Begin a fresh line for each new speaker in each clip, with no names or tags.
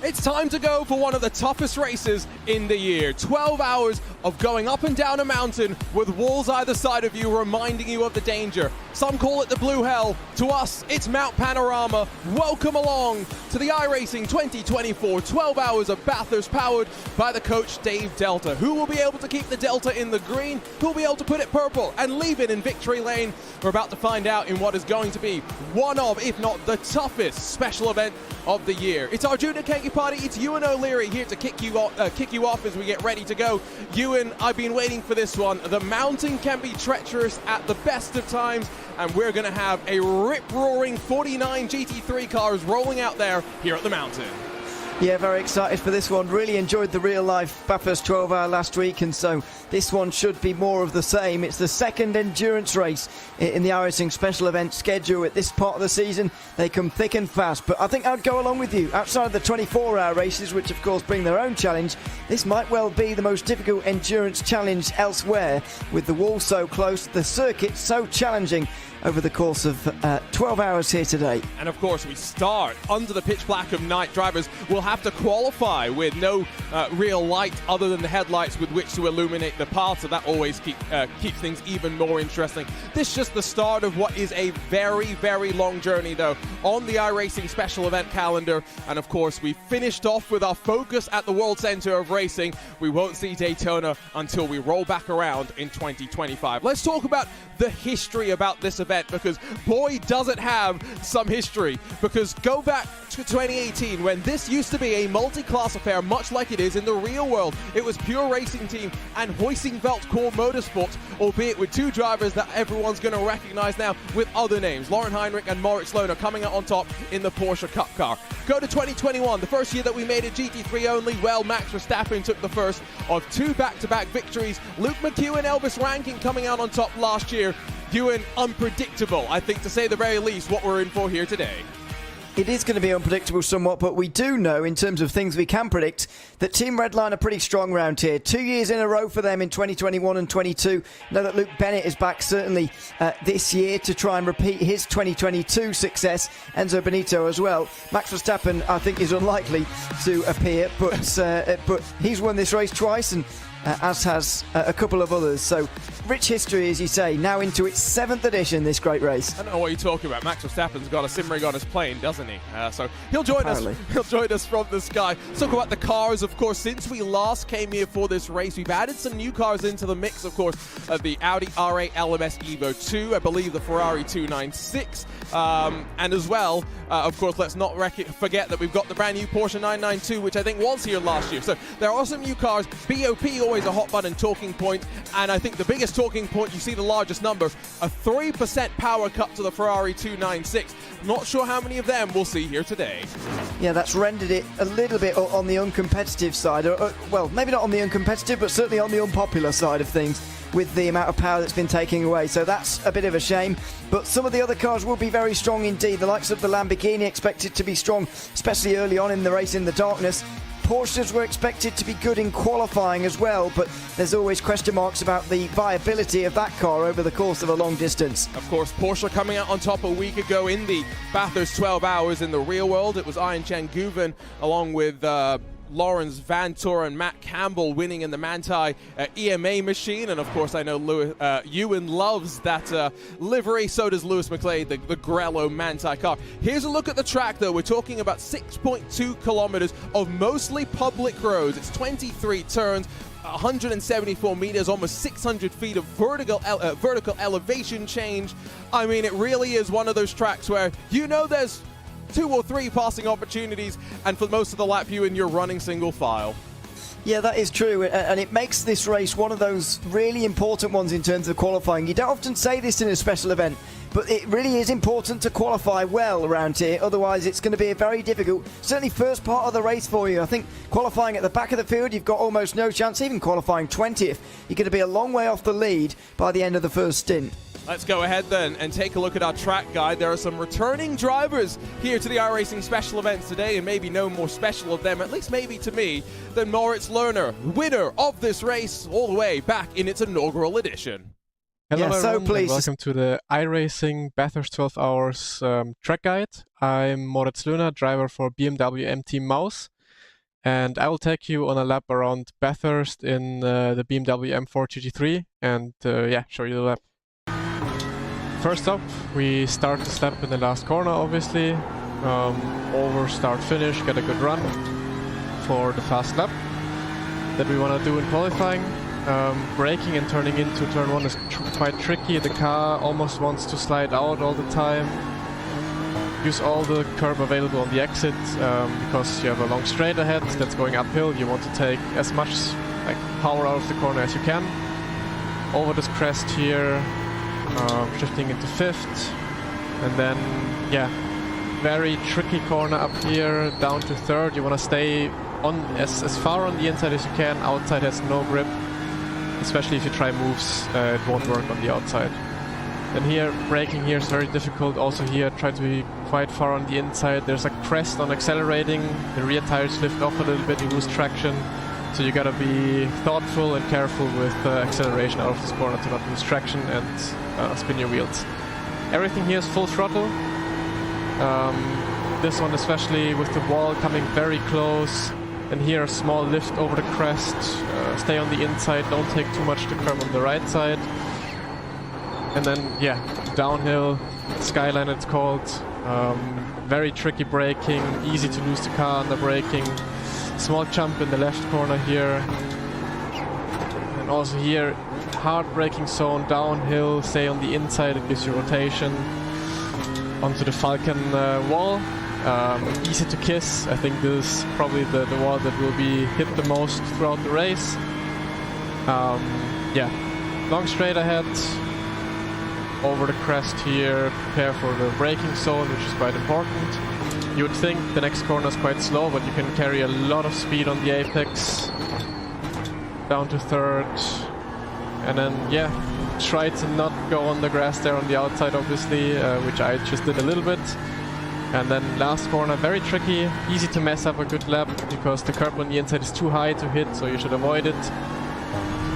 It's time to go for one of the toughest races in the year. 12 hours of going up and down a mountain with walls either side of you reminding you of the danger. Some call it the Blue Hell. To us, it's Mount Panorama. Welcome along to the iRacing 2024 12 hours of Bathurst, powered by the coach Dave Delta. Who will be able to keep the Delta in the green? Who will be able to put it purple and leave it in victory lane? We're about to find out in what is going to be one of, if not the toughest special event of the year. It's our Junior Kegi Party. It's Ewan O'Leary here to kick you off as we get ready to go. Ewan, I've been waiting for this one. The mountain can be treacherous at the best of times, and we're going to have a rip-roaring 49 GT3 cars rolling out there here at the mountain.
Yeah, very excited for this one. Really enjoyed the real-life Bathurst 12-hour last week, and so this one should be more of the same. It's the second endurance race in the iRacing special event schedule at this part of the season. They come thick and fast, but I think I'd go along with you. Outside of the 24-hour races, which of course bring their own challenge, this might well be the most difficult endurance challenge elsewhere, with the wall so close, the circuit so challenging over the course of 12 hours here today.
And of course we start under the pitch black of night. Drivers will have to qualify with no real light other than the headlights with which to illuminate the path, so that always keeps things even more interesting. This is just the start of what is a very, very long journey though on the iRacing special event calendar. And of course we finished off with our focus at the World Center of Racing. We won't see Daytona until we roll back around in 2025. Let's talk about the history about this event, because boy does it have some history. Because go back to 2018 when this used to be a multi-class affair, much like it is in the real world. It was pure racing team and Hoisingveld Core Motorsports, albeit with two drivers that everyone's going to recognize now with other names. Lauren Heinrich and Moritz Lohner coming out on top in the Porsche Cup car. Go to 2021, the first year that we made it GT3 only. Well, Max Verstappen took the first of two back-to-back victories. Luke McEwen, Elvis Rankin coming out on top last year. Ewan, unpredictable, I think, to say the very least, what we're in for here today.
It is going to be unpredictable somewhat, but we do know, in terms of things we can predict, that Team Redline are pretty strong round here. 2 years in a row for them in 2021 and 22. Know that Luke Bennett is back certainly this year to try and repeat his 2022 success. Enzo Benito as well. Max Verstappen, I think, is unlikely to appear, but he's won this race twice, and as has a couple of others. So rich history, as you say, now into its 7th edition, this great race.
I don't know what you're talking about. Max Verstappen's got a sim rig on his plane, doesn't he? So he'll join us. He'll join us from the sky. Let's talk about the cars, of course. Since we last came here for this race, we've added some new cars into the mix, of course. The Audi R8 LMS Evo 2, I believe the Ferrari 296, and as well, of course, let's not forget that we've got the brand new Porsche 992, which I think was here last year. So there are some new cars. BOP always a hot button talking point, and I think the biggest talking point, you see the largest number, a 3% power cut to the Ferrari 296. Not sure how many of them we'll see here today.
Yeah, that's rendered it a little bit on the uncompetitive side. Well, maybe not on the uncompetitive, but certainly on the unpopular side of things, with the amount of power that's been taken away. So that's a bit of a shame. But some of the other cars will be very strong indeed. The likes of the Lamborghini expected to be strong, especially early on in the race in the darkness. Porsches were expected to be good in qualifying as well, but there's always question marks about the viability of that car over the course of a long distance.
Of course, Porsche coming out on top a week ago in the Bathurst 12 hours. In the real world, it was Ian Chen Guven along with Lawrence Van Tour and Matt Campbell winning in the Manthey EMA machine. And of course, I know Ewan loves that livery. So does Lewis McLeod, the Grello Manthey car. Here's a look at the track though. We're talking about 6.2 kilometers of mostly public roads. It's 23 turns, 174 meters, almost 600 feet of vertical elevation change. I mean, it really is one of those tracks where you know there's 2 or 3 passing opportunities, and for most of the lap, you're running single file.
Yeah, that is true, and it makes this race one of those really important ones in terms of qualifying. You don't often say this in a special event, but it really is important to qualify well around here, otherwise it's going to be a very difficult, certainly first part of the race for you. I think qualifying at the back of the field, you've got almost no chance. Even qualifying 20th, you're going to be a long way off the lead by the end of the first stint.
Let's go ahead then and take a look at our track guide. There are some returning drivers here to the iRacing special events today, and maybe no more special of them, at least maybe to me, than Moritz Lohner, winner of this race all the way back in its inaugural edition.
Hello
yeah,
everyone, and welcome to the iRacing Bathurst 12 hours track guide. I'm Moritz Lohner, driver for BMW M Team Maus. And I will take you on a lap around Bathurst in the BMW M4 GT3 and yeah, show you the lap. First up, we start the step in the last corner, obviously. Over, start, finish, get a good run for the fast lap that we want to do in qualifying. Braking and turning into turn 1 is quite tricky. The car almost wants to slide out all the time. Use all the curb available on the exit because you have a long straight ahead that's going uphill. You want to take as much power out of the corner as you can. Over this crest here, shifting into 5th, and then yeah, very tricky corner up here down to 3rd. You want to stay on as far on the inside as you can. Outside has no grip, especially if you try moves, it won't work on the outside. And here, braking here is very difficult. Also here, try to be quite far on the inside. There's a crest on accelerating. The rear tires lift off a little bit, you lose traction. So you gotta be thoughtful and careful with acceleration out of this corner to not lose traction and spin your wheels. Everything here is full throttle. This one especially with the wall coming very close. And here a small lift over the crest. Stay on the inside, don't take too much to curb on the right side. And then, yeah, downhill, skyline it's called. Very tricky braking, easy to lose the car under braking. Small jump in the left corner here. And also here, hard braking zone, downhill, stay on the inside, it gives you rotation. Onto the Falcon wall. Easy to kiss. I think this is probably the wall that will be hit the most throughout the race. Yeah, long straight ahead. Over the crest here, prepare for the braking zone, which is quite important. You would think the next corner is quite slow, but you can carry a lot of speed on the apex. Down to 3rd. And then, yeah, try to not go on the grass there on the outside, obviously, which I just did a little bit. And then last corner, very tricky, easy to mess up a good lap, because the curb on the inside is too high to hit, so you should avoid it.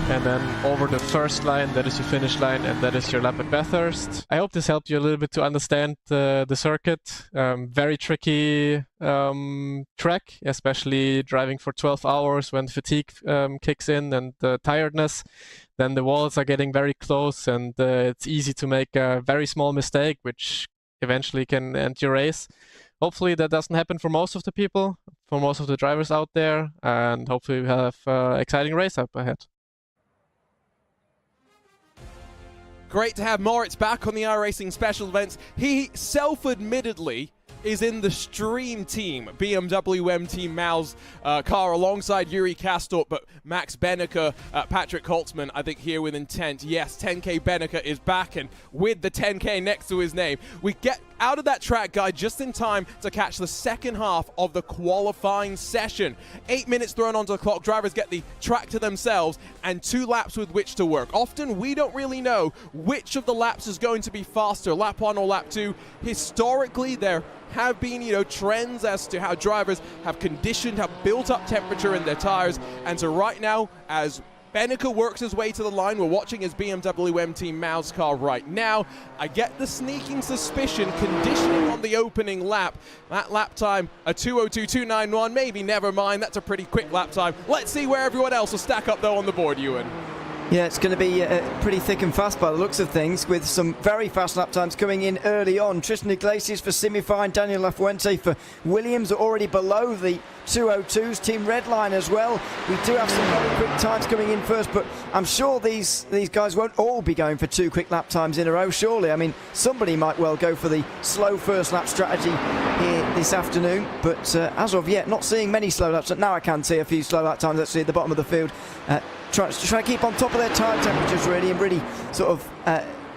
And then over the first line, that is your finish line, and that is your lap at Bathurst. I hope this helped you a little bit to understand the circuit. Very tricky track, especially driving for 12 hours when fatigue kicks in and tiredness. Then the walls are getting very close, and it's easy to make a very small mistake, which eventually can end your race. Hopefully that doesn't happen for most of the people, for most of the drivers out there, and hopefully we have an exciting race up ahead.
Great to have Moritz back on the iRacing special events. He self-admittedly is in the Stream team, BMW MT Mao's car alongside Yuri Kastorp, but Max Benneker, Patrick Holtzman, I think here with intent. Yes, 10K Benneker is back, and with the 10K next to his name. We get out of that track guide just in time to catch the second half of the qualifying session. 8 minutes thrown onto the clock, drivers get the track to themselves and 2 laps with which to work. Often we don't really know which of the laps is going to be faster, lap 1 or lap 2. Historically, there have been, trends as to how drivers have conditioned, have built up temperature in their tires. And so right now, as Benneker works his way to the line, we're watching his BMW MT Mao's car right now. I get the sneaking suspicion, conditioning on the opening lap. That lap time, a 2:02.291, maybe never mind. That's a pretty quick lap time. Let's see where everyone else will stack up though on the board, Ewan.
Yeah, it's going to be pretty thick and fast by the looks of things, with some very fast lap times coming in early on. Tristan Iglesias for Simify, Daniel Lafuente for Williams are already below the 2:02s. Team Redline as well. We do have some very quick times coming in first, but I'm sure these guys won't all be going for 2 quick lap times in a row, surely. I mean, somebody might well go for the slow first lap strategy here this afternoon, but as of yet, not seeing many slow laps. Now I can see a few slow lap times actually at the bottom of the field. Try to keep on top of their tyre temperatures really, and really sort of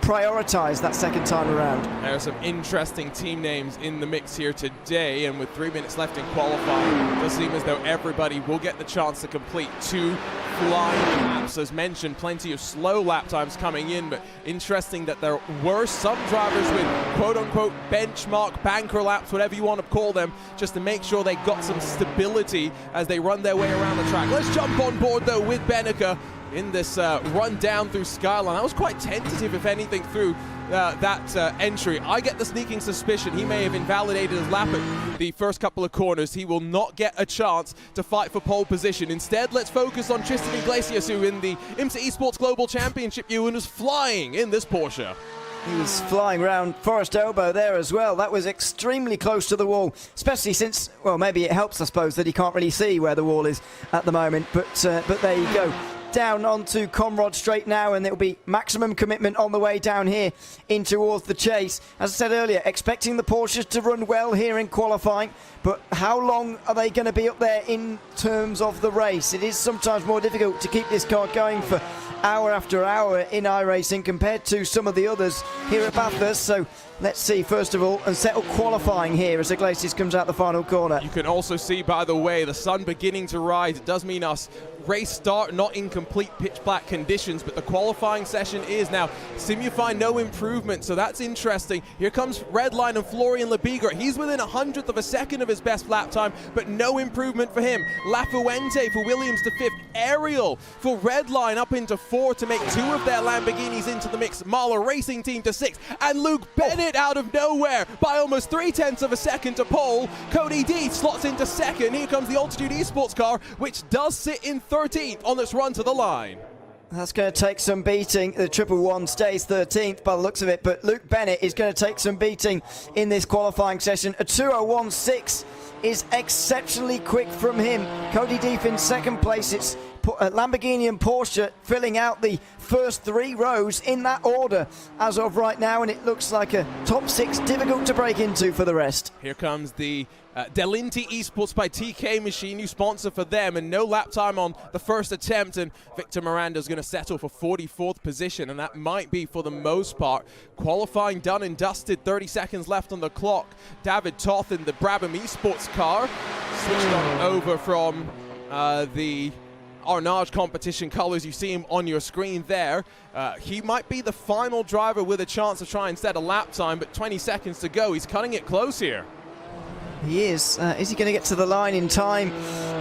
prioritise that second time around. There
are some interesting team names in the mix here today, and with 3 minutes left in qualifying, it does seem as though everybody will get the chance to complete 2 flying laps. As mentioned, plenty of slow lap times coming in, but interesting that there were some drivers with quote-unquote benchmark banker laps, whatever you want to call them, just to make sure they got some stability as they run their way around the track. Let's jump on board though with Benneker in this run down through Skyline. That was quite tentative, if anything, through that entry, I get the sneaking suspicion he may have invalidated his lap at the first couple of corners. He will not get a chance to fight for pole position. Instead, let's focus on Tristan Iglesias, who in the IMSA Esports Global Championship Ewan was flying in this Porsche.
He was flying round Forest Elbow there as well. That was extremely close to the wall, especially since, well, maybe it helps, I suppose, that he can't really see where the wall is at the moment. But there you go. Down onto Conrod Straight now, and it'll be maximum commitment on the way down here in towards the chase. As I said earlier, expecting the Porsches to run well here in qualifying, but how long are they going to be up there in terms of the race? It is sometimes more difficult to keep this car going for hour after hour in iRacing compared to some of the others here at Bathurst. So let's see, first of all, and settle qualifying here as Iglesias comes out the final corner.
You can also see, by the way, the sun beginning to rise. It does mean us race start not in complete pitch black conditions, but the qualifying session is now. Simufy, no improvement, so that's interesting. Here comes Redline and Florian Lebigra. He's within 100th of a second of his best lap time, but no improvement for him. La Fuente for Williams to 5th. Ariel for Redline up into 4th to make 2 of their Lamborghinis into the mix. Marla Racing Team to 6th, and Luke Bennett out of nowhere by almost 0.3 of a second to pole. Cody D slots into 2nd. Here comes the Altitude Esports car, which does sit in 13th on this run to the line.
That's going to take some beating. The 111 stays 13th by the looks of it, but Luke Bennett is going to take some beating in this qualifying session. A 2:01.6 is exceptionally quick from him. Cody Deep in 2nd place. It's Lamborghini and Porsche filling out the first 3 rows in that order as of right now, and it looks like a top 6 difficult to break into for the rest.
Here comes the Delinti Esports by TK Machine, new sponsor for them, and no lap time on the first attempt, and Victor Miranda's going to settle for 44th position, and that might be, for the most part, qualifying done and dusted. 30 seconds left on the clock. David Toth in the Brabham Esports car switched on over from the Arnage competition colours. You see him on your screen there. He might be the final driver with a chance to try and set a lap time, but 20 seconds to go. He's cutting it close here.
He is. Is he going to get to the line in time?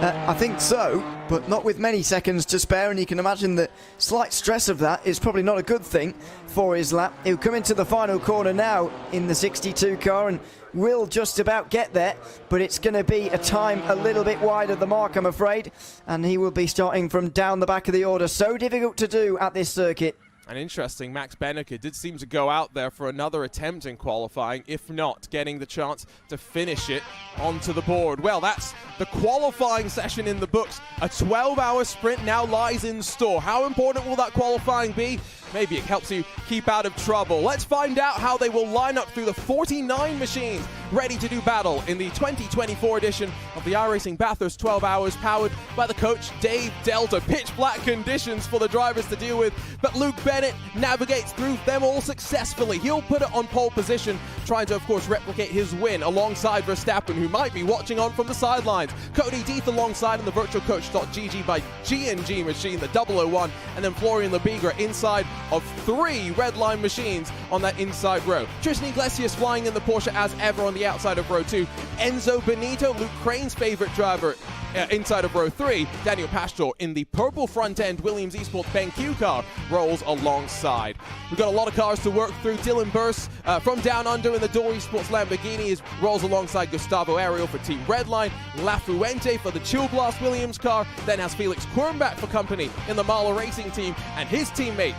I think so, but not with many seconds to spare, and you can imagine that slight stress of that is probably not a good thing for his lap. He'll come into the final corner now in the 62 car and will just about get there, but it's going to be a time a little bit wide of the mark, I'm afraid, and he will be starting from down the back of the order. So difficult to do at this circuit.
And interesting, Max Benneker did seem to go out there for another attempt in qualifying, if not getting the chance to finish it onto the board. Well, that's the qualifying session in the books. A 12-hour sprint now lies in store. How important will that qualifying be? Maybe it helps you keep out of trouble. Let's find out how they will line up through the 49 machines ready to do battle in the 2024 edition of the iRacing Bathurst 12 Hours, powered by the coach Dave Delta. Pitch black conditions for the drivers to deal with, but Luke Bennett navigates through them all successfully. He'll put it on pole position, trying to, of course, replicate his win alongside Verstappen, who might be watching on from the sidelines. Cody Deeth alongside in the virtualcoach.gg by G&G machine, the 001, and then Florian Lebigra inside of 3 Redline machines on that inside row. Tristan Iglesias flying in the Porsche as ever on the outside of row 2. Enzo Benito, Luke Crane's favorite driver, inside of row 3. Daniel Pastor in the purple front end Williams Esports BenQ car rolls alongside. We've got a lot of cars to work through. Dylan Burse from Down Under in the Door Esports Lamborghini rolls alongside Gustavo Ariel for Team Redline. La Fuente for the Chill Blast Williams car. Then has Felix Quirnbach for company in the Marla Racing Team, and his teammate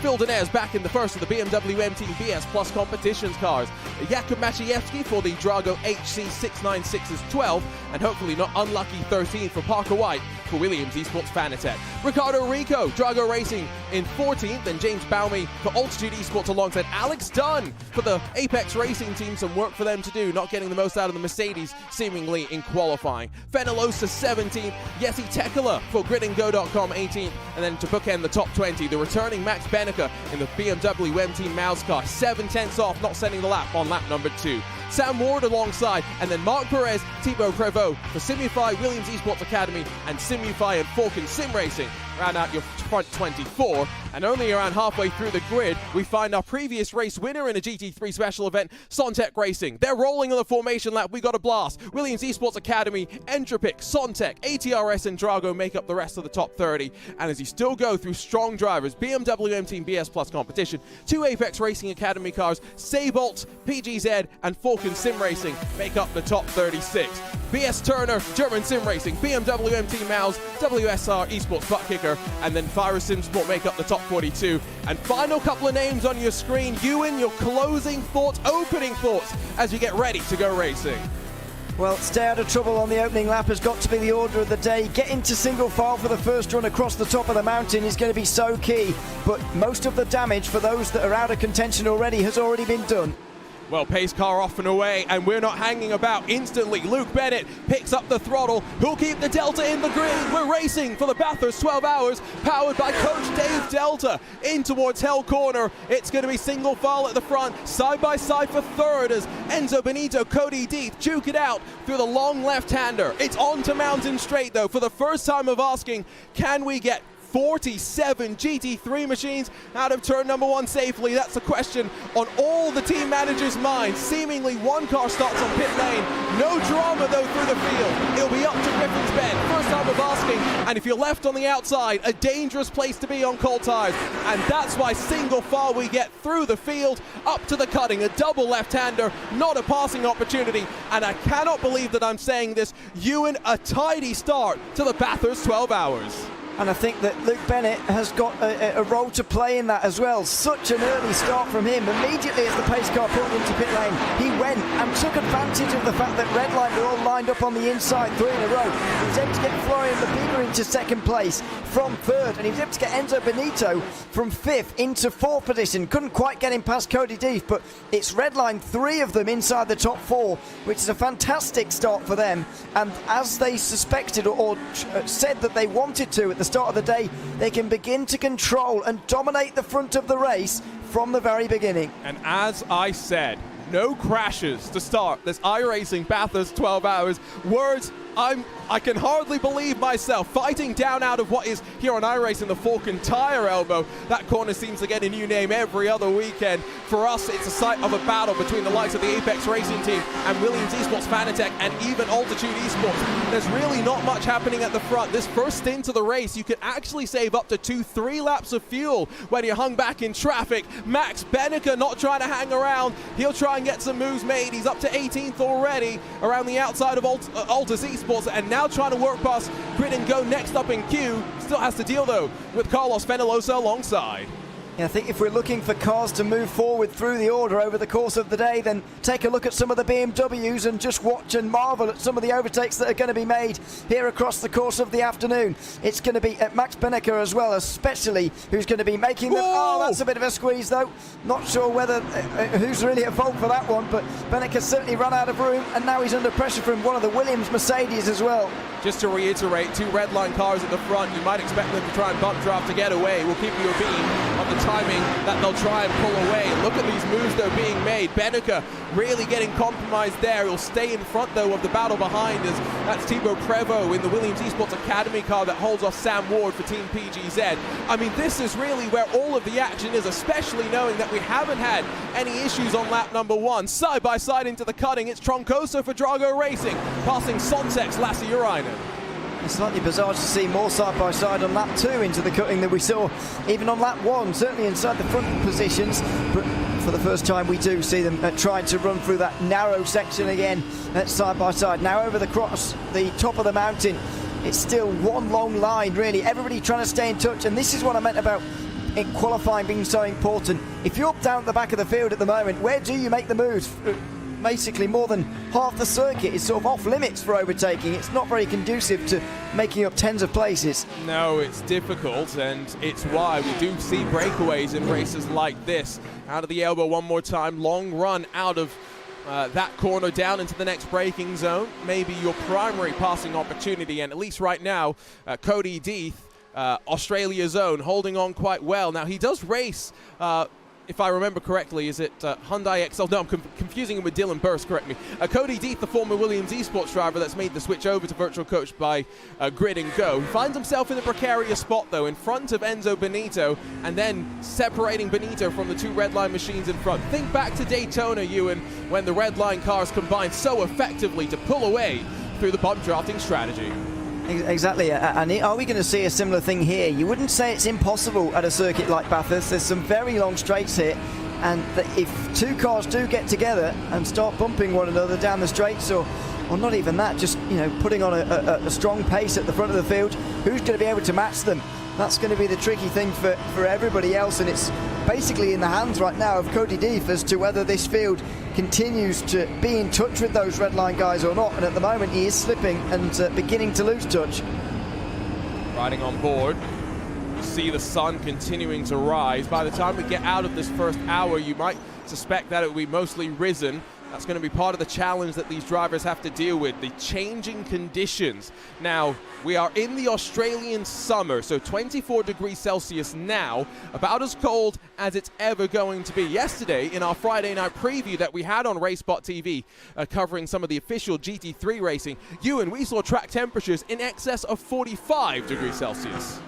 Phil Denez back in the first of the BMW M-Team BS Plus competitions cars. Jakub Maciejewski for the Drago HC696's 12, and hopefully not unlucky 13th for Parker White for Williams Esports Fanatec. Ricardo Rico, Drago Racing in 14th, and James Baumey for Altitude Esports alongside Alex Dunn for the Apex Racing Team. Some work for them to do, not getting the most out of the Mercedes seemingly in qualifying. Fenelosa 17th, Jesse Tekela for GridandGo.com 18th, and then to bookend the top 20, the returning Max Benneker in the BMW M-Team Mouse car, 7/10 off, not sending the lap on lap number 2. Sam Ward alongside, and then Marc Perez, Thibaut Prévost for Simufy, Williams Esports Academy, and Simufy and Falcon Sim Racing round out your front 24. And only around halfway through the grid, we find our previous race winner in a GT3 special event, Sontec Racing. They're rolling on the formation lap. We got a blast. Williams Esports Academy, Entropic, Sontec, ATRS, and Drago make up the rest of the top 30. And as you still go through strong drivers, BMW M Team BS Plus competition, 2 Apex Racing Academy cars, Saybolt, PGZ, and Falcon Sim Racing make up the top 36. BS Turner, German Sim Racing, BMW M Team Mouse, WSR Esports Butt Kicker, and then Fire Sim Sport make up the top 42. And final couple of names on your screen. Ewan, your closing thoughts, opening thoughts, as you get ready to go racing.
Well, stay out of trouble on the opening lap has got to be the order of the day. Get into single file for the first run across the top of the mountain is going to be so key. But most of the damage for those that are out of contention already has already been done.
Well, pace car off and away, and we're not hanging about instantly. Luke Bennett picks up the throttle. Who'll keep the Delta in the grid? We're racing for the Bathurst 12 Hours, powered by Coach Dave Delta. In towards Hell Corner. It's going to be single file at the front, side by side for third as Enzo Benito, Cody Deeth duke it out through the long left-hander. It's on to Mountain Straight, though, for the first time of asking, can we get 47 GT3 machines out of turn number 1 safely? That's a question on all the team managers' minds. Seemingly one car starts on pit lane. No drama though through the field. It'll be up to Griffin's Bend. First time of asking, and if you're left on the outside, a dangerous place to be on cold tires. And that's why single file we get through the field, up to the cutting, a double left-hander, not a passing opportunity. And I cannot believe that I'm saying this, Ewan, a tidy start to the Bathurst 12 Hours.
And I think that Luke Bennett has got a role to play in that as well. Such an early start from him. Immediately as the pace car pulled into pit lane, he went and took advantage of the fact that Redline were all lined up on the inside 3 in a row. He was able to get Florian Lebiga into second place from third, and he was able to get Enzo Benito from 5th into 4th position. Couldn't quite get him past Cody Deeth, but it's Redline, 3 of them inside the top 4, which is a fantastic start for them. And as they suspected or said that they wanted to at the start of the day, they can begin to control and dominate the front of the race from the very beginning.
And as I said, no crashes to start this iRacing Bathurst 12 Hours. Words, I can hardly believe myself, fighting down out of what is here on iRacing the Falcon Tire Elbow. That corner seems to get a new name every other weekend. For us, it's a site of a battle between the likes of the Apex Racing Team and Williams Esports Fanatec and even Altitude Esports. There's really not much happening at the front. This first stint of the race, you can actually save up to 2-3 laps of fuel when you're hung back in traffic. Max Bennica not trying to hang around. He'll try and get some moves made. He's up to 18th already around the outside of Altus Esports, and now trying to work past Grid and Go next up in queue. Still has to deal though with Carlos Fenelosa alongside.
Yeah, I think if we're looking for cars to move forward through the order over the course of the day, then take a look at some of the BMWs and just watch and marvel at some of the overtakes that are going to be made here across the course of the afternoon. It's going to be at Max Bennica as well, especially, who's going to be making them. Oh, that's a bit of a squeeze though. Not sure whether who's really at fault for that one, but Bennica certainly run out of room, and now he's under pressure from one of the Williams Mercedes as well.
Just to reiterate, 2 Redline cars at the front. You might expect them to try and bump draft to get away. We'll keep you a beam on the timing that they'll try and pull away. Look at these moves though being made. Bennica really getting compromised there. He'll stay in front though of the battle behind us. That's Thibaut Prevost in the Williams Esports Academy car that holds off Sam Ward for Team PGZ. I mean, this is really where all of the action is, especially knowing that we haven't had any issues on lap number 1. Side by side into the cutting, it's Troncoso for Drago Racing, passing Sontec's Lasse Urainen.
It's slightly bizarre to see more side-by-side on lap 2 into the cutting than we saw even on lap 1, certainly inside the front positions. But for the first time, we do see them trying to run through that narrow section again side-by-side. Now over the top of the mountain, it's still one long line, really. Everybody trying to stay in touch, and this is what I meant about in qualifying being so important. If you're down at the back of the field at the moment, where do you make the moves? Basically more than half the circuit is sort of off limits for overtaking. It's not very conducive to making up tens of places.
No, it's difficult, and it's why we do see breakaways in races like this. Out of the elbow one more time, long run out of that corner down into the next braking zone. Maybe your primary passing opportunity, and at least right now, Cody Deeth, Australia's own, holding on quite well. Now he does race if I remember correctly, is it Hyundai Excel? No, I'm confusing him with Dylan Burst, correct me. Cody Deeth, the former Williams esports driver that's made the switch over to virtual coach by Grid and Go. He finds himself in a precarious spot, though, in front of Enzo Benito, and then separating Benito from the two red line machines in front. Think back to Daytona, Ewan, when the red line cars combined so effectively to pull away through the bump drafting strategy.
Exactly, and are we going to see a similar thing here? You wouldn't say it's impossible at a circuit like Bathurst. There's some very long straights here, and if two cars do get together and start bumping one another down the straights, or not even that, just putting on a strong pace at the front of the field, who's going to be able to match them? That's going to be the tricky thing for everybody else, and it's basically in the hands right now of Cody Deeth as to whether this field continues to be in touch with those red line guys or not, and at the moment he is slipping and beginning to lose touch.
Riding on board, see the sun continuing to rise. By the time we get out of this first hour, you might suspect that it will be mostly risen. That's going to be part of the challenge that these drivers have to deal with, the changing conditions. Now, we are in the Australian summer, so 24 degrees Celsius now, about as cold as it's ever going to be. Yesterday, in our Friday night preview that we had on RaceSpotTV, covering some of the official GT3 racing, Ewan, we saw track temperatures in excess of 45 degrees Celsius.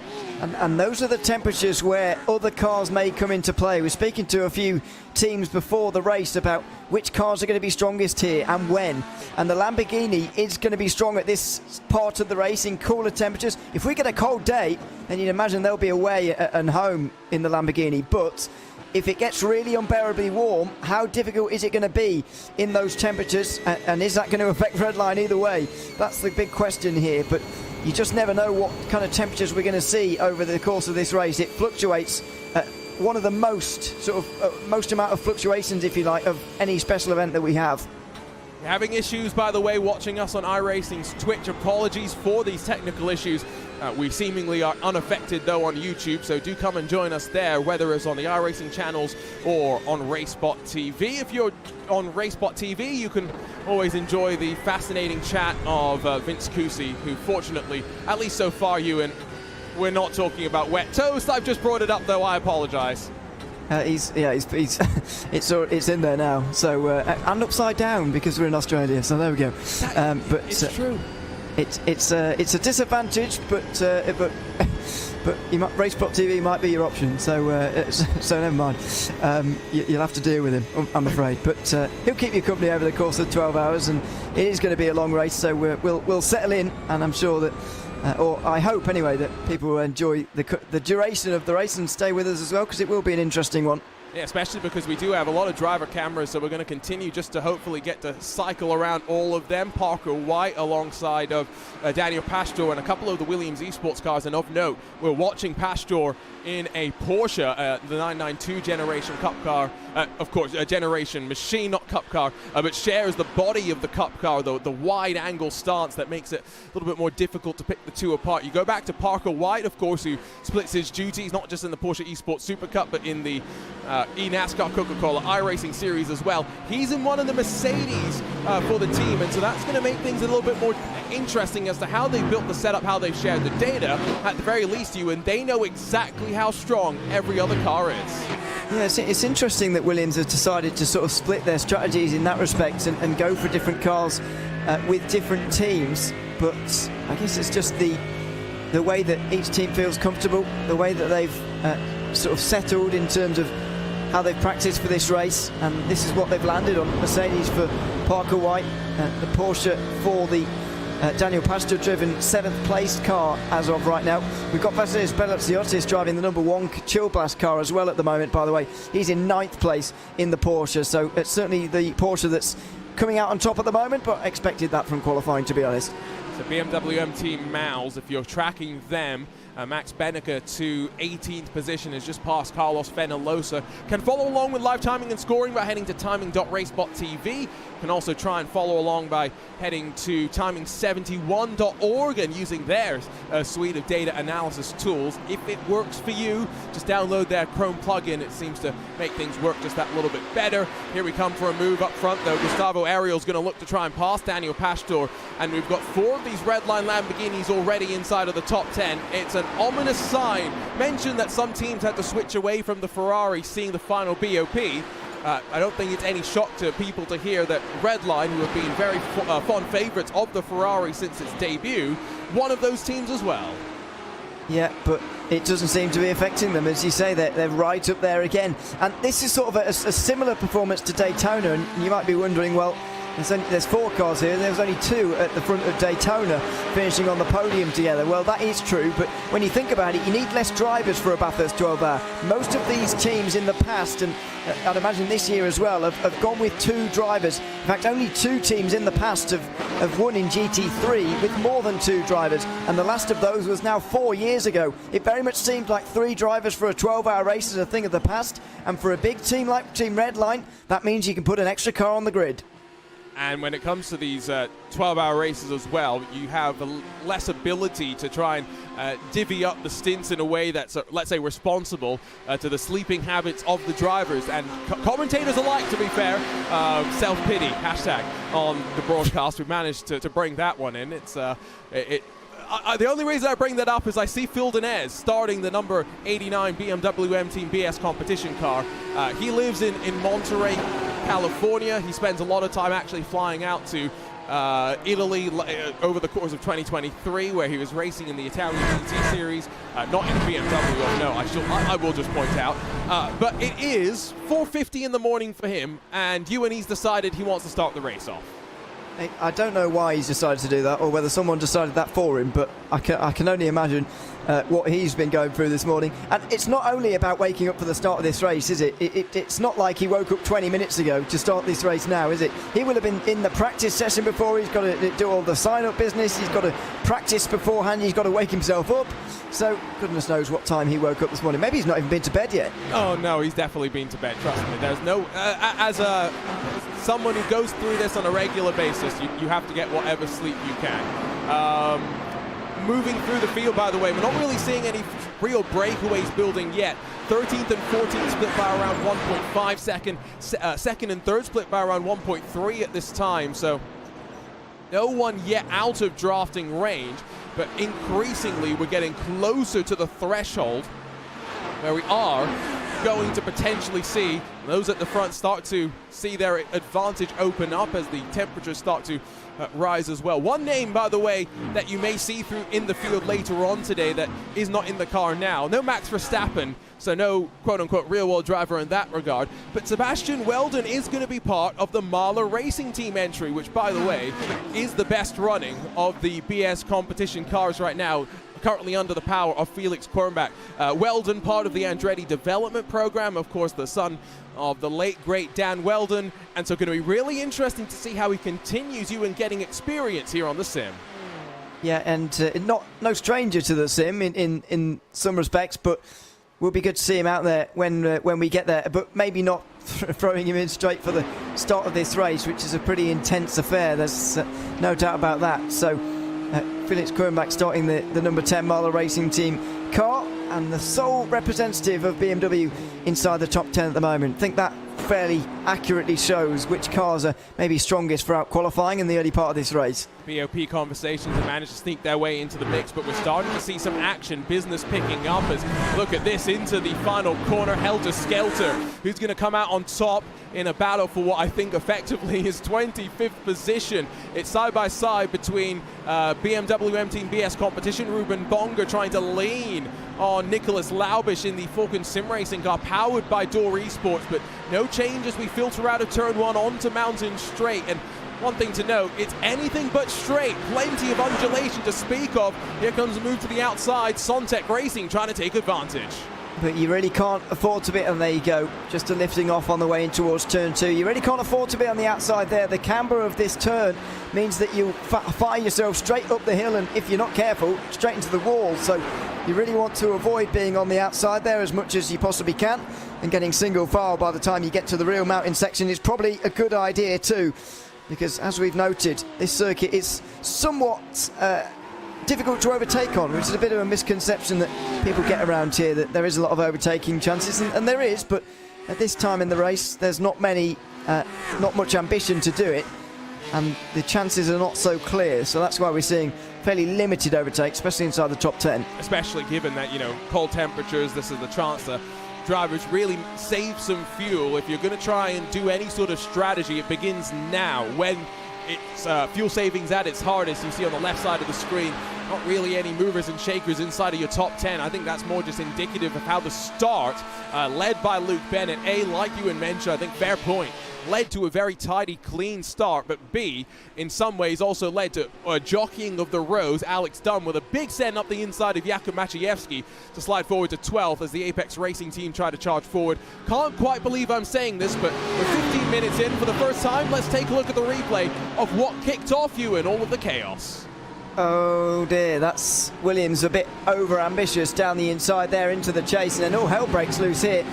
And those are the temperatures where other cars may come into play. We're speaking to a few teams before the race about which cars are going to be strongest here and when. And the Lamborghini is going to be strong at this part of the race in cooler temperatures. If we get a cold day, then you'd imagine they'll be away and home in the Lamborghini. But if it gets really unbearably warm, how difficult is it going to be in those temperatures? And is that going to affect Redline either way? That's the big question here. But you just never know what kind of temperatures we're going to see over the course of this race. It fluctuates at one of the most amount of fluctuations, if you like, of any special event that we have.
You're having issues, by the way, watching us on iRacing's Twitch. Apologies for these technical issues. We seemingly are unaffected, though, on YouTube, so do come and join us there, whether it's on the iRacing channels or on RaceSpotTV. If you're on RaceSpotTV, you can always enjoy the fascinating chat of Vince Cusi, who fortunately, at least so far, Ewan, we're not talking about wet toast. I've just brought it up, though. I apologize.
It's in there now. So and upside down because we're in Australia. So there we go. But
it's true.
It's a disadvantage, but RaceSpotTV might be your option. So never mind. You'll have to deal with him, I'm afraid. But he'll keep you company over the course of 12 hours, and it is going to be a long race. So we'll settle in, and I'm sure that. Or I hope anyway that people will enjoy the duration of the race and stay with us as well, because it will be an interesting one.
Yeah, especially because we do have a lot of driver cameras, so we're going to continue just to hopefully get to cycle around all of them. Parker White alongside of Daniel Pastor and a couple of the Williams esports cars. And of note, we're watching Pastor in a Porsche, the 992 generation Cup car. Of course, a generation machine, not Cup car, but shares the body of the Cup car, the wide angle stance that makes it a little bit more difficult to pick the two apart. You go back to Parker White, of course, who splits his duties not just in the Porsche Esports Super Cup, but in the eNASCAR Coca-Cola iRacing series as well. He's in one of the Mercedes for the team, and so that's going to make things a little bit more interesting as to how they built the setup, how they've shared the data. At the very least, and they know exactly how strong every other car is.
Yeah, it's interesting that Williams has decided to sort of split their strategies in that respect and go for different cars with different teams, but I guess it's just the way that each team feels comfortable, the way that they've sort of settled in terms of how they've practiced for this race, and this is what they've landed on. Mercedes for Parker White, the Porsche for the Daniel Pastor driven 7th placed car as of right now. We've got Vasilis Belotsiotis driving the number 1 Chill Blast car as well at the moment, by the way. He's in 9th place in the Porsche, so it's certainly the Porsche that's coming out on top at the moment, but expected that from qualifying, to be honest.
So BMW M Team Mouse, if you're tracking them, Max Benneker to 18th position is just past Carlos Fenalosa. Can follow along with live timing and scoring by heading to timing.racebot.tv. Can also try and follow along by heading to timing71.org and using their suite of data analysis tools. If it works for you, just download their Chrome plugin. It seems to make things work just that little bit better. Here we come for a move up front, though. Gustavo Ariel's going to look to try and pass Daniel Pastor, and we've got 4 of these red line Lamborghinis already inside of the top 10. It's a an ominous sign. Mentioned that some teams had to switch away from the Ferrari seeing the final BOP. I don't think it's any shock to people to hear that Redline, who have been very fond favourites of the Ferrari since its debut, one of those teams as well.
Yeah, but it doesn't seem to be affecting them. As you say, they're right up there again. And this is sort of a similar performance to Daytona, and you might be wondering, well, there's 4 cars here, and there's only 2 at the front of Daytona finishing on the podium together. Well, that is true, but when you think about it, you need less drivers for a Bathurst 12 Hour. Most of these teams in the past, and I'd imagine this year as well, have gone with 2 drivers. In fact, only 2 teams in the past have won in GT3 with more than 2 drivers, and the last of those was now 4 years ago. It very much seems like 3 drivers for a 12-hour race is a thing of the past, and for a big team like Team Redline, that means you can put an extra car on the grid.
And when it comes to these 12-hour races as well, you have less ability to try and divvy up the stints in a way that's, let's say, responsible to the sleeping habits of the drivers. And commentators alike, to be fair, self-pity, hashtag, on the broadcast. We managed to bring that one in. It's the only reason I bring that up is I see Phil Denez starting the number 89 BMW M Team BS competition car. He lives in Monterey, California. He spends a lot of time actually flying out to Italy over the course of 2023, where he was racing in the Italian GT series, not in BMW. No, I will just point out. But it is 4:50 in the morning for him, and UNE's decided he wants to start the race off.
I don't know why he's decided to do that, or whether someone decided that for him, but I can only imagine what he's been going through this morning. And it's not only about waking up for the start of this race, is it? It's not like he woke up 20 minutes ago to start this race now, is it? He will have been in the practice session before. He's got to do all the sign-up business. He's got to practice beforehand. He's got to wake himself up. So goodness knows what time he woke up this morning. Maybe he's not even been to bed yet.
Oh no, he's definitely been to bed. Trust me. There's no as someone who goes through this on a regular basis, you have to get whatever sleep you can. Moving through the field, by the way, we're not really seeing any real breakaways building yet. 13th and 14th split by around 1.5 second. Second and third split by around 1.3 at this time. So no one yet out of drafting range, but increasingly we're getting closer to the threshold where we are going to potentially see those at the front start to see their advantage open up as the temperatures start to rise as well. One name, by the way, that you may see through in the field later on today that is not in the car now. No Max Verstappen, so no quote-unquote real-world driver in that regard. But Sebastian Weldon is going to be part of the Mahler Racing Team entry, which, by the way, is the best running of the BS competition cars right now, currently under the power of Felix Quirnbach. Weldon, part of the Andretti development program, of course, the son of the late, great Dan Weldon, and so going to be really interesting to see how he continues in getting experience here on the sim.
Yeah, and no stranger to the sim in some respects, but will be good to see him out there when we get there, but maybe not throwing him in straight for the start of this race, which is a pretty intense affair. There's no doubt about that. So Felix Quirnbach starting the number 10 Mahler Racing Team car, and the sole representative of BMW inside the top 10 at the moment. I think that fairly accurately shows which cars are maybe strongest for out qualifying in the early part of this race.
BOP conversations have managed to sneak their way into the mix, but we're starting to see some action, business picking up as, look at this, into the final corner, Helter Skelter, who's going to come out on top in a battle for what I think effectively is 25th position. It's side by side between BMW M Team BS competition, Ruben Bonga trying to lean on Nicholas Laubish in the Falcon Sim Racing car powered by Door Esports, but no change as we filter out of turn one onto Mountain Straight. And one thing to note, it's anything but straight, plenty of undulation to speak of. Here comes a move to the outside, Sontec Racing trying to take advantage.
But you really can't afford to be, and there you go, just a lifting off on the way in towards turn two. You really can't afford to be on the outside there. The camber of this turn means that you fire yourself straight up the hill, and if you're not careful, straight into the wall. So you really want to avoid being on the outside there as much as you possibly can, and getting single file by the time you get to the real mountain section is probably a good idea too, because as we've noted, this circuit is somewhat difficult to overtake on, which is a bit of a misconception that people get around here, that there is a lot of overtaking chances, and there is, but at this time in the race there's not much ambition to do it, and the chances are not so clear. So that's why we're seeing fairly limited overtake, especially inside the top 10.
Especially given that, cold temperatures, this is the chance to drivers really save some fuel. If you're going to try and do any sort of strategy, it begins now when it's fuel savings at its hardest. You see on the left side of the screen, not really any movers and shakers inside of your top 10. I think that's more just indicative of how the start, led by Luke Bennett, like Ewan mentioned, I think fair point, led to a very tidy, clean start, but B, in some ways also led to a jockeying of the rows. Alex Dunn with a big send up the inside of Jakub Maciejewski to slide forward to 12th as the Apex Racing team try to charge forward. Can't quite believe I'm saying this, but we're 15 minutes in for the first time. Let's take a look at the replay of what kicked off Ewan, all of the chaos.
Oh dear, that's Williams a bit over-ambitious down the inside there into the chase, and then all hell breaks loose here.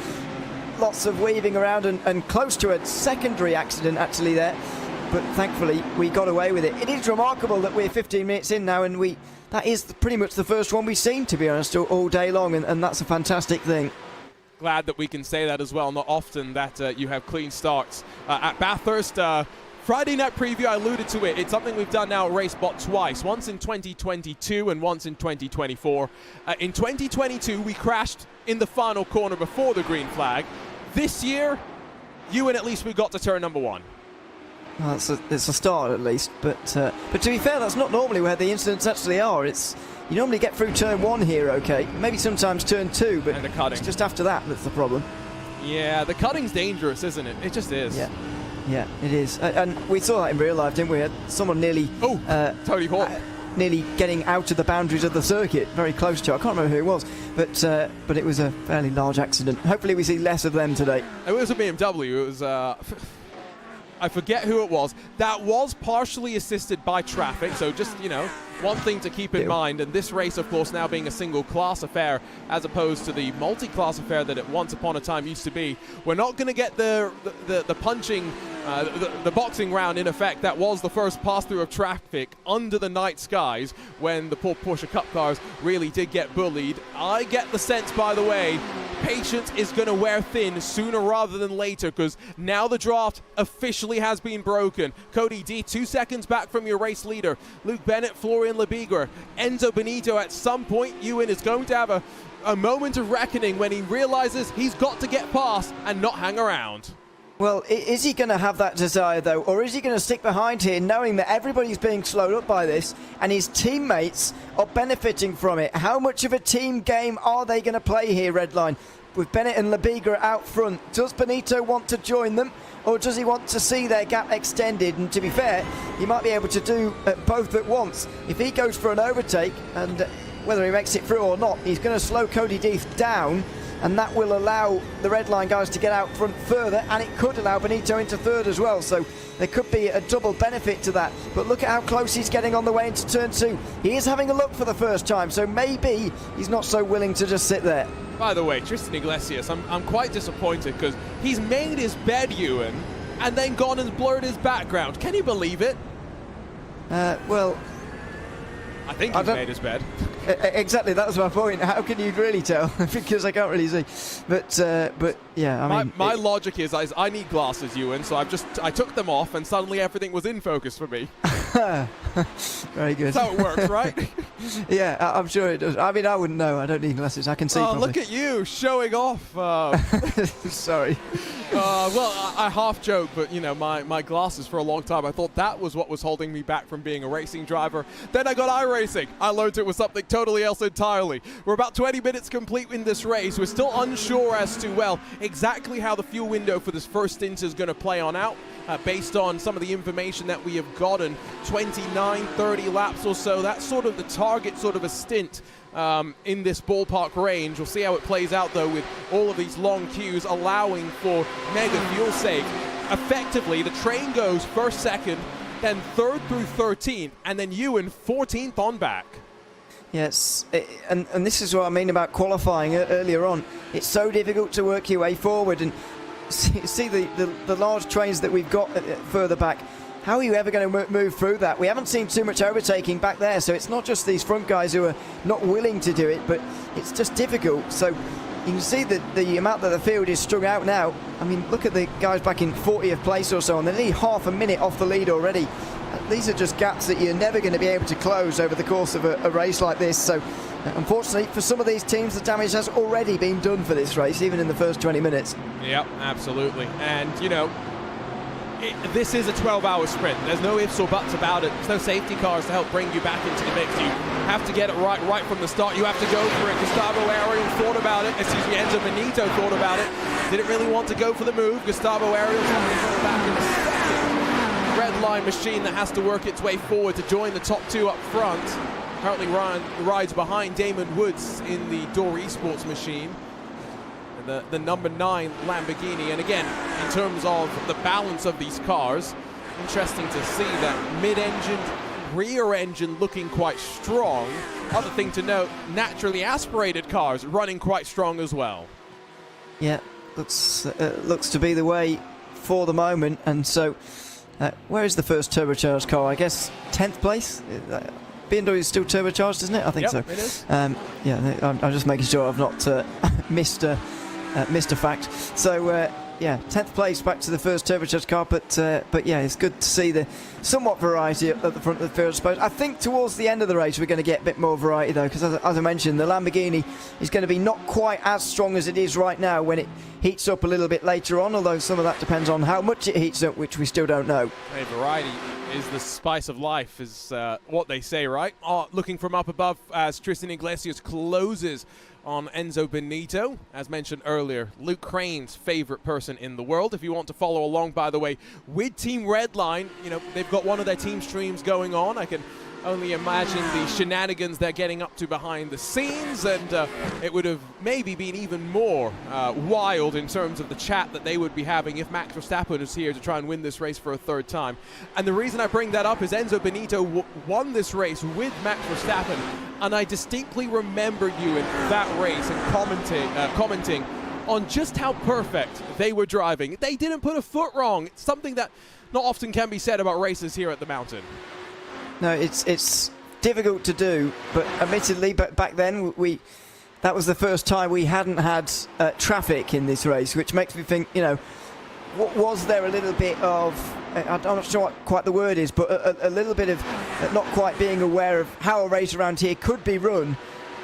Lots of weaving around and close to a secondary accident actually there, but thankfully we got away with it. It is remarkable that we're 15 minutes in now, and that is pretty much the first one we've seen, to be honest, all day long, and that's a fantastic thing.
Glad that we can say that as well. Not often that you have clean starts at Bathurst. Friday night preview, I alluded to it. It's something we've done now at RaceSpot twice, once in 2022 and once in 2024. In 2022, we crashed in the final corner before the green flag. This year, Ewan, at least we got to turn number 1.
Well, it's a start at least, but to be fair, that's not normally where the incidents actually are. You normally get through turn 1 here, okay? Maybe sometimes turn 2, but
and the cutting.
It's just after that that's the problem.
Yeah, the cutting's dangerous, isn't it? It just is.
Yeah, it is. And we saw that in real life, didn't we? Someone nearly...
Tony Hawk.
Nearly getting out of the boundaries of the circuit, very close to. I can't remember who it was, but it was a fairly large accident. Hopefully we see less of them today.
It was a BMW. It was... I forget who it was. That was partially assisted by traffic, so just, one thing to keep in mind. And this race, of course, now being a single-class affair as opposed to the multi-class affair that it once upon a time used to be. We're not going to get the punching, the boxing round in effect. That was the first pass-through of traffic under the night skies when the poor Porsche Cup cars really did get bullied. I get the sense, by the way, patience is going to wear thin sooner rather than later, because now the draft officially has been broken. Cody D, 2 seconds back from your race leader. Luke Bennett, Florian Lebiger, Enzo Benito. At some point, Ewan is going to have a moment of reckoning when he realizes he's got to get past and not hang around.
Well, is he going to have that desire, though, or is he going to stick behind here knowing that everybody's being slowed up by this and his teammates are benefiting from it? How much of a team game are they going to play here, Redline? With Bennett and Lebiger out front, does Benito want to join them, or does he want to see their gap extended? And to be fair, he might be able to do both at once. If he goes for an overtake, and whether he makes it through or not, he's going to slow Cody Deeth down, and that will allow the Redline guys to get out front further, and it could allow Benito into third as well, so there could be a double benefit to that. But look at how close he's getting on the way into turn 2. He is having a look for the first time, so maybe he's not so willing to just sit there.
By the way, Tristan Iglesias, I'm quite disappointed because he's made his bed, Ewan, and then gone and blurred his background. Can you believe it?
Well...
I think he's made his bed.
Exactly, that was my point. How can you really tell? Because I can't really see. But yeah, I mean...
My logic is I need glasses, Ewan, so I took them off and suddenly everything was in focus for me.
Very good.
That's how it works, right?
Yeah, I'm sure it does. I mean, I wouldn't know. I don't need glasses. I can see properly.
Look at you, showing off.
Sorry.
Well, I half joke, but, my glasses for a long time, I thought that was what was holding me back from being a racing driver. Then I got iRacing. I learned it was something totally else entirely. We're about 20 minutes complete in this race. We're still unsure as to, exactly how the fuel window for this first stint is going to play on out. Based on some of the information that we have gotten, 29, 30 laps or so. That's sort of the target, sort of a stint in this ballpark range. We'll see how it plays out, though, with all of these long queues allowing for mega fuel sake. Effectively, the train goes first, second, then third through 13th, and then Ewan 14th on back.
Yes, and this is what I mean about qualifying earlier on. It's so difficult to work your way forward, and see the large trains that we've got further back. How are you ever going to move through that? We haven't seen too much overtaking back there, so it's not just these front guys who are not willing to do it, but it's just difficult. So you can see that the amount that the field is strung out now. I mean, look at the guys back in 40th place or so, and they're nearly half a minute off the lead already. these are just gaps that you're never going to be able to close over the course of a race like this. So unfortunately for some of these teams, the damage has already been done for this race, even in the first 20 minutes.
Yep, absolutely. And you know, this is a 12-hour sprint. There's no ifs or buts about it. There's no safety cars to help bring you back into the mix. You have to get it right from the start. You have to go for it. Gustavo Ariel thought about it. Excuse me, Enzo Benito thought about it. Didn't really want to go for the move. Gustavo Ariel trying to go back in a second. Red line machine that has to work its way forward to join the top two up front. Currently rides behind Damon Woods in the Door Esports machine. The number 9 Lamborghini. And again, in terms of the balance of these cars, interesting to see that mid-engine, rear engine looking quite strong. Other thing to note, naturally aspirated cars running quite strong as well. Yeah,
looks to be the way for the moment. And so where is the first turbocharged car? I guess 10th place. BMW is still turbocharged, isn't it? I think so.
It is.
Yeah, I'm just making sure I've not missed a fact. So yeah, 10th place back to the first turbocharged car, but yeah, it's good to see the somewhat variety at the front of the field, I suppose. I think towards the end of the race we're going to get a bit more variety though, because as I mentioned, the Lamborghini is going to be not quite as strong as it is right now when it heats up a little bit later on, although some of that depends on how much it heats up, which we still don't know.
Hey, variety is the spice of life, is what they say, right? Looking from up above as Tristan Iglesias closes on Enzo Benito. As mentioned earlier, Luke Crane's favorite person in the world. If you want to follow along, by the way, with Team Redline, you know, they've got one of their team streams going on. I can only imagine the shenanigans they're getting up to behind the scenes, and it would have maybe been even more wild in terms of the chat that they would be having if Max Verstappen was here to try and win this race for a third time. And the reason I bring that up is Enzo Benito won this race with Max Verstappen, and I distinctly remember you in that race and commenting on just how perfect they were driving. They didn't put a foot wrong. It's something that not often can be said about races here at the mountain.
No, it's difficult to do, but admittedly, back then that was the first time we hadn't had traffic in this race, which makes me think, you know, was there a little bit of, I'm not sure what quite the word is, but a little bit of not quite being aware of how a race around here could be run,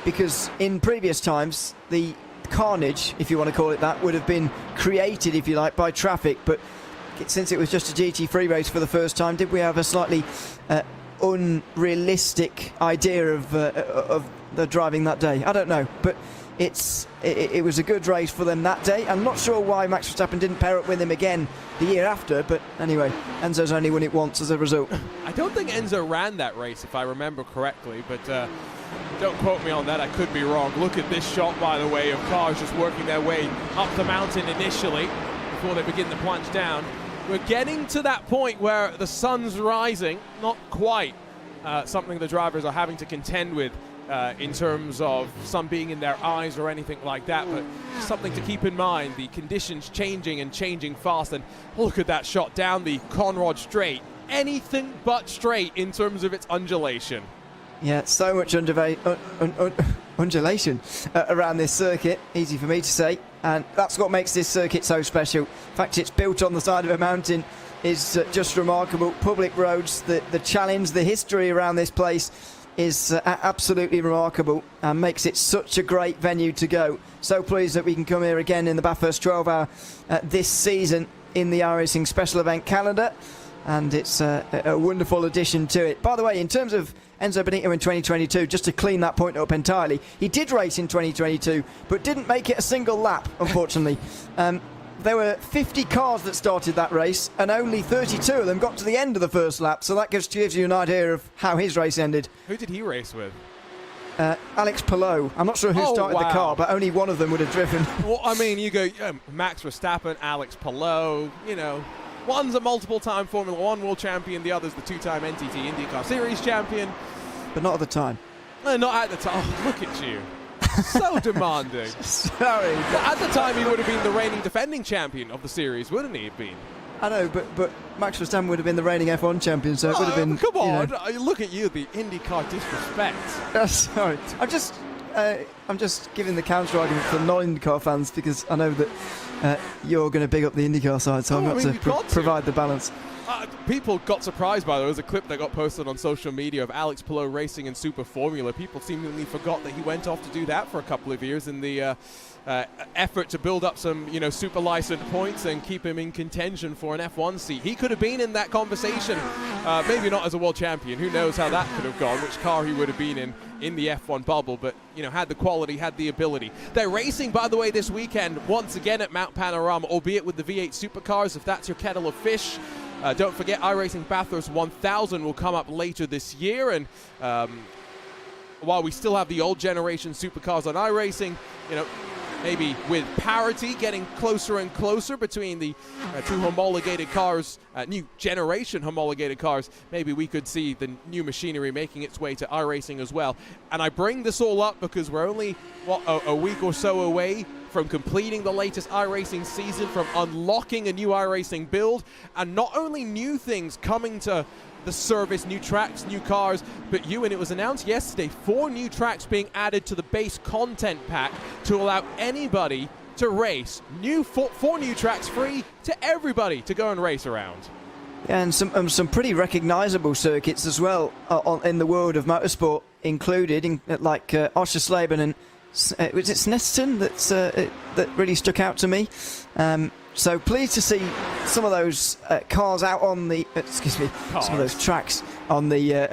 because in previous times the carnage, if you want to call it that, would have been created, if you like, by traffic. But since it was just a GT3 race for the first time, did we have a slightly unrealistic idea of the driving that day? I don't know, but it was a good race for them that day. I'm not sure why Max Verstappen didn't pair up with him again the year after, but anyway, Enzo's only won it once as a result.
I don't think Enzo ran that race, if I remember correctly, but don't quote me on that, I could be wrong. Look at this shot, by the way, of cars just working their way up the mountain initially before they begin to plunge down. We're getting to that point where the sun's rising, not quite something the drivers are having to contend with in terms of sun being in their eyes or anything like that, but something to keep in mind. The conditions changing and changing fast, and look at that shot down the Conrad Straight. Anything but straight in terms of its undulation.
Yeah, so much undulation around this circuit, easy for me to say, and that's what makes this circuit so special. In fact, it's built on the side of a mountain is just remarkable. Public roads, the challenge, the history around this place is absolutely remarkable and makes it such a great venue to go. So pleased that we can come here again in the Bathurst 12-hour this season in the iRacing special event calendar, and it's a wonderful addition to it. By the way, in terms of Enzo Benito in 2022, just to clean that point up entirely, he did race in 2022 but didn't make it a single lap, unfortunately. There were 50 cars that started that race and only 32 of them got to the end of the first lap, so that gives you an idea of how his race ended.
Who did he race with?
Alex Palou. I'm not sure who started the car, but only one of them would have driven.
Well, I mean, you go Max Verstappen, Alex Palou, you know, one's a multiple-time Formula One world champion, the other's the two-time NTT IndyCar Series champion.
But not at the time.
Not at the time. Oh, look at you. So demanding.
Sorry.
At the time, he would have been the reigning defending champion of the series, wouldn't he have been?
I know, but Max Verstappen would have been the reigning F1 champion, so it would have been...
Come on,
you know.
Look at you, the IndyCar disrespect.
Sorry. I'm just giving the counter argument for non-IndyCar fans, because I know that you're going to big up the IndyCar side, so I'm going to provide the balance.
People got surprised by it. There was a clip that got posted on social media of Alex Palou racing in Super Formula. People seemingly forgot that he went off to do that for a couple of years in the effort to build up some, super license points and keep him in contention for an F1 seat. He could have been in that conversation, maybe not as a world champion. Who knows how that could have gone, which car he would have been in the F1 bubble, but, had the quality, had the ability. They're racing, by the way, this weekend, once again at Mount Panorama, albeit with the V8 supercars, if that's your kettle of fish. Don't forget, iRacing Bathurst 1000 will come up later this year, and while we still have the old generation supercars on iRacing, maybe with parity getting closer and closer between the two homologated cars, new generation homologated cars, maybe we could see the new machinery making its way to iRacing as well. And I bring this all up because we're only, a week or so away from completing the latest iRacing season, from unlocking a new iRacing build, and not only new things coming to the service, new tracks, new cars, but it was announced yesterday, 4 new tracks being added to the base content pack to allow anybody to race. 4 new tracks free to everybody to go and race around.
Yeah, and some pretty recognisable circuits as well in the world of motorsport included, like Oschersleben and was it Snetterton that really stuck out to me. So pleased to see some of those cars out on the some of those tracks on the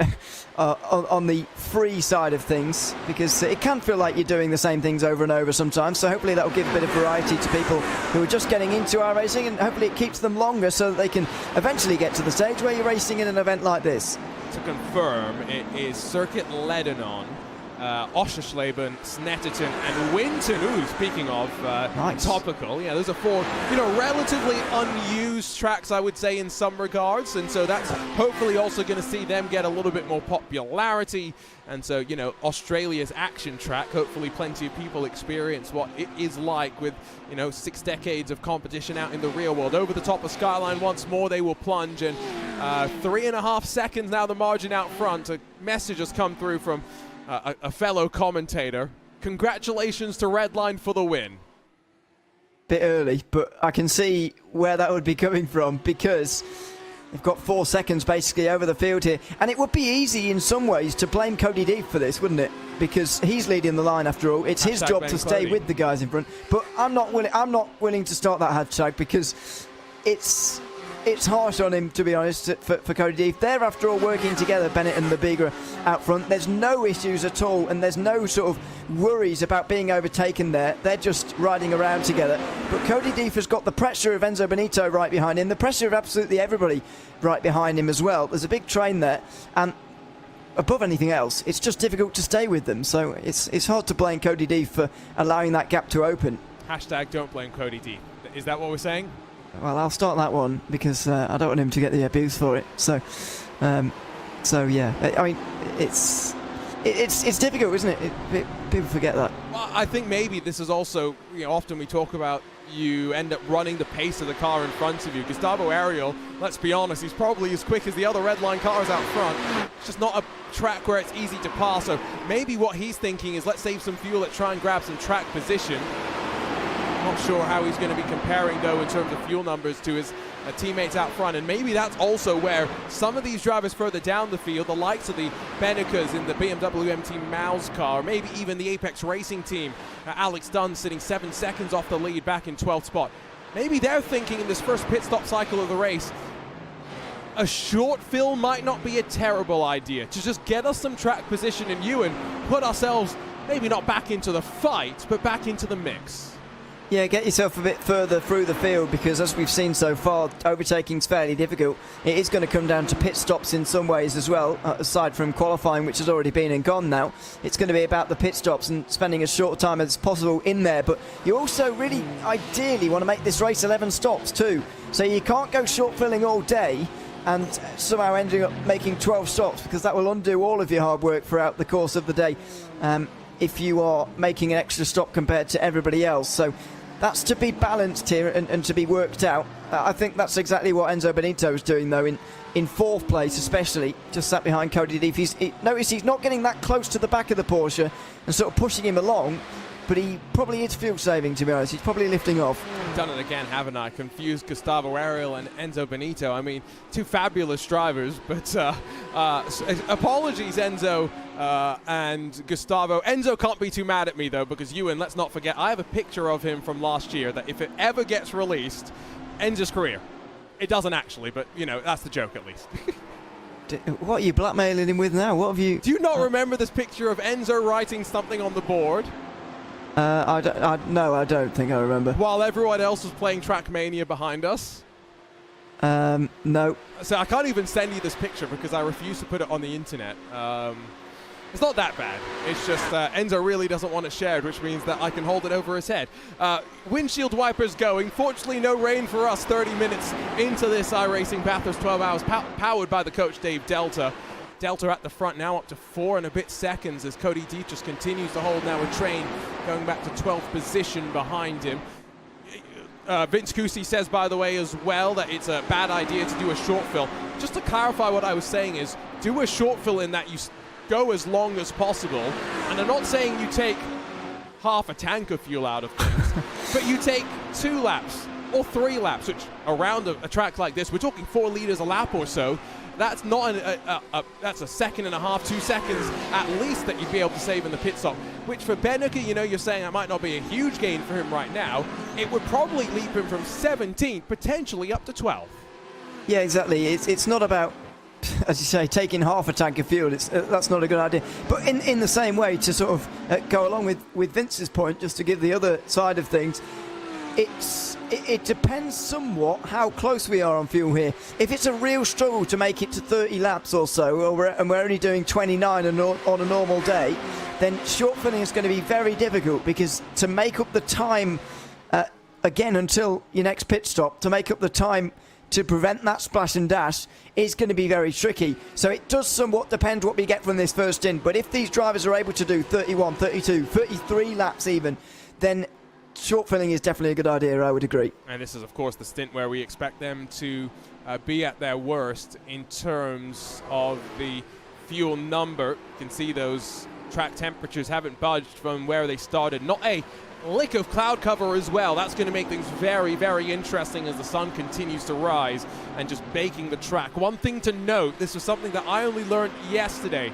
on the free side of things, because it can feel like you're doing the same things over and over sometimes. So hopefully that will give a bit of variety to people who are just getting into our racing, and hopefully it keeps them longer so that they can eventually get to the stage where you're racing in an event like this.
To confirm, it is Circuit Lebanon, Oschersleben, Snetterton and Winton. Ooh, speaking of
nice.
Topical, yeah, those are 4, relatively unused tracks, I would say, in some regards, and so that's hopefully also going to see them get a little bit more popularity. And so, Australia's action track, hopefully plenty of people experience what it is like with, 6 decades of competition out in the real world. Over the top of Skyline once more, they will plunge, and 3.5 seconds now the margin out front. A message has come through from a fellow commentator. Congratulations to Redline for the win.
Bit early, but I can see where that would be coming from, because they've got 4 seconds basically over the field here, and it would be easy in some ways to blame Cody Deef for this, wouldn't it? Because he's leading the line after all. It's his job to stay with the guys in front. But I'm not willing to start that hashtag, because it's harsh on him, to be honest, for Cody Deef. They're, after all, working together, Bennett and Labigra out front. There's no issues at all, and there's no sort of worries about being overtaken there. They're just riding around together. But Cody Deef has got the pressure of Enzo Benito right behind him, the pressure of absolutely everybody right behind him as well. There's a big train there, and above anything else, it's just difficult to stay with them. So it's hard to blame Cody Deef for allowing that gap to open.
Hashtag don't blame Cody Deef. Is that what we're saying?
Well, I'll start that one, because I don't want him to get the abuse for it. So yeah, I mean, it's difficult, isn't it? People forget that.
Well, I think maybe this is also, often we talk about you end up running the pace of the car in front of you. Gustavo Ariel, let's be honest, he's probably as quick as the other Redline cars out front. It's just not a track where it's easy to pass. So maybe what he's thinking is, let's save some fuel, let's try and grab some track position. Not sure how he's going to be comparing, though, in terms of fuel numbers to his teammates out front. And maybe that's also where some of these drivers further down the field, the likes of the Benecas in the BMW MT Mouse car, maybe even the Apex Racing team, Alex Dunn sitting 7 seconds off the lead back in 12th spot. Maybe they're thinking in this first pit stop cycle of the race, a short fill might not be a terrible idea to just get us some track position in Ewan, put ourselves maybe not back into the fight, but back into the mix.
Yeah, get yourself a bit further through the field, because as we've seen so far, overtaking's fairly difficult. It is going to come down to pit stops in some ways as well, aside from qualifying, which has already been and gone now. It's going to be about the pit stops and spending as short a time as possible in there. But you also really ideally want to make this race 11 stops too. So you can't go short filling all day and somehow ending up making 12 stops, because that will undo all of your hard work throughout the course of the day if you are making an extra stop compared to everybody else. So that's to be balanced here and to be worked out. I think that's exactly what Enzo Benito is doing, though, in fourth place especially, just sat behind Cody Deef. Notice he's not getting that close to the back of the Porsche and sort of pushing him along. but he probably is fuel saving, to be honest. He's probably lifting off.
Done it again, haven't I? Confused Gustavo Ariel and Enzo Benito. I mean, two fabulous drivers, but apologies, Enzo and Gustavo. Enzo can't be too mad at me, though, because Ewan, let's not forget, I have a picture of him from last year that if it ever gets released, ends his career. It doesn't actually, but, you know, that's the joke at least.
What are you blackmailing him with now? What have you...
Do you not remember this picture of Enzo writing something on the board?
No, I don't think I remember.
While everyone else was playing Trackmania behind us?
No.
So I can't even send you this picture because I refuse to put it on the internet. It's not that bad. It's just Enzo really doesn't want it shared, which means that I can hold it over his head. Windshield wipers going. Fortunately, no rain for us 30 minutes into this iRacing Bathurst 12 hours, powered by the coach Dave Delta. Delta at the front now, up to 4 and a bit seconds as Cody Dietrich continues to hold now a train going back to 12th position behind him. Vince Cusi says, by the way, as well, that it's a bad idea to do a short fill. Just to clarify what I was saying is, do a short fill in that you go as long as possible. And I'm not saying you take half a tank of fuel out of things, but you take 2 laps or 3 laps, which around a track like this, we're talking 4 liters a lap or so. That's not that's a second and a half, 2 seconds at least that you'd be able to save in the pit stop, which for Beneke, you know, you're saying that might not be a huge gain for him right now. It would probably leap him from 17 potentially up to 12.
Yeah, exactly. It's not about, as you say, taking half a tank of fuel. That's not a good idea. But in the same way, to sort of go along with Vince's point, just to give the other side of things, it depends somewhat how close we are on fuel here. If it's a real struggle to make it to 30 laps or so, and we're only doing 29 on a normal day, then short filling is going to be very difficult, because to make up the time, again, until your next pit stop, to make up the time to prevent that splash and dash is going to be very tricky. So it does somewhat depend what we get from this first in. But if these drivers are able to do 31, 32, 33 laps even, then short filling is definitely a good idea, I would agree.
And this is, of course, the stint where we expect them to be at their worst in terms of the fuel number. You can see those track temperatures haven't budged from where they started. Not a lick of cloud cover as well. That's going to make things very, very interesting as the sun continues to rise and just baking the track. One thing to note, this was something that I only learned yesterday.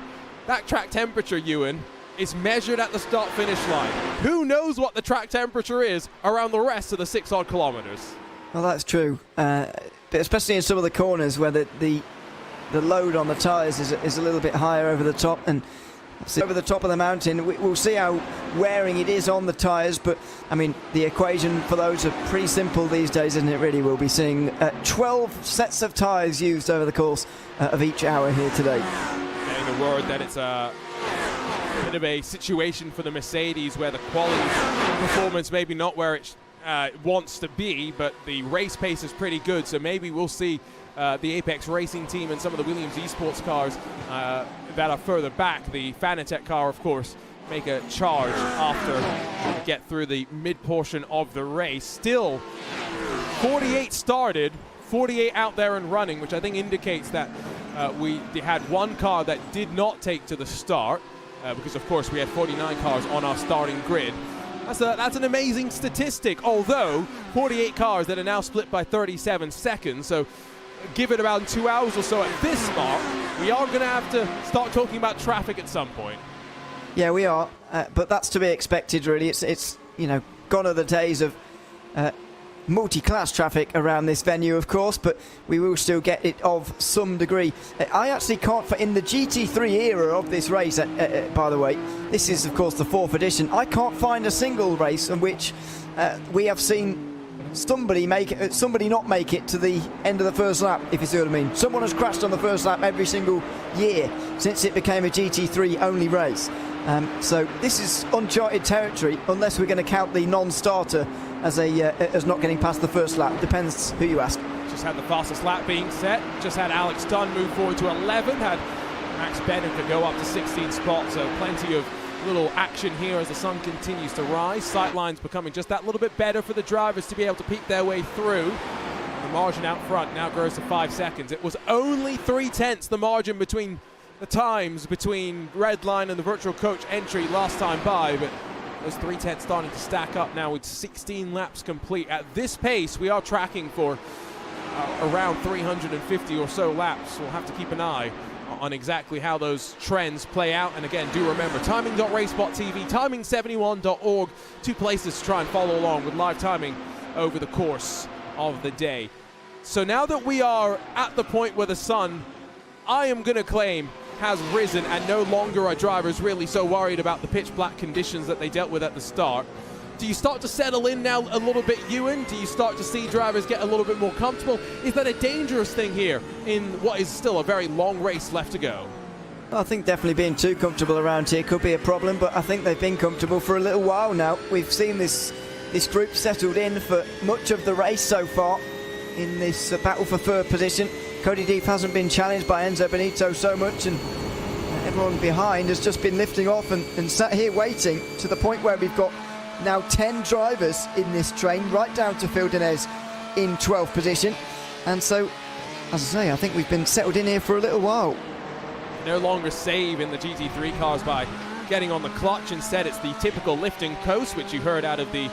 That track temperature, Ewan, is measured at the start-finish line. Who knows what the track temperature is around the rest of the 6 odd kilometers?
Well, that's true. But especially in some of the corners where the load on the tyres is a little bit higher over the top, and over the top of the mountain. We'll see how wearing it is on the tyres, but I mean, the equation for those are pretty simple these days, isn't it? Really, we'll be seeing 12 sets of tyres used over the course of each hour here today.
Getting the word that it's a bit of a situation for the Mercedes where the quality performance maybe not where it wants to be, but the race pace is pretty good, so maybe we'll see the Apex Racing team and some of the Williams eSports cars that are further back, the Fanatec car, of course, make a charge after we get through the mid-portion of the race. Still, 48 started, 48 out there and running, which I think indicates that we had one car that did not take to the start, because, of course, we had 49 cars on our starting grid. That's an amazing statistic, although 48 cars that are now split by 37 seconds, so give it about 2 hours or so at this mark, we are going to have to start talking about traffic at some point.
Yeah, we are, but that's to be expected, really. It's you know, gone are the days of multi-class traffic around this venue, of course, but we will still get it of some degree. I actually can't, in the GT3 era of this race, by the way, this is, of course, the 4th edition, I can't find a single race in which we have seen somebody not make it to the end of the first lap, if you see what I mean. Someone has crashed on the first lap every single year since it became a GT3 only race. So this is uncharted territory, unless we're going to count the non-starter as not getting past the first lap. Depends who you ask.
Just had the fastest lap being set. Just had Alex Dunn move forward to 11. Had Max Beneke go up to 16 spots. So plenty of little action here as the sun continues to rise. Sightlines becoming just that little bit better for the drivers to be able to peek their way through. The margin out front now grows to 5 seconds. It was only 3/10 the margin between the times between Redline and the virtual coach entry last time by, but Those 3/10 starting to stack up now with 16 laps complete. At this pace, we are tracking for around 350 or so laps. We'll have to keep an eye on exactly how those trends play out. And again, do remember, timing.RaceSpotTV, timing71.org, 2 places to try and follow along with live timing over the course of the day. So now that we are at the point where the sun, I am going to claim, has risen, and no longer are drivers really so worried about the pitch black conditions that they dealt with at the start, do you start to settle in now a little bit, Ewan? Do you start to see drivers get a little bit more comfortable? Is that a dangerous thing here in what is still a very long race left to go?
I think definitely being too comfortable around here could be a problem, but I think they've been comfortable for a little while now. We've seen this group settled in for much of the race so far in this battle for third position. Cody Deep hasn't been challenged by Enzo Benito so much, and everyone behind has just been lifting off and sat here waiting, to the point where we've got now 10 drivers in this train, right down to Phil Denez in 12th position. And so, as I say, I think we've been settled in here for a little while.
No longer save in the GT3 cars by getting on the clutch. Instead, it's the typical lifting coast, which you heard out of the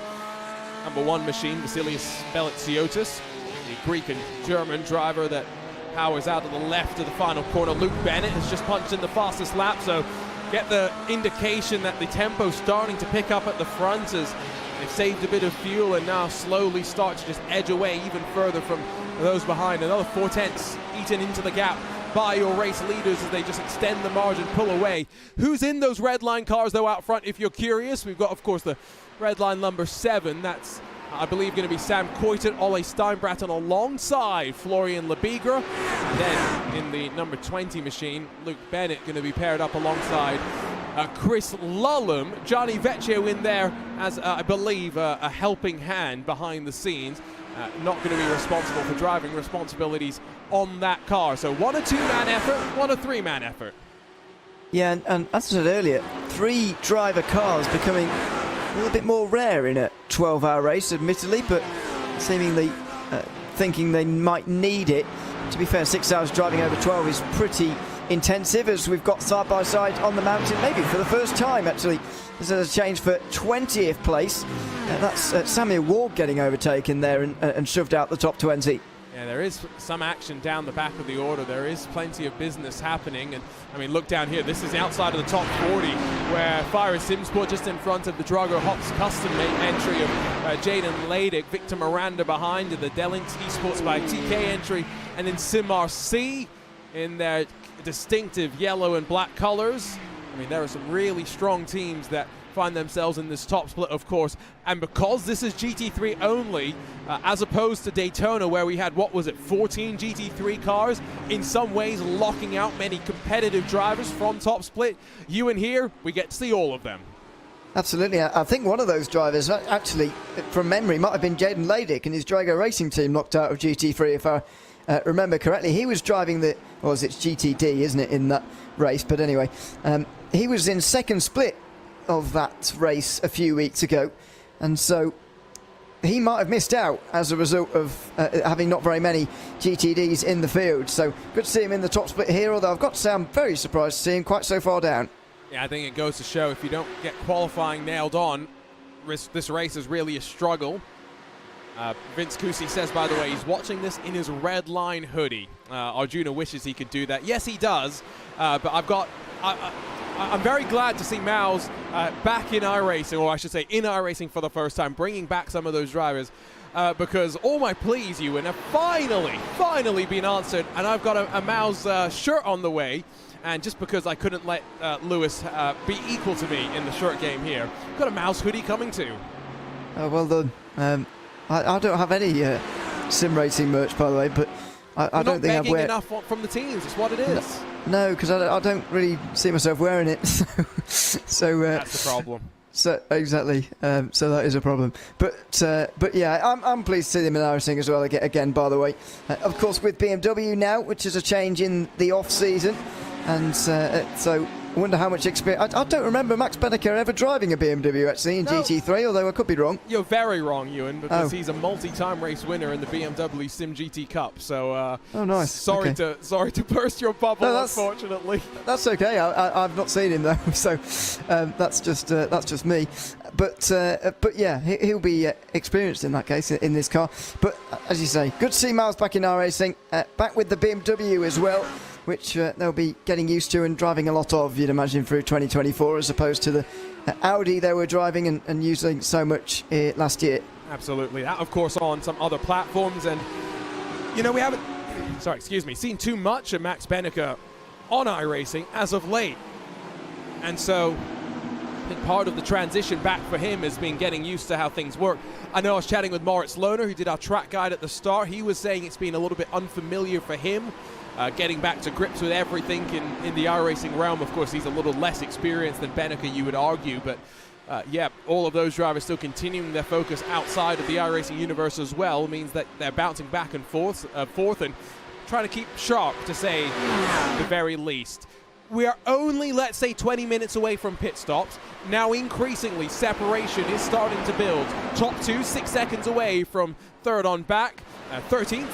#1 machine, Vasilios Belitsiotis, the Greek and German driver that powers out of the left of the final corner. Luke Bennett has just punched in the fastest lap, so get the indication that the tempo's starting to pick up at the front as they've saved a bit of fuel and now slowly start to just edge away even further from those behind. Another 4/10 eaten into the gap by your race leaders as they just extend the margin, pull away. Who's in those red line cars though out front, if you're curious? We've got, of course, the red line number 7. That's, I believe, going to be Sam Coyton, Ole Steinbraten alongside Florian Lebigra. Then in the number 20 machine, Luke Bennett going to be paired up alongside Chris Lullum. Gianni Vecchio in there as, I believe, a helping hand behind the scenes. Not going to be responsible for driving responsibilities on that car. So 1 a 2-man effort, 1 a 3-man effort.
Yeah, and as I said earlier, 3 driver cars becoming a little bit more rare in a 12-hour race, admittedly, but seemingly thinking they might need it. To be fair, 6 hours driving over 12 is pretty intensive, as we've got side by side on the mountain, maybe for the first time actually. There's a change for 20th place. That's Samuel Ward getting overtaken there and shoved out the top 20.
Yeah, there is some action down the back of the order. There is plenty of business happening. And I mean, look down here. This is outside of the top 40, where Fire Simsport just in front of the Drago Hops custom entry of Jaden Ladick, Victor Miranda behind the Delint Esports by TK entry, and then SimRC in their distinctive yellow and black colors. I mean, there are some really strong teams that find themselves in this top split, of course, and because this is GT3 only, as opposed to Daytona, where we had, what was it, 14 GT3 cars, in some ways locking out many competitive drivers from top split. You and here, we get to see all of them.
Absolutely. I think one of those drivers, actually, from memory, might have been Jaden Ladick and his Drago Racing team knocked out of GT3, if I remember correctly. He was driving the, well, it's GTD, isn't it, in that race? But anyway, he was in second split of that race a few weeks ago, and so he might have missed out as a result of having not very many GTDs in the field. So good to see him in the top split here, although I've got to say I'm very surprised to see him quite so far down.
Yeah, I think it goes to show if you don't get qualifying nailed on, this race is really a struggle. Vince Cusi says, by the way, he's watching this in his red line hoodie. Arjuna wishes he could do that. Yes, he does, but I'm very glad to see Mouse back in iRacing, or I should say in iRacing for the first time, bringing back some of those drivers, because all my pleas, Ewan, have finally been answered, and I've got a Mouse shirt on the way. And just because I couldn't let Lewis be equal to me in the shirt game here, I've got a Mouse hoodie coming too.
Well done. I don't have any sim racing merch, by the way, but I don't think I've wear
enough from the teams. It's what it is.
No, because I don't really see myself wearing it. So
that's the problem.
So exactly. So that is a problem. But yeah, I'm pleased to see them in iRacing as well again. By the way, of course, with BMW now, which is a change in the off season, and so I wonder how much experience. I don't remember Max Benneker ever driving a BMW actually in GT3, although I could be wrong.
You're very wrong, Ewan, because he's a multi-time race winner in the BMW Sim GT Cup. So,
oh, nice.
Sorry to burst your bubble. No, unfortunately.
That's okay. I've not seen him though, so that's just me. But yeah, he'll be experienced in that case in this car. But as you say, good to see Miles back in our racing, back with the BMW as well, which they'll be getting used to and driving a lot of, you'd imagine, through 2024, as opposed to the Audi they were driving and using so much last year.
Absolutely. That, of course, on some other platforms. And, you know, we haven't, seen too much of Max Benneker on iRacing as of late. And so I think part of the transition back for him has been getting used to how things work. I know I was chatting with Moritz Lohner, who did our track guide at the start. He was saying it's been a little bit unfamiliar for him, getting back to grips with everything in the iRacing realm. Of course, he's a little less experienced than Benneker, you would argue, but yeah, all of those drivers still continuing their focus outside of the iRacing universe as well means that they're bouncing back and forth and trying to keep sharp, to say the very least. We are only, let's say, 20 minutes away from pit stops. Now, increasingly, separation is starting to build. Top two, 6 seconds away from third on back. 13th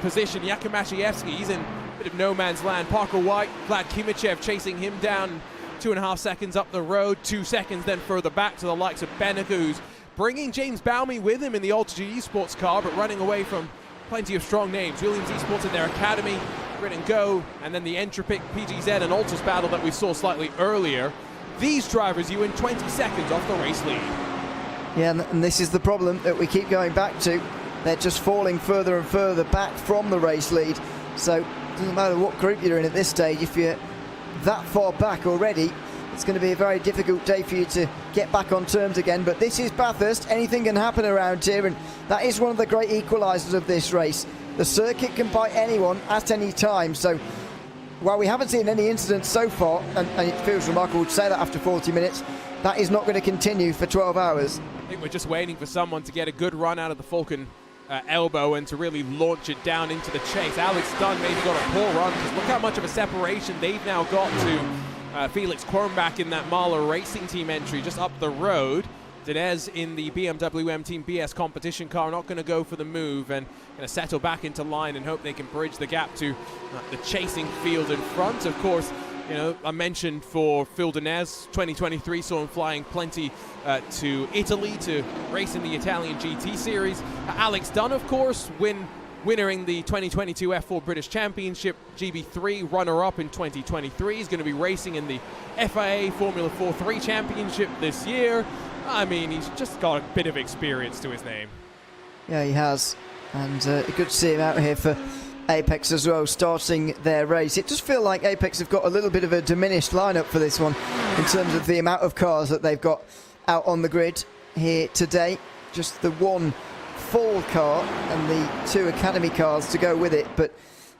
position, Jakub Maciejewski. He's in a bit of no man's land. Parker White, Vlad Kimichev chasing him down 2.5 seconds up the road. 2 seconds then further back to the likes of Benneker, who's bringing James Baume with him in the Alta Esports car, but running away from plenty of strong names. Williams Esports in their academy, Grid and Go, and then the Entropic, PGZ and Altus battle that we saw slightly earlier. These drivers, you in 20 seconds off the race lead.
Yeah, and this is the problem that we keep going back to. They're just falling further and further back from the race lead. So it doesn't matter what group you're in at this stage, if you're that far back already, it's going to be a very difficult day for you to get back on terms again. But this is Bathurst. Anything can happen around here, and that is one of the great equalisers of this race. The circuit can bite anyone at any time. So while we haven't seen any incidents so far, and it feels remarkable to say that after 40 minutes, that is not going to continue for 12 hours.
I think we're just waiting for someone to get a good run out of the Falcon elbow and to really launch it down into the chase. Alex Dunn maybe got a poor run, because look how much of a separation they've now got to Felix Quirnbach in that Mahler Racing Team entry just up the road. Dinez in the BMW M Team BS competition car, not going to go for the move and going to settle back into line and hope they can bridge the gap to the chasing field in front. Of course, you know, I mentioned for Phil Dinez, 2023 saw him flying plenty to Italy to race in the Italian GT Series. Alex Dunn, of course, winner in the 2022 F4 British Championship, GB3 runner-up in 2023. He's going to be racing in the FIA Formula 4 3 Championship this year. I mean, he's just got a bit of experience to his name.
Yeah, he has. And good to see him out here for Apex as well, starting their race. It does feel like Apex have got a little bit of a diminished lineup for this one in terms of the amount of cars that they've got out on the grid here today. Just the one full car and the 2 academy cars to go with it, but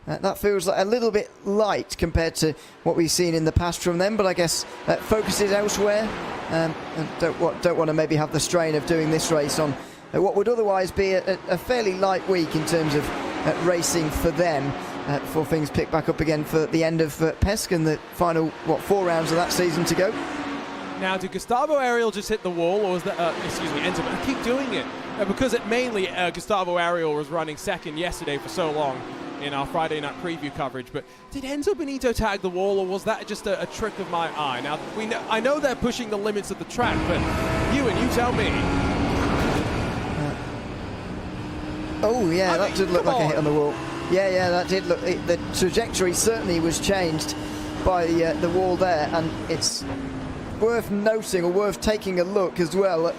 that feels like a little bit light compared to what we've seen in the past from them. But I guess focus is elsewhere, and don't want to maybe have the strain of doing this race on what would otherwise be a fairly light week in terms of racing for them, before things pick back up again for the end of PESC and the final 4 rounds of that season to go.
Now, did Gustavo Ariel just hit the wall, or was that, Enzo? I keep doing it because mainly Gustavo Ariel was running second yesterday for so long in our Friday night preview coverage. But did Enzo Benito tag the wall, or was that just a trick of my eye? Now, I know they're pushing the limits of the track, but you tell me.
Oh yeah, that did look like a hit on the wall. Yeah, that did look. The trajectory certainly was changed by the wall there, and it's worth noting, or worth taking a look as well, at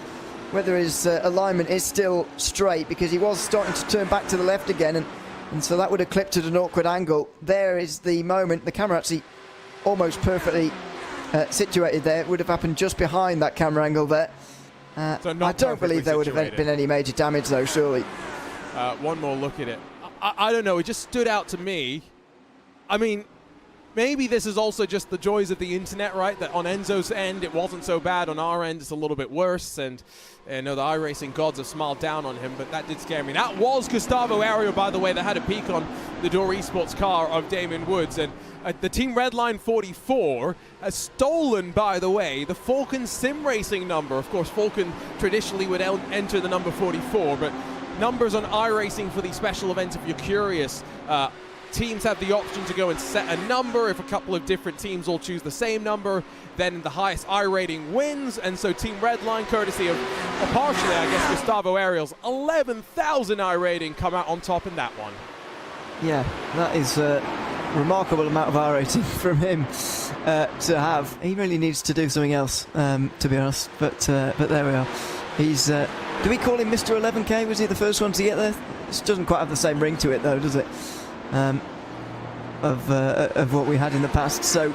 whether his alignment is still straight, because he was starting to turn back to the left again, and so that would have clipped at an awkward angle. There is the moment. The camera actually almost perfectly situated there. It would have happened just behind that camera angle there.
So
I don't believe there would have been any major damage though, surely.
One more look at it. I don't know, it just stood out to me. I mean, maybe this is also just the joys of the internet, right? That on Enzo's end, it wasn't so bad. On our end, it's a little bit worse. And I know the iRacing gods have smiled down on him, but that did scare me. That was Gustavo Ario, by the way, that had a peek on the Door Esports car of Damon Woods. And the Team Redline 44 has stolen, by the way, the Falcon Sim Racing number. Of course, Falcon traditionally would enter the number 44, but numbers on iRacing for these special events, if you're curious, teams have the option to go and set a number. If a couple of different teams all choose the same number, then the highest I rating wins. And so Team Redline, courtesy of, or partially, I guess, Gustavo Ariel's 11,000 I rating, come out on top in that one.
Yeah, that is a remarkable amount of I rating from him to have. He really needs to do something else, to be honest. But there we are. He's. Do we call him Mr. 11K? Was he the first one to get there? This doesn't quite have the same ring to it, though, does it? Of what we had in the past. So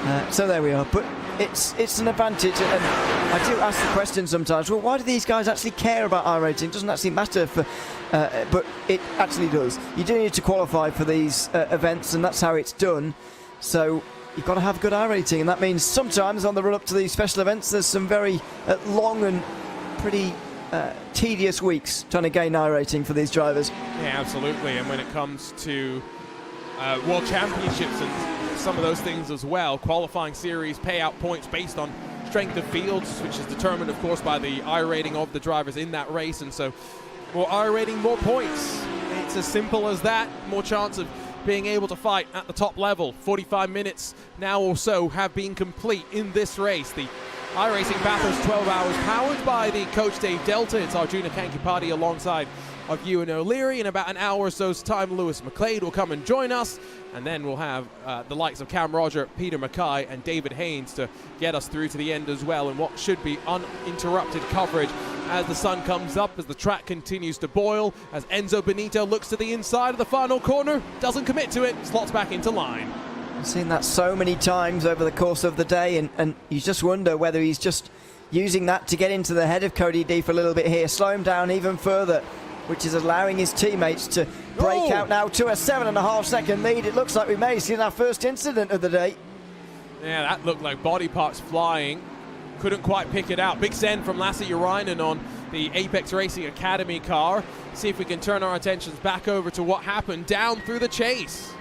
there we are. But it's an advantage, and I do ask the question sometimes. Well, why do these guys actually care about I rating? It doesn't actually matter for, but it actually does. You do need to qualify for these events, and that's how it's done. So you've got to have good I rating, and that means sometimes on the run up to these special events, there's some very long and pretty tedious weeks trying to gain I rating for these drivers.
Yeah, absolutely. And when it comes to World Championships and some of those things as well, qualifying series payout points based on strength of fields, which is determined, of course, by the I rating of the drivers in that race. And so more I rating, more points. It's as simple as that. More chance of being able to fight at the top level. 45 minutes now or so have been complete in this race. The iRacing Bathurst 12 hours, powered by the coach Dave Delta. It's Arjuna Kankipati alongside of Ewan O'Leary. In about an hour or so's time, Lewis McLeod will come and join us, and then we'll have the likes of Cam Roger, Peter Mackay and David Haynes to get us through to the end as well, in what should be uninterrupted coverage as the sun comes up, as the track continues to boil, as Enzo Benito looks to the inside of the final corner, doesn't commit to it, slots back into line.
I've seen that so many times over the course of the day, and you just wonder whether he's just using that to get into the head of Cody D for a little bit here, slow him down even further, which is allowing his teammates to break out now to a 7.5 second lead. It looks like we may have seen our first incident of the day.
Yeah, that looked like body parts flying. Couldn't quite pick it out. Big send from Lasse Urainen on the Apex Racing Academy car. See if we can turn our attentions back over to what happened down through the chase.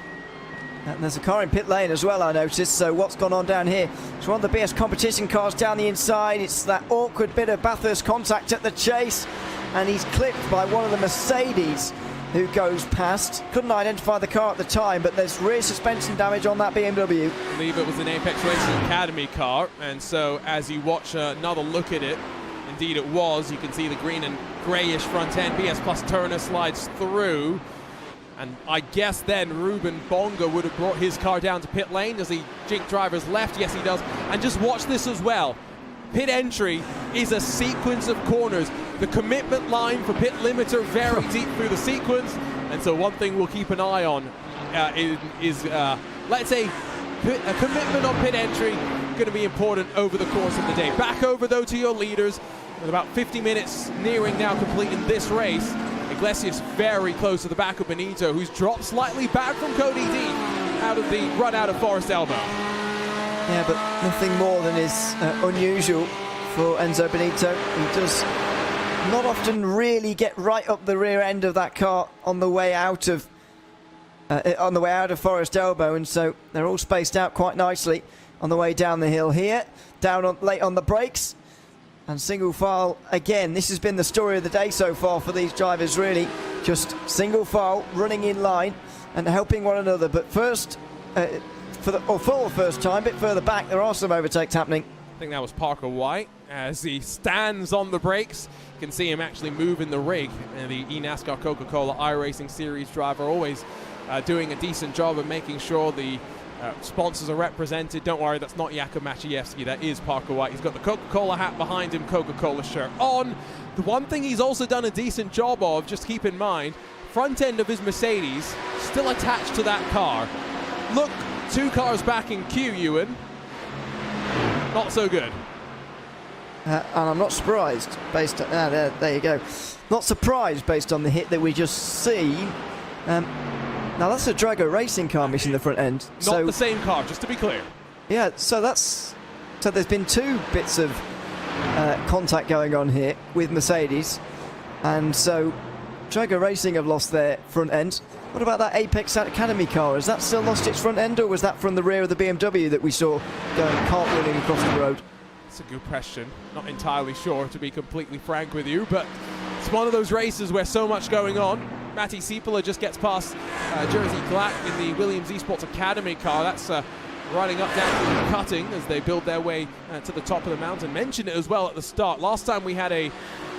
And there's a car in pit lane as well, I noticed. So what's gone on down here? It's one of the BS competition cars down the inside. It's that awkward bit of Bathurst contact at the chase, and he's clipped by one of the Mercedes who goes past. Couldn't identify the car at the time, but there's rear suspension damage on that BMW.
I believe it was an Apex Racing Academy car, and so as you watch another look at it, indeed it was. You can see the green and greyish front end. BS Plus Turner slides through. And I guess then Ruben Bonga would have brought his car down to pit lane. Does he jink drivers left? Yes, he does. And just watch this as well. Pit entry is a sequence of corners. The commitment line for pit limiter very deep through the sequence. And so one thing we'll keep an eye on is let's say, a commitment on pit entry going to be important over the course of the day. Back over, though, to your leaders. With about 50 minutes nearing now complete in this race. Iglesias very close to the back of Benito, who's dropped slightly back from Cody D out of the run out of Forest Elbow.
Yeah, but nothing more than is unusual for Enzo Benito. He does not often really get right up the rear end of that car on the way out of Forest Elbow, and so they're all spaced out quite nicely on the way down the hill here. Late on the brakes. And single file again. This has been the story of the day so far for these drivers, really. Just single file, running in line and helping one another. But first, for the first time, a bit further back, there are some overtakes happening.
I think that was Parker White as he stands on the brakes. You can see him actually move in the rig. And the eNASCAR Coca-Cola iRacing Series driver always doing a decent job of making sure the sponsors are represented. Don't worry, that's not Jakub Maciejewski, that is Parker White. He's got the Coca-Cola hat behind him, Coca-Cola shirt on. The one thing he's also done a decent job of, just keep in mind, front end of his Mercedes still attached to that car. Look, 2 cars back in queue, Ewan. Not so good.
And I'm not surprised based on... there you go. Not surprised based on the hit that we just seen. Now that's a Drago Racing car missing the front end.
Not the same car, just to be clear.
Yeah, so there's been 2 bits of contact going on here with Mercedes, and so Drago Racing have lost their front end. What about that Apex Academy car? Has that still lost its front end, or was that from the rear of the BMW that we saw going cartwheeling across the road?
That's a good question. Not entirely sure, to be completely frank with you, but it's one of those races where so much going on. Matti Siepola just gets past Jerzy Glack in the Williams Esports Academy car. That's riding up down through the cutting as they build their way to the top of the mountain. Mentioned it as well at the start. Last time we had a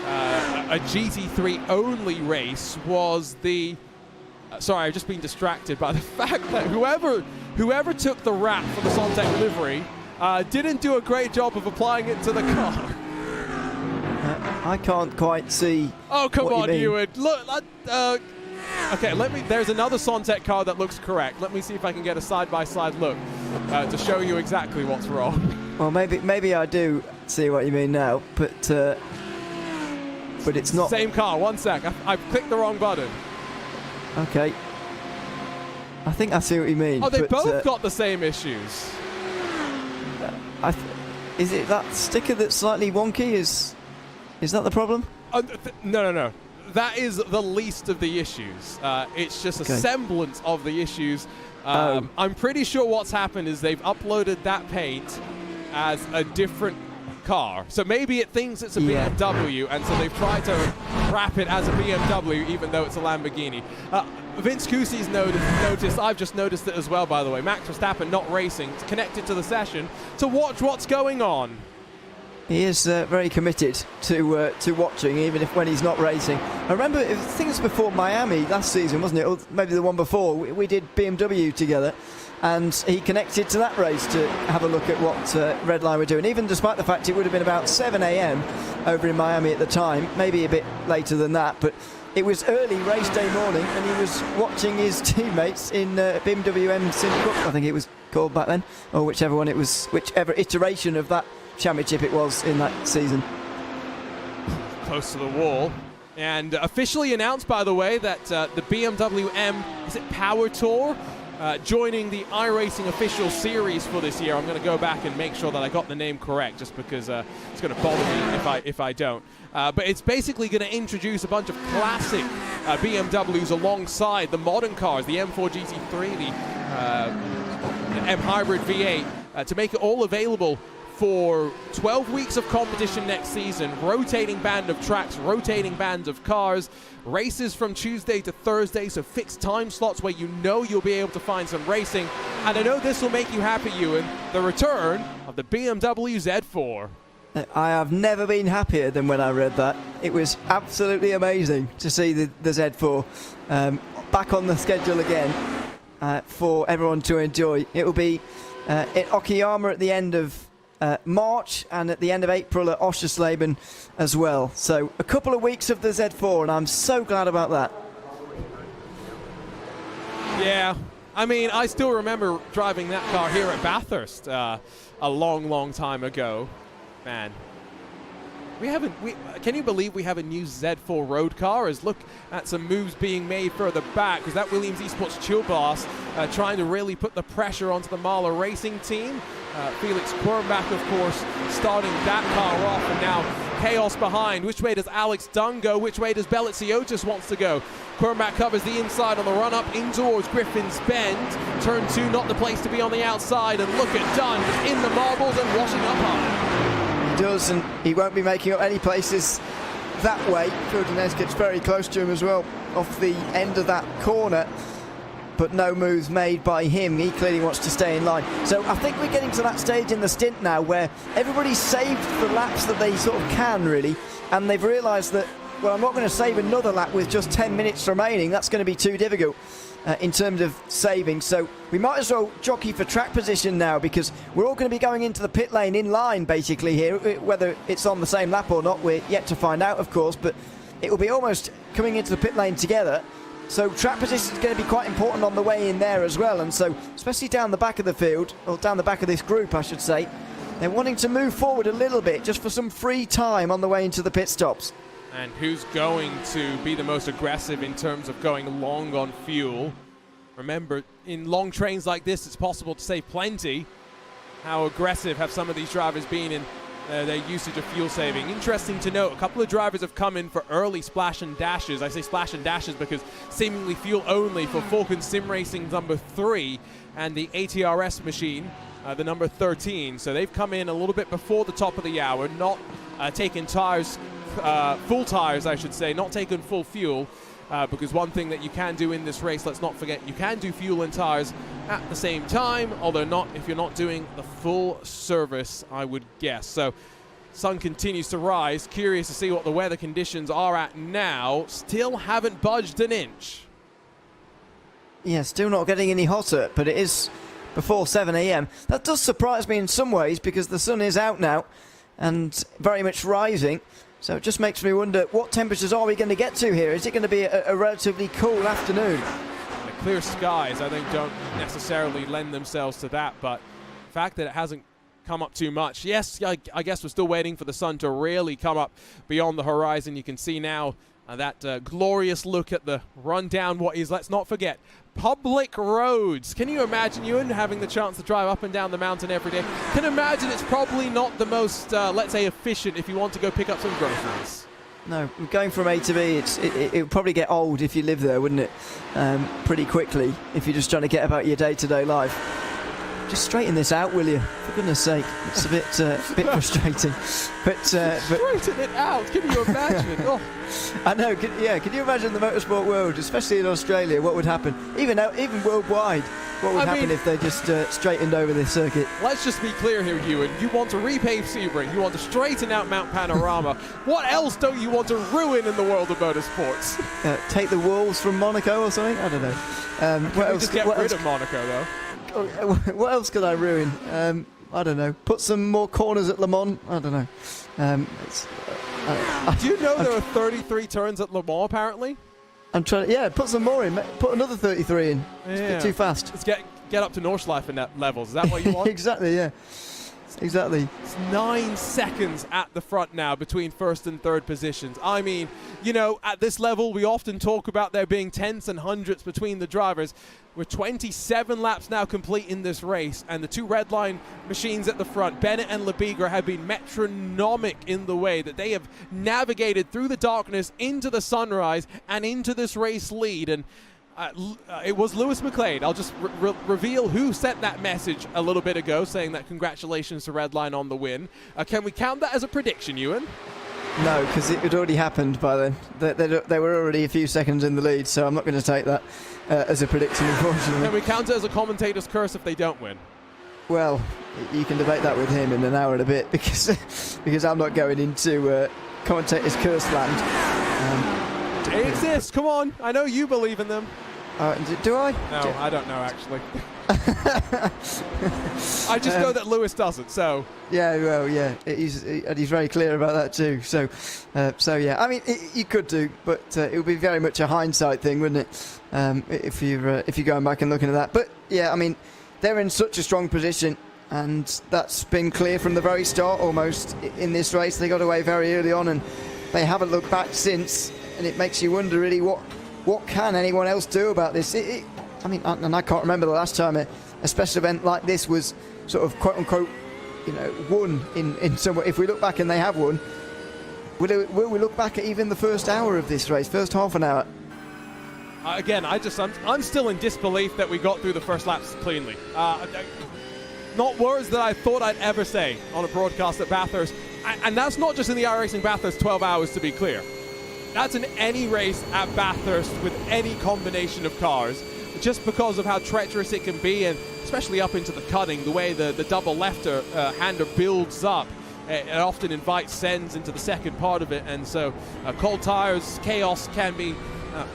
GT3 only race was the... sorry, I've just been distracted by the fact that whoever took the wrap for the Sontec livery didn't do a great job of applying it to the car.
I can't quite see.
Oh, come
what
on,
you
Ewan. Look, okay, there's another Sontec car that looks correct. Let me see if I can get a side-by-side look to show you exactly what's wrong.
Well, maybe I do see what you mean now, but it's not.
Same car, 1 sec. I've clicked the wrong button.
Okay. I think I see what you mean.
Oh, they both got the same issues.
Is it that sticker that's slightly wonky? Is that the problem?
No. That is the least of the issues. It's just a semblance of the issues. I'm pretty sure what's happened is they've uploaded that paint as a different car. So maybe it thinks it's a BMW, and so they've tried to wrap it as a BMW, even though it's a Lamborghini. Vince Cusi's noticed, I've just noticed it as well, by the way. Max Verstappen not racing, connected to the session to watch what's going on.
He is very committed to watching, even if when he's not racing. I remember, I think it was before Miami last season, wasn't it? Or maybe the one before. We did BMW together, and he connected to that race to have a look at what Redline were doing, even despite the fact it would have been about 7 a.m. over in Miami at the time, maybe a bit later than that, but it was early race day morning, and he was watching his teammates in BMW M Sim Cup, I think it was called back then, or whichever one it was, whichever iteration of that championship it was in that season.
Close to the wall. And officially announced, by the way, that the BMW M, is it Power Tour? Joining the iRacing official series for this year. I'm going to go back and make sure that I got the name correct, just because it's going to bother me if I don't. But it's basically going to introduce a bunch of classic BMWs alongside the modern cars, the M4 GT3, the M Hybrid V8, to make it all available for 12 weeks of competition next season, rotating band of tracks, rotating bands of cars, races from Tuesday to Thursday, so fixed time slots where you know you'll be able to find some racing. And I know this will make you happy, Ewan, the return of the BMW Z4.
I have never been happier than when I read that. It was absolutely amazing to see the Z4 back on the schedule again for everyone to enjoy. It will be at Okayama at the end of March, and at the end of April at Oschersleben as well. So a couple of weeks of the Z4, and I'm so glad about that.
Yeah, I mean, I still remember driving that car here at Bathurst a long time ago. Man, can you believe we have a new Z4 road car? As look at some moves being made further back, because that Williams Esports Chill Blast trying to really put the pressure onto the Mahler Racing team. Felix Quirnbach, of course, starting that car off, and now chaos behind. Which way does Alex Dunn go? Which way does Belitsiotis wants to go? Quirnbach covers the inside on the run-up in towards Griffin's Bend. Turn 2, not the place to be on the outside, and look at Dunn in the marbles and washing up high.
He does, and he won't be making up any places that way. Fildinez gets very close to him as well off the end of that corner, but no moves made by him. He clearly wants to stay in line. So I think we're getting to that stage in the stint now where everybody's saved the laps that they sort of can, really, and they've realised that, well, I'm not going to save another lap with just 10 minutes remaining. That's going to be too difficult in terms of saving. So we might as well jockey for track position now, because we're all going to be going into the pit lane in line basically here. Whether it's on the same lap or not, we're yet to find out, of course, but it will be almost coming into the pit lane together. So track position is going to be quite important on the way in there as well, and so especially down the back of the field, or down the back of this group I should say, they're wanting to move forward a little bit just for some free time on the way into the pit stops. And
who's going to be the most aggressive in terms of going long on fuel? Remember, in long trains like this, it's possible to save plenty. How aggressive have some of these drivers been in their usage of fuel saving? Interesting to note, a couple of drivers have come in for early splash and dashes. I say splash and dashes because seemingly fuel only for Falcon Sim Racing number 3 and the ATRS machine, the number 13. So they've come in a little bit before the top of the hour, not taking tires, full tires I should say, not taking full fuel. Because one thing that you can do in this race, let's not forget, you can do fuel and tires at the same time, although not if you're not doing the full service, I would guess. So sun continues to rise. Curious to see what the weather conditions are at now. Still haven't budged an inch.
Yeah, still not getting any hotter, but it is before 7 a.m. That does surprise me in some ways because the sun is out now and very much rising. So it just makes me wonder, what temperatures are we going to get to here? Is it going to be a relatively cool afternoon?
The clear skies, I think, don't necessarily lend themselves to that, but the fact that it hasn't come up too much. Yes, I guess we're still waiting for the sun to really come up beyond the horizon. You can see now that glorious look at the rundown, what is, let's not forget, public roads. Can you imagine, Ewan, having the chance to drive up and down the mountain every day? Can imagine it's probably not the most, let's say, efficient if you want to go pick up some groceries. No,
going from A to B, it would probably get old if you live there, wouldn't it? Pretty quickly, if you're just trying to get about your day-to-day life. Just straighten this out, will you? For goodness sake, it's a bit frustrating. But
straighten it out. Can you imagine? Oh.
I know. Can you imagine the motorsport world, especially in Australia? What would happen? Even worldwide, what would happen if they just straightened over this circuit?
Let's just be clear here, Ewan. You want to repave Sebring. You want to straighten out Mount Panorama. What else don't you want to ruin in the world of motorsports?
Take the walls from Monaco or something? I don't know.
Can we just get rid of Monaco, though?
What else could I ruin? I don't know. Put some more corners at Le Mans? I don't know.
Do you know there are 33 turns at Le Mans, apparently?
I'm trying to, put some more in. Put another 33 in. It's a bit too fast.
Let's get up to Nordschleife levels. Is that what you want?
Exactly, yeah. Exactly.
It's 9 seconds at the front now between first and third positions. I mean, you know, at this level, we often talk about there being tenths and hundredths between the drivers. We're 27 laps now complete in this race, and the two red line machines at the front, Bennett and Lebigra, have been metronomic in the way that they have navigated through the darkness into the sunrise and into this race lead. And it was Lewis McLean. I'll just reveal who sent that message a little bit ago, saying that congratulations to Redline on the win. Can we count that as a prediction, Ewan?
No, because it had already happened by then. They were already a few seconds in the lead, so I'm not going to take that as a prediction, unfortunately.
Can we count it as a commentator's curse if they don't win?
Well, you can debate that with him in an hour and a bit, because I'm not going into commentator's curse land.
It exists. Come on. I know you believe in them.
Do I?
No, I don't know, actually. I just know that Lewis doesn't, so...
Yeah, well, yeah. He's very clear about that too. So yeah. I mean, you could do, but it would be very much a hindsight thing, wouldn't it? If you're going back and looking at that. But, yeah, I mean, they're in such a strong position, and that's been clear from the very start almost in this race. They got away very early on, and they haven't looked back since. And it makes you wonder, really, what can anyone else do about this? I mean, and I can't remember the last time a special event like this was sort of quote unquote, you know, won in some way. If we look back and they have won, will we look back at even the first hour of this race, first half an hour?
Again, I'm still in disbelief that we got through the first laps cleanly. Not words that I thought I'd ever say on a broadcast at Bathurst, and that's not just in the iRacing Bathurst 12 hours, to be clear. That's in any race at Bathurst with any combination of cars, just because of how treacherous it can be, and especially up into the cutting, the way the double left-hander builds up. It often invites sends into the second part of it, and so cold tires, chaos can be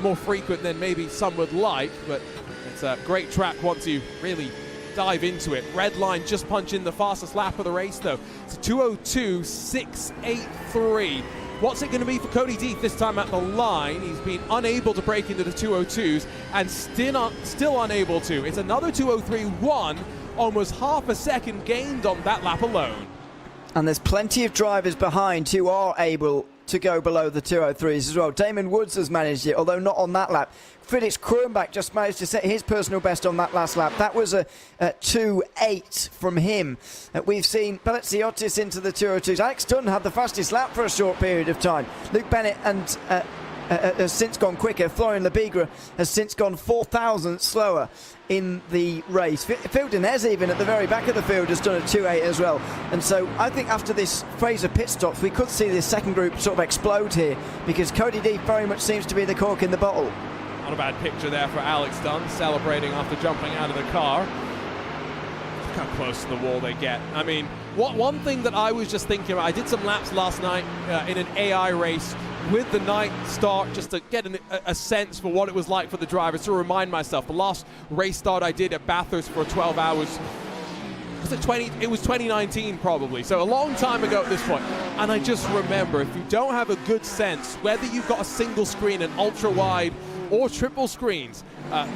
more frequent than maybe some would like, but it's a great track once you really dive into it. Redline just punch in the fastest lap of the race, though. It's a 2:02.683. What's it going to be for Cody Deeth this time at the line? He's been unable to break into the 2:02s and still unable to. It's another 2:03.1, almost half a second gained on that lap alone.
And there's plenty of drivers behind who are able to go below the 2:03s as well. Damon Woods has managed it, although not on that lap. Felix Krumbach just managed to set his personal best on that last lap. That was a 2:08 from him. We've seen Beliziotis into the 2:02s. Alex Dunn had the fastest lap for a short period of time. Luke Bennett and has since gone quicker. Florian Lebigra has since gone 4,000 slower in the race. Phil Denez, even at the very back of the field, has done a 2:08 as well. And so I think after this phase of pit stops, we could see this second group sort of explode here, because Cody Deeth very much seems to be the cork in the bottle.
Not a bad picture there for Alex Dunn, celebrating after jumping out of the car. Look how close to the wall they get. I mean, one thing that I was just thinking about, I did some laps last night in an AI race with the night start, just to get a sense for what it was like for the drivers, to remind myself. The last race start I did at Bathurst for 12 hours, it was 2019 probably, so a long time ago at this point. And I just remember, if you don't have a good sense, whether you've got a single screen, an ultra wide or triple screens,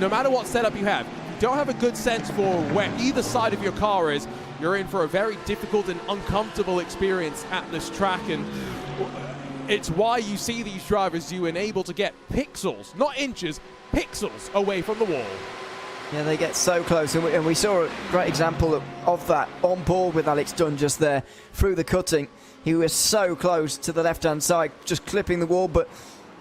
no matter what setup you have, if you don't have a good sense for where either side of your car is, you're in for a very difficult and uncomfortable experience at this track. And it's why you see these drivers, you enable to get pixels, not inches, pixels away from the wall.
Yeah, they get so close, and we saw a great example of that on board with Alex Dunn just there through the cutting. He was so close to the left-hand side, just clipping the wall, but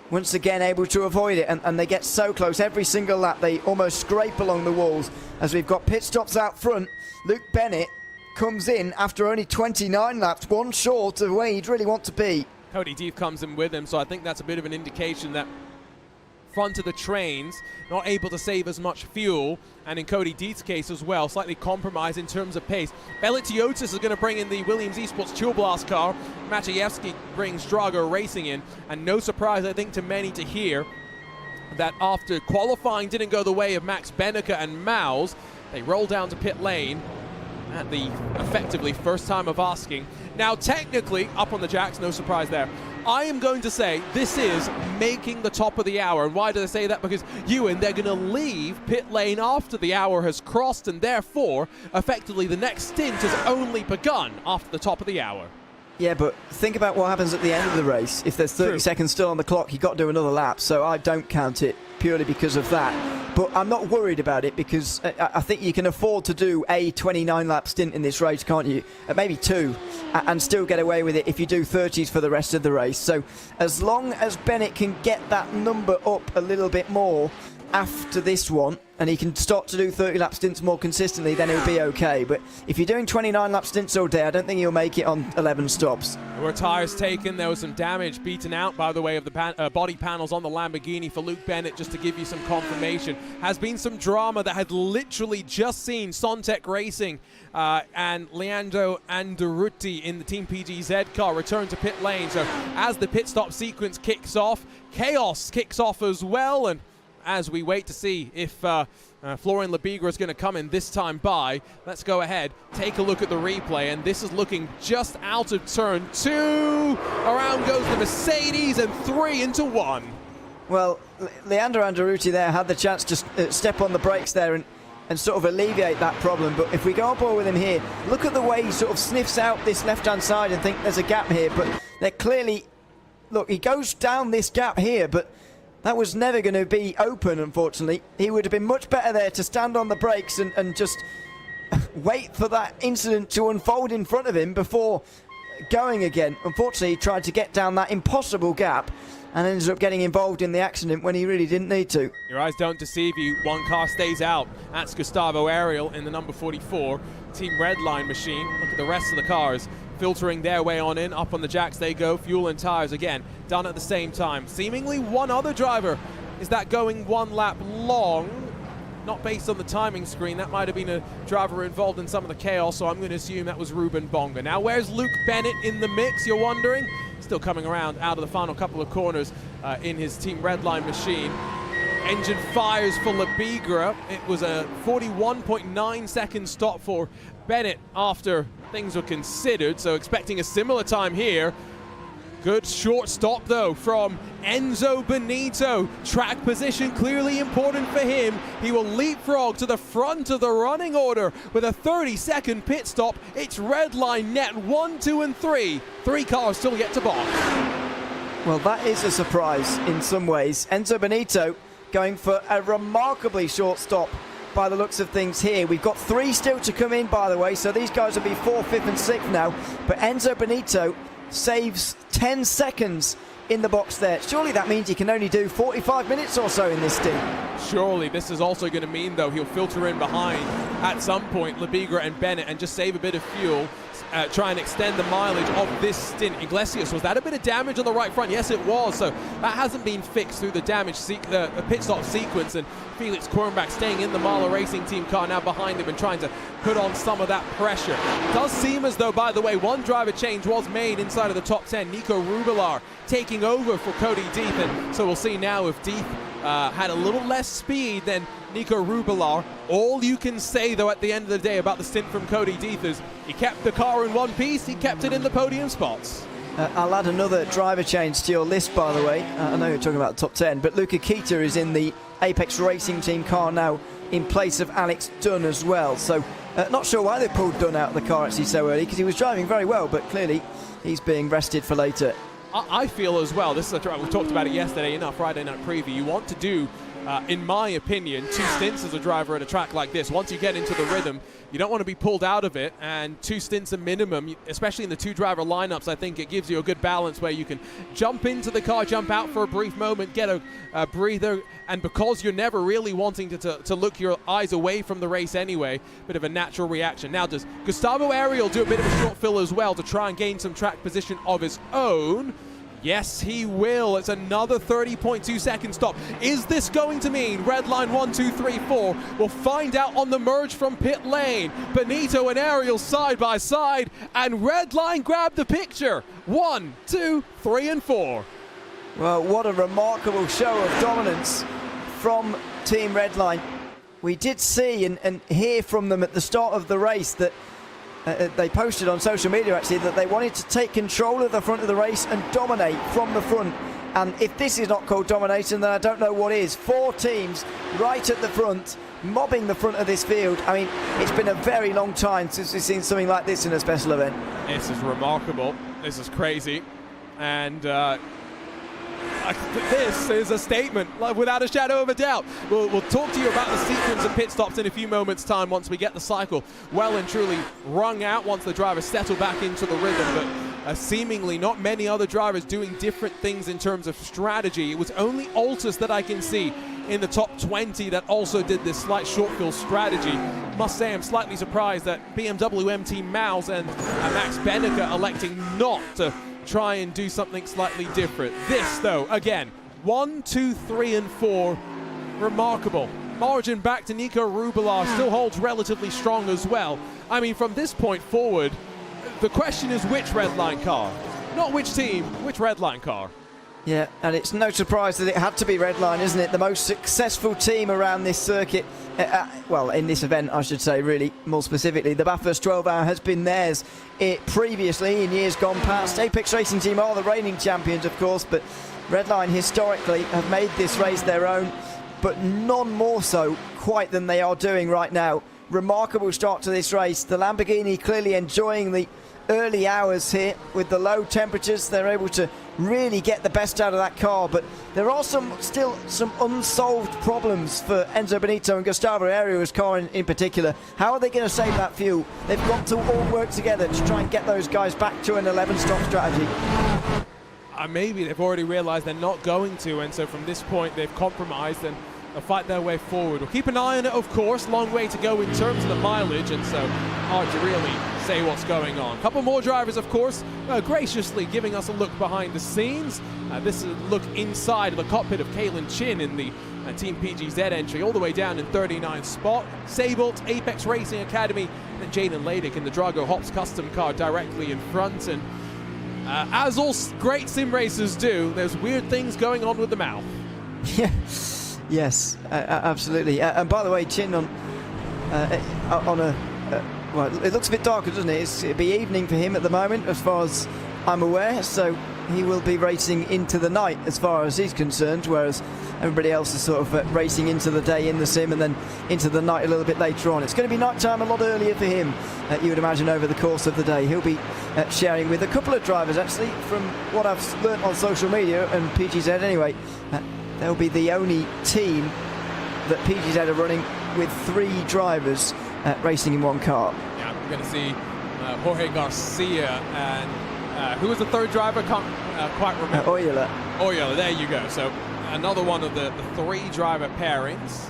once again able to avoid it, and they get so close every single lap. They almost scrape along the walls as we've got pit stops out front. Luke Bennett comes in after only 29 laps, one short of where he'd really want to be.
Cody Deeth comes in with him, so I think that's a bit of an indication that front of the trains not able to save as much fuel, and in Cody Deeth's case as well, slightly compromised in terms of pace. Beliziotis is going to bring in the Williams Esports Tool Blast car. Maciejewski brings Drago Racing in, and no surprise, I think, to many to hear that after qualifying didn't go the way of Max Benneker and Maus, they roll down to pit lane at the effectively first time of asking. Now, technically, up on the jacks, no surprise there. I am going to say this is making the top of the hour. And why do I say that? Because Ewan, they're going to leave pit lane after the hour has crossed, and therefore, effectively, the next stint has only begun after the top of the hour.
Yeah, but think about what happens at the end of the race. If there's 30 seconds still on the clock, you've got to do another lap. So I don't count it purely because of that. But I'm not worried about it, because I think you can afford to do a 29-lap stint in this race, can't you? Maybe two, and still get away with it if you do 30s for the rest of the race. So as long as Bennett can get that number up a little bit more after this one, and he can start to do 30-lap stints more consistently, then he'll be okay. But if you're doing 29-lap stints all day, I don't think he'll make it on 11 stops.
There were tyres taken. There was some damage beaten out, by the way, of the body panels on the Lamborghini for Luke Bennett, just to give you some confirmation. Has been some drama that had literally just seen Sontec Racing and Leandro Andaruti in the Team PGZ car return to pit lane. So as the pit stop sequence kicks off, chaos kicks off as well, and as we wait to see if Florian Lebigra is going to come in this time by, let's go ahead, take a look at the replay, and this is looking just out of turn 2. Around goes the Mercedes, and 3 into 1.
Well, Leandro Andaruti there had the chance to step on the brakes there and sort of alleviate that problem. But if we go on board with him here, look at the way he sort of sniffs out this left-hand side and think there's a gap here. But they're clearly, look, he goes down this gap here, but that was never going to be open, unfortunately. He would have been much better there to stand on the brakes and just wait for that incident to unfold in front of him before going again. Unfortunately, he tried to get down that impossible gap and ended up getting involved in the accident when he really didn't need to.
Your eyes don't deceive you. One car stays out. That's Gustavo Ariel in the number 44 Team Redline machine. Look at the rest of the cars filtering their way on in. Up on the jacks they go. Fuel and tires again done at the same time. Seemingly one other driver is that going one lap long. Not based on the timing screen. That might have been a driver involved in some of the chaos, so I'm going to assume that was Ruben Bonga. Now, where's Luke Bennett in the mix, you're wondering? Still coming around out of the final couple of corners in his Team Redline machine. Engine fires for Lebigra. It was a 41.9 second stop for Bennett after things were considered, so expecting a similar time here. Good short stop though from Enzo Benito. Track position clearly important for him. He will leapfrog to the front of the running order with a 30-second pit stop. It's Redline net 1, 2 and 3. 3 cars still yet to box.
Well, that is a surprise in some ways. Enzo Benito going for a remarkably short stop by the looks of things here. We've got 3 still to come in, by the way, so these guys will be 4th, 5th and 6th now. But Enzo Benito saves 10 seconds in the box there. Surely that means he can only do 45 minutes or so in this stint.
Surely this is also going to mean, though, he'll filter in behind at some point Labigra and Bennett and just save a bit of fuel, try and extend the mileage of this stint. Iglesias, was that a bit of damage on the right front? Yes, it was. So that hasn't been fixed through the damage, the pit stop sequence, and Felix Kornbach staying in the Marla Racing Team car now behind him and trying to put on some of that pressure. It does seem as though, by the way, one driver change was made inside of the top 10. Nico Rubelar taking over for Cody Deeth, and so we'll see now if Deeth had a little less speed than Nico Rubelar. All you can say, though, at the end of the day about the stint from Cody Deeth is he kept the car in one piece, he kept it in the podium spots.
I'll add another driver change to your list, by the way. I know you're talking about the top 10, but Luca Kita is in the Apex Racing Team car now in place of Alex Dunn as well. So not sure why they pulled Dunn out of the car actually so early, because he was driving very well, but clearly he's being rested for later.
I feel as well, this is we talked about it yesterday in our Friday night preview, you want to do, in my opinion, 2 stints as a driver at a track like this. Once you get into the rhythm, you don't want to be pulled out of it, and 2 stints a minimum, especially in the 2-driver lineups. I think it gives you a good balance where you can jump into the car, jump out for a brief moment, get a breather, and because you're never really wanting to look your eyes away from the race anyway, bit of a natural reaction. Now, does Gustavo Ariel do a bit of a short fill as well to try and gain some track position of his own? Yes, he will. It's another 30.2 second stop. Is this going to mean red line 1, 2, 3, 4? We'll find out on the merge from pit lane. Benito and Ariel side by side, and red line grab the picture. 1, 2, 3 and 4.
Well, what a remarkable show of dominance from Team Redline. We did see and hear from them at the start of the race that they posted on social media actually that they wanted to take control of the front of the race and dominate from the front. And if this is not called domination, then I don't know what is. 4 teams right at the front, mobbing the front of this field. I mean, it's been a very long time since we've seen something like this in a special event.
This is remarkable. This is crazy. And this is a statement, without a shadow of a doubt. We'll talk to you about the sequence of pit stops in a few moments' time once we get the cycle well and truly wrung out, once the drivers settle back into the rhythm. But seemingly not many other drivers doing different things in terms of strategy. It was only Altus that I can see in the top 20 that also did this slight short fill strategy. Must say I'm slightly surprised that BMW M Team Mouse and Max Benneker electing not to try and do something slightly different. This, though, again, 1, 2, 3 and 4, remarkable. Margin back to Nico Rubelar still holds relatively strong as well. I mean, from this point forward, the question is which red line car, not which team, which red line car.
Yeah, and it's no surprise that it had to be Redline, isn't it? The most successful team around this circuit, well, in this event, I should say, really, more specifically. The Bathurst 12-hour has been theirs previously in years gone past. Apex Racing Team are the reigning champions, of course, but Redline historically have made this race their own, but none more so quite than they are doing right now. Remarkable start to this race. The Lamborghini clearly enjoying the early hours here with the low temperatures. They're able to really get the best out of that car, but there are still some unsolved problems for Enzo Benito and Gustavo Ariel's car in particular. How are they going to save that fuel? They've got to all work together to try and get those guys back to an 11-stop strategy.
Maybe they've already realized they're not going to, and so from this point they've compromised and they'll fight their way forward. We'll keep an eye on it, of course. Long way to go in terms of the mileage, and so hard to really say what's going on. A couple more drivers, of course, graciously giving us a look behind the scenes. This is a look inside the cockpit of Kalen Chin in the Team PGZ entry, all the way down in 39th spot. Sabelt, Apex Racing Academy, and Jaden Ladick in the Drago Hops custom car directly in front. And as all great sim racers do, there's weird things going on with the mouth.
Yeah. Yes, absolutely. And by the way, Chin on a well, it looks a bit darker, doesn't it? It'd be evening for him at the moment, as far as I'm aware. So he will be racing into the night as far as he's concerned, whereas everybody else is sort of racing into the day in the sim and then into the night a little bit later on. It's going to be night time a lot earlier for him, you would imagine, over the course of the day. He'll be sharing with a couple of drivers, actually, from what I've learnt on social media, and PGZ anyway. They'll be the only team that PGZ are running with 3 drivers racing in one car.
Yeah, we're going to see Jorge Garcia and who was the third driver? Can't quite remember.
Oyler,
there you go. So another one of the 3 driver pairings.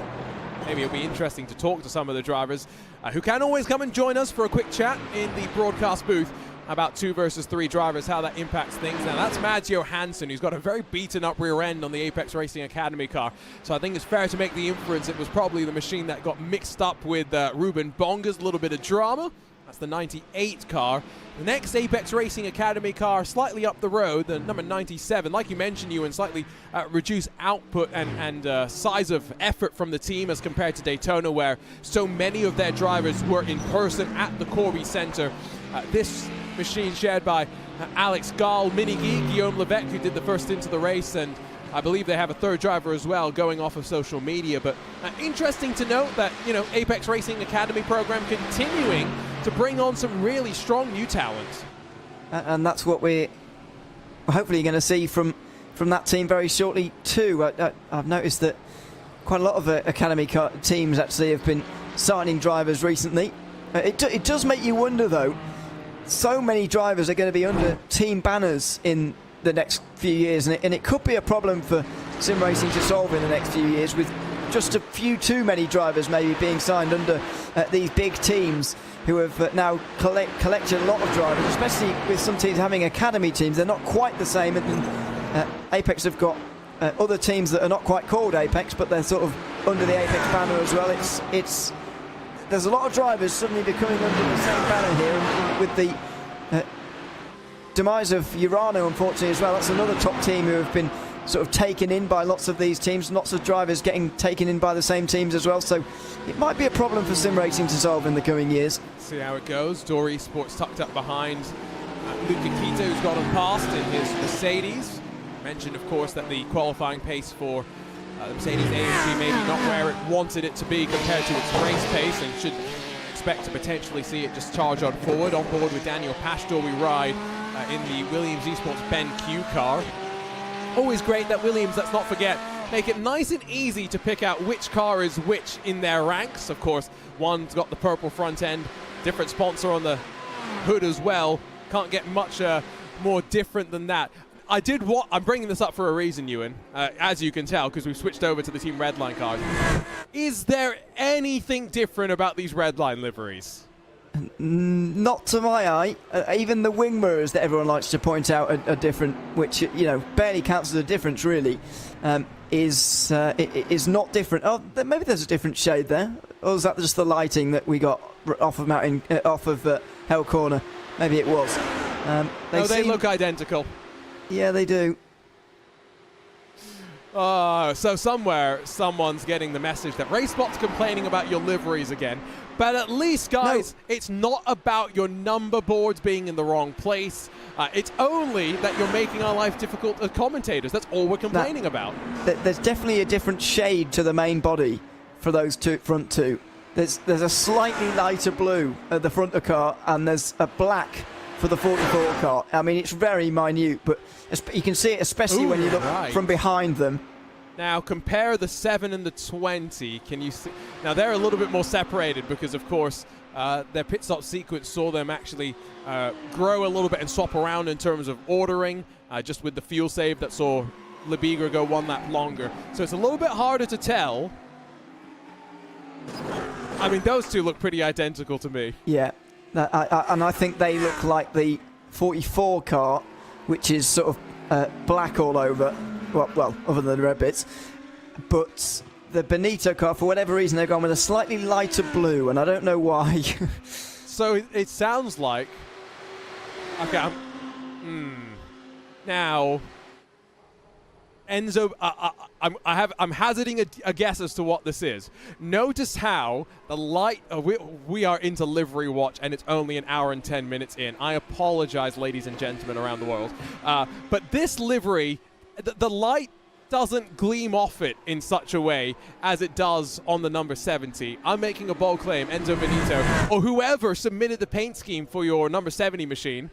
Maybe it'll be interesting to talk to some of the drivers who can always come and join us for a quick chat in the broadcast booth about 2 versus 3 drivers, how that impacts things. Now that's Mads Johansson, who's got a very beaten up rear end on the Apex Racing Academy car. So I think it's fair to make the inference it was probably the machine that got mixed up with Ruben Bonga's. A little bit of drama. That's the 98 car. The next Apex Racing Academy car, slightly up the road, the number 97. Like you mentioned, Ewan, slightly reduced output and size of effort from the team as compared to Daytona, where so many of their drivers were in person at the Corby Center. This machine shared by Alex Gall, Minigui, Guillaume Levesque, who did the first into the race, and I believe they have a third driver as well going off of social media. But interesting to note that, you know, Apex Racing Academy program continuing to bring on some really strong new talent.
And that's what we're hopefully going to see from that team very shortly too. I've noticed that quite a lot of Academy car teams actually have been signing drivers recently. It does make you wonder though, so many drivers are going to be under team banners in the next few years, and it could be a problem for sim racing to solve in the next few years, with just a few too many drivers maybe being signed under these big teams who have now collected a lot of drivers, especially with some teams having academy teams. They're not quite the same, and Apex have got other teams that are not quite called Apex, but they're sort of under the Apex banner as well. There's a lot of drivers suddenly becoming under the same banner here, and with the demise of Urano, unfortunately, as well. That's another top team who have been sort of taken in by lots of these teams. Lots of drivers getting taken in by the same teams as well. So it might be a problem for sim racing to solve in the coming years.
See how it goes. Dory Sports tucked up behind Luca Quito, who's gone and passed in his Mercedes. Mentioned, of course, that the qualifying pace for the Mercedes AMG maybe not where it wanted it to be compared to its race pace, and should expect to potentially see it just charge on forward. On board with Daniel Pashtor, we ride in the Williams Esports Ben Q car. Always great that Williams, let's not forget, make it nice and easy to pick out which car is which in their ranks. Of course, one's got the purple front end, different sponsor on the hood as well. Can't get much more different than that. I'm bringing this up for a reason, Ewan, as you can tell, because we've switched over to the Team Redline cars. Is there anything different about these Redline liveries?
Not to my eye. Even the wing mirrors that everyone likes to point out are different, which, you know, barely counts as a difference really. Is not different. Oh, maybe there's a different shade there. Or is that just the lighting that we got off of Hell Corner? Maybe it was.
They look identical.
Yeah, they do.
So somewhere someone's getting the message that RaceSpot's complaining about your liveries again. But at least, guys, it's not about your number boards being in the wrong place. It's only that you're making our life difficult as commentators. That's all we're complaining about.
There's definitely a different shade to the main body for those front two. There's a slightly lighter blue at the front of the car, and there's a black for the 44 car. I mean, it's very minute, but you can see it especially when you look from behind them.
Now compare the 7 and the 20. Can you see? Now they're a little bit more separated because, of course, their pit stop sequence saw them actually grow a little bit and swap around in terms of ordering, just with the fuel save that saw Lebigra go 1 lap longer. So it's a little bit harder to tell. I mean, those two look pretty identical to me.
Yeah, and I think they look like the 44 car, which is sort of black all over. Well, other than the red bits. But the Benito car, for whatever reason, they've gone with a slightly lighter blue, and I don't know why.
So it sounds like... Okay, Now, Enzo... I'm hazarding a guess as to what this is. Notice how the light. We are into livery watch, and it's only an hour and 10 minutes in. I apologize, ladies and gentlemen around the world, but this livery, the light doesn't gleam off it in such a way as it does on the number 70. I'm making a bold claim. Enzo Benito, or whoever submitted the paint scheme for your number 70 machine,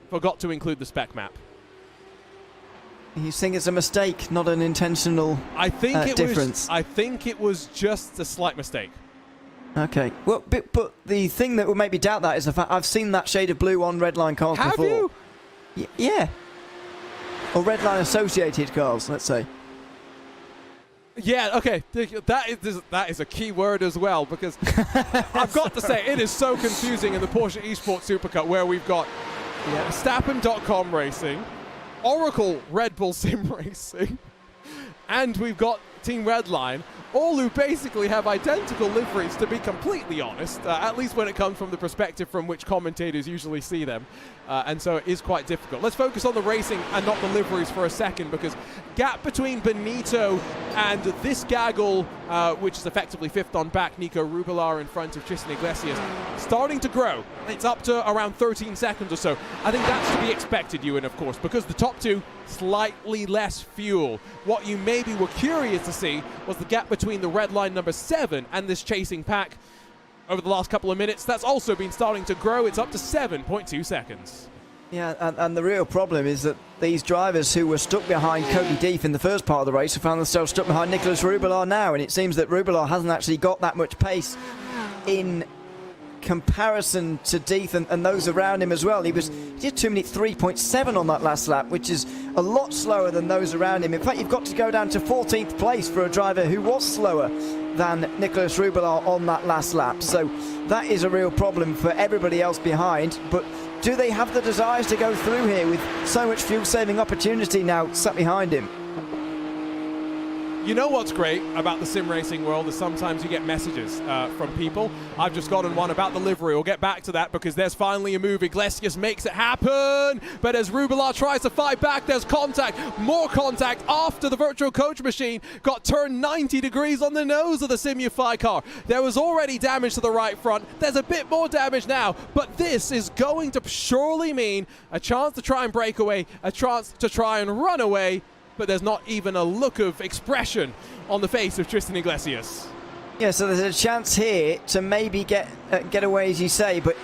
forgot to include the spec map.
You think it's a mistake, not an intentional difference?
I think it was just a slight mistake.
Okay. Well, but the thing that would make me doubt that is the fact I've seen that shade of blue on Redline cars before.
Have you?
Yeah. Or Redline associated cars, let's say.
Yeah, okay. That is a key word as well, because I've got to say, it is so confusing in the Porsche Esports Supercut, where we've got Stappen.com Racing, Oracle Red Bull Sim Racing, and we've got Team Redline, all who basically have identical liveries, to be completely honest, at least when it comes from the perspective from which commentators usually see them. And so it is quite difficult. Let's focus on the racing and not the liveries for a second, because gap between Benito and this gaggle, which is effectively fifth on back, Nico Rubelar in front of Tristan Iglesias, starting to grow. It's up to around 13 seconds or so. I think that's to be expected, Ewan, of course, because the top two, slightly less fuel. What you maybe were curious to see was the gap between the Redline number 7 and this chasing pack. Over the last couple of minutes, that's also been starting to grow. It's up to 7.2 seconds.
Yeah, and the real problem is that these drivers who were stuck behind Cody Deef in the first part of the race have found themselves stuck behind Nicolas Rubelar now, and it seems that Rubelar hasn't actually got that much pace in comparison to Deef and those around him as well. He did 2 minutes 3.7 on that last lap, which is a lot slower than those around him. In fact, you've got to go down to 14th place for a driver who was slower than Nicolas Rubelar on that last lap. So that is a real problem for everybody else behind. But do they have the desires to go through here with so much fuel-saving opportunity now sat behind him?
You know what's great about the sim racing world is sometimes you get messages from people. I've just gotten one about the livery. We'll get back to that because there's finally a move. Iglesias makes it happen, but as Rubelar tries to fight back, there's contact, more contact after the virtual coach machine got turned 90 degrees on the nose of the Simufy car. There was already damage to the right front. There's a bit more damage now, but this is going to surely mean a chance to try and break away, a chance to try and run away, but there's not even a look of expression on the face of Tristan Iglesias.
Yeah, so there's a chance here to maybe get away, as you say, but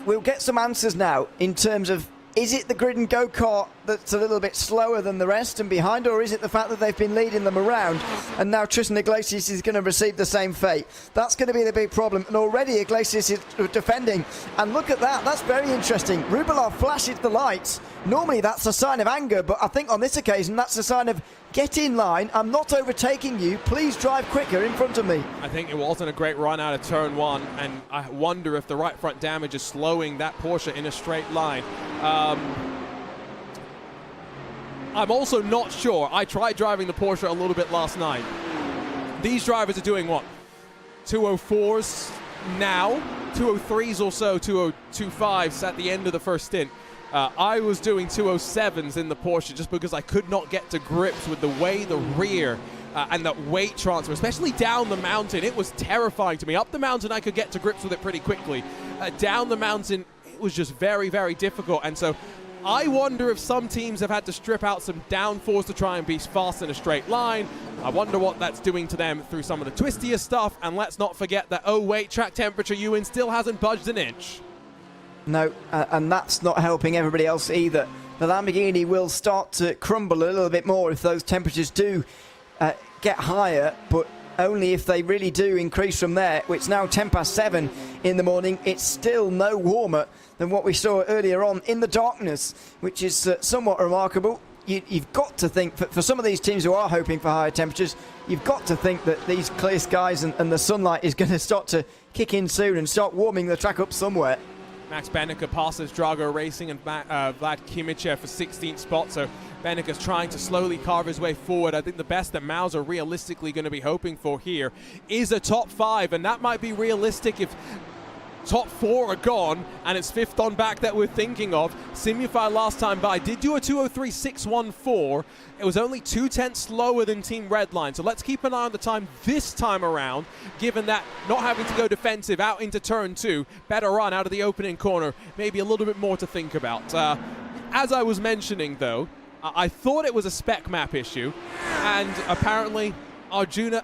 we'll get some answers now in terms of, is it the grid and go-kart that's a little bit slower than the rest and behind, or is it the fact that they've been leading them around and now Tristan Iglesias is going to receive the same fate? That's going to be the big problem, and already Iglesias is defending, and look at that, that's very interesting. Rubelar flashes the lights. Normally that's a sign of anger, but I think on this occasion that's a sign of, get in line, I'm not overtaking you, please drive quicker in front of me.
I think it wasn't a great run out of turn one, and I wonder if the right front damage is slowing that Porsche in a straight line. I'm also not sure. I tried driving the Porsche a little bit last night. These drivers are doing what? 204s now, 203s or so, 205s at the end of the first stint. I was doing 207s in the Porsche just because I could not get to grips with the way the rear and that weight transfer, especially down the mountain. It was terrifying to me. Up the mountain, I could get to grips with it pretty quickly. Down the mountain, it was just very, very difficult. And so I wonder if some teams have had to strip out some downforce to try and be fast in a straight line. I wonder what that's doing to them through some of the twistier stuff. And let's not forget that, oh wait, track temperature, Ewan, still hasn't budged an inch.
No, and that's not helping everybody else either. The Lamborghini will start to crumble a little bit more if those temperatures do get higher, but only if they really do increase from there. It's now 7:10 in the morning. It's still no warmer than what we saw earlier on in the darkness, which is somewhat remarkable. You've got to think, for some of these teams who are hoping for higher temperatures, you've got to think that these clear skies and the sunlight is going to start to kick in soon and start warming the track up somewhere.
Max Bennica passes Drago Racing and Vlad Kimichev for 16th spot, so Bennica's trying to slowly carve his way forward. I think the best that Maus are realistically going to be hoping for here is a top 5, and that might be realistic if top 4 are gone, and it's 5th on back that we're thinking of. Simufy last time by did do a 2:03.614. It was only 2/10 slower than Team Redline, so let's keep an eye on the time this time around, given that not having to go defensive out into turn 2, better run out of the opening corner, maybe a little bit more to think about. As I was mentioning, though, I thought it was a spec map issue, and apparently Arjuna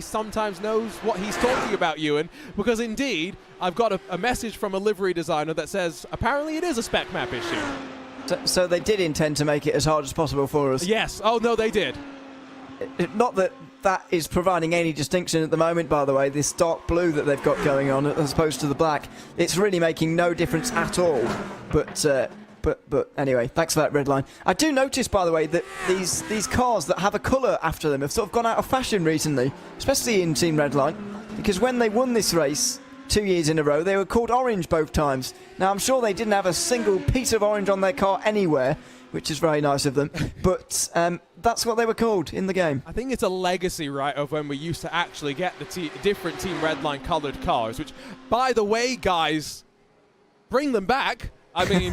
sometimes knows what he's talking about, Ewan, because indeed I've got a message from a livery designer that says apparently it is a spec map issue.
So they did intend to make it as hard as possible for us.
Yes. Oh no, they did.
Not that that is providing any distinction at the moment, by the way, this dark blue that they've got going on as opposed to the black. It's really making no difference at all. But anyway, thanks for that, Redline. I do notice, by the way, that these cars that have a colour after them have sort of gone out of fashion recently, especially in Team Redline, because when they won this race 2 years in a row, they were called orange both times. Now, I'm sure they didn't have a single piece of orange on their car anywhere, which is very nice of them, but that's what they were called in the game.
I think it's a legacy, right, of when we used to actually get the different Team Redline coloured cars, which, by the way, guys, bring them back. I mean,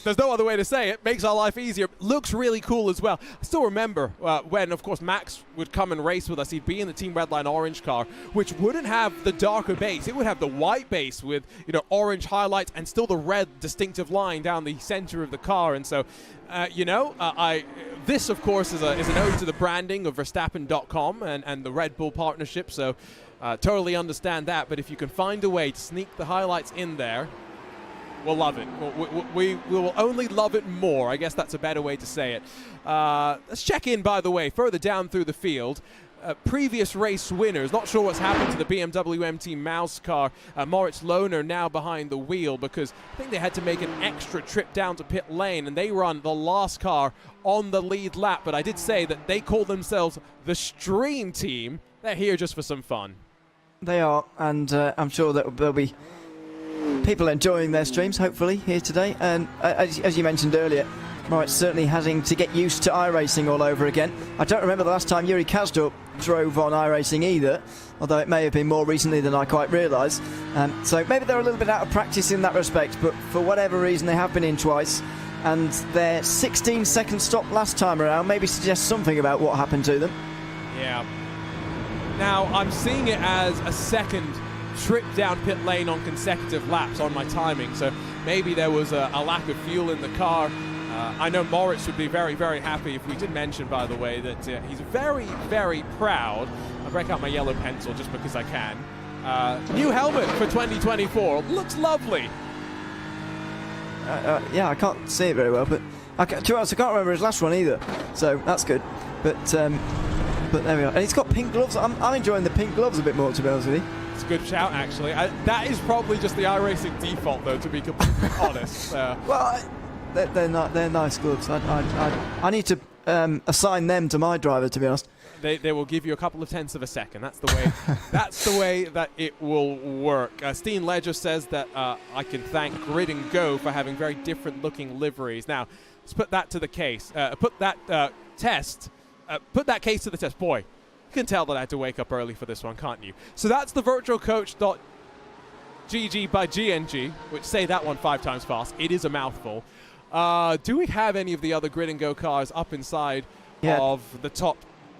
there's no other way to say it. Makes our life easier. Looks really cool as well. I still remember when, of course, Max would come and race with us. He'd be in the Team Redline orange car, which wouldn't have the darker base. It would have the white base with, you know, orange highlights and still the red distinctive line down the center of the car. And so, this, of course, is an ode to the branding of Verstappen.com and the Red Bull partnership. So, totally understand that. But if you can find a way to sneak the highlights in there, we'll love it. We will only love it more. I guess that's a better way to say it. Let's check in, by the way, further down through the field. Previous race winners. Not sure what's happened to the BMW M-Team Mouse car. Moritz Lohner now behind the wheel because I think they had to make an extra trip down to pit lane, and they run the last car on the lead lap. But I did say that they call themselves the Stream Team. They're here just for some fun.
They are, and I'm sure that there'll be people enjoying their streams, hopefully, here today. And as you mentioned earlier, Moritz certainly having to get used to iRacing all over again. I don't remember the last time Yuri Kazdorp drove on iRacing either, although it may have been more recently than I quite realise. So maybe they're a little bit out of practice in that respect, but for whatever reason they have been in twice, and their 16-second stop last time around maybe suggests something about what happened to them.
Yeah. Now, I'm seeing it as a second trip down pit lane on consecutive laps on my timing, so maybe there was a lack of fuel in the car. I know Moritz would be very, very happy if we did mention, by the way, that he's very, very proud. I'll break out my yellow pencil just because I can. New helmet for 2024. Looks lovely.
Yeah, I can't see it very well, but to be honest, I can't remember his last one either, so that's good. But there we are. And he's got pink gloves. I'm enjoying the pink gloves a bit more, to be honest with you.
It's a good shout, actually. That is probably just the iRacing default, though, to be completely honest.
Well, they're nice gloves. I need to assign them to my driver, to be honest.
They will give you a couple of tenths of a second. That's the way. That's the way that it will work. Steen Ledger says that I can thank Grid and Go for having very different-looking liveries. Now, let's put that to the case. Put that case to the test, boy. You can tell that I had to wake up early for this one, can't you? So that's the virtualcoach.gg by GNG, which say that one 5 times fast. It is a mouthful. Do we have any of the other Grid and Go cars up inside of the top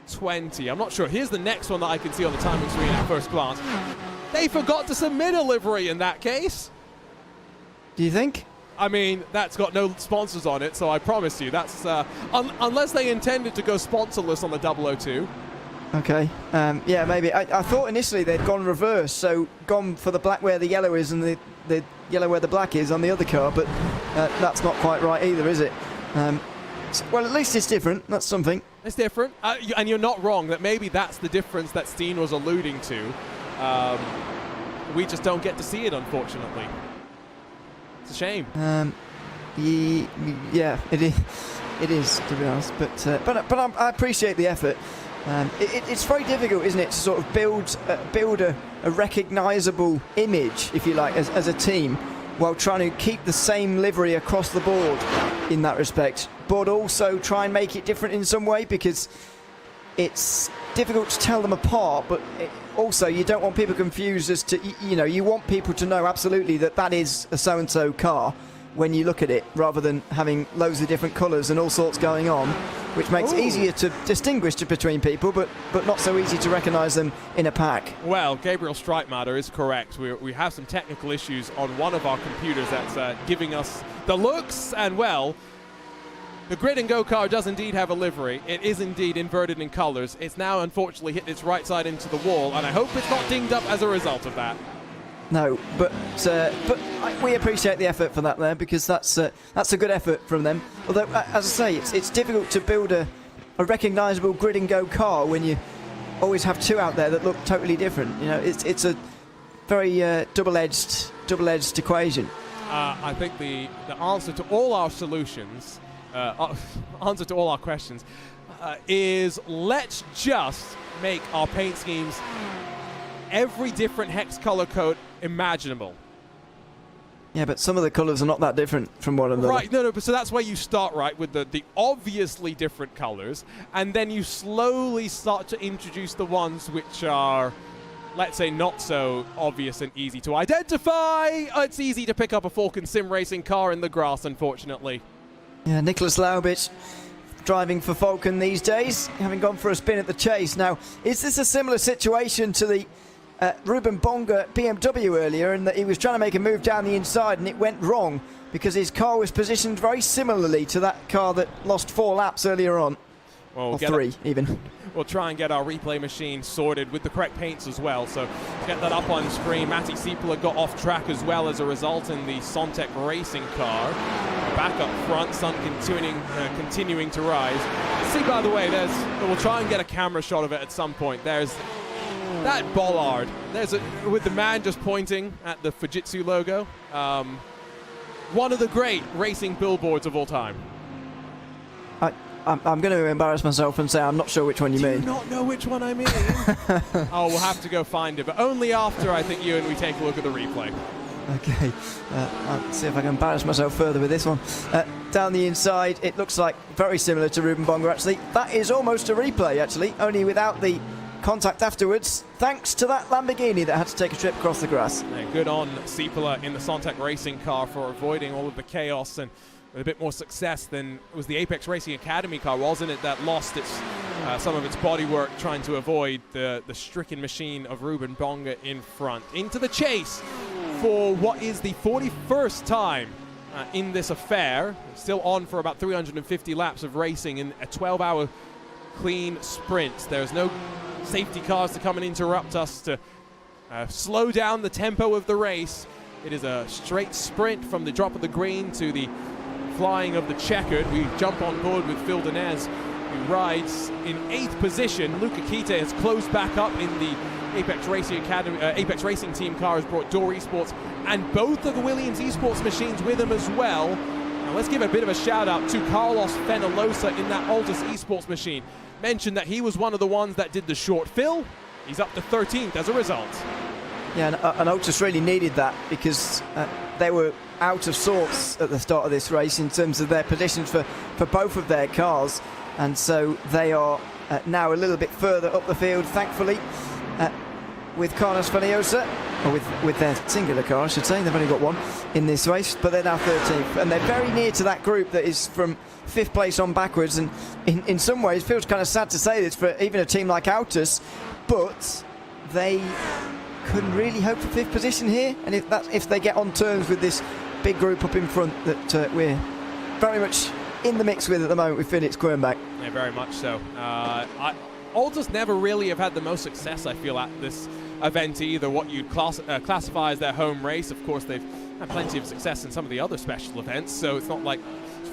20? I'm not sure. Here's the next one that I can see on the timing screen at first glance. They forgot to submit a livery in that case.
Do you think?
I mean, that's got no sponsors on it, so I promise you that's unless they intended to go sponsorless on the 002.
Okay, yeah, maybe. I thought initially they'd gone reverse, so gone for the black where the yellow is and the yellow where the black is on the other car, but that's not quite right either, is it? Well, at least it's different. That's something.
It's different, and you're not wrong that maybe that's the difference that Steen was alluding to. We just don't get to see it, unfortunately. It's a shame.
Yeah, it is, to be honest. But I appreciate the effort. It's very difficult, isn't it, to sort of build a recognisable image, if you like, as a team, while trying to keep the same livery across the board in that respect, but also try and make it different in some way, because it's difficult to tell them apart, but also you don't want people confused as to, you know, you want people to know absolutely that that is a so-and-so car when you look at it, rather than having loads of different colours and all sorts going on, which makes it easier to distinguish between people, but not so easy to recognise them in a pack.
Well, Gabriel Streitmatter is correct. We have some technical issues on one of our computers that's giving us the looks, and well, the Grid and Go car does indeed have a livery. It is indeed inverted in colours. It's now unfortunately hit its right side into the wall, and I hope it's not dinged up as a result of that.
No, but we appreciate the effort for that there, because that's a good effort from them. Although, as I say, it's difficult to build a recognisable Grid and Go car when you always have two out there that look totally different. You know, it's a very double-edged equation.
I think the answer to all our solutions, answer to all our questions, is let's just make our paint schemes every different hex color code imaginable.
Yeah, but some of the colours are not that different from one another.
Right, no, but so that's where you start, right, with the obviously different colours, and then you slowly start to introduce the ones which are, let's say, not so obvious and easy to identify. It's easy to pick up a Falcon Sim Racing car in the grass, unfortunately.
Yeah, Nicholas Laubitsch driving for Falcon these days, having gone for a spin at the chase. Now, is this a similar situation to the Ruben Bonga BMW earlier, in that he was trying to make a move down the inside and it went wrong because his car was positioned very similarly to that car that lost 4 laps earlier on?
Well,
or 3 even.
We'll try and get our replay machine sorted with the correct paints as well, so get that up on screen. Matti Sieppula got off track as well as a result in the Sontec Racing car. Back up front, sun continuing to rise. See, by the way, we'll try and get a camera shot of it at some point. There's that bollard. With the man just pointing at the Fujitsu logo. One of the great racing billboards of all time.
I'm going to embarrass myself and say I'm not sure which one you mean.
Do you not know which one I mean? Oh, we'll have to go find it, but only after, I think, you and we take a look at the replay.
Okay, I'll see if I can embarrass myself further with this one. Down the inside, it looks like very similar to Ruben Bonga, actually. That is almost a replay, actually, only without the contact afterwards, thanks to that Lamborghini that had to take a trip across the grass.
Yeah, good on Sieppula in the Sontec Racing car for avoiding all of the chaos, and with a bit more success than was the Apex Racing Academy car, wasn't it, that lost some of its bodywork trying to avoid the stricken machine of Ruben Bonga in front. Into the chase for what is the 41st time in this affair. Still on for about 350 laps of racing in a 12-hour clean sprint. There's no safety cars to come and interrupt us to slow down the tempo of the race. It is a straight sprint from the drop of the green to the flying of the checkered. We jump on board with Phil Denez, who rides in 8th position. Luca Kite has closed back up in the Apex Racing Academy. Apex Racing Team car has brought Door Esports and both of the Williams Esports machines with him as well. Now let's give a bit of a shout out to Carlos Fenalosa in that Altus Esports machine. Mentioned that he was one of the ones that did the short fill. He's up to 13th as a result.
Yeah, and Altus really needed that, because they were out of sorts at the start of this race in terms of their positions for both of their cars, and so they are now a little bit further up the field, thankfully, with Carlos Fenalosa, or with their singular car, I should say. They've only got one in this race, but they're now 13th, and they're very near to that group that is from 5th place on backwards. And in some ways, it feels kind of sad to say this for even a team like Altus, but they couldn't really hope for 5th position here, and if they get on terms with this big group up in front that we're very much in the mix with at the moment with Felix Quernbach.
Yeah, very much so. Altus never really have had the most success, I feel, at this event either, what you'd classify as their home race. Of course, they've had plenty of success in some of the other special events, so it's not like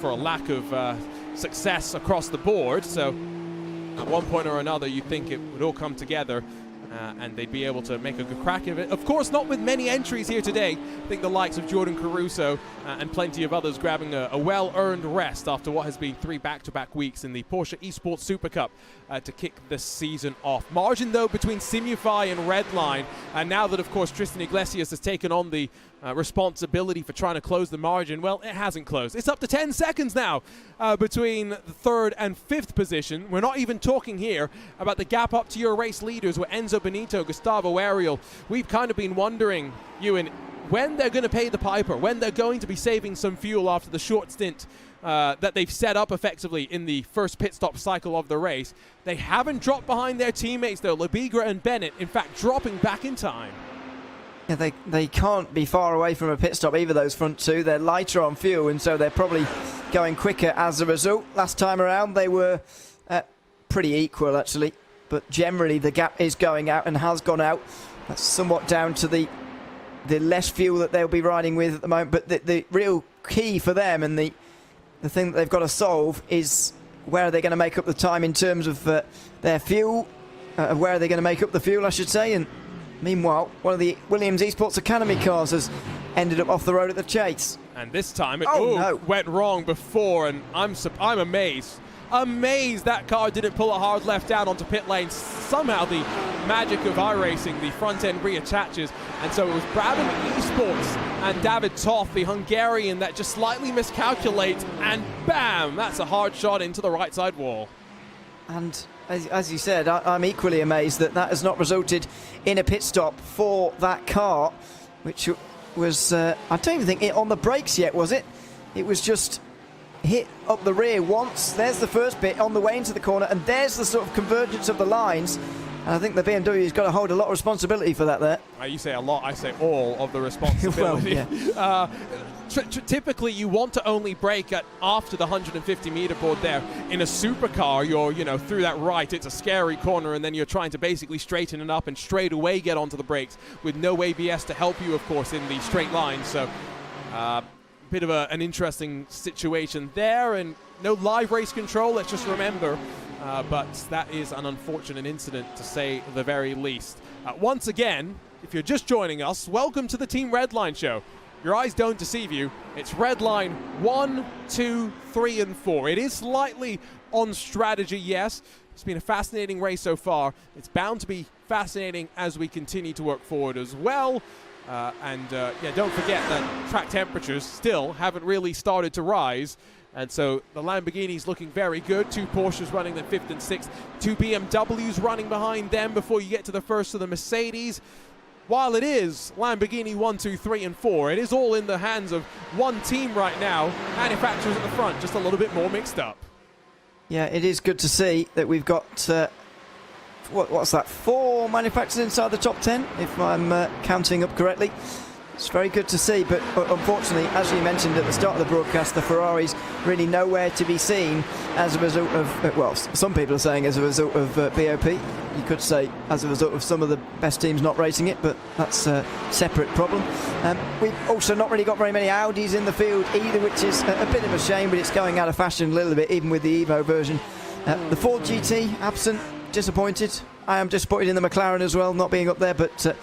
for a lack of success across the board. So at one point or another, you'd think it would all come together and they'd be able to make a good crack of it. Of course, not with many entries here today. I think the likes of Jordan Caruso and plenty of others grabbing a well-earned rest after what has been 3 back-to-back weeks in the Porsche Esports Super Cup to kick the season off. Margin, though, between Simufy and Redline, and now that, of course, Tristan Iglesias has taken on the responsibility for trying to close the margin. Well, it hasn't closed. It's up to 10 seconds now between the 3rd and 5th position. We're not even talking here about the gap up to your race leaders with Enzo Benito, Gustavo Ariel. We've kind of been wondering, Ewan, when they're going to pay the piper, when they're going to be saving some fuel after the short stint that they've set up effectively in the first pit stop cycle of the race. They haven't dropped behind their teammates though, Labigra and Bennett, in fact, dropping back in time.
Yeah, they can't be far away from a pit stop, either those front two. They're lighter on fuel, and so they're probably going quicker as a result. Last time around, they were pretty equal, actually. But generally, the gap is going out and has gone out. That's somewhat down to the less fuel that they'll be riding with at the moment. But the real key for them and the thing that they've got to solve is where are they going to make up the time in terms of their fuel. Where are they going to make up the fuel, I should say. And meanwhile, one of the Williams Esports Academy cars has ended up off the road at the chase.
And this time it
no.
went wrong before, and I'm amazed. Amazed that car didn't pull a hard left down onto pit lane. Somehow the magic of iRacing, the front end reattaches. And so it was Brabham Esports and David Toth, the Hungarian, that just slightly miscalculates, and bam, that's a hard shot into the right side wall.
And as you said, I'm equally amazed that has not resulted in a pit stop for that car, which was, I don't even think it on the brakes yet, was it? It was just hit up the rear once. There's the first bit on the way into the corner, and there's the sort of convergence of the lines. And I think the BMW's got to hold a lot of responsibility for that there.
You say a lot, I say all of the responsibility.
Well, yeah.
Typically, you want to only brake after the 150-meter board there. In a supercar, you're, through that right, it's a scary corner, and then you're trying to basically straighten it up and straight away get onto the brakes with no ABS to help you, of course, in the straight line. So, bit of an interesting situation there, and no live race control, let's just remember. But that is an unfortunate incident, to say the very least. Once again, if you're just joining us, welcome to the Team Redline show. Your eyes don't deceive you. It's Redline 1, 2, 3, and 4. It is slightly on strategy, yes. It's been a fascinating race so far. It's bound to be fascinating as we continue to work forward as well. Don't forget that track temperatures still haven't really started to rise. And so the Lamborghini's looking very good. 2 Porsches running the 5th and 6th. 2 BMWs running behind them before you get to the first of the Mercedes. While it is Lamborghini 1, 2, 3, and 4, it is all in the hands of one team right now. Manufacturers at the front, just a little bit more mixed up.
Yeah, it is good to see that we've got, what's that, 4 manufacturers inside the top 10, if I'm counting up correctly. It's very good to see, but unfortunately, as you mentioned at the start of the broadcast, the Ferraris really nowhere to be seen as a result of, well, some people are saying as a result of BOP. You could say as a result of some of the best teams not racing it, but that's a separate problem. We've also not really got very many Audis in the field either, which is a bit of a shame, but it's going out of fashion a little bit, even with the Evo version. The Ford GT, absent, disappointed. I am disappointed in the McLaren as well, not being up there, but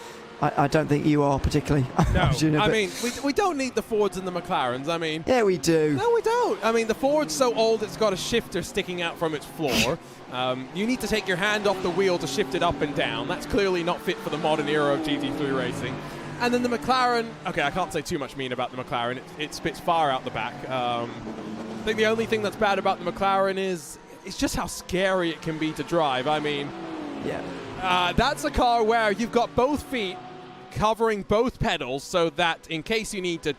I don't think you are particularly.
No, I mean, we don't need the Fords and the McLarens. I mean,
yeah, we do.
No, we don't. I mean, the Ford's so old it's got a shifter sticking out from its floor. You need to take your hand off the wheel to shift it up and down. That's clearly not fit for the modern era of GT3 racing. And then the McLaren, okay, I can't say too much mean about the McLaren. It spits fire out the back. I think the only thing that's bad about the McLaren is it's just how scary it can be to drive. I mean, yeah, that's a car where you've got both feet covering both pedals, so that in case you need to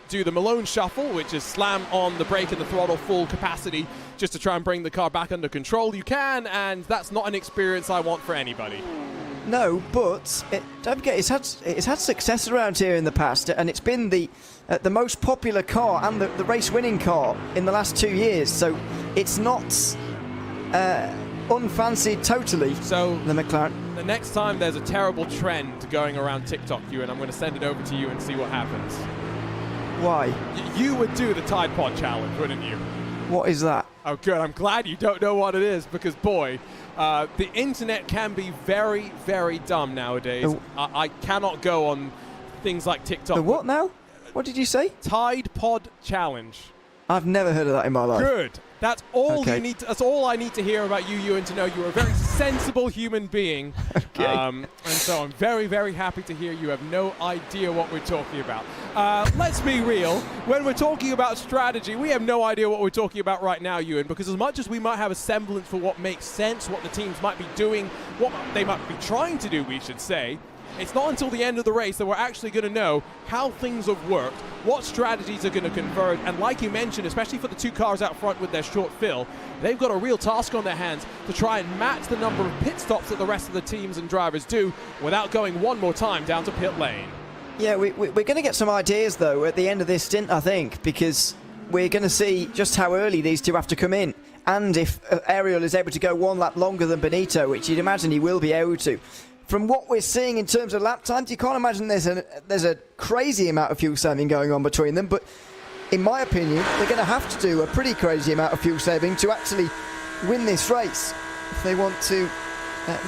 do the Malone shuffle, which is slam on the brake and the throttle full capacity just to try and bring the car back under control, you can, and that's not an experience I want for anybody.
No, but don't forget, it's had success around here in the past, and it's been the most popular car and the race-winning car in the last 2 years, so it's not unfancied totally. So the McLaren.
The next time there's a terrible trend going around TikTok, and I'm going to send it over to you and see what happens.
Why?
You would do the Tide Pod Challenge, wouldn't you?
What is that?
Oh, good. I'm glad you don't know what it is, because, boy, the internet can be very, very dumb nowadays. I cannot go on things like TikTok.
The what now? What did you say?
Tide Pod Challenge.
I've never heard of that in my life.
Good. That's all you need. That's all I need to hear about you, Ewan, to know you're a very sensible human being.
Okay.
And so I'm very, very happy to hear you have no idea what we're talking about. Let's be real. When we're talking about strategy, we have no idea what we're talking about right now, Ewan, because as much as we might have a semblance for what makes sense, what the teams might be doing, what they might be trying to do, we should say, it's not until the end of the race that we're actually going to know how things have worked, what strategies are going to converge, and like you mentioned, especially for the two cars out front with their short fill, they've got a real task on their hands to try and match the number of pit stops that the rest of the teams and drivers do without going one more time down to pit lane.
Yeah, we're going to get some ideas, though, at the end of this stint, I think, because we're going to see just how early these two have to come in, and if Ariel is able to go one lap longer than Benito, which you'd imagine he will be able to. From what we're seeing in terms of lap times, you can't imagine there's a crazy amount of fuel saving going on between them, but in my opinion, they're going to have to do a pretty crazy amount of fuel saving to actually win this race if they want to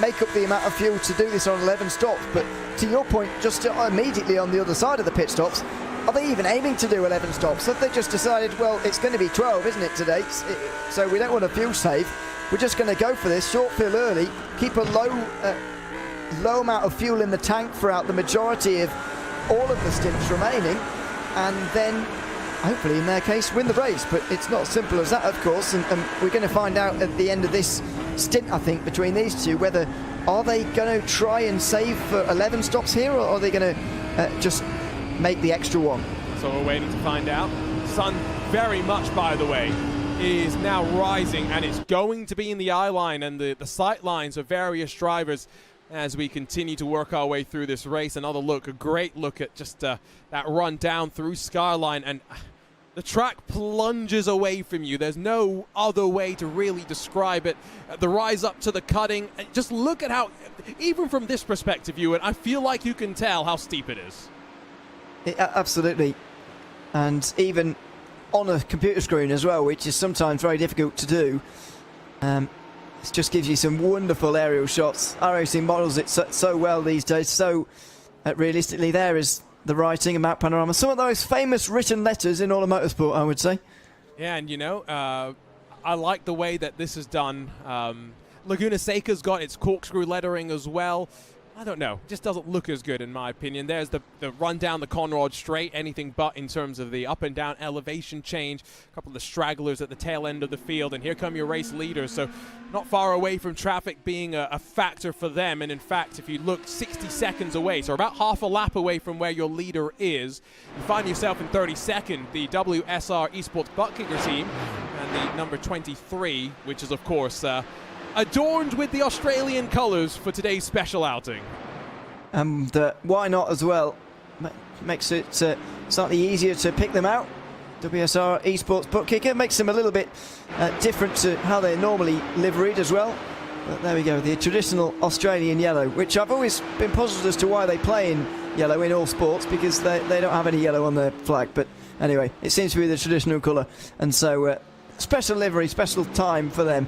make up the amount of fuel to do this on 11 stops. But to your point, just immediately on the other side of the pit stops, are they even aiming to do 11 stops? Have they just decided, well, it's going to be 12, isn't it, today? So we don't want to fuel save. We're just going to go for this, short fill early, keep a low amount of fuel in the tank throughout the majority of all of the stints remaining, and then hopefully in their case win the race. But it's not as simple as that, of course, and we're going to find out at the end of this stint, I think, between these two, whether are they going to try and save for 11 stops here, or are they going to just make the extra one?
So we're waiting to find out. Sun very much, by the way, is now rising, and it's going to be in the eye line and the sight lines of various drivers as we continue to work our way through this race. Another look, a great look at just that run down through Skyline, and the track plunges away from you. There's no other way to really describe it. The rise up to the cutting, just look at how, even from this perspective, Ewan, I feel like you can tell how steep it is.
Absolutely. And even on a computer screen as well, which is sometimes very difficult to do, it just gives you some wonderful aerial shots. iRacing models it so well these days. So realistically, there is the writing and map panorama. Some of those famous written letters in all of motorsport, I would say.
Yeah, and you know, I like the way that this is done. Laguna Seca's got its corkscrew lettering as well. I don't know, it just doesn't look as good in my opinion. There's the run down the Conrod straight, anything but in terms of the up and down elevation change. A couple of the stragglers at the tail end of the field, and here come your race leaders. So not far away from traffic being a factor for them. And in fact, if you look 60 seconds away, so about half a lap away from where your leader is, you find yourself in 32nd, the WSR Esports Butt Kicker team, and the number 23, which is of course adorned with the Australian colours for today's special outing.
And why not as well? Makes it slightly easier to pick them out. WSR Esports Butt Kicker makes them a little bit different to how they're normally liveried as well. But there we go, the traditional Australian yellow, which I've always been puzzled as to why they play in yellow in all sports, because they don't have any yellow on their flag. But anyway, it seems to be the traditional colour, and so special livery, special time for them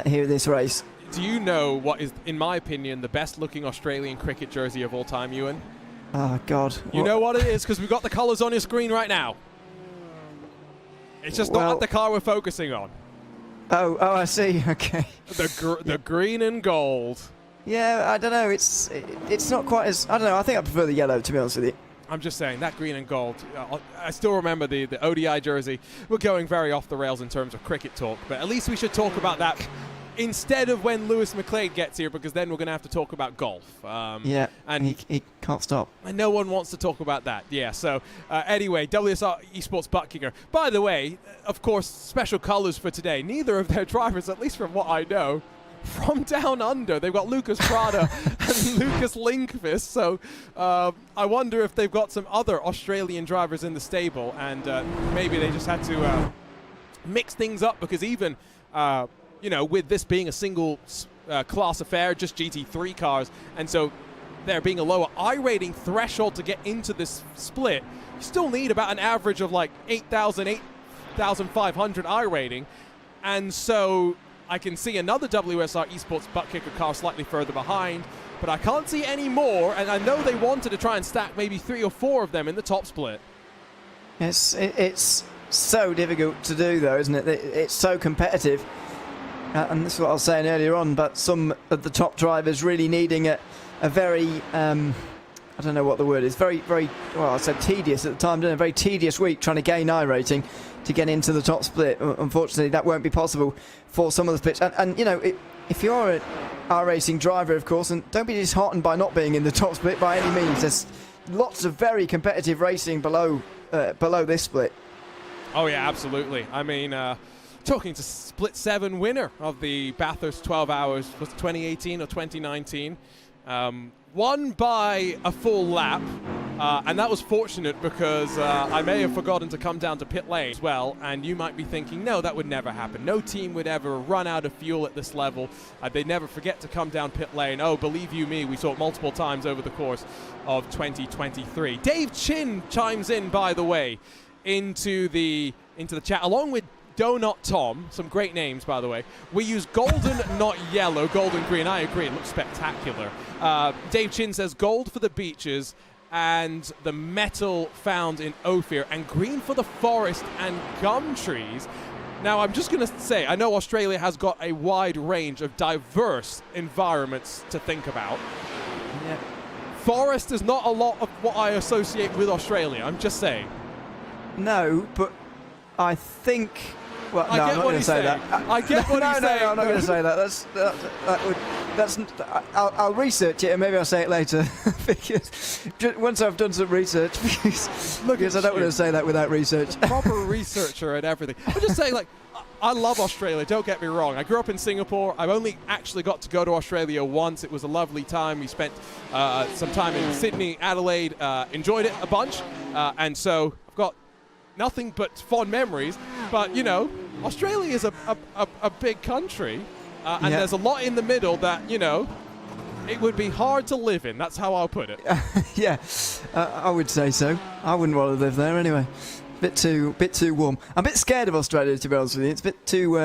here in this race.
Do you know what is, in my opinion, the best looking Australian cricket jersey of all time, Ewan?
Oh, God.
You know what it is, because we've got the colours on your screen right now. It's just not the car we're focusing on.
Oh, I see. Okay.
The green and gold.
Yeah, I don't know. It's not quite as... I don't know. I think I prefer the yellow, to be honest with you.
I'm just saying, that green and gold. I still remember the ODI jersey. We're going very off the rails in terms of cricket talk, but at least we should talk about that instead of when Lewis McLeod gets here, because then we're going to have to talk about golf.
Yeah, and he can't stop.
And no one wants to talk about that. Yeah, so anyway, WSR Esports Butt Kicker. By the way, of course, special colours for today. Neither of their drivers, at least from what I know, from down under. They've got Lucas Prada and Lucas Linkvist. So I wonder if they've got some other Australian drivers in the stable, and maybe they just had to mix things up, because even you know, with this being a single class affair, just GT3 cars, and so there being a lower I rating threshold to get into this split, you still need about an average of like 8,000, 8,500 I rating, and so I can see another WSR Esports Butt Kicker car slightly further behind, but I can't see any more, and I know they wanted to try and stack maybe 3 or 4 of them in the top split.
It's so difficult to do, though, isn't it? It's so competitive. And this is what I was saying earlier on, but some of the top drivers really needing a very I don't know what the word is. Very, very, well, I said tedious at the time, didn't it? A very tedious week trying to gain iRating to get into the top split. Unfortunately, that won't be possible for some of the splits. And you know, if you're an iRacing driver, of course, and don't be disheartened by not being in the top split by any means. There's lots of very competitive racing below this split.
Oh yeah, absolutely. I mean, talking to Split 7 winner of the Bathurst 12 Hours, was it 2018 or 2019? Won by a full lap, and that was fortunate because I may have forgotten to come down to pit lane as well, and you might be thinking, no, that would never happen. No team would ever run out of fuel at this level. They'd never forget to come down pit lane. Oh, believe you me, we saw it multiple times over the course of 2023. Dave Chin chimes in, by the way, into the chat, along with Donut Tom, some great names, by the way. We use golden, not yellow. Golden green, I agree, it looks spectacular. Dave Chin says gold for the beaches and the metal found in Ophir, and green for the forest and gum trees. Now, I'm just going to say, I know Australia has got a wide range of diverse environments to think about.
Yeah.
Forest is not a lot of what I associate with Australia, I'm just saying.
No, but I think... Well,
I
no,
get
I'm not
what
going to
he's
say
saying.
that.
I get what he's saying.
No, I'm not going to say that. I'll research it and maybe I'll say it later. Because once I've done some research, because I don't want to say that without research.
Proper researcher and everything. I'm just saying, like, I love Australia, don't get me wrong. I grew up in Singapore. I've only actually got to go to Australia once. It was a lovely time. We spent some time in Sydney, Adelaide, enjoyed it a bunch. And so I've got nothing but fond memories. But, you know, Australia is a big country. And there's a lot in the middle that, you know, it would be hard to live in. That's how I'll put it.
Yeah, I would say so. I wouldn't want to live there anyway. Bit too warm. I'm a bit scared of Australia, to be honest with you. It's a bit too.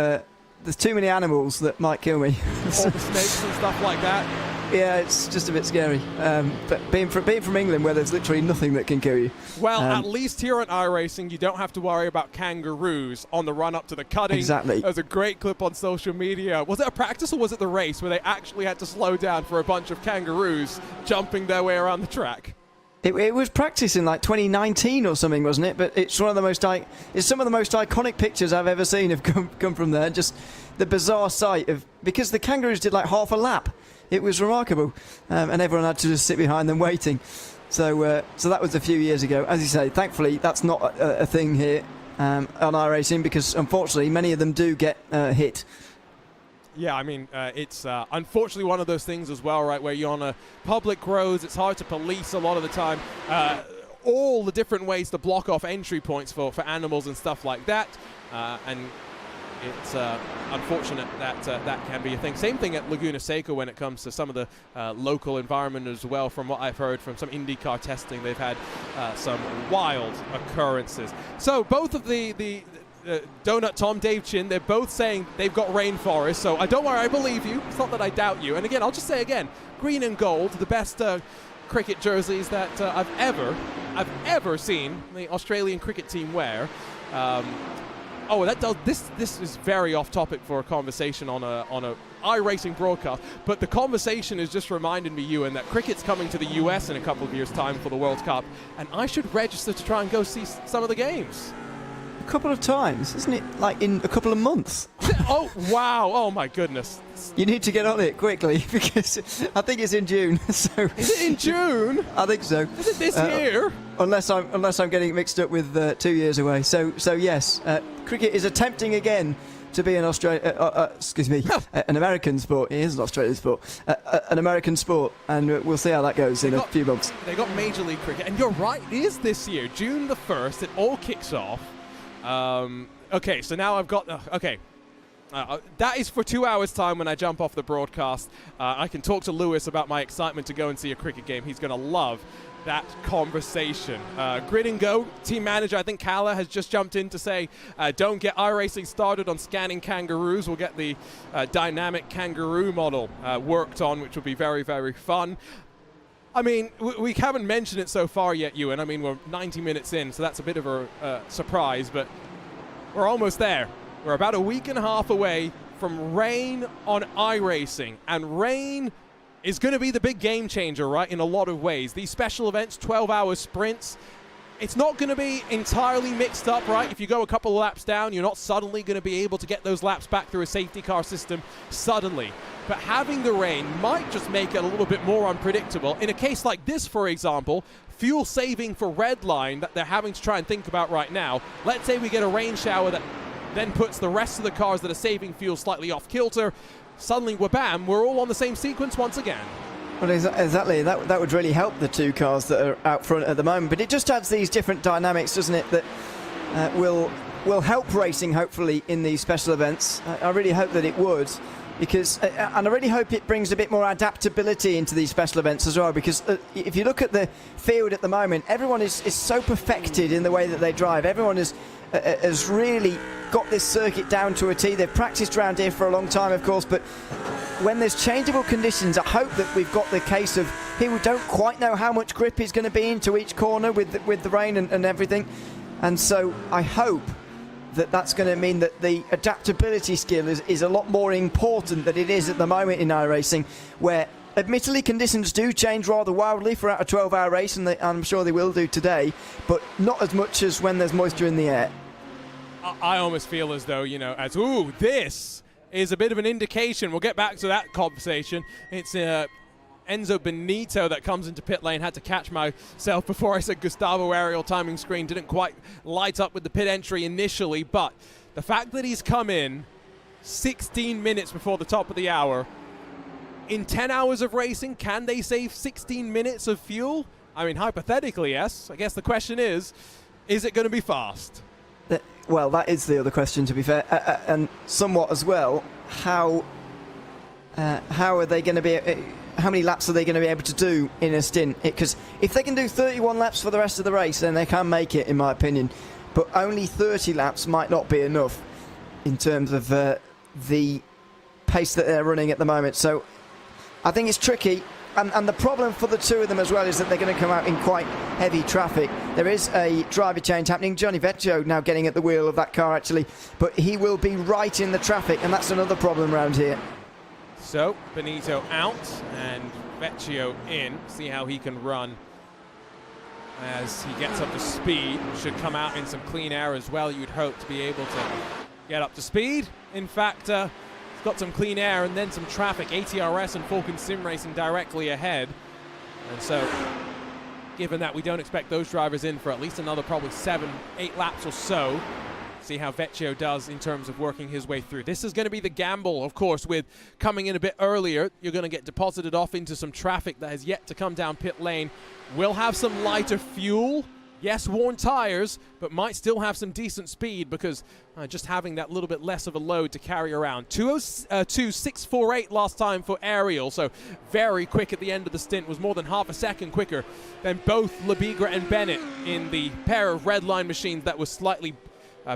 There's too many animals that might kill me.
All the snakes and stuff like that.
Yeah, it's just a bit scary. But being from England, where there's literally nothing that can kill you.
Well, at least here at iRacing, you don't have to worry about kangaroos on the run up to the cutting.
Exactly.
There's a great clip on social media. Was it a practice or was it the race where they actually had to slow down for a bunch of kangaroos jumping their way around the track?
It was practice in like 2019 or something, wasn't it? But it's one of the most it's some of the most iconic pictures I've ever seen have come from there. Just the bizarre sight of, because the kangaroos did like half a lap. It was remarkable, and everyone had to just sit behind them waiting. So that was a few years ago. As you say, thankfully that's not a thing here on iRacing, because unfortunately many of them do get hit.
Yeah, I mean, it's unfortunately one of those things as well, right, where you're on a public roads, it's hard to police a lot of the time. All the different ways to block off entry points for animals and stuff like that. And it's unfortunate that that can be a thing. Same thing at Laguna Seca when it comes to some of the local environment as well. From what I've heard from some IndyCar testing, they've had some wild occurrences. So both of the Donut Tom, Dave Chin, they're both saying they've got rainforest, so don't worry, I believe you. It's not that I doubt you. And again, I'll just say again, green and gold, the best cricket jerseys that I've ever seen the Australian cricket team wear. This is very off topic for a conversation on a iRacing broadcast, but the conversation is just reminding me, Ewan, that cricket's coming to the US in a couple of years' time for the World Cup, and I should register to try and go see some of the games.
A couple of times, isn't it? Like in a couple of months.
Oh wow! Oh my goodness!
You need to get on it quickly, because I think it's in June. So
is it in June?
I think so.
Is it this year?
Unless I'm getting mixed up with 2 years away. So yes, cricket is attempting again to be an an American sport. It is an Australian sport, an American sport, and we'll see how that goes in a few months.
They got Major League Cricket, and you're right, it is this year, June the 1st. It all kicks off. Okay, so now I've got... that is for 2 hours' time when I jump off the broadcast. I can talk to Lewis about my excitement to go and see a cricket game. He's going to love that conversation. Grid and Go team manager, I think Kala, has just jumped in to say, don't get iRacing started on scanning kangaroos. We'll get the dynamic kangaroo model worked on, which will be very, very fun. I mean, we haven't mentioned it so far yet, Ewan. I mean, we're 90 minutes in, so that's a bit of a surprise, but we're almost there. We're about a week and a half away from rain on iRacing, and rain is going to be the big game changer, right, in a lot of ways. These special events, 12-hour sprints, it's not going to be entirely mixed up, right? If you go a couple of laps down, you're not suddenly going to be able to get those laps back through a safety car system suddenly. But having the rain might just make it a little bit more unpredictable. In a case like this, for example, fuel saving for Redline that they're having to try and think about right now. Let's say we get a rain shower that then puts the rest of the cars that are saving fuel slightly off kilter. Suddenly, wabam, we're all on the same sequence once again.
Well, exactly. That would really help the two cars that are out front at the moment. But it just adds these different dynamics, doesn't it, that will help racing, hopefully, in these special events. I really hope that it would, because, and I really hope it brings a bit more adaptability into these special events as well, because if you look at the field at the moment, everyone is so perfected in the way that they drive. Everyone has really got this circuit down to a T. They've practiced around here for a long time, of course, but when there's changeable conditions, I hope that we've got the case of people don't quite know how much grip is going to be into each corner with the rain and everything. And so I hope that that's going to mean that the adaptability skill is a lot more important than it is at the moment in iRacing, where admittedly conditions do change rather wildly throughout a 12-hour race, and I'm sure they will do today, but not as much as when there's moisture in the air.
I almost feel as though, this is a bit of an indication. We'll get back to that conversation. It's Enzo Benito that comes into pit lane. Had to catch myself before I said Gustavo aerial timing screen. Didn't quite light up with the pit entry initially, but the fact that he's come in 16 minutes before the top of the hour, in 10 hours of racing, can they save 16 minutes of fuel? I mean, hypothetically, yes. I guess the question is it going to be fast?
Well, that is the other question, to be fair, and somewhat as well. How are they going to be? How many laps are they going to be able to do in a stint? Because if they can do 31 laps for the rest of the race, then they can make it, in my opinion. But only 30 laps might not be enough in terms of the pace that they're running at the moment. So I think it's tricky. And the problem for the two of them as well is that they're going to come out in quite heavy traffic. There is a driver change happening. Johnny Vecchio now getting at the wheel of that car, actually. But he will be right in the traffic, and that's another problem around here.
So, Benito out and Vecchio in. See how he can run as he gets up to speed. Should come out in some clean air as well, you'd hope, to be able to get up to speed. In fact, got some clean air and then some traffic. ATRS and Falcon Sim Racing directly ahead. And so, given that we don't expect those drivers in for at least another probably 7-8 laps or so, see how Vecchio does in terms of working his way through. This is going to be the gamble, of course, with coming in a bit earlier. You're going to get deposited off into some traffic that has yet to come down pit lane. We'll have some lighter fuel. Yes, worn tires, but might still have some decent speed because just having that little bit less of a load to carry around. 2:06.48 last time for Ariel, so very quick at the end of the stint, was more than half a second quicker than both Labigra and Bennett in the pair of Redline machines that was slightly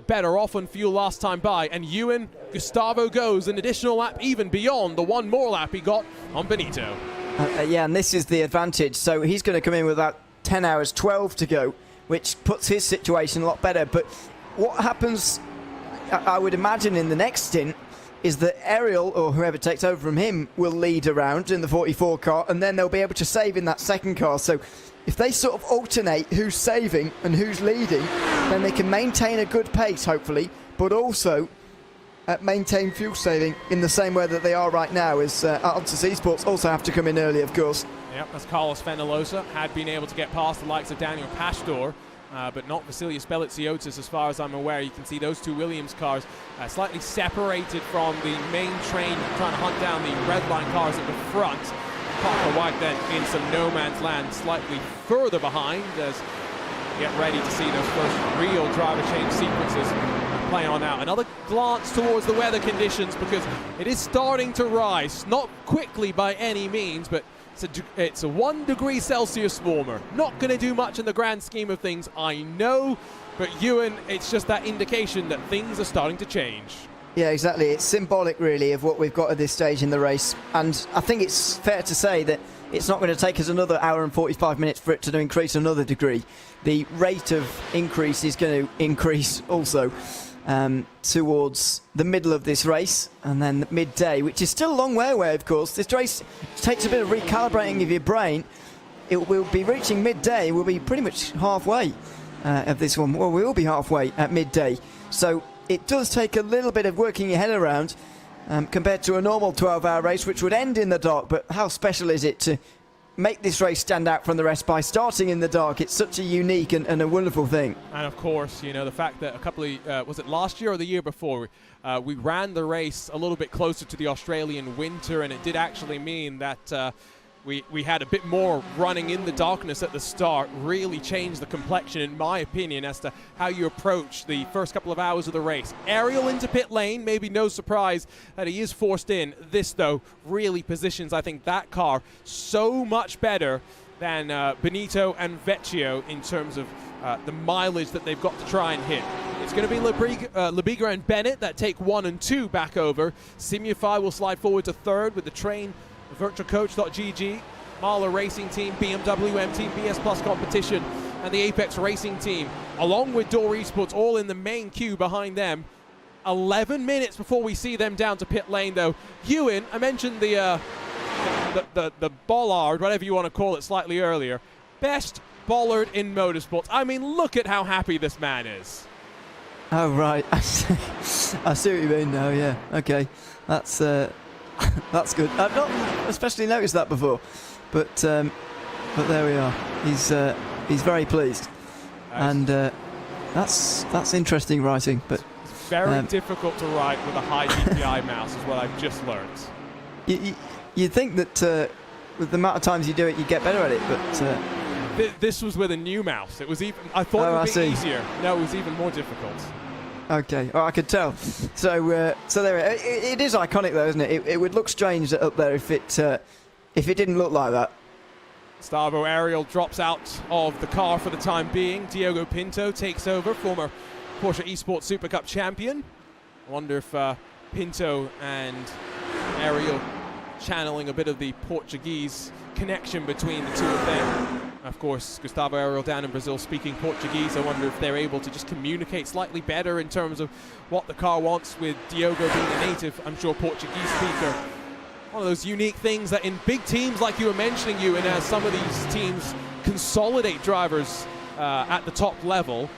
better off on fuel last time by. And Ewan, Gustavo goes an additional lap even beyond the one more lap he got on Benito.
Yeah, and this is the advantage. So he's going to come in with about 10 hours 12 to go, which puts his situation a lot better. But what happens, I would imagine, in the next stint is that Ariel, or whoever takes over from him, will lead around in the 44 car, and then they'll be able to save in that second car. So if they sort of alternate who's saving and who's leading, then they can maintain a good pace, hopefully, but also maintain fuel saving in the same way that they are right now, as Altus Esports also have to come in early, of course.
Yep, as Carlos Fenalosa had been able to get past the likes of Daniel Pastor, but not Vasilius Belitsiotis as far as I'm aware. You can see those two Williams cars slightly separated from the main train, trying to hunt down the Redline cars at the front. Parker White then in some no man's land, slightly further behind as we get ready to see those first real driver change sequences play on out. Another glance towards the weather conditions, because it is starting to rise, not quickly by any means, but it's a 1 degree Celsius warmer. Not going to do much in the grand scheme of things, I know, but Ewan, it's just that indication that things are starting to change.
Yeah, exactly. It's symbolic, really, of what we've got at this stage in the race. And I think it's fair to say that it's not going to take us another hour and 45 minutes for it to increase another degree. The rate of increase is going to increase also. towards the middle of this race, and then midday, which is still a long way away, of course. This race takes a bit of recalibrating of your brain. It will be reaching midday. We'll be pretty much halfway of this one. Well, we will be halfway at midday. So it does take a little bit of working your head around compared to a normal 12-hour race, which would end in the dark. But how special is it to make this race stand out from the rest by starting in the dark? It's such a unique and a wonderful thing.
And of course, you know, the fact that a couple of, was it last year or the year before, we ran the race a little bit closer to the Australian winter, and it did actually mean that we had a bit more running in the darkness at the start. Really changed the complexion, in my opinion, as to how you approach the first couple of hours of the race. Ariel into pit lane, maybe no surprise that he is forced in. This, though, really positions, I think, that car so much better than Benito and Vecchio in terms of the mileage that they've got to try and hit. It's going to be Labiga and Bennett that take 1 and 2 back over. Simufy will slide forward to third with the train virtualcoach.gg, Marla Racing Team, BMW M Team, BS Plus Competition, and the Apex Racing Team, along with Door Esports, all in the main queue behind them. 11 minutes before we see them down to pit lane, though. Ewan, I mentioned the bollard, whatever you want to call it, slightly earlier. Best bollard in motorsports. I mean, look at how happy this man is.
Oh, right. I see what you mean now, yeah. Okay. That's good. I've not especially noticed that before, but there we are. He's very pleased, and that's interesting writing. But
it's very difficult to write with a high DPI mouse, is what I've just learned.
You'd think that with the amount of times you do it, you get better at it, but
this was with a new mouse. It was even. I thought it would be easier. No, it was even more difficult.
Okay, well, I could tell. So there it is iconic, though, isn't it? It would look strange up there if it didn't look like that.
Gustavo Ariel drops out of the car for the time being. Diogo Pinto takes over, former Porsche Esports Super Cup champion. I wonder if Pinto and Ariel channeling a bit of the Portuguese connection between the two of them. Of course, Gustavo Ariel down in Brazil speaking Portuguese. I wonder if they're able to just communicate slightly better in terms of what the car wants, with Diogo being a native, I'm sure, Portuguese speaker. One of those unique things that in big teams like you were mentioning, and as some of these teams consolidate drivers at the top level,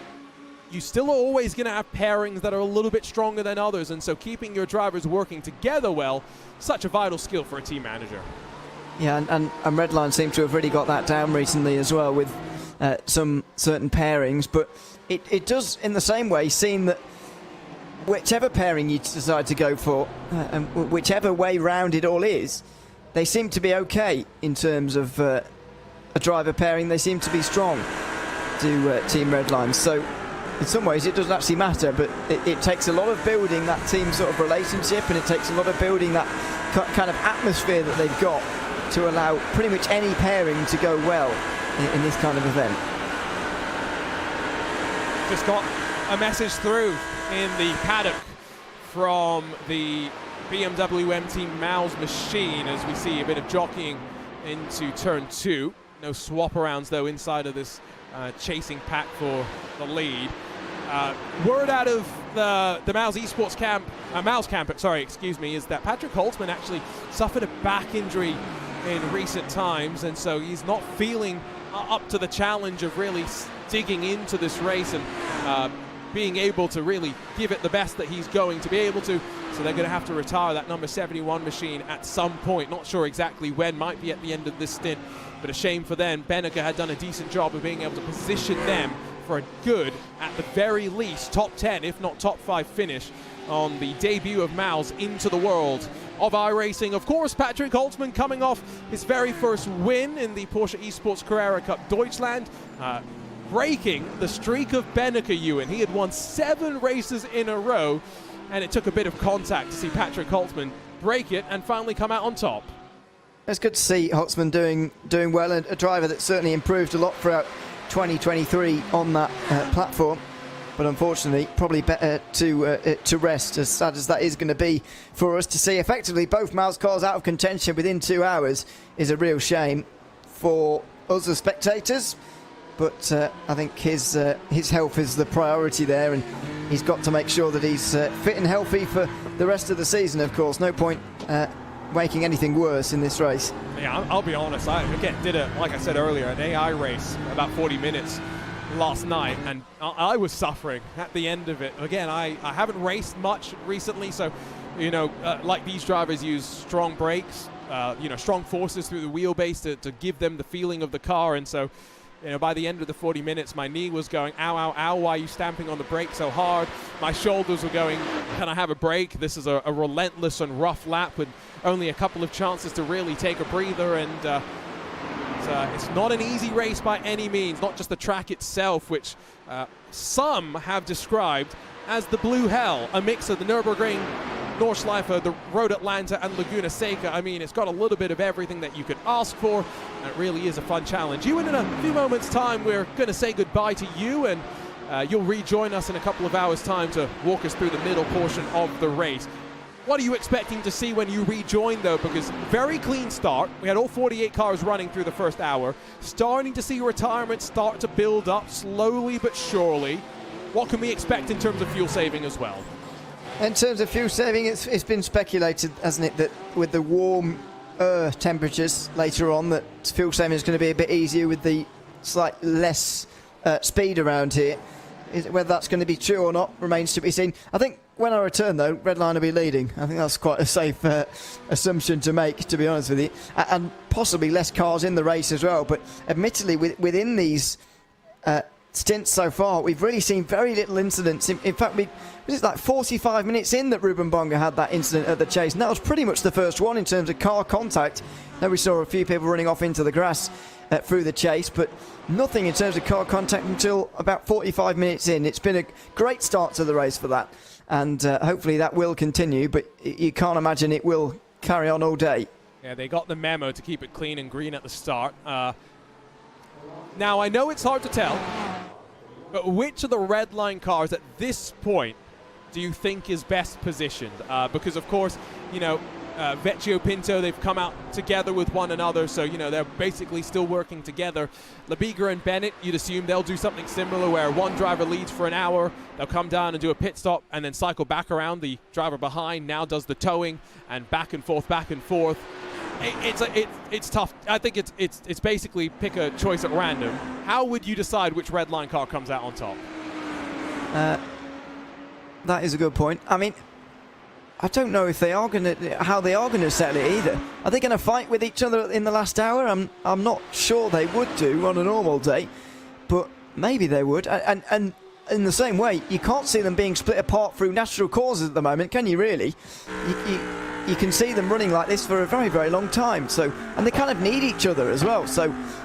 you still are always going to have pairings that are a little bit stronger than others, and so keeping your drivers working together well, such a vital skill for a team manager.
Yeah, and Redline seem to have really got that down recently as well, with some certain pairings. But it does, in the same way, seem that whichever pairing you decide to go for, and whichever way round it all is, they seem to be okay in terms of a driver pairing. They seem to be strong to Team Redline. So in some ways it doesn't actually matter, but it takes a lot of building that team sort of relationship, and it takes a lot of building that kind of atmosphere that they've got to allow pretty much any pairing to go well in this kind of event.
Just got a message through in the paddock from the BMW M Team Mouse machine as we see a bit of jockeying into turn 2. No swap arounds though inside of this chasing pack for the lead. Word out of the Mouse Esports camp, Mouse camp, sorry, excuse me, is that Patrick Holtzman actually suffered a back injury in recent times, and so he's not feeling up to the challenge of really digging into this race and being able to really give it the best that he's going to be able to. So they're going to have to retire that number 71 machine at some point. Not sure exactly when, might be at the end of this stint, but a shame for them. Benega had done a decent job of being able to position them for a good, at the very least, top 10, if not top 5 finish on the debut of Mouse into the world of iRacing. Of course, Patrick Holtzman coming off his very first win in the Porsche Esports Carrera Cup Deutschland, breaking the streak of Beneke Ewan. He had won 7 races in a row, and it took a bit of contact to see Patrick Holtzman break it and finally come out on top.
It's good to see Holtzman doing well, and a driver that certainly improved a lot throughout 2023 on that platform. But unfortunately, probably better to rest, as sad as that is going to be for us. To see effectively both Mouse cars out of contention within 2 hours is a real shame for us as spectators. But I think his health is the priority there, and he's got to make sure that he's fit and healthy for the rest of the season, of course. No point making anything worse in this race.
Yeah, I'll be honest. I, again, did it, like I said earlier, an AI race, about 40 minutes last night, and I was suffering at the end of it. Again, I haven't raced much recently, so, you know, like these drivers use strong brakes, you know, strong forces through the wheelbase to give them the feeling of the car, and so, you know, by the end of the 40 minutes, my knee was going, ow, ow, ow, why are you stamping on the brake so hard? My shoulders were going, can I have a break? This is a relentless and rough lap with only a couple of chances to really take a breather, and it's not an easy race by any means, not just the track itself, which some have described as the blue hell, a mix of the Nürburgring, Nordschleife, the Road Atlanta, and Laguna Seca. I mean, it's got a little bit of everything that you could ask for, and it really is a fun challenge. Ewan, in a few moments' time, we're going to say goodbye to you, and you'll rejoin us in a couple of hours' time to walk us through the middle portion of the race. What are you expecting to see when you rejoin, though? Because very clean start. We had all 48 cars running through the first hour. Starting to see retirement start to build up slowly but surely. What can we expect in terms of fuel saving as well?
In terms of fuel saving, it's been speculated, hasn't it, that with the warm temperatures later on, that fuel saving is going to be a bit easier with the slightly less speed around here. Whether that's going to be true or not remains to be seen. I think when I return, though, Redline will be leading. I think that's quite a safe assumption to make, to be honest with you. And possibly less cars in the race as well. But admittedly, within these stints so far, we've really seen very little incidents. In fact, it was like 45 minutes in that Ruben Bonga had that incident at the chase. And that was pretty much the first one in terms of car contact. Now we saw a few people running off into the grass through the chase, but nothing in terms of car contact until about 45 minutes in. It's been a great start to the race for that, and hopefully that will continue, but you can't imagine it will carry on all day.
Yeah, they got the memo to keep it clean and green at the start. Now, I know it's hard to tell, but which of the Redline cars at this point do you think is best positioned? Because, of course, you know, Vecchio Pinto, they've come out together with one another, so, you know, they're basically still working together. Labiga and Bennett, you'd assume they'll do something similar where one driver leads for an hour, they'll come down and do a pit stop and then cycle back around. The driver behind now does the towing, and back and forth, back and forth. It's tough. I think it's basically pick a choice at random. How would you decide which Redline car comes out on top?
That is a good point. I mean, I don't know if how they are gonna settle it either. Are they gonna fight with each other in the last hour? I'm not sure they would do on a normal day, but maybe they would. And in the same way, you can't see them being split apart through natural causes at the moment, can you? Really? You can see them running like this for a very, very long time. So, and they kind of need each other as well. So,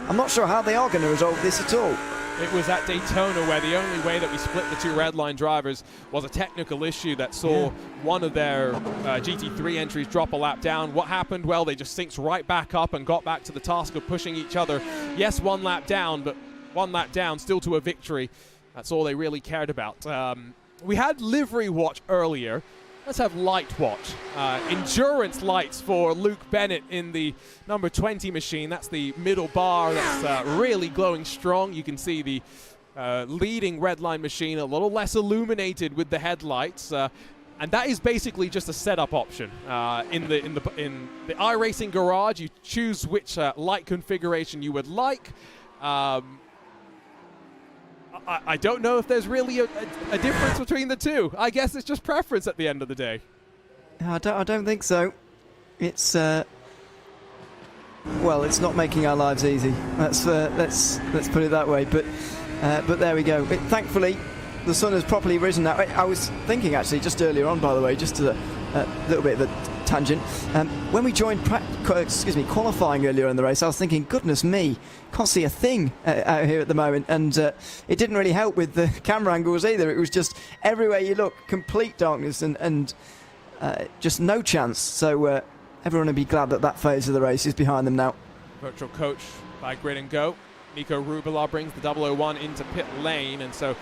I'm not sure how they are going to resolve this at all.
It was at Daytona where the only way that we split the two Redline drivers was a technical issue that saw one of their GT3 entries drop a lap down. What happened? Well, they just synced right back up and got back to the task of pushing each other. Yes, one lap down, but one lap down, still to a victory. That's all they really cared about. We had livery watch earlier. Let's have light watch. Endurance lights for Luke Bennett in the number 20 machine. That's the middle bar that's really glowing strong. You can see the leading Redline machine a little less illuminated with the headlights. And that is basically just a setup option. In the iRacing garage, you choose which light configuration you would like. I don't know if there's really a difference between the two. I guess it's just preference at the end of the day.
I don't think so. It's well, it's not making our lives easy. Let's put it that way. But there we go. Thankfully, the sun has properly risen now. I was thinking actually just earlier on, by the way, just a little bit of a tangent. When we joined qualifying earlier in the race, I was thinking, goodness me, can't see a thing out here at the moment, and it didn't really help with the camera angles either. It was just everywhere you look, complete darkness and just no chance. So everyone will be glad that phase of the race is behind them now.
Virtual coach by Grid and Go. Nico Rubilar brings the 001 into pit lane, and so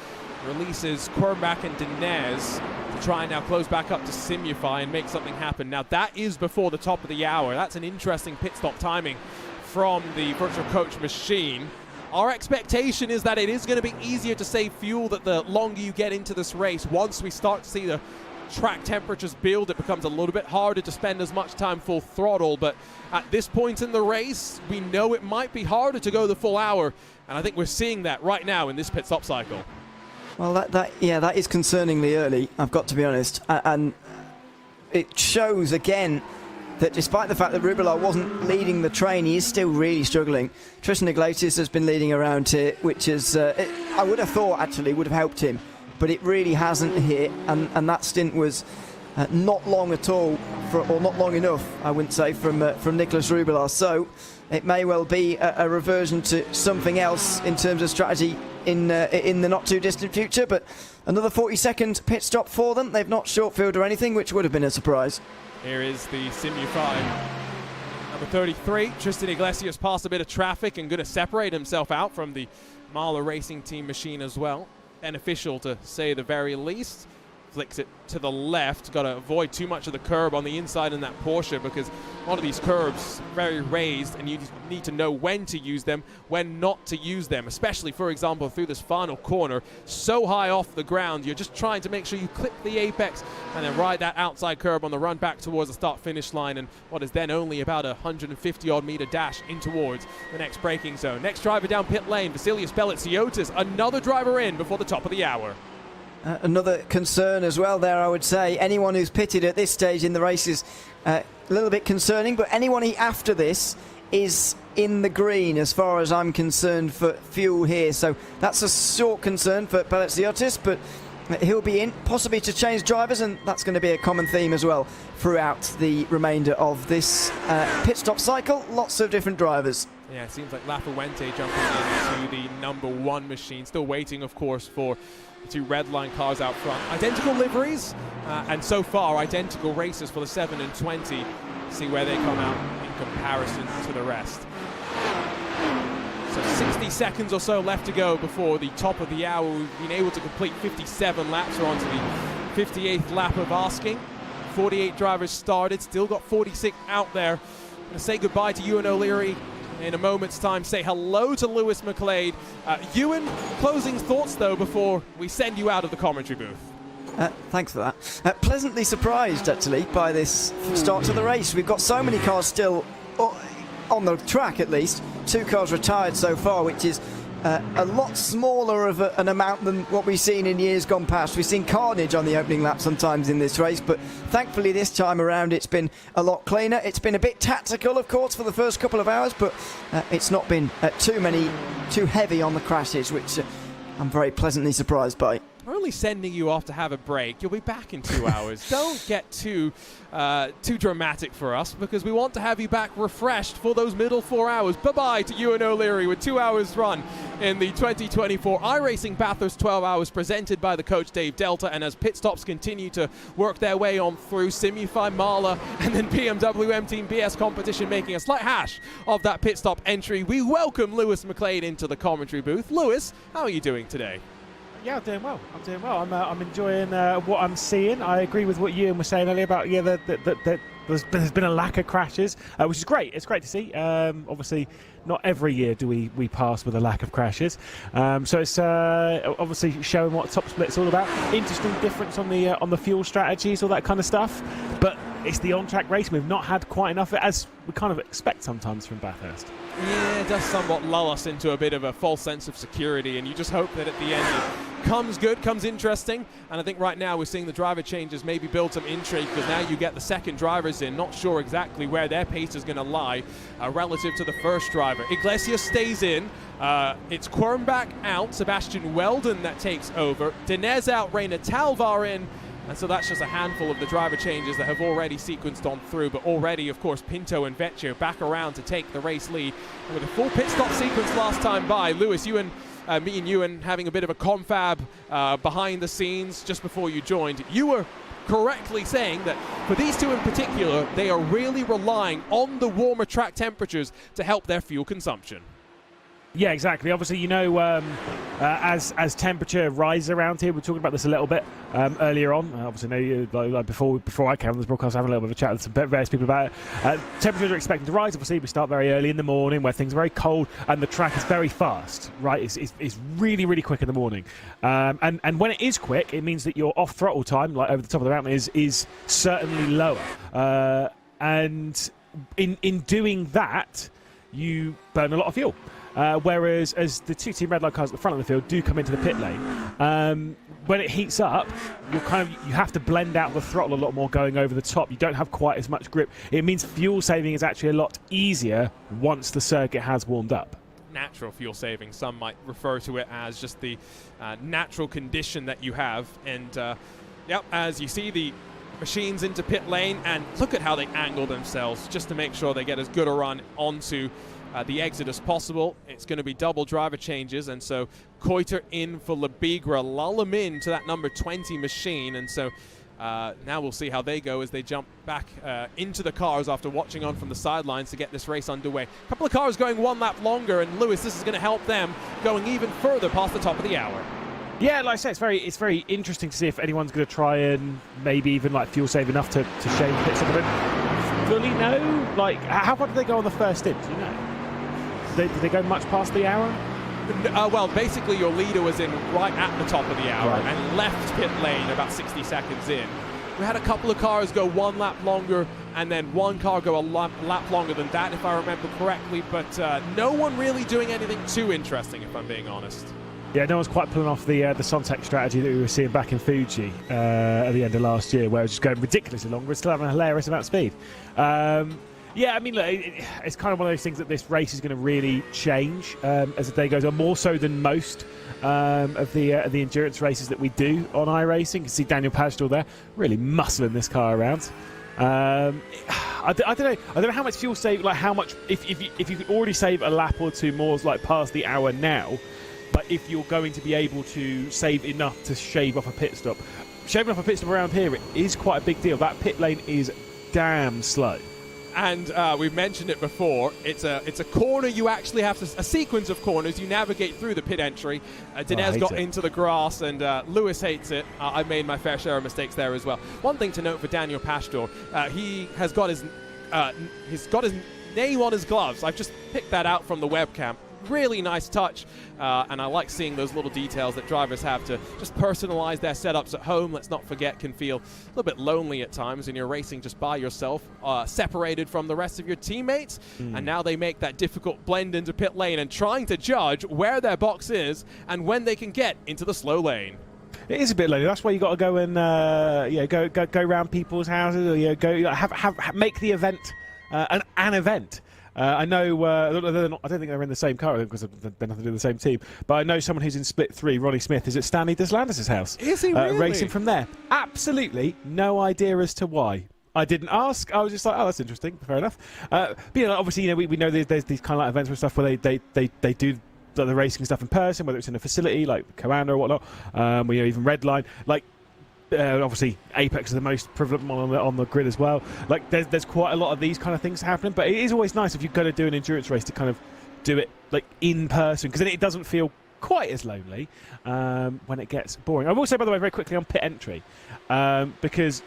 releases Quirmbach and Dinez to try and now close back up to Simufy and make something happen. Now that is before the top of the hour. That's an interesting pit stop timing from the virtual coach machine. our expectation is that it is going to be easier to save fuel that the longer you get into this race. Once we start to see the track temperatures build, it becomes a little bit harder to spend as much time full throttle, but at this point in the race, we know it might be harder to go the full hour, and I think we're seeing that right now in this pit stop cycle.
Well, that is concerningly early, I've got to be honest, and it shows again that despite the fact that Rubilar wasn't leading the train, he is still really struggling. Tristan Iglesias has been leading around here, which is, I would have thought actually would have helped him, but it really hasn't here, and that stint was not long at all, or not long enough, I wouldn't say, from Nicholas Rubilar. So it may well be a reversion to something else in terms of strategy in the not too distant future, but another 40-second pit stop for them. They've not short-filled or anything, which would have been a surprise.
Here is the Simu 5. Number 33, Tristan Iglesias passed a bit of traffic and going to separate himself out from the Mahler Racing Team machine as well. Beneficial to say the very least. Flicks it to the left. Got to avoid too much of the curb on the inside in that Porsche, because a lot of these curbs very raised, and you need to know when to use them, when not to use them, especially, for example, through this final corner. So high off the ground, you're just trying to make sure you clip the apex and then ride that outside curb on the run back towards the start-finish line, and what is then only about a 150-odd meter dash in towards the next braking zone. Next driver down pit lane, Vasilius Belitsiotis, another driver in before the top of the hour.
Another concern as well there, I would say. Anyone who's pitted at this stage in the race is a little bit concerning, but anyone after this is in the green as far as I'm concerned for fuel here. So that's a short concern for Belitsiotis, but he'll be in, possibly to change drivers, and that's going to be a common theme as well throughout the remainder of this pit stop cycle. Lots of different drivers.
Yeah, it seems like Lafuente jumping into the number 1 machine. Still waiting, of course, for the 2 red line cars out front. Identical liveries, and so far identical races for the 7 and 20. See where they come out in comparison to the rest. So 60 seconds or so left to go before the top of the hour. We've been able to complete 57 laps. We're on to the 58th lap of asking. 48 drivers started, still got 46 out there. I'm going to say goodbye to Ewan O'Leary in a moment's time. Say hello to Lewis McLeod. Ewan, closing thoughts though before we send you out of the commentary booth.
Thanks for that. Pleasantly surprised actually by this start to the race. We've got so many cars still on the track, at least 2 cars retired so far, which is a lot smaller of an amount than what we've seen in years gone past. We've seen carnage on the opening lap sometimes in this race, but thankfully this time around it's been a lot cleaner. It's been a bit tactical, of course, for the first couple of hours, but it's not been too heavy on the crashes, which I'm very pleasantly surprised by.
We're only sending you off to have a break. You'll be back in 2 hours. Don't get too dramatic for us, because we want to have you back refreshed for those middle 4 hours. Bye-bye to Ewan O'Leary with 2 hours run in the 2024 iRacing Bathurst 12 Hours, presented by the coach Dave Delta. And as pit stops continue to work their way on through, Simufy, Mahler, and then BMW M Team BS competition making a slight hash of that pit stop entry, we welcome Lewis McLeod into the commentary booth. Lewis, how are you doing today?
Yeah, I'm doing well. I'm enjoying what I'm seeing. I agree with what Ewan was saying earlier about that there's been a lack of crashes, which is great. It's great to see. Obviously, not every year do we pass with a lack of crashes. So it's obviously showing what top split's all about. Interesting difference on the fuel strategies, all that kind of stuff. But it's the on-track racing. We've not had quite enough, as we kind of expect sometimes from Bathurst.
Yeah, it does somewhat lull us into a bit of a false sense of security, and you just hope that at the end it comes good, comes interesting. And I think right now we're seeing the driver changes maybe build some intrigue, because now you get the second drivers in, not sure exactly where their pace is going to lie relative to the first driver. Iglesias stays in. It's Quirnbach out, Sebastian Weldon that takes over, Dinez out, Reina Talvar in. And so that's just a handful of the driver changes that have already sequenced on through. But already, of course, Pinto and Vecchio back around to take the race lead. And with a full pit stop sequence last time by, Lewis, me and Ewan having a bit of a confab behind the scenes just before you joined. You were correctly saying that for these 2 in particular, they are really relying on the warmer track temperatures to help their fuel consumption.
Yeah, exactly. Obviously, you know, as temperature rises around here, we were talking about this a little bit earlier on. Obviously, like before I came on this broadcast, I have a little bit of a chat with some various people about it. Temperatures are expected to rise. Obviously, we start very early in the morning where things are very cold and the track is very fast, right? It's really, really quick in the morning. And when it is quick, it means that your off-throttle time, like over the top of the mountain, is certainly lower. And in doing that, you burn a lot of fuel. Whereas as the two Team Redline cars at the front of the field do come into the pit lane, when it heats up, you have to blend out the throttle a lot more going over the top. You don't have quite as much grip. It means fuel saving is actually a lot easier once the circuit has warmed up.
Natural fuel saving, some might refer to it as just the natural condition that you have. And yep, as you see the machines into pit lane, and look at how they angle themselves just to make sure they get as good a run onto the exit as possible. It's going to be double driver changes, and so Koiter in for Labigra, lull him in to that number 20 machine, and so now we'll see how they go as they jump back into the cars after watching on from the sidelines to get this race underway. A couple of cars going one lap longer, and Lewis, this is going to help them going even further past the top of the hour.
Yeah, like I say, it's very interesting to see if anyone's going to try and maybe even like fuel save enough to shave pits up a bit. Fully know, like how far did they go on the first stint? Do you know? Did they go much past the hour?
Well, basically your leader was in right at the top of the hour,
right,
and left pit lane about 60 seconds in. We had a couple of cars go one lap longer, and then one car go a lap longer than that, if I remember correctly, but no one really doing anything too interesting, if I'm being honest.
Yeah, no one's quite pulling off the Sontec strategy that we were seeing back in Fuji at the end of last year, where it was just going ridiculously long, but still having a hilarious amount of speed. Yeah, I mean, look, it's kind of one of those things that this race is going to really change as the day goes on, more so than most of the endurance races that we do on iRacing. You can see Daniel Pagel there, really muscling this car around. I don't know how much fuel save, like how much, if you could already save a lap or two more, like past the hour now, but if you're going to be able to save enough to shave off a pit stop. Shaving off a pit stop around here is quite a big deal. That pit lane is damn slow.
And we've mentioned it before, it's a corner you actually have to, a sequence of corners, you navigate through the pit entry. Dinez got into the grass, and Lewis hates it. I've made my fair share of mistakes there as well. One thing to note for Daniel Pagel, he has got his name on his gloves. I've just picked that out from the webcam. Really nice touch, and I like seeing those little details that drivers have to just personalize their setups at home. Let's not forget, can feel a little bit lonely at times when you're racing just by yourself, separated from the rest of your teammates, and now they make that difficult blend into pit lane and trying to judge where their box is and when they can get into the slow lane.
It is a bit lonely. That's why you got to go and go around people's houses, or go make the event an event. I know, I don't think they're in the same car because they're nothing to do with the same team, but I know someone who's in Split 3, Ronnie Smith, is at Stanley Deslandis' house.
Is he really?
Racing from there. Absolutely no idea as to why. I didn't ask. I was just like, oh, that's interesting. Fair enough. But obviously, we know there's these kind of like events and stuff where they do the racing stuff in person, whether it's in a facility like Coanda or whatnot, even Redline. Like, obviously, Apex is the most prevalent one on the grid as well. Like, there's quite a lot of these kind of things happening, but it is always nice if you're going to do an endurance race to kind of do it like in person, because then it doesn't feel quite as lonely when it gets boring. I will say, by the way, very quickly on pit entry, because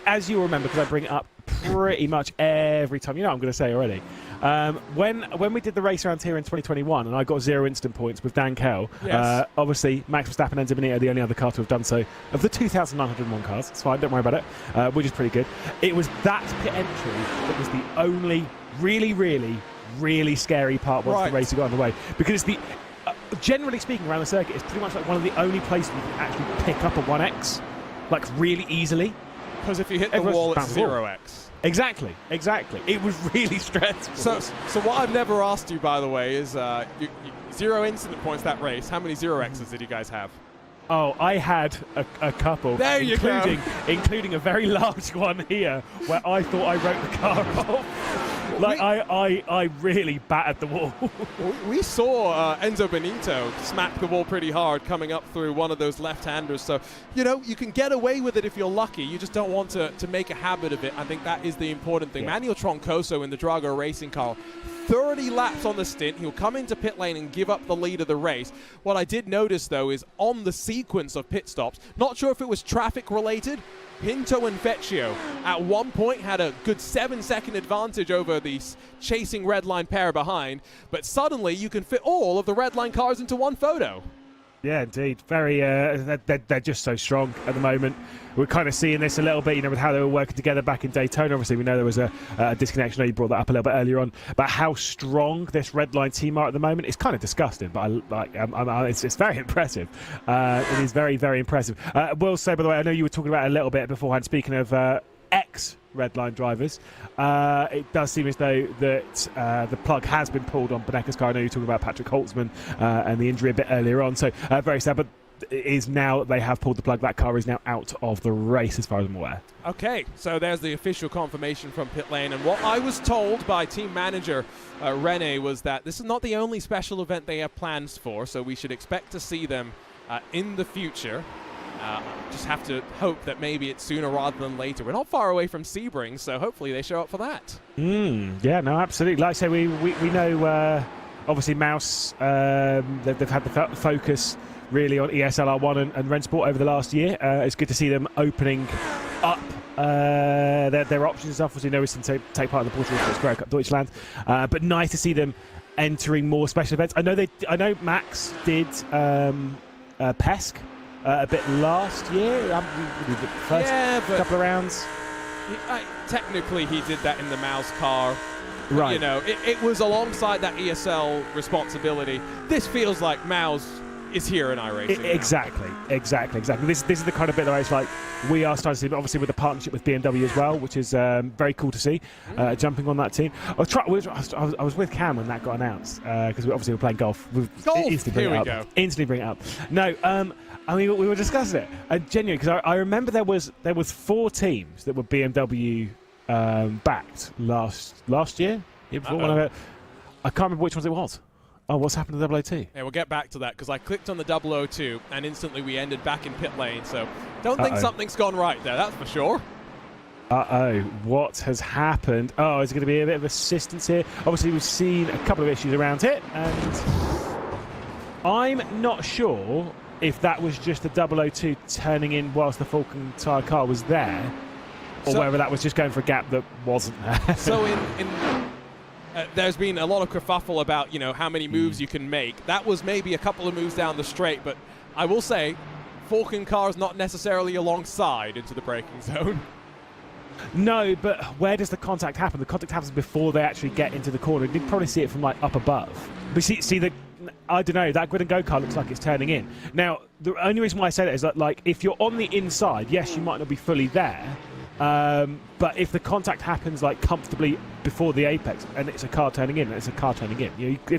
as you'll remember, because I bring it up pretty much every time, I'm going to say already. When we did the race around here in 2021, and I got 0 instant points with Dan Kell,
yes.
Obviously Max Verstappen and Benito are the only other car to have done so of the 2,901 cars. It's fine, don't worry about it, which is pretty good. It was that pit entry that was the only really, really, really scary part once the race got underway, because it's the generally speaking around the circuit, it's pretty much like one of the only places you can actually pick up a 1x like really easily.
Because if you hit the wall, it's 0x.
Exactly. It was really stressful.
So what I've never asked you, by the way, is 0 incident points that race. How many 0x's did you guys have?
Oh, I had a couple.
There you go.
Including a very large one here, where I thought I wrote the car off. Like, I really battered the wall.
We saw Enzo Benito smack the wall pretty hard coming up through one of those left-handers. So, you can get away with it if you're lucky. You just don't want to make a habit of it. I think that is the important thing.
Yeah.
Manuel Troncoso in the Drago racing car, 30 laps on the stint. He'll come into pit lane and give up the lead of the race. What I did notice, though, is on the sequence of pit stops, not sure if it was traffic related, Pinto and Vecchio at one point had a good 7-second advantage over the chasing red line pair behind, but suddenly you can fit all of the red line cars into one photo.
Yeah, indeed. Very, they're just so strong at the moment. We're kind of seeing this a little bit, with how they were working together back in Daytona. Obviously, we know there was a disconnection. I know you brought that up a little bit earlier on, but how strong this red line team are at the moment. It's kind of disgusting, but it's very impressive. It is very, very impressive. I will say, by the way, I know you were talking about it a little bit beforehand, speaking of ex-red line drivers. It does seem as though that the plug has been pulled on Baneka's car. I know you're talking about Patrick Holtzman and the injury a bit earlier on, so very sad, but it is now that they have pulled the plug. That car is now out of the race as far as I'm aware.
Okay, so there's the official confirmation from pit lane, and what I was told by team manager Rene was that this is not the only special event they have plans for, so we should expect to see them in the future. Just have to hope that maybe it's sooner rather than later. We're not far away from Sebring, so hopefully they show up for that.
Yeah, no, absolutely. Like I say, we know, obviously, Mouse, they've had the focus really on ESLR1 and RaceSport over the last year. It's good to see them opening up their options and stuff. Obviously, no reason to take part in the Portugal Square Cup Deutschland, but nice to see them entering more special events. I know Max did Pesk a bit last year, the first couple of rounds.
Technically, he did that in the Mouse car.
Right.
It was alongside that ESL responsibility. This feels like Mouse is here in iRacing.
Exactly. This is the kind of bit that it's like we are starting to see, but obviously with the partnership with BMW as well, which is very cool to see, jumping on that team. I was with Cam when that got announced, because we obviously were playing golf. Instantly bring it up. No, I mean, we were discussing it. Genuinely, because I remember there was 4 teams that were BMW backed last year. I can't remember which ones it was. Oh, what's happened to 002?
Yeah, we'll get back to that, because I clicked on the 002 and instantly we ended back in pit lane, so don't think something's gone right there, that's for sure.
What has happened? Oh, is it going to be a bit of assistance here? Obviously, we've seen a couple of issues around it, and I'm not sure if that was just the 002 turning in whilst the Falcon tyre car was there, or whether that was just going for a gap that wasn't there.
So there's been a lot of kerfuffle about, how many moves you can make. That was maybe a couple of moves down the straight, but I will say, Falcon car is not necessarily alongside into the braking zone.
No, but where does the contact happen? The contact happens before they actually get into the corner. You'd probably see it from up above. But I don't know, that grid and go car looks like it's turning in. Now, the only reason why I say that is that, if you're on the inside, yes, you might not be fully there. But if the contact happens comfortably before the apex and it's a car turning in, if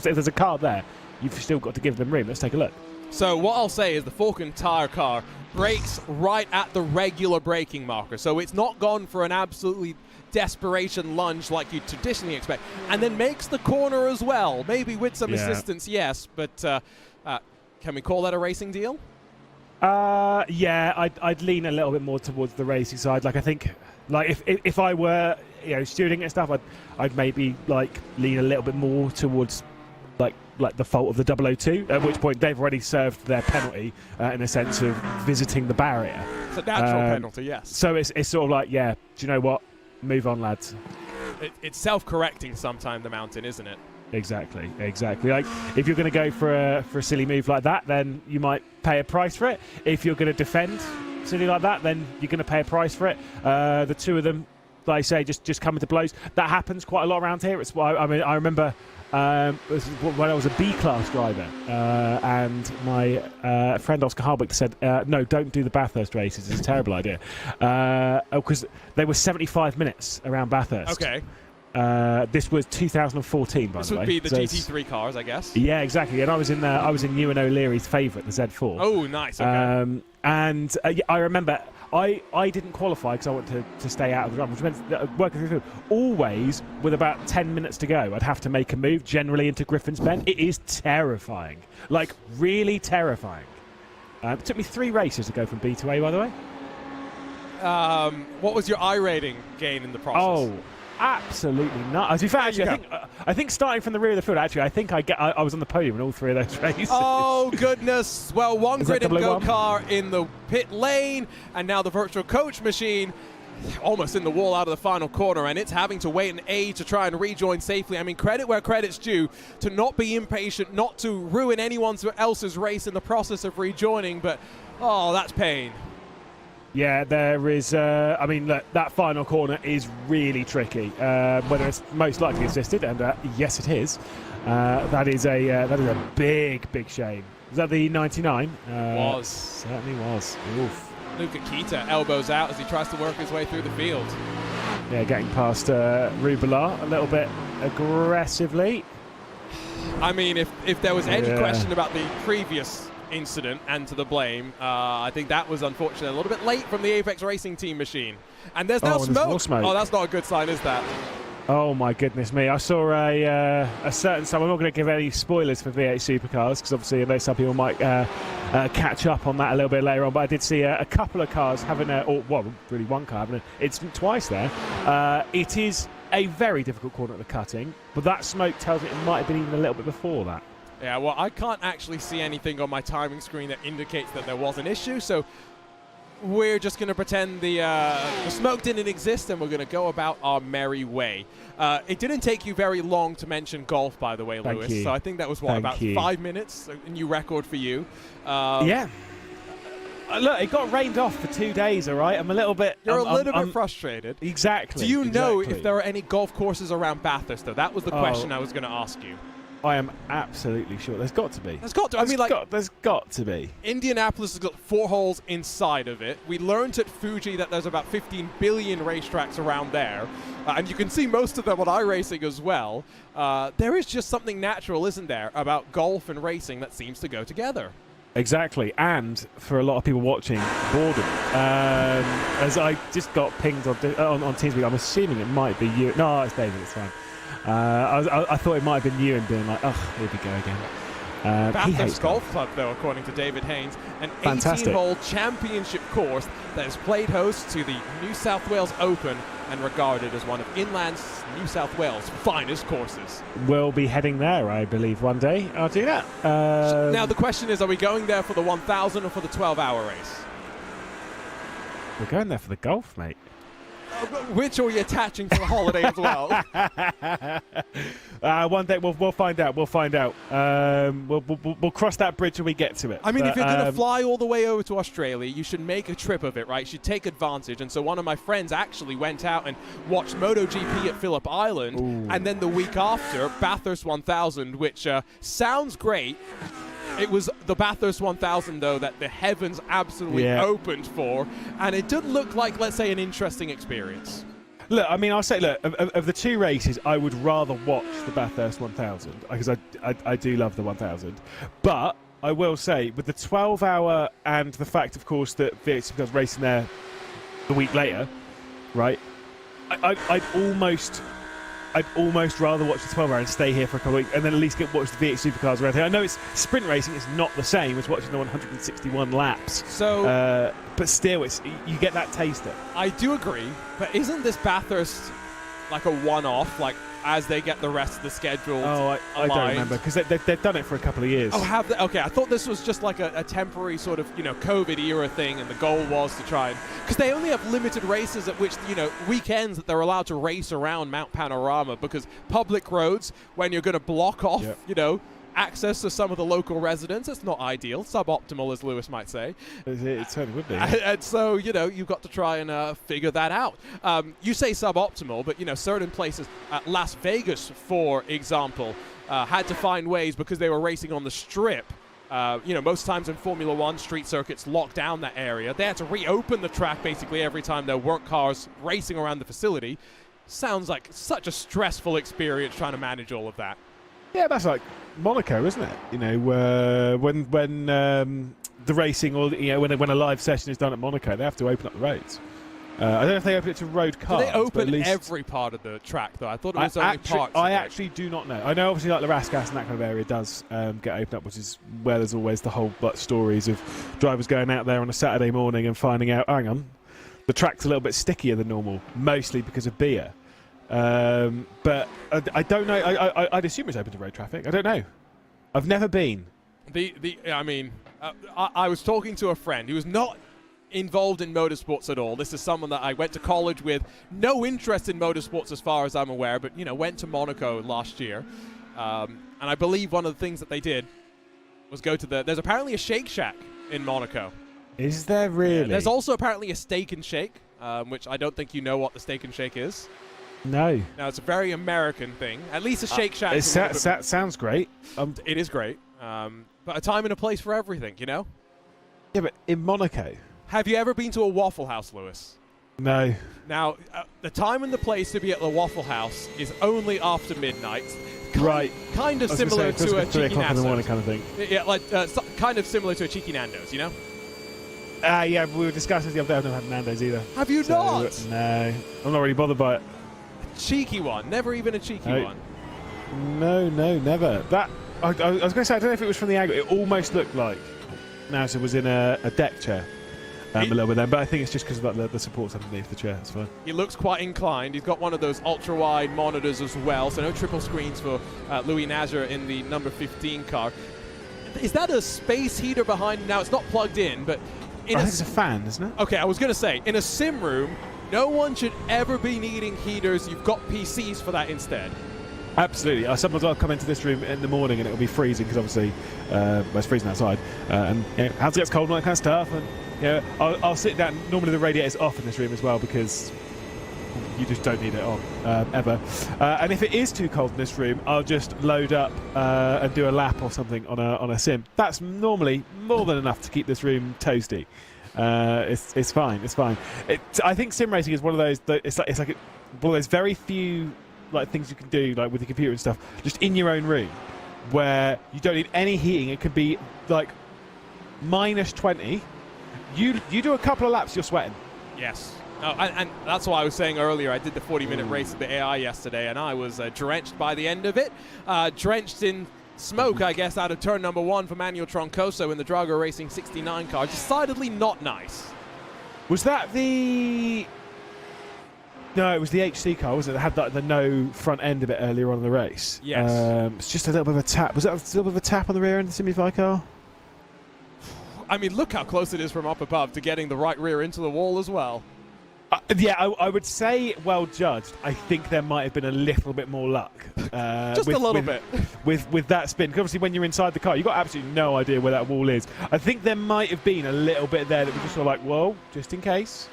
there's a car there, you've still got to give them room. Let's take a look.
So what I'll say is the Falcon tyre car brakes right at the regular braking marker, so it's not gone for an absolutely desperation lunge like you'd traditionally expect, and then makes the corner as well, maybe with some assistance, yes, but can we call that a racing deal?
Yeah, I'd lean a little bit more towards the racing side. I think, if I were, stewarding and stuff, I'd maybe lean a little bit more towards the fault of the 002. At which point they've already served their penalty in a sense of visiting the barrier.
It's a natural penalty, yes.
So it's sort of do you know what? Move on, lads.
It's self-correcting sometime, the mountain, isn't it?
Exactly. If you're going to go for a silly move like that, then you might pay a price for it. If you're going to defend silly like that, then you're going to pay a price for it. The two of them, like I say, just coming to blows. That happens quite a lot around here. It's why I remember when I was a B-class driver, and my friend Oscar Harbuck said, no, don't do the Bathurst races. It's a terrible idea. Because they were 75 minutes around Bathurst.
Okay.
This was 2014, by the way.
This would be the GT3 cars, I guess.
Yeah, exactly. And I was in Ewan O'Leary's favourite, the Z4.
Oh, nice. Okay.
I remember I didn't qualify because I wanted to stay out of the run, which meant that working through the field, always with about 10 minutes to go, I'd have to make a move, generally into Griffin's Bend. It is terrifying. Really terrifying. It took me 3 races to go from B to A, by the way.
What was your I rating gain in the process?
Oh, absolutely not. As in fact, actually, I think starting from the rear of the field, actually, I think I was on the podium in all three of those races.
Oh, goodness. Well, one grid and go
001?
car in the pit lane, and now the virtual coach machine almost in the wall out of the final corner, and it's having to wait an age to try and rejoin safely. I mean, credit where credit's due, to not be impatient, not to ruin anyone else's race in the process of rejoining, but, oh, that's pain.
Yeah, there is. I mean, look, that final corner is really tricky. Whether it's most likely assisted, and yes, it is. That is a big shame. Was that the 99?
Was.
Certainly was. Oof.
Luca Kita elbows out as he tries to work his way through the field.
Yeah, getting past Rubila a little bit aggressively.
I mean, if there was any question about the previous incident and to the blame, I think that was unfortunately a little bit late from the Apex Racing Team machine. And there's now smoke.
There's more smoke.
Oh, that's not a good sign, is that?
Oh my goodness me! I saw a certain. So I'm not going to give any spoilers for V8 Supercars because obviously I know some people might catch up on that a little bit later on. But I did see a couple of cars having really one car having an incident twice there. It is a very difficult corner at the cutting, but that smoke tells me it might have been even a little bit before that.
Yeah, well, I can't actually see anything on my timing screen that indicates that there was an issue, so we're just going to pretend the smoke didn't exist, and we're going to go about our merry way. It didn't take you very long to mention golf, by the way, Lewis.
Thank you.
So I think that was, about 5 minutes, a new record for you.
Yeah. Look, it got rained off for 2 days, all right? I'm a little bit...
You're a little bit frustrated.
Exactly.
Do you know if there are any golf courses around Bathurst, though? That was the question I was going to ask you.
I am absolutely sure. There's got to be.
There's got to. I mean, like,
there's got to be.
Indianapolis has got 4 holes inside of it. We learned at Fuji that there's about 15 billion racetracks around there, and you can see most of them on iRacing as well. There is just something natural, isn't there, about golf and racing that seems to go together.
Exactly, and for a lot of people watching, boredom. As I just got pinged on TeamSpeak, I'm assuming it might be you. No, it's David. It's fine. I thought it might have been you and being like, oh, here we go again.
Bathurst Golf Club, though, according to David Haynes, an 18-hole championship course that has played host to the New South Wales Open and regarded as one of inland New South Wales' finest courses.
We'll be heading there, I believe, one day. I'll do that.
Now, the question is, are we going there for the 1,000 or for the 12-hour race?
We're going there for the golf, mate.
Which are we attaching to the holiday as well?
One day we'll find out. We'll find out. We'll cross that bridge when we get to it.
I mean, if you're going to fly all the way over to Australia, you should make a trip of it, right? You should take advantage. And so one of my friends actually went out and watched MotoGP at Phillip Island. Ooh. And then the week after, Bathurst 1000, which sounds great. It was the Bathurst 1000, though, that the heavens absolutely opened for, and it did look like, let's say, an interesting experience.
Look, I mean, I'll say, look, of the 2 races, I would rather watch the Bathurst 1000, because I do love the 1000. But I will say, with the 12-hour and the fact, of course, that V8 was racing there the week later, right, I'd almost rather watch the 12-hour and stay here for a couple of weeks and then at least watch the V8 Supercars around here. I know it's sprint racing, it's not the same as watching the 161 laps.
So,
but still, you get that taster.
I do agree, but isn't this Bathurst like a one-off, like as they get the rest of the schedule?
Oh, I don't remember, because they've done it for a couple of years.
Oh, have they? Okay, I thought this was just like a temporary sort of, COVID era thing, and the goal was to try and, because they only have limited races at which, weekends that they're allowed to race around Mount Panorama, because public roads, when you're going to block off, access to some of the local residents, it's not ideal, suboptimal, as Lewis might say.
It certainly would be.
And so, you've got to try and figure that out. You say suboptimal, but, certain places, Las Vegas, for example, had to find ways, because they were racing on the strip. Most times in Formula One, street circuits lock down that area. They had to reopen the track basically every time there weren't cars racing around the facility. Sounds like such a stressful experience trying to manage all of that.
Yeah, that's like Monaco, isn't it? When the racing, or when a live session is done at Monaco, they have to open up the roads. I don't know if they open it to road cars.
Do they open every part of the track, though? I thought it was only parts.
I actually do not know. I know obviously like the Rasgas and that kind of area does get opened up, which is where there's always the whole stories of drivers going out there on a Saturday morning and finding out, hang on, the track's a little bit stickier than normal, mostly because of beer. But I don't know. I'd assume it's open to road traffic. I don't know. I've never been.
I was talking to a friend who was not involved in motorsports at all. This is someone that I went to college with, no interest in motorsports as far as I'm aware, but went to Monaco last year, and I believe one of the things that they did was go to there's apparently a Shake Shack in Monaco.
Is there really?
Yeah, there's also apparently a Steak and Shake, which I don't think you know what the Steak and Shake is.
No.
Now, it's a very American thing. At least a Shake Shack.
It sounds great.
It is great. But a time and a place for everything,
Yeah, but in Monaco.
Have you ever been to a Waffle House, Lewis?
No.
Now, the time and the place to be at the Waffle House is only after midnight.
Right.
Kind of similar to a
3
Cheeky
o'clock in the morning
Nando's.
kind of thing.
Yeah, like kind of similar to a Cheeky Nando's,
Yeah, we were discussing the other day. I've never had Nando's either.
Have you not?
No. I'm not really bothered by it.
Cheeky one. Never even a cheeky one.
No, never. That I was going to say, I don't know if it was from the angle. It almost looked like Nauser was in a deck chair. A little bit then, but I think it's just because of the supports underneath the chair. It's fine.
He looks quite inclined. He's got one of those ultra-wide monitors as well, so no triple screens for Louis Nasr in the number 15 car. Is that a space heater behind him? Now, it's not plugged in, but...
I think it's a fan, isn't it?
Okay, I was going to say, in a sim room, no one should ever be needing heaters. You've got PCs for that instead.
Absolutely. Sometimes I'll come into this room in the morning and it'll be freezing because obviously it's freezing outside. And house gets cold and all that kind of stuff. And I'll sit down. Normally the radiator's off in this room as well because you just don't need it on ever. And if it is too cold in this room, I'll just load up and do a lap or something on a sim. That's normally more than enough to keep this room toasty. It's fine. It's fine. I think sim racing is one of those. It's like one of those very few things you can do with the computer and stuff, just in your own room, where you don't need any heating. It could be like minus 20. You do a couple of laps, you're sweating.
Yes. Oh, and that's why I was saying earlier, I did the 40-minute race at the AI yesterday, and I was drenched by the end of it. Drenched in smoke, I guess, out of turn number 1 for Manuel Troncoso in the Drago Racing 69 car. Decidedly not nice.
Was that the... No, it was the HC car, wasn't it? It had the no front end of it earlier on in the race.
Yes.
It's just a little bit of a tap. Was that a little bit of a tap on the rear end of the Simi5 car?
I mean, look how close it is from up above to getting the right rear into the wall as well.
Yeah, I would say well judged. I think there might have been a little bit more luck.
Just a little bit.
With that spin. Because obviously when you're inside the car, you've got absolutely no idea where that wall is. I think there might have been a little bit there that was just sort of like, whoa, just in case.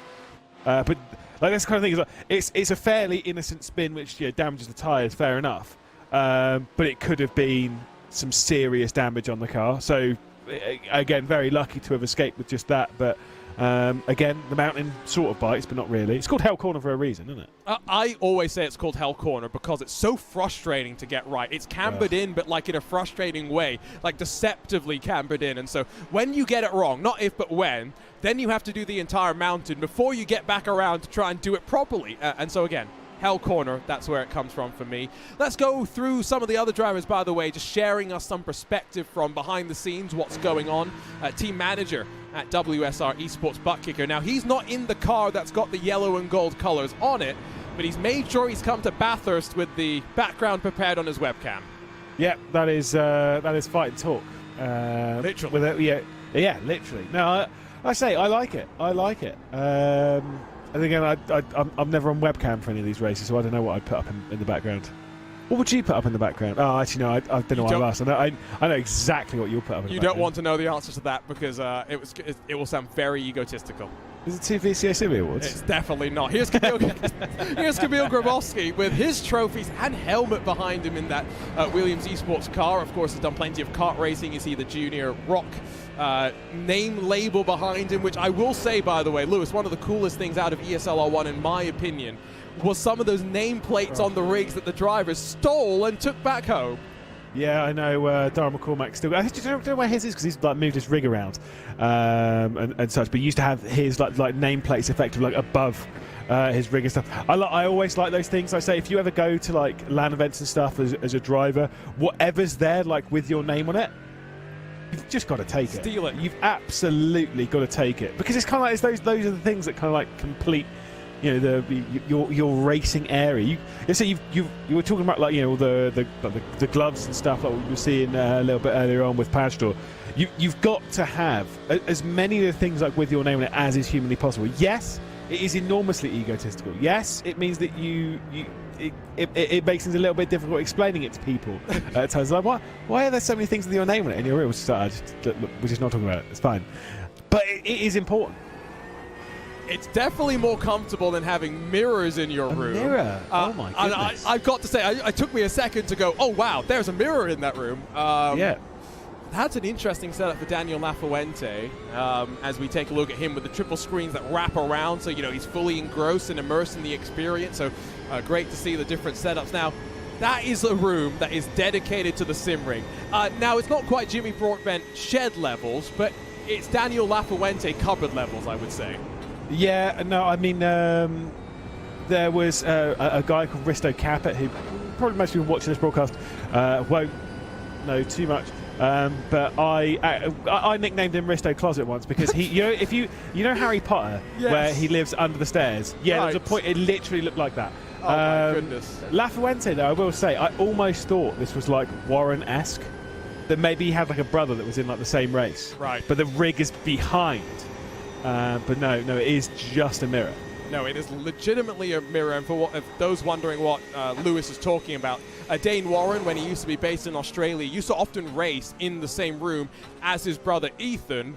But that's the kind of thing. It's a fairly innocent spin which damages the tyres, fair enough. But it could have been some serious damage on the car. So, again, very lucky to have escaped with just that. But again, the mountain sort of bites, but not really. It's called Hell Corner for a reason, isn't it?
I always say it's called Hell Corner because it's so frustrating to get right. It's cambered in, but in a frustrating way, deceptively cambered in. And so when you get it wrong, not if but when, then you have to do the entire mountain before you get back around to try and do it properly. And so again, Hell Corner, that's where it comes from for me. Let's go through some of the other drivers, by the way, just sharing us some perspective from behind the scenes, what's going on. Team manager at WSR Esports Butt Kicker. Now, he's not in the car that's got the yellow and gold colors on it, but he's made sure he's come to Bathurst with the background prepared on his webcam.
Yeah, that is fight and talk.
Literally.
Yeah, literally. No, I say I like it. I like it. And again, I'm never on webcam for any of these races, so I don't know what I'd put up in the background. What would you put up in the background? Oh, actually, no, I don't know what I've asked. I know exactly what you'll put up in the background. You
don't want to know the answer to that because it will sound very egotistical.
Is it 2 VCA Simi Awards?
It's definitely not. Here's Kamil Grabowski with his trophies and helmet behind him in that Williams Esports car. Of course, he's done plenty of kart racing. You see the Junior Rock name label behind him, which I will say, by the way, Lewis, one of the coolest things out of ESLR1, in my opinion, was some of those nameplates on the rigs that the drivers stole and took back home.
Yeah, I know. Darren McCormack still. I don't know where his is because he's moved his rig around and such. But he used to have his like nameplates effectively above his rig and stuff. I always like those things. I say if you ever go to LAN events and stuff as a driver, whatever's there with your name on it, you've just got to take it.
Steal it.
You've absolutely got to take it because it's kind of those are the things that kind of complete you know, your racing area. You were talking about, like, you know, the gloves and stuff like we were seeing a little bit earlier on with Padgedor. You've got to have as many of the things like with your name in it as is humanly possible. Yes, it is enormously egotistical. Yes, it means that it makes things a little bit difficult explaining it to people at times. Like, why are there so many things with your name on it? And you're able to start, we're just not talking about it. It's fine. But it is important.
It's definitely more comfortable than having mirrors in your room.
Mirror? Oh my goodness.
I've got to say, it took me a second to go, oh wow, there's a mirror in that room.
Yeah.
That's an interesting setup for Daniel Lafuente as we take a look at him with the triple screens that wrap around, so, you know, he's fully engrossed and immersed in the experience. So great to see the different setups. Now, that is a room that is dedicated to the sim ring. Now, it's not quite Jimmy Broadbent shed levels, but it's Daniel Lafuente cupboard levels, I would say.
Yeah, no, I mean, there was a guy called Risto Capet, who probably most people watching this broadcast won't know too much. But I nicknamed him Risto Closet once because he, you know, if you know Harry Potter,
yes,
where he lives under the stairs. Yeah,
right.
There was a point. It literally looked like that.
Oh my goodness.
Lafuente, though, I will say, I almost thought this was like Warren-esque. That maybe he had like a brother that was in like the same race.
Right.
But the rig is behind. But no, it is just a mirror.
No, it is legitimately a mirror, and for those wondering what Lewis is talking about, Dane Warren, when he used to be based in Australia, used to often race in the same room as his brother Ethan,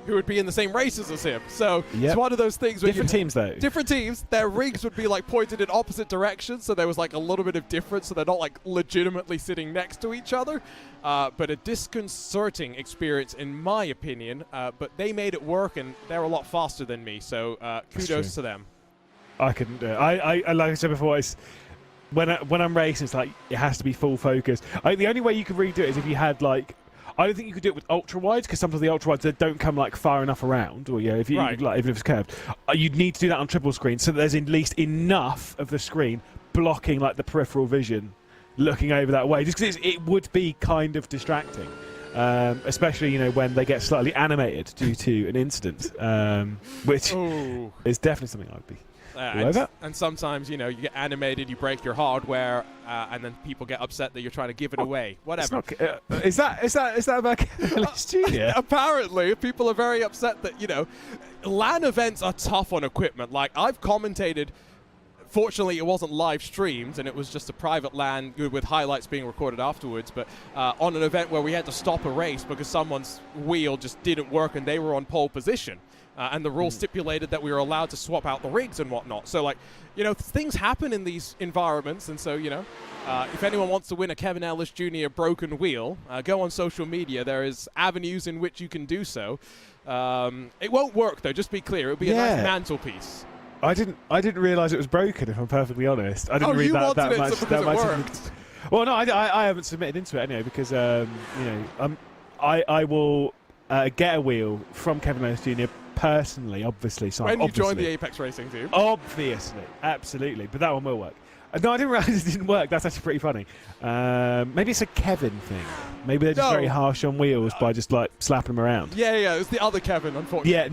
who would be in the same races as him. So it's one of those things where
different teams, though.
Different teams. Their rigs would be like pointed in opposite directions, so there was like a little bit of difference, so they're not like legitimately sitting next to each other. But a disconcerting experience, in my opinion. But they made it work, and they're a lot faster than me, so kudos to them.
I couldn't do it. I like I said before, it's when I'm racing, it's like it has to be full focus. The only way you could really do it is if you had like, I don't think you could do it with ultra wides, because sometimes the ultra wides don't come like far enough around, or if you like, even if it's curved, you'd need to do that on triple screen, so there's at least enough of the screen blocking like the peripheral vision, looking over that way, just because it would be kind of distracting. Especially, when they get slightly animated due to an incident, which is definitely something I'd be.
And sometimes, you get animated, you break your hardware, and then people get upset that you're trying to give it away. Whatever.
Is that about Ellis Jr.?
Apparently, people are very upset that, LAN events are tough on equipment. Like, I've commentated. Fortunately, it wasn't live streamed, and it was just a private LAN with highlights being recorded afterwards. But on an event where we had to stop a race because someone's wheel just didn't work and they were on pole position. And the rules stipulated that we were allowed to swap out the rigs and whatnot. So, things happen in these environments. And so, if anyone wants to win a Kevin Ellis Jr. broken wheel, go on social media. There is avenues in which you can do so. It won't work, though. Just be clear. It'll be a nice mantelpiece.
I didn't realise it was broken, if I'm perfectly honest. I didn't read that much.
That worked.
Well, no, I haven't submitted into it anyway because I will get a wheel from Kevin Ellis Jr. personally, obviously. So
when you join the Apex Racing team.
Obviously, absolutely. But that one will work. No, I didn't realise it didn't work. That's actually pretty funny. Maybe it's a Kevin thing. Maybe they're just very harsh on wheels by just like slapping them around.
Yeah, it's the other Kevin, unfortunately.
Yeah,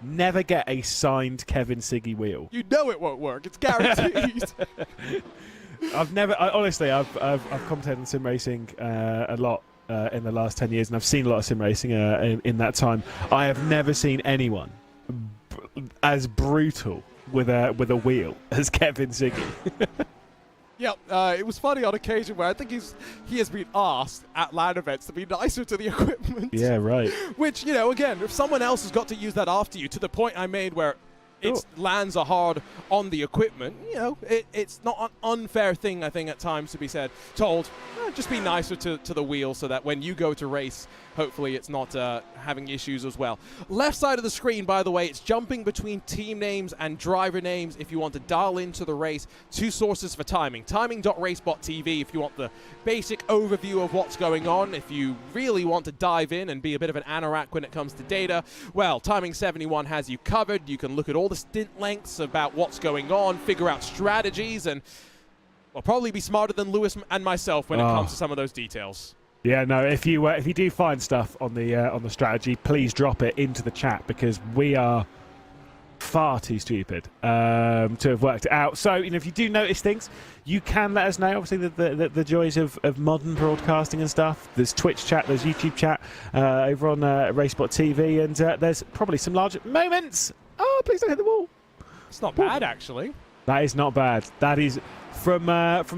never get a signed Kevin Siggy wheel.
You know it won't work. It's guaranteed.
Honestly, I've commentated on sim racing a lot in the last 10 years, and I've seen a lot of sim racing in that time. I have never seen anyone as brutal with a wheel as Kevin Siggy.
Yeah, it was funny on occasion where I think he has been asked at LAN events to be nicer to the equipment.
Yeah, right.
Which, again, if someone else has got to use that after you, to the point I made where LANs are hard on the equipment, it's not an unfair thing, I think, at times to be told, just be nicer to the wheel so that when you go to race, hopefully it's not having issues as well. Left side of the screen, by the way, it's jumping between team names and driver names if you want to dial into the race. Two sources for timing. Timing.RaceSpotTV if you want the basic overview of what's going on. If you really want to dive in and be a bit of an anorak when it comes to data, well, Timing 71 has you covered. You can look at all the stint lengths about what's going on, figure out strategies, and will probably be smarter than Lewis and myself when it comes to some of those details.
Yeah, no. If you do find stuff on the strategy, please drop it into the chat because we are far too stupid to have worked it out. So, if you do notice things, you can let us know. Obviously, the joys of modern broadcasting and stuff. There's Twitch chat, there's YouTube chat over on RaceSpotTV, and there's probably some large moments. Oh, please don't hit the wall.
It's not bad, actually.
That is not bad. That is from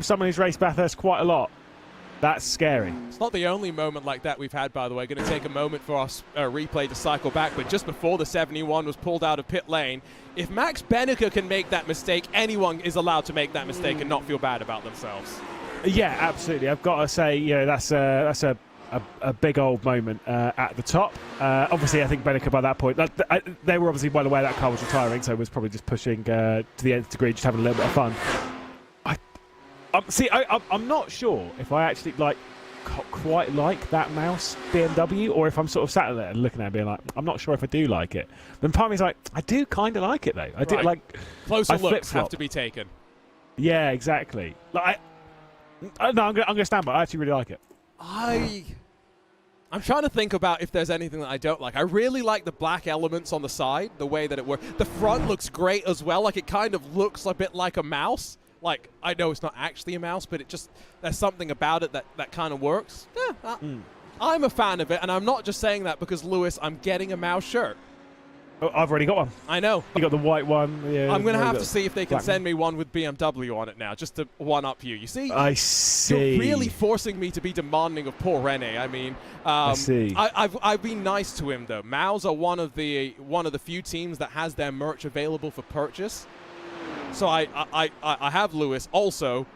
someone who's raced Bathurst quite a lot. That's scary.
It's not the only moment like that we've had, by the way. Going to take a moment for our replay to cycle back, but just before the 71 was pulled out of pit lane, if Max Benneker can make that mistake, anyone is allowed to make that mistake and not feel bad about themselves.
Yeah, absolutely. I've got to say, that's a big old moment at the top. Obviously, I think Benneker by that point, they were obviously well aware that car was retiring, so it was probably just pushing to the nth degree, just having a little bit of fun. I'm not sure if I actually quite like that mouse BMW, or if I'm sort of sat there and looking at it being like, I'm not sure if I do like it. Then part of me's like, I do kind of like it though. I do like
closer looks have to be taken.
Yeah, exactly. No, I'm gonna stand by. I actually really like it.
I'm trying to think about if there's anything that I don't like. I really like the black elements on the side, the way that it works. The front looks great as well. Like, it kind of looks a bit like a mouse. Like, I know it's not actually a mouse, but there's something about it that kind of works. Yeah, I'm a fan of it, and I'm not just saying that because, Lewis, I'm getting a mouse shirt.
Oh, I've already got one.
I know.
You got the white one. Yeah,
I'm going to have to see if they can send me one with BMW on it now, just to one-up you. You see?
I see.
You're really forcing me to be demanding of poor Rene. I mean,
I see.
I've been nice to him, though. Mouse are one of the few teams that has their merch available for purchase. So I have, Lewis, also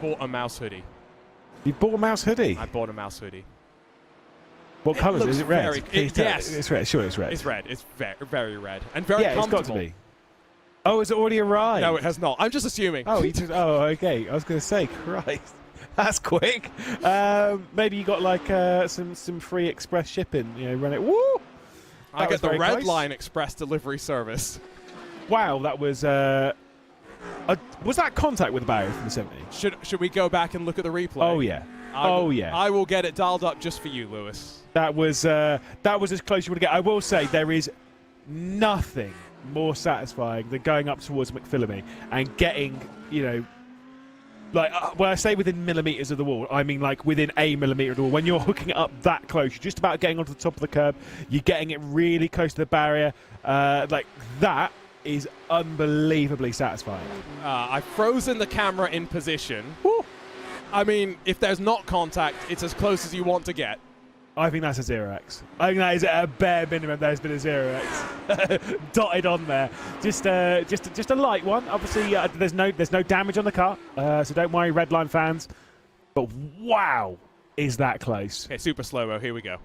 bought a mouse hoodie.
You bought a mouse hoodie?
I bought a mouse hoodie.
What colours? Is it red?
Yes.
It's red. Sure, it's red.
It's red. It's very red. And very comfortable.
Yeah, it's got to be. Oh, has it already arrived?
No, it has not. I'm just assuming.
Oh, okay. I was going to say, Christ. That's quick. Maybe you got like some free express shipping. Run it. Woo!
I get the Red Line Express delivery service.
Wow, that was that contact with the barrier from the 70?
Should we go back and look at the replay?
Oh yeah.
I will get it dialed up just for you, Lewis.
That was as close as you would get. I will say there is nothing more satisfying than going up towards McPhillamy and getting, when I say within millimetres of the wall, I mean like within a millimetre of the wall. When you're hooking it up that close, you're just about getting onto the top of the curb. You're getting it really close to the barrier. That is unbelievably satisfying.
I've frozen the camera in position.
Woo.
I mean, if there's not contact, it's as close as you want to get.
I think that's a 0x. I think that is at a bare minimum. There's been a 0x dotted on there. Just a light one. Obviously, there's no damage on the car, so don't worry, Redline fans. But wow, is that close?
Okay, super slow-mo. Here we go.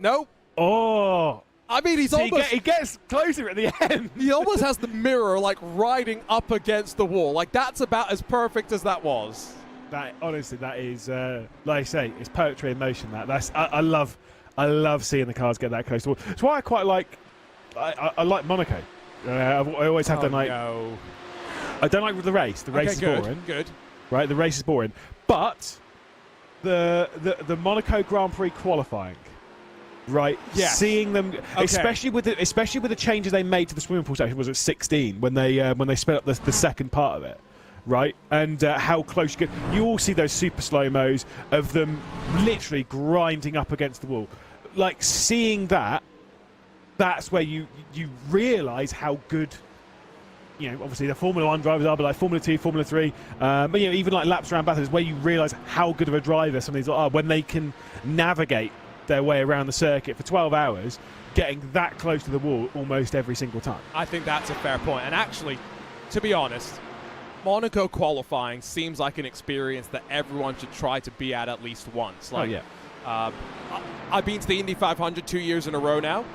Nope.
Oh.
I mean,
he gets closer at the end.
He almost has the mirror like riding up against the wall. Like, that's about as perfect as that was.
That honestly, that is like I say, it's poetry in motion. I love seeing the cars get that close to the wall. It's why I quite like I like Monaco. I always have done like.
No.
I don't like the race. The race is boring.
Good.
Right, the race is boring. But the Monaco Grand Prix qualifying. Right, seeing them, especially with the changes they made to the swimming pool section, was at 16 when they sped up the second part of it, right? And how close you get. You all see those super slow mos of them literally grinding up against the wall. Like, seeing that's where you realise how good. Obviously the Formula 1 drivers are, but like Formula 2, Formula 3, but even like laps around Bathurst, where you realise how good of a driver some of these are when they can navigate their way around the circuit for 12 hours, getting that close to the wall almost every single time.
I think that's a fair point. And actually, to be honest, Monaco qualifying seems like an experience that everyone should try to be at least once. Like, I've been to the Indy 500 2 years in a row now.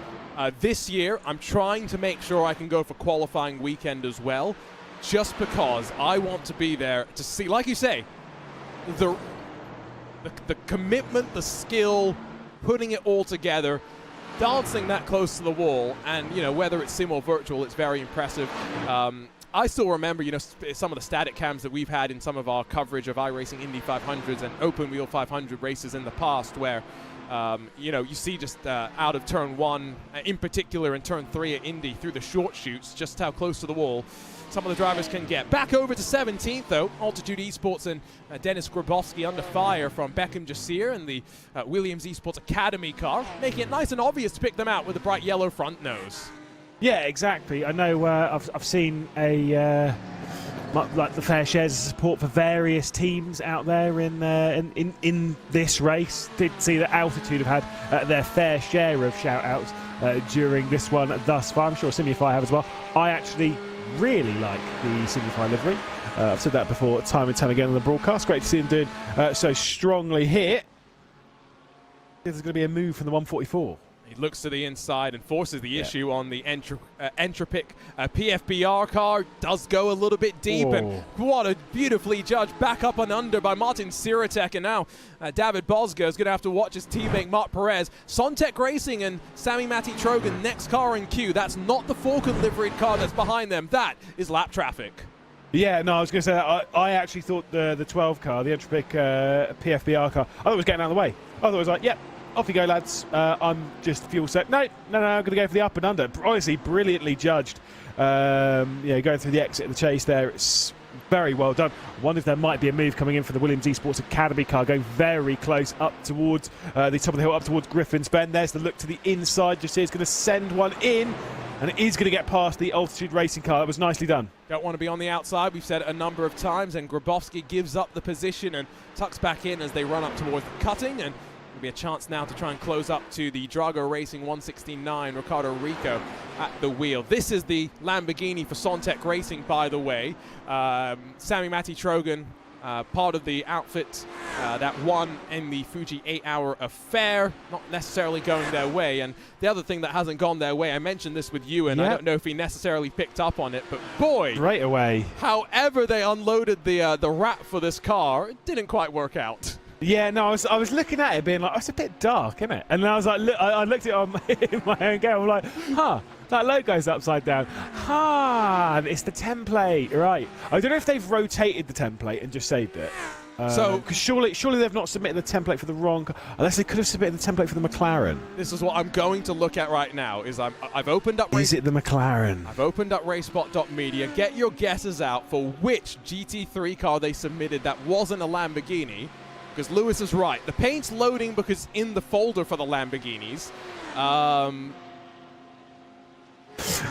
This year, I'm trying to make sure I can go for qualifying weekend as well, just because I want to be there to see, like you say, the commitment, the skill, putting it all together, dancing that close to the wall, and whether it's sim or virtual, it's very impressive. I still remember some of the static cams that we've had in some of our coverage of iRacing Indy 500s and open wheel 500 races in the past, where You know, you see just out of turn 1, in particular in turn 3 at Indy, through the short shoots, just how close to the wall some of the drivers can get. Back over to 17th, though. Altitude Esports and Dennis Grabowski under fire from Beckham Jasir and the Williams Esports Academy car, making it nice and obvious to pick them out with a bright yellow front nose. Yeah, exactly. I know I've seen like the fair shares of support for various teams out there in this race. Did see that Altitude have had their fair share of shout-outs during this one thus far. I'm sure Simulify have as well. I actually really like the Simulify livery. I've said that before time and time again on the broadcast. Great to see them doing so strongly here. There's going to be a move from the 144. He looks to the inside and forces the issue on the Entropic PFBR car. Does go a little bit deep, and what a beautifully judged back up and under by Martin Siratek. And now David Bosga is going to have to watch his teammate Mark Perez. Sontec Racing and Sami Matti Trogan, next car in queue. That's not the Falcon liveried car that's behind them. That is lap traffic. Yeah, no, I was going to say that. I actually thought the 12 car, the Entropic PFBR car, I thought it was getting out of the way. I thought it was like, yep. Off you go, lads. I'm just fuel set. No, I'm going to go for the up and under. Honestly, brilliantly judged. Yeah, going through the exit of the chase there. It's very well done. I wonder if there might be a move coming in for the Williams Esports Academy car, going very close up towards the top of the hill, up towards Griffin's Bend. There's the look to the inside. Just see it's going to send one in, and it is going to get past the Altitude Racing car. It was nicely done. Don't want to be on the outside. We've said it a number of times, and Grabowski gives up the position and tucks back in as they run up towards the cutting. And will be a chance now to try and close up to the Drago Racing 169, Ricardo Rico at the wheel. This is the Lamborghini for Sontec Racing, by the way. Sami Matti Trogan, part of the outfit that won in the Fuji 8-hour affair, not necessarily going their way. And the other thing that hasn't gone their way, I mentioned this with you, and I don't know if he necessarily picked up on it, but boy, right away, however they unloaded the wrap for this car, it didn't quite work out. Yeah, no, I was looking at it being like, oh, it's a bit dark, isn't it? And then I was like, I looked at it in my own game. I'm like, huh, that logo's upside down. It's the template, right? I don't know if they've rotated the template and just saved it. Because surely they've not submitted the template for the wrong, unless they could have submitted the template for the McLaren. This is what I'm going to look at right now. I've opened up. Is it the McLaren? I've opened up RaceSpot.media. Get your guesses out for which GT3 car they submitted that wasn't a Lamborghini. Because Lewis is right. The paint's loading because in the folder for the Lamborghinis.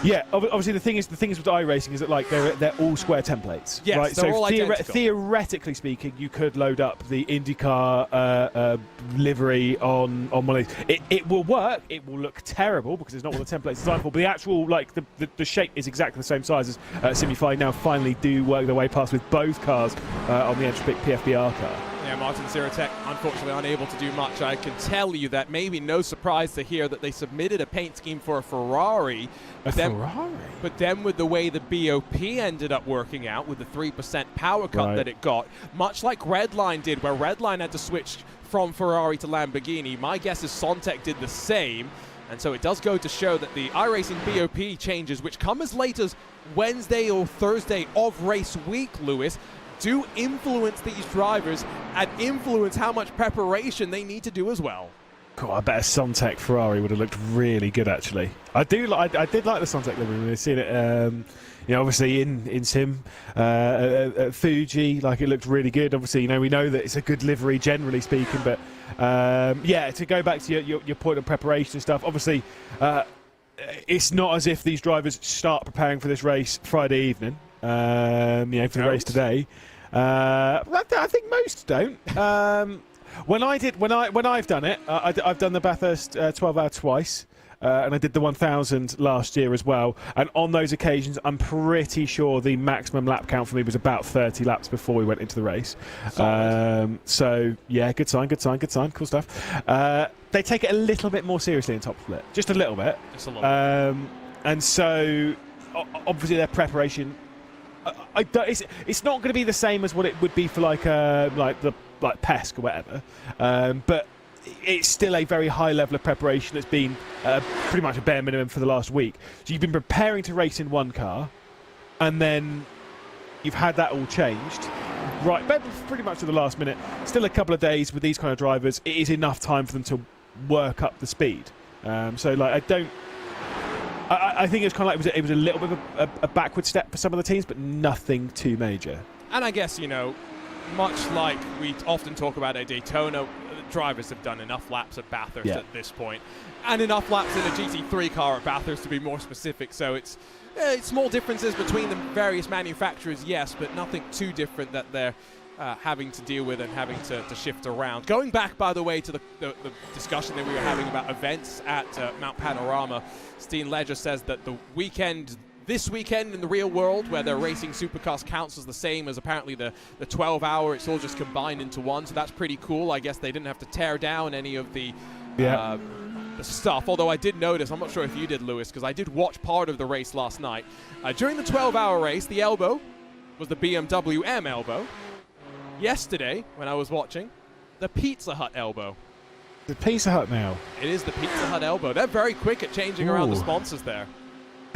Yeah, obviously the thing is with iRacing is that like they're all square templates. Yes, right? They're all identical. Theoretically speaking, you could load up the IndyCar livery on one of these. It will work. It will look terrible because it's not what the template's designed for. But the actual the shape is exactly the same size as Simulify now finally do work their way past with both cars on the Entropic PFBR car. Yeah, Martin Siratek, unfortunately unable to do much. I can tell you that maybe no surprise to hear that they submitted a paint scheme for a Ferrari. But then with the way the BOP ended up working out, with the 3% power cut that it got, much like Redline did, where Redline had to switch from Ferrari to Lamborghini, my guess is Sontec did the same. And so it does go to show that the iRacing BOP changes, which come as late as Wednesday or Thursday of race week, Lewis, do influence these drivers and influence how much preparation they need to do as well. Cool, I bet a Sontec Ferrari would have looked really good, actually. I did like the Sontec livery when we've seen it, you know, obviously in Sim, at Fuji, like it looked really good. Obviously, you know, we know that it's a good livery generally speaking, but yeah, to go back to your point of preparation and stuff, obviously, it's not as if these drivers start preparing for this race Friday evening, you know, for the race today. I think most don't. When I've done it, I've done the Bathurst 12-hour twice, and I did the 1000 last year as well. And on those occasions, I'm pretty sure the maximum lap count for me was about 30 laps before we went into the race. So yeah, good sign, cool stuff. They take it a little bit more seriously in Top Split, just a little bit. Just a little bit. And so obviously their preparation. It's not going to be the same as what it would be for like PESC or whatever, but it's still a very high level of preparation that's been pretty much a bare minimum for the last week. So you've been preparing to race in one car, and then you've had that all changed, right? But pretty much to the last minute. Still a couple of days with these kind of drivers. It is enough time for them to
work up the speed. So like I think it's kind of like it was a little bit of a backward step for some of the teams, but nothing too major.
And I guess, much like we often talk about at Daytona, drivers have done enough laps at Bathurst at this point, and enough laps in a GT3 car at Bathurst to be more specific. So it's small differences between the various manufacturers, yes, but nothing too different that they're having to deal with and having to shift around. Going back, by the way, to the discussion that we were having about events at Mount Panorama, Steen Ledger says that this weekend in the real world, where they're racing supercars, counts as the same as apparently the 12-hour. It's all just combined into one, so that's pretty cool. I guess they didn't have to tear down any of the stuff, although I did notice, I'm not sure if you did, Lewis, because I did watch part of the race last night. During the 12-hour race, the elbow was the BMW M elbow. Yesterday, when I was watching, the Pizza Hut elbow.
The Pizza Hut now?
It is the Pizza Hut elbow. They're very quick at changing around the sponsors there.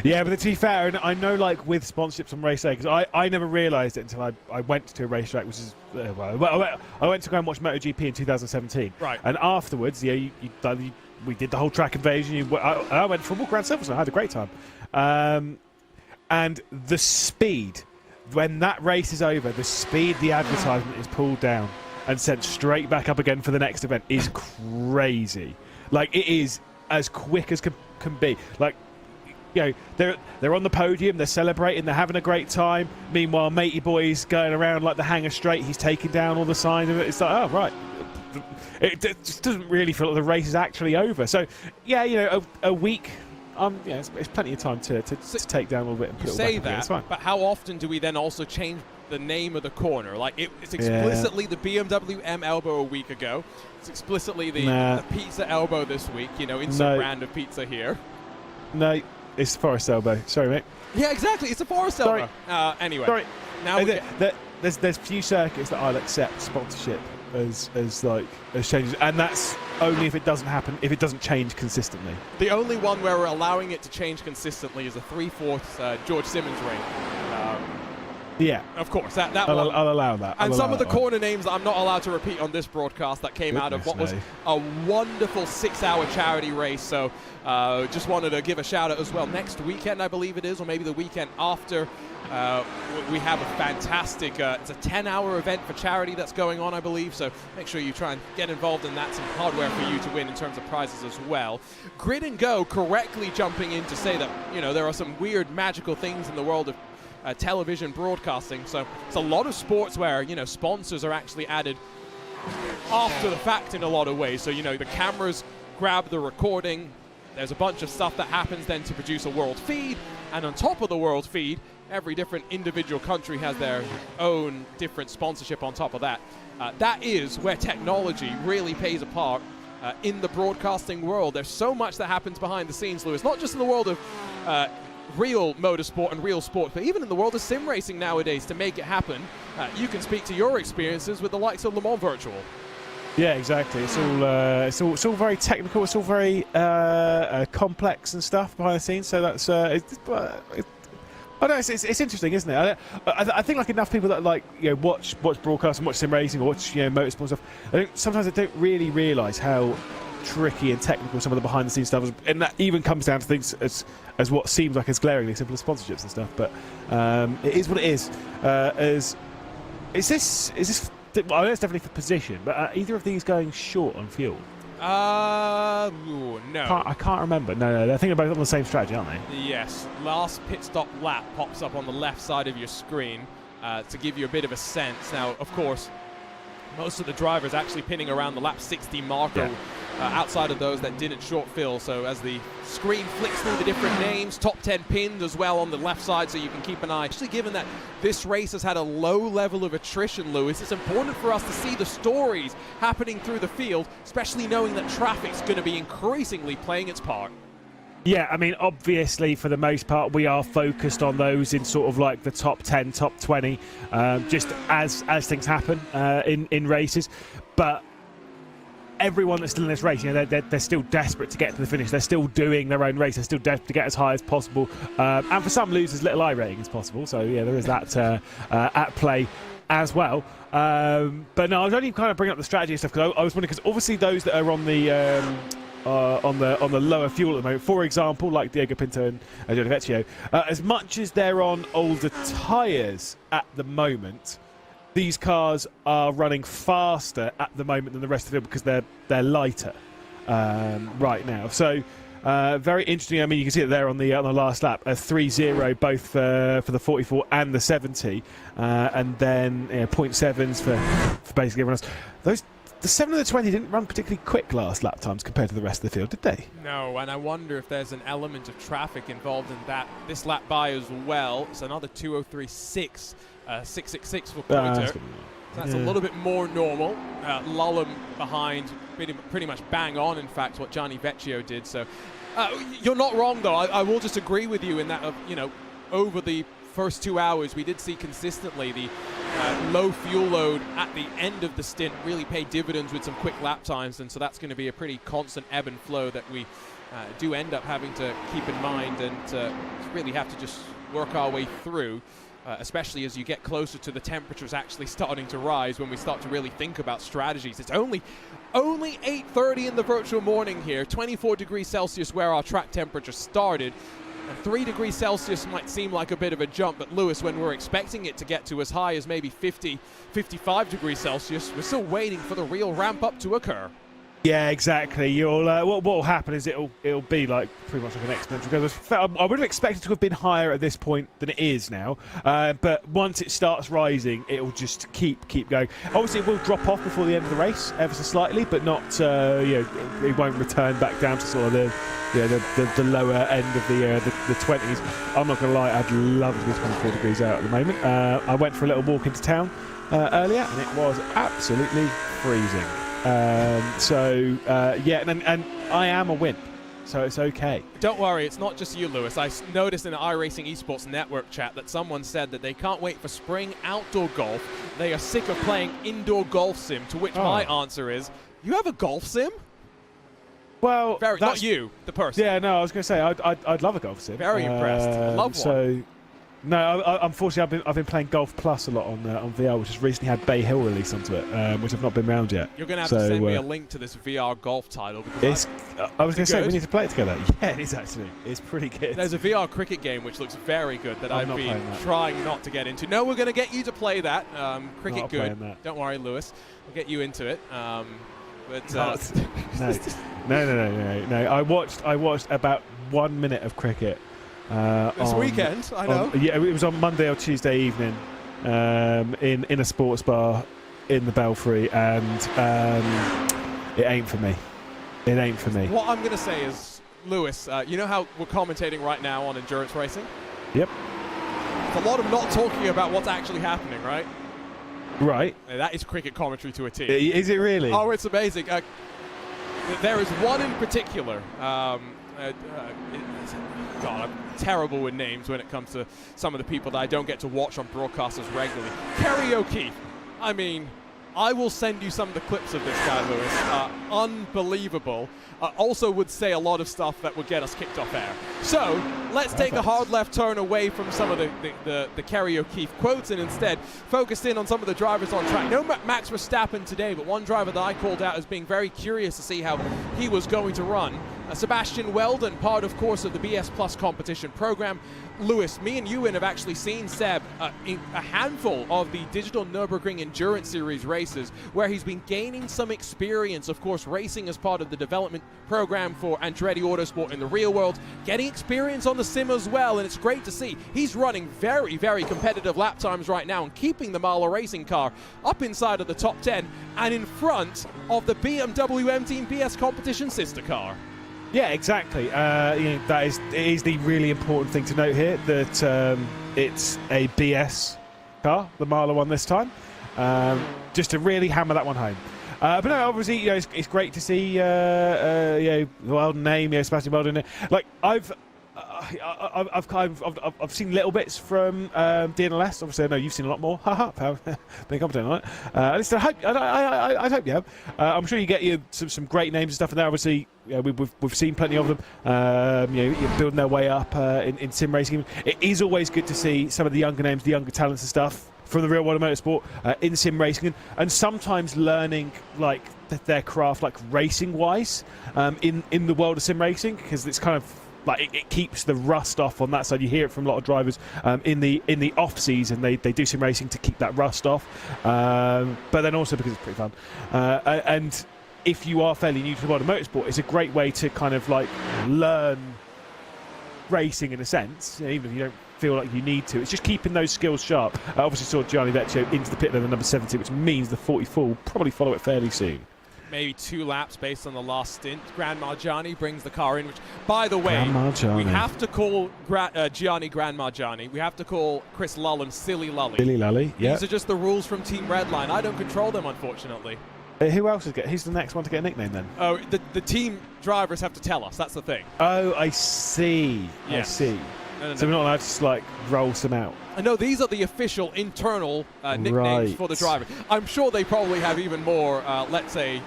Yeah, but to be fair, and I know, like, with sponsorships on race day, because I never realised it until I went to a racetrack, which is, I went to go and watch MotoGP in 2017.
Right.
And afterwards, we did the whole track invasion. I went for a walk around Silverstone. I had a great time. And the speed, when that race is over, the speed the advertisement is pulled down and sent straight back up again for the next event is crazy. Like, it is as quick as can be. Like, they're on the podium, they're celebrating, they're having a great time. Meanwhile, Matey Boy's going around like the Hangar Straight. He's taking down all the signs of it. It's like, oh, right. It just doesn't really feel like the race is actually over. So, yeah, a week... it's plenty of time to take down a little bit and put it back up again. It's fine.
But how often do we then also change the name of the corner? Like, it's explicitly the BMW M elbow a week ago. It's explicitly the pizza elbow this week. Instant brand of pizza here.
No, it's Forest elbow. Sorry, mate.
Yeah, exactly. It's a Forest elbow. Anyway.
Sorry.
Now
there's few circuits that I'll accept sponsorship as changes, and that's only if it doesn't happen, if it doesn't change consistently.
The only one where we're allowing it to change consistently is a 3/4 George Simmons ring.
Yeah,
of course, that
I'll
one.
allow that.
And some of the corner names that I'm not allowed to repeat on this broadcast that came out of what was a wonderful 6-hour charity race. So just wanted to give a shout out as well. Next weekend, I believe it is, or maybe the weekend after, we have a fantastic, it's a 10-hour event for charity that's going on, I believe. So make sure you try and get involved in that. Some hardware for you to win in terms of prizes as well. Grid and Go correctly jumping in to say that, there are some weird magical things in the world of television broadcasting. So it's a lot of sports where sponsors are actually added after the fact in a lot of ways. So the cameras grab the recording, there's a bunch of stuff that happens then to produce a world feed, and on top of the world feed, every different individual country has their own different sponsorship on top of that. That is where technology really plays a part in the broadcasting world. There's so much that happens behind the scenes, Lewis, not just in the world of real motorsport and real sports, but even in the world of sim racing nowadays. To make it happen, you can speak to your experiences with the likes of Le Mans Virtual.
Yeah, exactly. It's all very technical. It's all very complex and stuff behind the scenes. So that's it's interesting, isn't it? I think like enough people that watch broadcast and watch sim racing or watch motorsport stuff. Sometimes they don't really realise how tricky and technical some of the behind the scenes stuff is, and that even comes down to things as what seems like as glaringly simple as sponsorships and stuff. But it is what it is. Is this? Well, I know it's definitely for position, but are either of these going short on fuel?
No.
I can't remember. No, I think they're both on the same strategy, aren't they?
Yes. Last pit stop lap pops up on the left side of your screen to give you a bit of a sense. Now, of course, most of the drivers actually pinning around the lap 60 marker. Outside of those that didn't short fill. So as the screen flicks through the different names, top 10 pinned as well on the left side, so you can keep an eye. Especially given that this race has had a low level of attrition, Lewis, it's important for us to see the stories happening through the field, especially knowing that traffic's going to be increasingly playing its part.
Yeah, I mean, obviously, for the most part, we are focused on those in sort of like the top 10, top 20, just as things happen in races. But everyone that's still in this race, they're still desperate to get to the finish. They're still doing their own race. They're still desperate to get as high as possible. And for some, lose as little I rating as possible. So, yeah, there is that at play as well. But no, I was only kind of bringing up the strategy and stuff because I was wondering, because obviously those that are on the lower fuel at the moment, for example, like Diego Pinto and Gianni Vecchio, as much as they're on older tyres at the moment, these cars are running faster at the moment than the rest of the field because they're lighter right now. So very interesting. I mean, you can see it there on the last lap, a 3-0 both for the 44 and the 70, and then 0.7s for basically everyone else. The 7 and the 20 didn't run particularly quick last lap times compared to the rest of the field, did they?
No, and I wonder if there's an element of traffic involved in that. This lap by as well, it's another 2:03.6, 6:66 for Pointer. That's a little bit more normal. Lullum behind, pretty much bang on, in fact, what Gianni Vecchio did. So you're not wrong, though. I will just agree with you in that, over the first 2 hours, we did see consistently the low fuel load at the end of the stint really pay dividends with some quick lap times, and so that's going to be a pretty constant ebb and flow that we do end up having to keep in mind and really have to just work our way through, especially as you get closer to the temperatures actually starting to rise when we start to really think about strategies. It's only 8:30 in the virtual morning here, 24 degrees Celsius where our track temperature started. And 3 degrees Celsius might seem like a bit of a jump, but Lewis, when we're expecting it to get to as high as maybe 50, 55 degrees Celsius, we're still waiting for the real ramp up to occur.
Yeah, exactly. You'll what will happen is it'll be like pretty much like an exponential growth. I would have expected to have been higher at this point than it is now, but once it starts rising, it'll just keep going. Obviously, it will drop off before the end of the race ever so slightly, but not it won't return back down to sort of the lower end of the 20s. I'm not going to lie, I'd love to be 24 degrees out at the moment. I went for a little walk into town earlier, and it was absolutely freezing. And I am a wimp, so it's okay.
Don't worry, it's not just you, Lewis. I noticed in the iRacing Esports Network chat that someone said that they can't wait for spring outdoor golf. They are sick of playing indoor golf sim, to which my answer is, you have a golf sim?
Well,
not you, the person.
Yeah, no, I was going to say, I'd love a golf sim.
Very impressed. I love one.
No, unfortunately, I've been playing Golf Plus a lot on VR, which has recently had Bay Hill release onto it, which I've not been around yet.
You're going to have to send me a link to this VR golf title. Because
I was going to say, we need to play it together. Yeah, it is actually. It's pretty good.
There's a VR cricket game which looks very good that I've been trying not to get into. No, we're going to get you to play that. Cricket good. Don't worry, Lewis. We'll get you into it. No.
I watched about 1 minute of cricket.
This weekend, I know.
Yeah, it was on Monday or Tuesday evening in a sports bar in the Belfry, and it ain't for me. It ain't for me.
What I'm going to say is, Lewis, you know how we're commentating right now on endurance racing?
Yep.
It's a lot of not talking about what's actually happening, right?
Right.
That is cricket commentary to a T.
Is it really?
Oh, it's amazing. There is one in particular. God, I'm terrible with names when it comes to some of the people that I don't get to watch on broadcasters regularly. Kerry O'Keefe. I mean, I will send you some of the clips of this guy, Lewis. Unbelievable. Also would say a lot of stuff that would get us kicked off air. So let's take a hard left turn away from some of the Kerry O'Keefe quotes and instead focus in on some of the drivers on track. No Max Verstappen today, but one driver that I called out as being very curious to see how he was going to run. Sebastian Weldon, part, of course, of the BS Plus competition program. Lewis, me and Ewan have actually seen Seb in a handful of the Digital Nürburgring Endurance Series races where he's been gaining some experience, of course, racing as part of the development program for Andretti Autosport in the real world, getting experience on the sim as well, and it's great to see. He's running very, very competitive lap times right now and keeping the Mahler racing car up inside of the top 10 and in front of the BMW M Team BS competition sister car.
Yeah, exactly. It is the really important thing to note here that it's a BS car, the Mahler one this time, just to really hammer that one home. But no, obviously, it's great to see Weldon name, Sebastian Weldon. Like I've seen little bits from DNLS. Obviously, I know you've seen a lot more. Been commenting on it. At least I hope you have. I'm sure you get some great names and stuff in there. Obviously, we've seen plenty of them. Building their way up in sim racing. It is always good to see some of the younger names, the younger talents and stuff from the real world of motorsport in sim racing, and sometimes learning like their craft, like racing wise, in the world of sim racing, because it's kind of like it keeps the rust off on that side. You hear it from a lot of drivers in the off season. They do sim racing to keep that rust off, but then also because it's pretty fun. And if you are fairly new to the world of motorsport, it's a great way to kind of like learn racing in a sense, even if you don't feel like you need to. It's just keeping those skills sharp. I obviously saw Gianni Vecchio into the pit lane, the number 70, which means the 44 will probably follow it fairly soon.
Maybe 2 laps based on the last stint. Gran Margiani brings the car in, which, by the way, we have to call Gianni Gran Margiani. We have to call Chris Lullen Silly Lully.
Silly Lully, yeah.
These are just the rules from Team Redline. I don't control them, unfortunately.
Who else who's the next one to get a nickname then?
Oh, the team drivers have to tell us. That's the thing.
Oh, I see.
Yes.
I see.
No.
So we're not allowed to just like roll some out.
No, these are the official internal nicknames for the driver. I'm sure they probably have even more, let's say,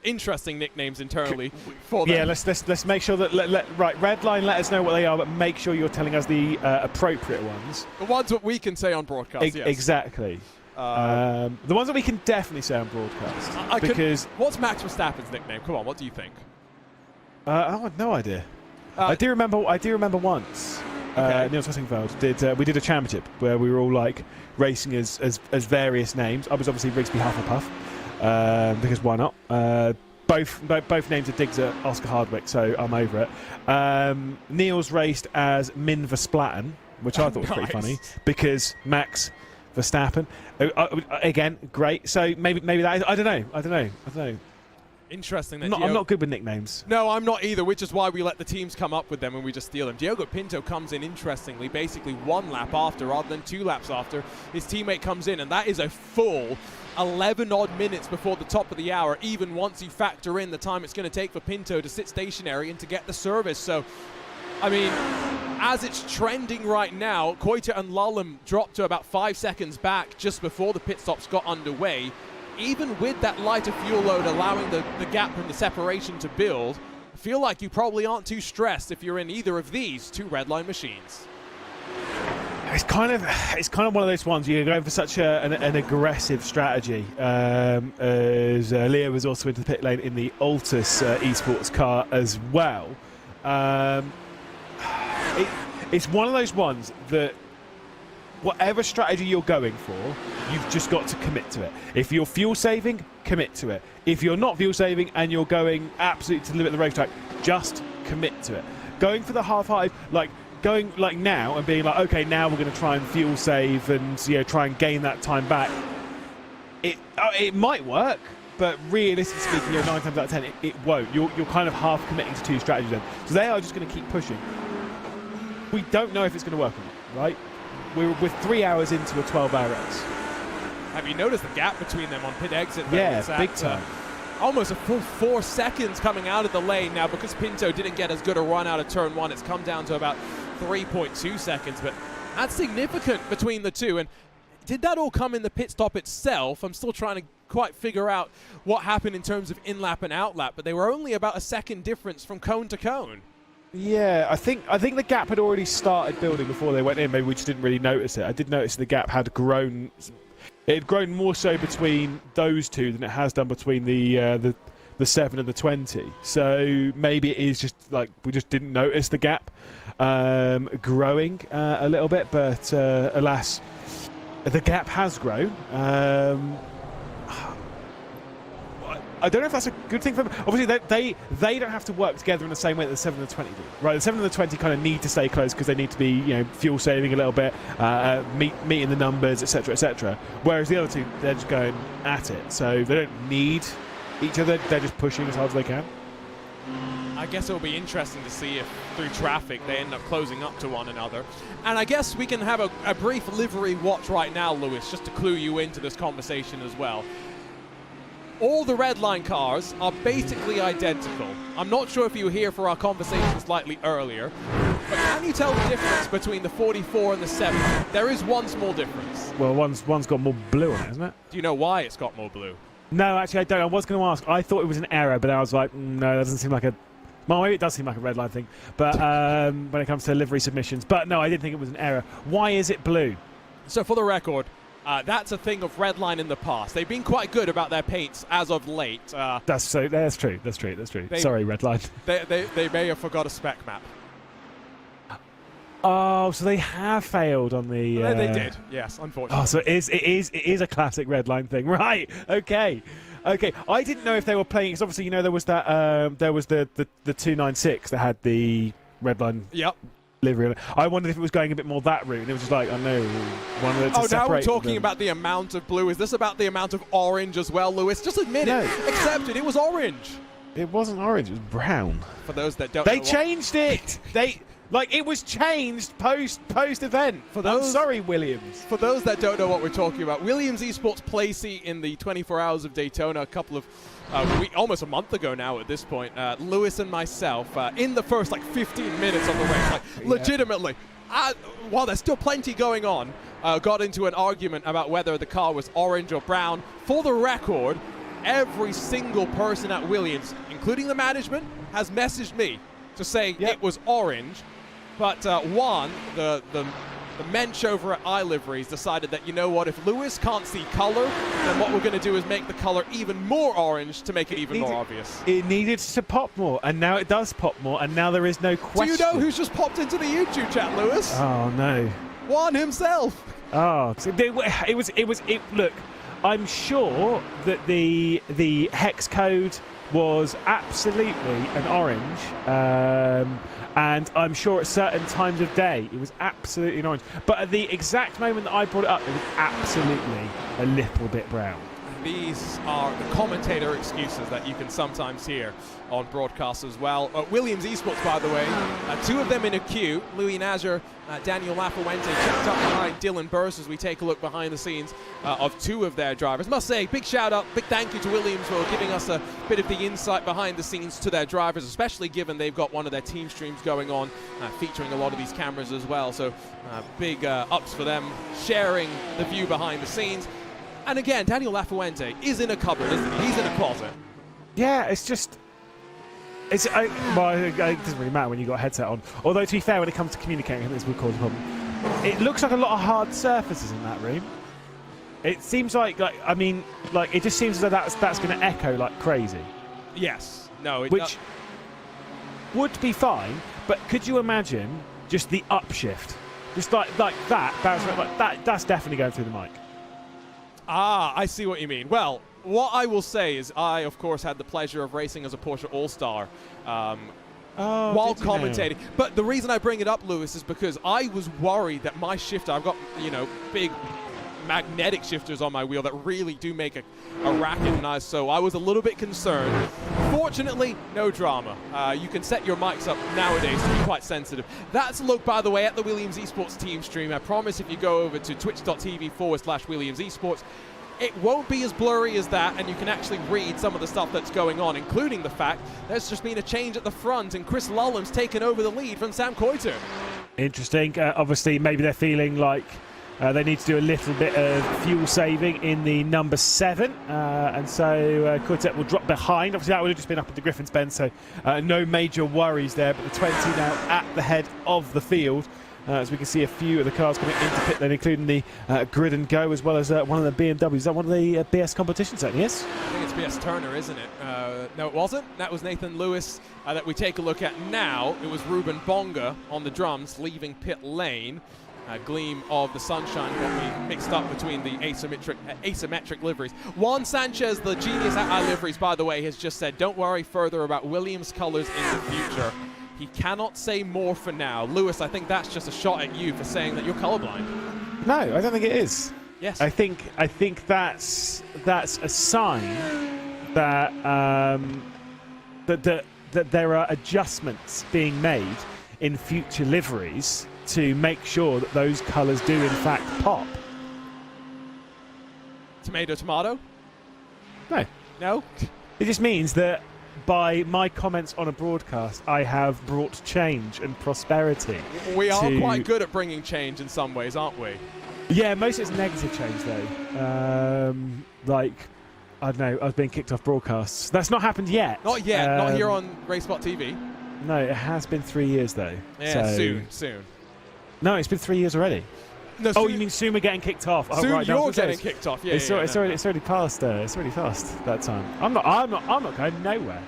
interesting nicknames internally for them.
Yeah, let's make sure that right, Redline, let us know what they are, but make sure you're telling us the appropriate ones.
The ones that we can say on broadcast. Yes.
Exactly. The ones that we can definitely say on broadcast. Because
what's Max Verstappen's nickname? Come on, what do you think?
I have no idea. I do remember once. Niels Hessingfeld we did a championship where we were all like racing as various names. I was obviously Rigsby Hufflepuff because why not? Both names are digs at Oscar Hardwick, so I'm over it. Niels raced as Min Versplatten, which I thought was pretty funny because Max Verstappen. Again, great. So maybe that. I don't know.
Interesting. That
I'm not good with nicknames.
No, I'm not either, which is why we let the teams come up with them and we just steal them. Diogo Pinto comes in, interestingly, basically 1 lap after rather than 2 laps after. His teammate comes in, and that is a full 11-odd minutes before the top of the hour, even once you factor in the time it's going to take for Pinto to sit stationary and to get the service. So, I mean, as it's trending right now, Koita and Lullen dropped to about 5 seconds back just before the pit stops got underway. Even with that lighter fuel load allowing the gap and the separation to build, I feel like you probably aren't too stressed if you're in either of these 2 Redline machines.
It's kind of one of those ones you're going for such an aggressive strategy. As Leo was also into the pit lane in the Altus esports car as well. It's one of those ones that whatever strategy you're going for, you've just got to commit to it. If you're fuel saving, commit to it. If you're not fuel saving and you're going absolutely to the limit of the racetrack, just commit to it. Going for the half-hearted, like going like now and being like, okay, now we're going to try and fuel save and try and gain that time back. It might work, but realistically speaking, 9 times out of 10, it won't. You're kind of half committing to 2 strategies then. So they are just going to keep pushing. We don't know if it's going to work or not, right? We're 3 hours into a 12-hour race.
Have you noticed the gap between them on pit exit?
Yeah, big time.
Almost a full 4 seconds coming out of the lane now because Pinto didn't get as good a run out of turn 1. It's come down to about 3.2 seconds, but that's significant between the two. And did that all come in the pit stop itself? I'm still trying to quite figure out what happened in terms of in-lap and out-lap, but they were only about a second difference from cone to cone.
Yeah, I think the gap had already started building before they went in. Maybe we just didn't really notice it. I did notice the gap had grown. It had grown more so between those two than it has done between the 7 and the 20. So maybe it is just like we just didn't notice the gap growing a little bit. But alas, the gap has grown. I don't know if that's a good thing for them. Obviously, they don't have to work together in the same way that the 7 and the 20 do. Right, the 7 and the 20 kind of need to stay close because they need to be, fuel saving a little bit, meeting the numbers, etc., etc. Whereas the other two, they're just going at it, so they don't need each other. They're just pushing as hard as they can.
I guess it'll be interesting to see if through traffic they end up closing up to one another. And I guess we can have a brief livery watch right now, Lewis, just to clue you into this conversation as well. All the Redline cars are basically identical. I'm not sure if you were here for our conversation slightly earlier, but can you tell the difference between the 44 and the 7? There is one small difference.
Well, one's got more blue on it, isn't it?
Do you know why it's got more blue?
No, actually, I don't. I was going to ask. I thought it was an error, but I was like, no, that doesn't seem like a... Well, maybe it does seem like a Redline thing, but when it comes to livery submissions. But no, I didn't think it was an error. Why is it blue?
So for the record, that's a thing of Redline in the past. They've been quite good about their paints as of late.
That's true. That's true. Sorry, Redline.
They may have forgot a spec map.
Oh, so they have failed on the.
They did. Yes, unfortunately.
Oh, so it is a classic Redline thing, right? Okay. I didn't know if they were playing. Because obviously, there was that. There was the 296 that had the Redline.
Yep.
Livery. I wondered if it was going a bit more that route, and it was just like, I know, one of the.
Now we're talking about the amount of blue. Is this about the amount of orange as well, Lewis? Just admit it. Accept it. It was orange.
It wasn't orange. It was brown.
For those that don't,
they changed it. It was changed post event. I'm sorry, Williams.
For those that don't know what we're talking about, Williams Esports play seat in the 24 Hours of Daytona a couple of almost a month ago now at this point. Lewis and myself in the first 15 minutes of the race, legitimately, while there's still plenty going on, got into an argument about whether the car was orange or brown. For the record, every single person at Williams, including the management, has messaged me to say it was orange. But the mensch over at iLiveries decided that, you know what, if Lewis can't see color, then what we're going to do is make the color even more orange to make it even more obvious.
It needed to pop more, and now it does pop more, and now there is no question.
Do you know who's just popped into the YouTube chat, Lewis?
Oh, no.
Juan himself.
Oh, look, I'm sure that the hex code was absolutely an orange, and I'm sure at certain times of day it was absolutely an orange. But at the exact moment that I brought it up, it was absolutely a little bit brown.
These are the commentator excuses that you can sometimes hear on broadcasts as well. Williams Esports, by the way, two of them in a queue. Louis Nazar, Daniel Lafuente checked up behind Dylan Burst as we take a look behind the scenes of two of their drivers. Must say, big shout out, big thank you to Williams for giving us a bit of the insight behind the scenes to their drivers, especially given they've got one of their team streams going on, featuring a lot of these cameras as well. So big ups for them sharing the view behind the scenes. And again, Daniel Lafuente is in a cupboard, isn't he? He's in a closet.
Yeah, it doesn't really matter when you've got a headset on. Although, to be fair, when it comes to communicating, I think this would cause a problem. It looks like a lot of hard surfaces in that room. It seems like it just seems as though that's going to echo like crazy.
Yes. No.
Which would be fine, but could you imagine just the upshift? Just like that, bouncing like that, that's definitely going through the mic.
Ah, I see what you mean. Well, what I will say is I, of course, had the pleasure of racing as a Porsche All-Star while commentating. But the reason I bring it up, Lewis, is because I was worried that my shifter, I've got, big magnetic shifters on my wheel that really do make a racket noise, so I was a little bit concerned. Fortunately, no drama. You can set your mics up nowadays to be quite sensitive. That's a look, by the way, at the Williams Esports team stream. I promise if you go over to twitch.tv/Williams Esports, it won't be as blurry as that, and you can actually read some of the stuff that's going on, including the fact there's just been a change at the front, and Chris Lulham's taken over the lead from Sam Coiter.
Interesting. Obviously, maybe they're feeling like they need to do a little bit of fuel saving in the number 7, and so Quartet will drop behind. Obviously, that would have just been up at the Griffin's Bend, so no major worries there. But the 20 now at the head of the field, as we can see a few of the cars coming into pit lane, including the Grid and Go, as well as one of the BMWs. Is that one of the BS competitions, yes?
I think it's BS Turner, isn't it? No, it wasn't. That was Nathan Lewis that we take a look at now. It was Ruben Bonga on the drums, leaving pit lane. Gleam of the sunshine got me mixed up between the asymmetric liveries. Juan Sanchez, the genius at iLiveries, by the way, has just said, don't worry further about Williams colors in the future. He cannot say more for now. Lewis, I think that's just a shot at you for saying that you're colorblind.
No, I don't think it is.
Yes.
I think that's a sign that that there are adjustments being made in future liveries to make sure that those colours do in fact pop.
Tomato, tomato?
No.
No?
It just means that by my comments on a broadcast, I have brought change and prosperity.
We are quite good at bringing change in some ways, aren't we?
Yeah, most of it's negative change though. I don't know, I've been kicked off broadcasts. That's not happened yet.
Not yet, not here on RaceSpotTV.
No, it has been 3 years though.
Yeah,
so
soon.
No, it's been 3 years already.
No,
oh, you mean soon we're getting kicked off? Oh,
soon
right,
you're getting kicked off. Yeah,
it's already past. It's already past that time. I'm not going nowhere.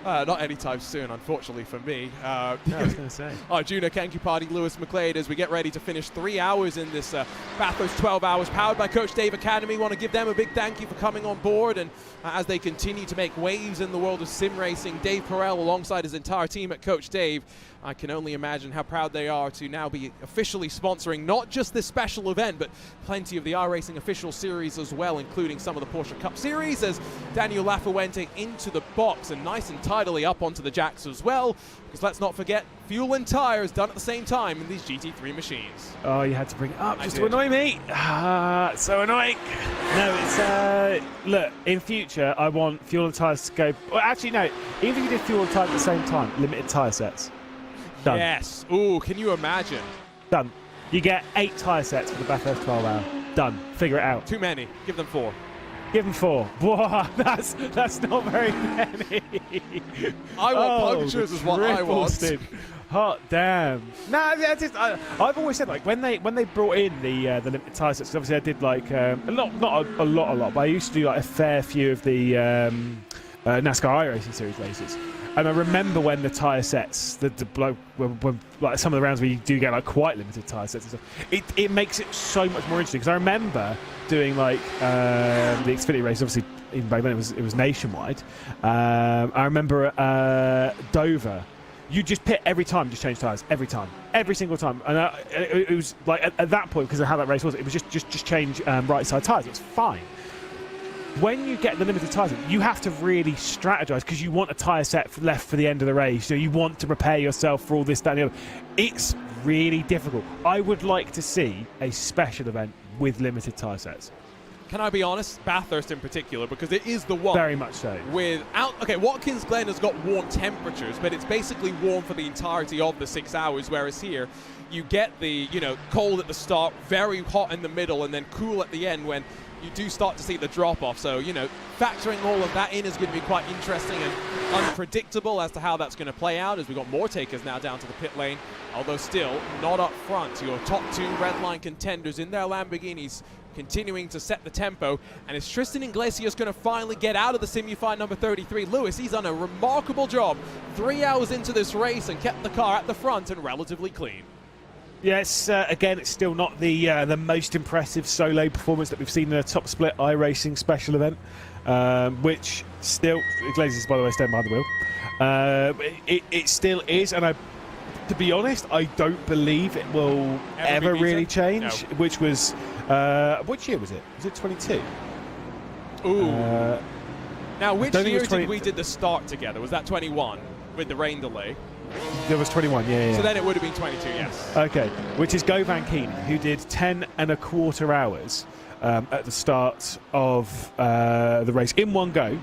Not anytime soon, unfortunately for me.
I was going to say.
Arjuna Kankipati, Lewis McLeod, as we get ready to finish 3 hours in this Bathurst 12 hours, powered by Coach Dave Academy. Want to give them a big thank you for coming on board, and as they continue to make waves in the world of sim racing, Dave Perel alongside his entire team at Coach Dave. I can only imagine how proud they are to now be officially sponsoring not just this special event, but plenty of the iRacing official series as well, including some of the Porsche Cup Series, as Daniel Lafuente into the box and nice and tidily up onto the jacks as well, because let's not forget, fuel and tires done at the same time in these GT3 machines.
Oh, you had to bring it up just to annoy me. It's so annoying. No, it's, look, in future, I want fuel and tires to go, well, actually, no, even if you did fuel and tires at the same time, limited tire sets. Done.
Yes. Ooh, can you imagine?
Done. You get 8 tyre sets for the Bathurst 12 hour. Done. Figure it out.
Too many. Give them 4.
Give them 4. Whoa, that's not very many.
I want punctures is what I want.
Hot damn. No, I've always said, like, when they brought in the limited tyre sets, 'cause obviously I did like not a lot, but I used to do like a fair few of the NASCAR iRacing Series races. And I remember when the tyre sets, when like some of the rounds where you do get like quite limited tyre sets and stuff, it makes it so much more interesting. Because I remember doing like the Xfinity race, obviously even back then it was nationwide. I remember Dover, you just pit every time, just change tyres every time, every single time. And it was like at that point, because of how that race was, it was just change right side tyres. It was fine. When you get the limited tyres, you have to really strategize because you want a tyre set left for the end of the race. So you want to prepare yourself for all this, that, and the other. It's really difficult. I would like to see a special event with limited tyre sets.
Can I be honest? Bathurst in particular, because it is the one.
Very much so.
Okay, Watkins Glen has got warm temperatures, but it's basically warm for the entirety of the 6 hours, whereas here you get the, cold at the start, very hot in the middle, and then cool at the end when you do start to see the drop-off. So, factoring all of that in is going to be quite interesting and unpredictable as to how that's going to play out, as we've got more takers now down to the pit lane, although still not up front. Your top 2 redline contenders in their Lamborghinis continuing to set the tempo. And is Tristan Iglesias going to finally get out of the Simufy number 33? Lewis, he's done a remarkable job 3 hours into this race and kept the car at the front and relatively clean.
Yes, again, it's still not the most impressive solo performance that we've seen in a top split iRacing special event, which still, Iglesias, by the way, staying behind the wheel. It still is, and to be honest, I don't believe it will ever really change, no. Which was, which year was it? Was it 22?
Ooh. Now, which year did we did the start together? Was that 21 with the rain delay?
There was 21, yeah.
So then it would have been 22, yes.
Okay, which is Go Van Keen, who did 10 1/4 hours at the start of the race in one go,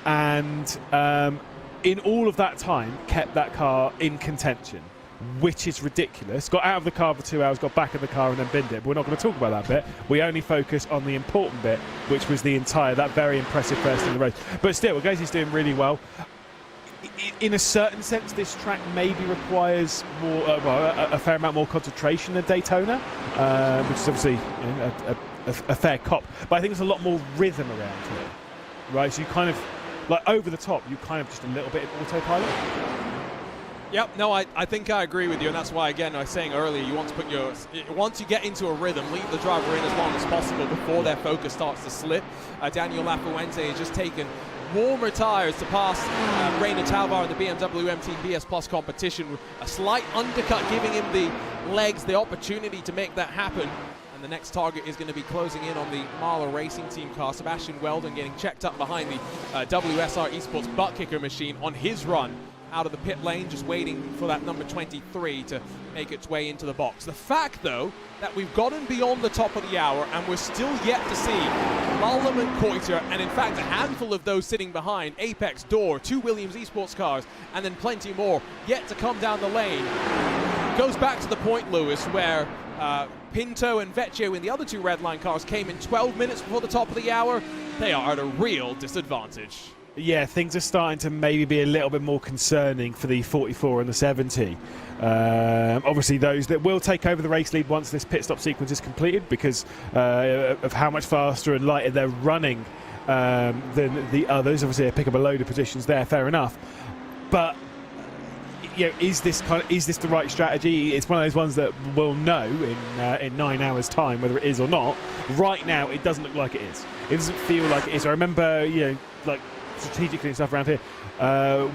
and in all of that time kept that car in contention, which is ridiculous. Got out of the car for 2 hours, got back in the car and then binned it. But we're not going to talk about that bit. We only focus on the important bit, which was that very impressive first in the race. But still, Iglesias doing really well. In a certain sense, this track maybe requires more, a fair amount more concentration than Daytona, which is obviously a fair cop. But I think there's a lot more rhythm around here, right? So you kind of, like over the top, you kind of just a little bit in autopilot.
Yep, no, I think I agree with you, and that's why, again, I was saying earlier, you want to put once you get into a rhythm, leave the driver in as long as possible before their focus starts to slip. Daniel Lafuente has just taken warmer tyres to pass Rainer Talvar in the BMW MT BS Plus competition. A slight undercut giving him the legs, the opportunity to make that happen. And the next target is going to be closing in on the Marla Racing Team car. Sebastian Weldon getting checked up behind the WSR Esports butt kicker machine on his run out of the pit lane, just waiting for that number 23 to make its way into the box. The fact, though, that we've gotten beyond the top of the hour and we're still yet to see Mullum and Coiter, and in fact a handful of those sitting behind, Apex, Door, 2 Williams Esports cars, and then plenty more yet to come down the lane, goes back to the point, Lewis, where Pinto and Vecchio in the other 2 redline cars came in 12 minutes before the top of the hour. They are at a real disadvantage.
Yeah, things are starting to maybe be a little bit more concerning for the 44 and the 70. Obviously, those that will take over the race lead once this pit stop sequence is completed, because of how much faster and lighter they're running than the others. Obviously, they pick up a load of positions there. Fair enough, but is this the right strategy? It's one of those ones that we'll know in 9 hours' time whether it is or not. Right now, it doesn't look like it is. It doesn't feel like it is. I remember, like strategically and stuff around here,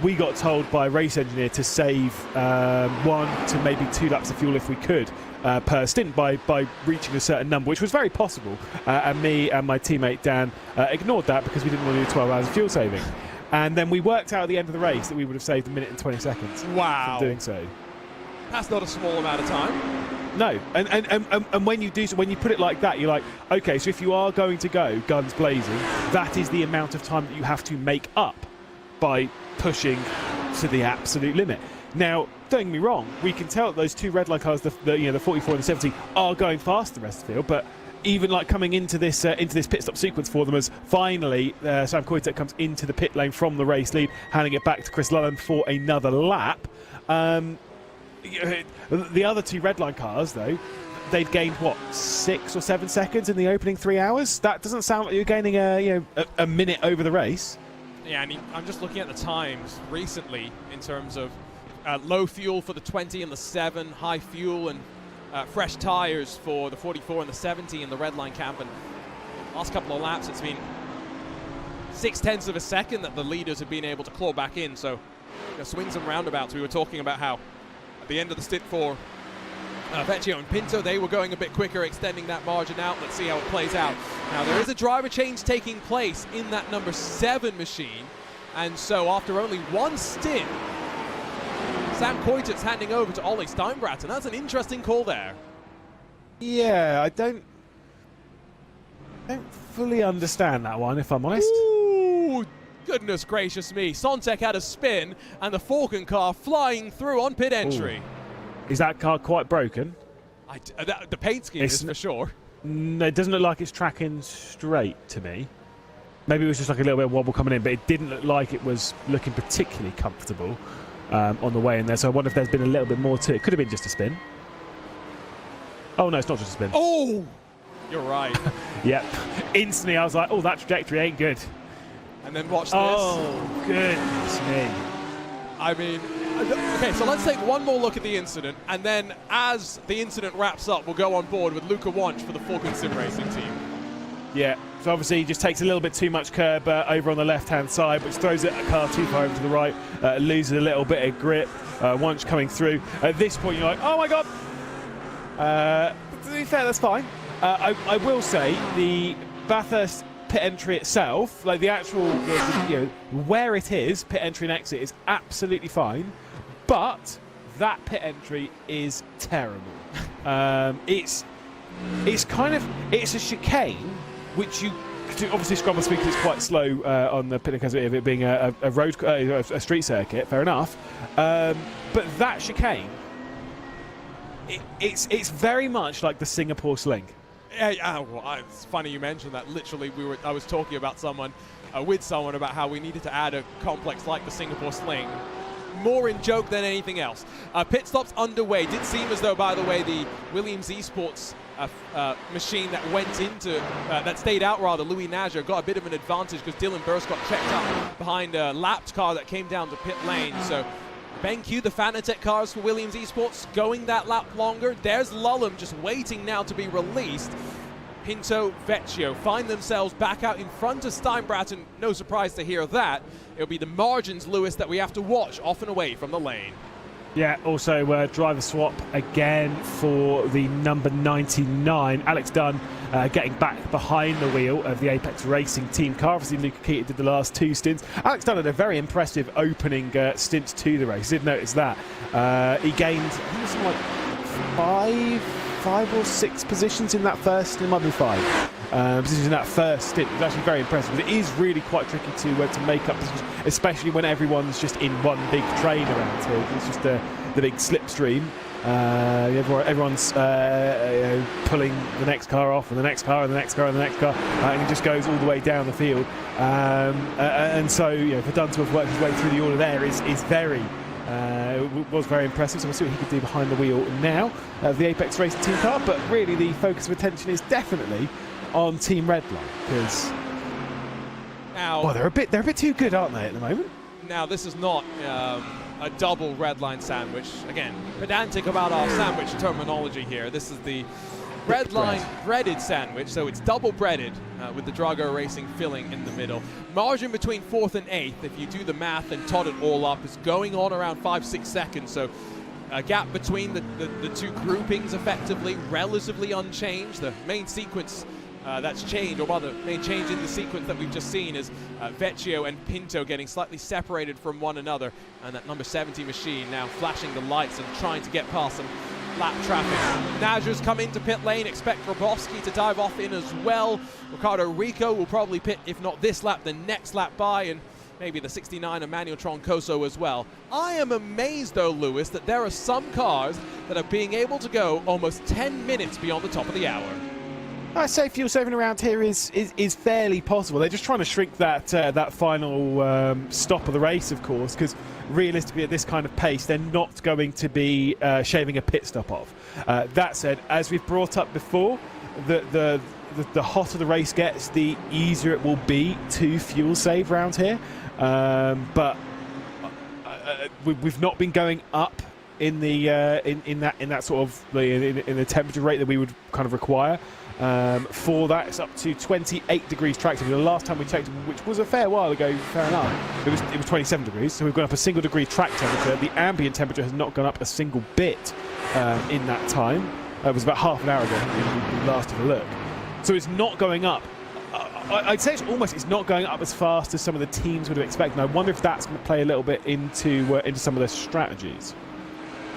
we got told by a race engineer to save 1 to maybe 2 laps of fuel if we could per stint by reaching a certain number, which was very possible. And me and my teammate Dan ignored that because we didn't want to do 12 hours of fuel saving. And then we worked out at the end of the race that we would have saved 1 minute and 20 seconds.
Wow.
From doing so.
That's not a small amount of time.
No, and when you do so, when you put it like that, you're like, okay, so if you are going to go guns blazing, that is the amount of time that you have to make up by pushing to the absolute limit. Now, don't get me wrong, we can tell that those 2 red line cars, the 44 and the 70, are going fast the rest of the field, but even like coming into this pit stop sequence for them, as finally Sam Koitek comes into the pit lane from the race lead, handing it back to Chris Lullen for another lap. The other 2 red line cars, though, they'd gained what, 6 or 7 seconds in the opening 3 hours. That doesn't sound like you're gaining a minute over the race.
Yeah, and I'm just looking at the times recently in terms of low fuel for the 20 and the 7, high fuel and fresh tyres for the 44 and the 70 in the red line camp. And last couple of laps, it's been 0.6 of a second that the leaders have been able to claw back in. So swings and roundabouts. We were talking about how at the end of the stint for Vecchio and Pinto, they were going a bit quicker, extending that margin out. Let's see how it plays out. Now, there is a driver change taking place in that number 7 machine. And so after only 1 stint, Sam Koitek's handing over to Ollie Steinbratton. That's an interesting call there.
Yeah, I don't fully understand that one, if I'm honest.
Ooh, goodness gracious me. Sontek had a spin, and the Falcon car flying through on pit entry.
Ooh. Is that car quite broken?
The paint scheme is for sure.
No, it doesn't look like it's tracking straight to me. Maybe it was just like a little bit of wobble coming in, but it didn't look like it was looking particularly comfortable on the way in there. So I wonder if there's been a little bit more to it. Could have been just a spin. Oh, no, it's not just a spin.
Oh! You're right.
Yep. Instantly, I was like, oh, that trajectory ain't good.
And then watch this.
Oh, goodness me.
I mean, okay, so let's take one more look at the incident, and then as the incident wraps up, we'll go on board with Luca Wunsch for the Falcon Sim Racing team.
Yeah, so obviously he just takes a little bit too much curb over on the left-hand side, which throws it a car too far over to the right, loses a little bit of grip. Wunsch coming through. At this point, you're like, oh my God. To be fair, that's fine. I will say the Bathurst pit entry itself, like the actual, where it is, pit entry and exit is absolutely fine, but that pit entry is terrible. It's a chicane, which you obviously scrubble speed because it's quite slow on the pit because of it being a road, a street circuit. Fair enough, but that chicane, it's very much like the Singapore Sling.
Yeah, well, it's funny you mentioned that. Literally, I was talking about with someone about how we needed to add a complex like the Singapore Sling, more in joke than anything else. Pit stops underway. Did seem as though, by the way, the Williams Esports machine that stayed out rather, Louis Nager, got a bit of an advantage because Dylan Burst got checked up behind a lapped car that came down to pit lane. So BenQ, the Fanatec cars for Williams Esports, going that lap longer. There's Lullen just waiting now to be released. Pinto, Vecchio find themselves back out in front of Steinbratton. No surprise to hear that. It'll be the margins, Lewis, that we have to watch off and away from the lane.
Yeah, also driver swap again for the number 99. Alex Dunn getting back behind the wheel of the Apex Racing team car. Obviously, Luca Keita did the last 2 stints. Alex Dunn had a very impressive opening stint to the race. I did notice that. He gained, I think it was something like 5 or 6 positions in that first stint. It might be 5 positions in that first stint. It was actually very impressive. But it is really quite tricky to make up positions, especially when everyone's just in one big train around here. It's just the big slipstream. Everyone's pulling the next car off, and the next car, and the next car, and the next car, and it just goes all the way down the field. And so, for Dunn to have worked his way through the order there is very. Was very impressive, so we'll see what he can do behind the wheel now of the Apex Racing team car. But really, the focus of attention is definitely on Team Redline, because they're a bit too good, aren't they, at the moment?
Now, this is not a double Redline sandwich. Again, pedantic about our sandwich terminology here. This is the Redline breaded sandwich, so it's double breaded with the Drago Racing filling in the middle. Margin between 4th and 8th, if you do the math and tot it all up, is going on around 5-6 seconds. So a gap between the two groupings effectively relatively unchanged. The main sequence that's changed, or rather main change in the sequence that we've just seen, is Vecchio and Pinto getting slightly separated from one another, and that number 70 machine now flashing the lights and trying to get past some lap traffic. Najjar's come into pit lane, expect Grabowski to dive off in as well. Ricardo Rico will probably pit, if not this lap, the next lap by, and maybe the 69 Emmanuel Troncoso as well. I am amazed though, Lewis, that there are some cars that are being able to go almost 10 minutes beyond the top of the hour.
I say fuel saving around here is fairly possible. They're just trying to shrink that final stop of the race, of course, because realistically at this kind of pace they're not going to be shaving a pit stop off. That said, as we've brought up before, the hotter the race gets, the easier it will be to fuel save around here. But we've not been going up in the in that sort of in the temperature rate that we would kind of require. For that, it's up to 28 degrees track temperature. The last time we checked, which was a fair while ago, fair enough, it was 27 degrees. So we've gone up a single degree track temperature. The ambient temperature has not gone up a single bit in that time. It was about half an hour ago when we last had a look. So it's not going up. I'd say it's not going up as fast as some of the teams would have expected. And I wonder if that's going to play a little bit into some of their strategies.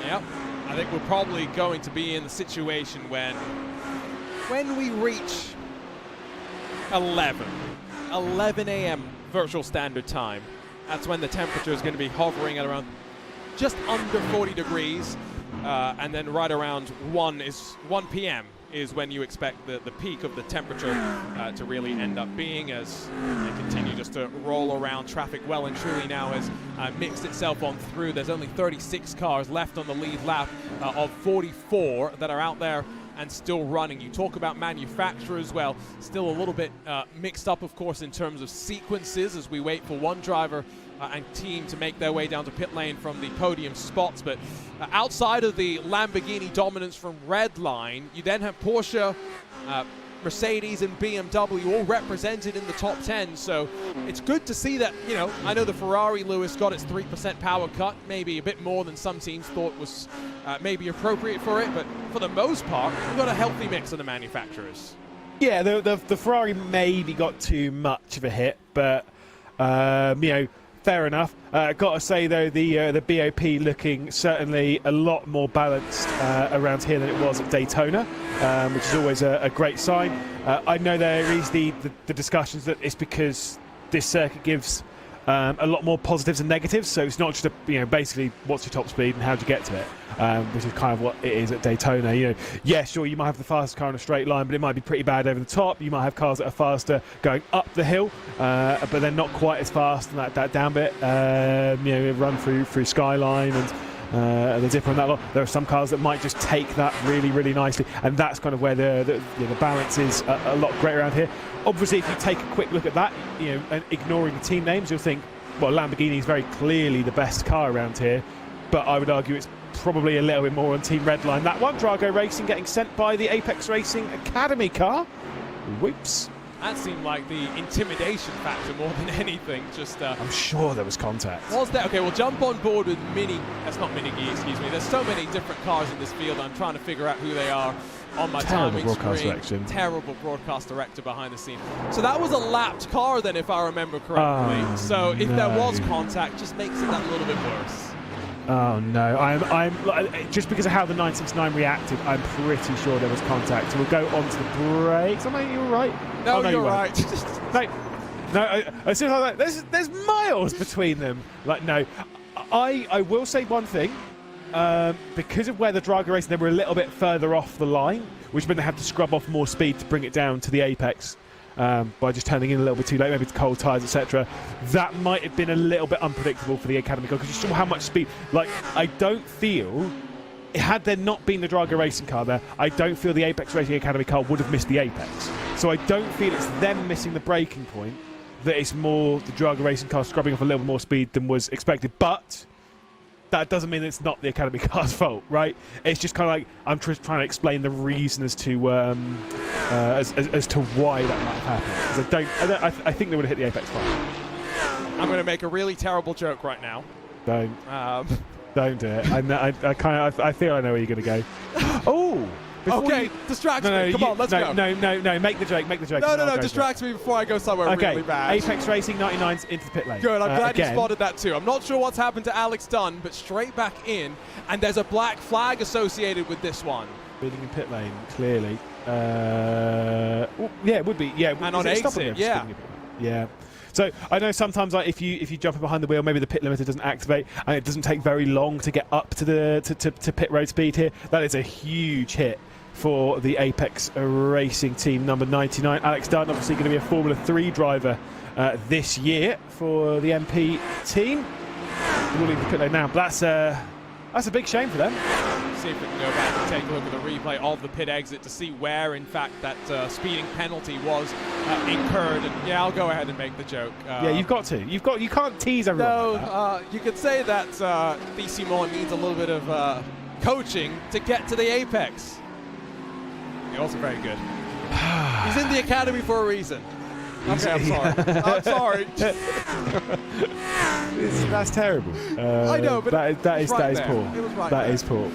Yep, I think we're probably going to be in the situation when we reach 11 a.m. virtual standard time, that's when the temperature is going to be hovering at around just under 40 degrees, and then right around 1 p.m. is when you expect the peak of the temperature to really end up being, as they continue just to roll around. Traffic well and truly now has mixed itself on through. There's only 36 cars left on the lead lap of 44 that are out there and still running. You talk about manufacturers, well, still a little bit mixed up, of course, in terms of sequences as we wait for one driver and team to make their way down to pit lane from the podium spots. But outside of the Lamborghini dominance from Redline, you then have Porsche, Mercedes and BMW all represented in the top 10, so it's good to see that, I know the Ferrari, Lewis, got its 3% power cut, maybe a bit more than some teams thought was maybe appropriate for it, but for the most part, we've got a healthy mix of the manufacturers.
Yeah, the Ferrari maybe got too much of a hit, but, fair enough. Got to say, though, the BOP looking certainly a lot more balanced around here than it was at Daytona, which is always a great sign. I know there is the discussions that it's because this circuit gives a lot more positives and negatives, so it's not just basically what's your top speed and how do you get to it, which is kind of what it is at Daytona. Yeah, sure, you might have the fastest car in a straight line, but it might be pretty bad over the top. You might have cars that are faster going up the hill, but they're not quite as fast in that down bit. Run through Skyline and the dipper and that lot. There are some cars that might just take that really, really nicely, and that's kind of where the balance is a lot greater around here. Obviously, if you take a quick look at that, and ignoring the team names, you'll think, well, Lamborghini is very clearly the best car around here, but I would argue it's probably a little bit more on Team Redline. That one, Drago Racing getting sent by the Apex Racing Academy car. Whoops.
That seemed like the intimidation factor more than anything.
I'm sure there was contact.
Was there? Okay, we'll jump on board with that's not Mini-G, excuse me. There's so many different cars in this field. I'm trying to figure out who they are on my timing screen. Terrible broadcast director behind the scene. So that was a lapped car then, if I remember correctly. So if there was contact, just makes it that little bit worse.
Oh no, I'm just because of how the 969 reacted, I'm pretty sure there was contact. So we'll go on to the brakes. Am I, you all right?
No,
no,
you're right.
As soon as I there's miles between them. No, I will say one thing. because of where the Drago racing, they were a little bit further off the line, which meant they had to scrub off more speed to bring it down to the apex by just turning in a little bit too late, maybe to cold tyres, etc. That might have been a little bit unpredictable for the Academy car, because you saw how much speed. Like, I don't feel, had there not been the Drago racing car there, I don't feel the Apex Racing Academy car would have missed the apex. So I don't feel it's them missing the braking point, that it's more the Drago racing car scrubbing off a little bit more speed than was expected. But that doesn't mean it's not the Academy car's fault, right? It's just kind of like I'm trying to explain the reason as to as to why that might have happened. Because I think they would have hit the apex fine.
I'm going to make a really terrible joke right now.
Don't do it. I feel I know where you're going to go. Oh.
Okay, distract me. Come on, let's go.
No, make the joke.
No, distract me before I go somewhere really bad.
Apex Racing 99's into the pit lane.
Good, I'm glad you spotted that too. I'm not sure what's happened to Alex Dunn, but straight back in, and there's a black flag associated with this one.
Speeding in pit lane, clearly. Yeah, it would be. Yeah,
and on exit,
yeah. So I know sometimes, like, if you jump behind the wheel, maybe the pit limiter doesn't activate, and it doesn't take very long to get up to the to pit road speed here. That is a huge hit for the Apex Racing team, number 99. Alex Dunn, obviously going to be a Formula 3 driver this year for the MP team. We'll leave the pit lane now, but that's a big shame for them.
See if we can go back and take a look at the replay of the pit exit to see where, in fact, that speeding penalty was incurred. And yeah, I'll go ahead and make the joke.
Yeah, you've got to. You can't tease everyone.
No, you could say that DC Moore needs a little bit of coaching to get to the apex. You're also very good. He's in the academy for a reason. Okay, I'm sorry. I'm sorry.
That's terrible.
I know, but
that is
poor.
That is poor.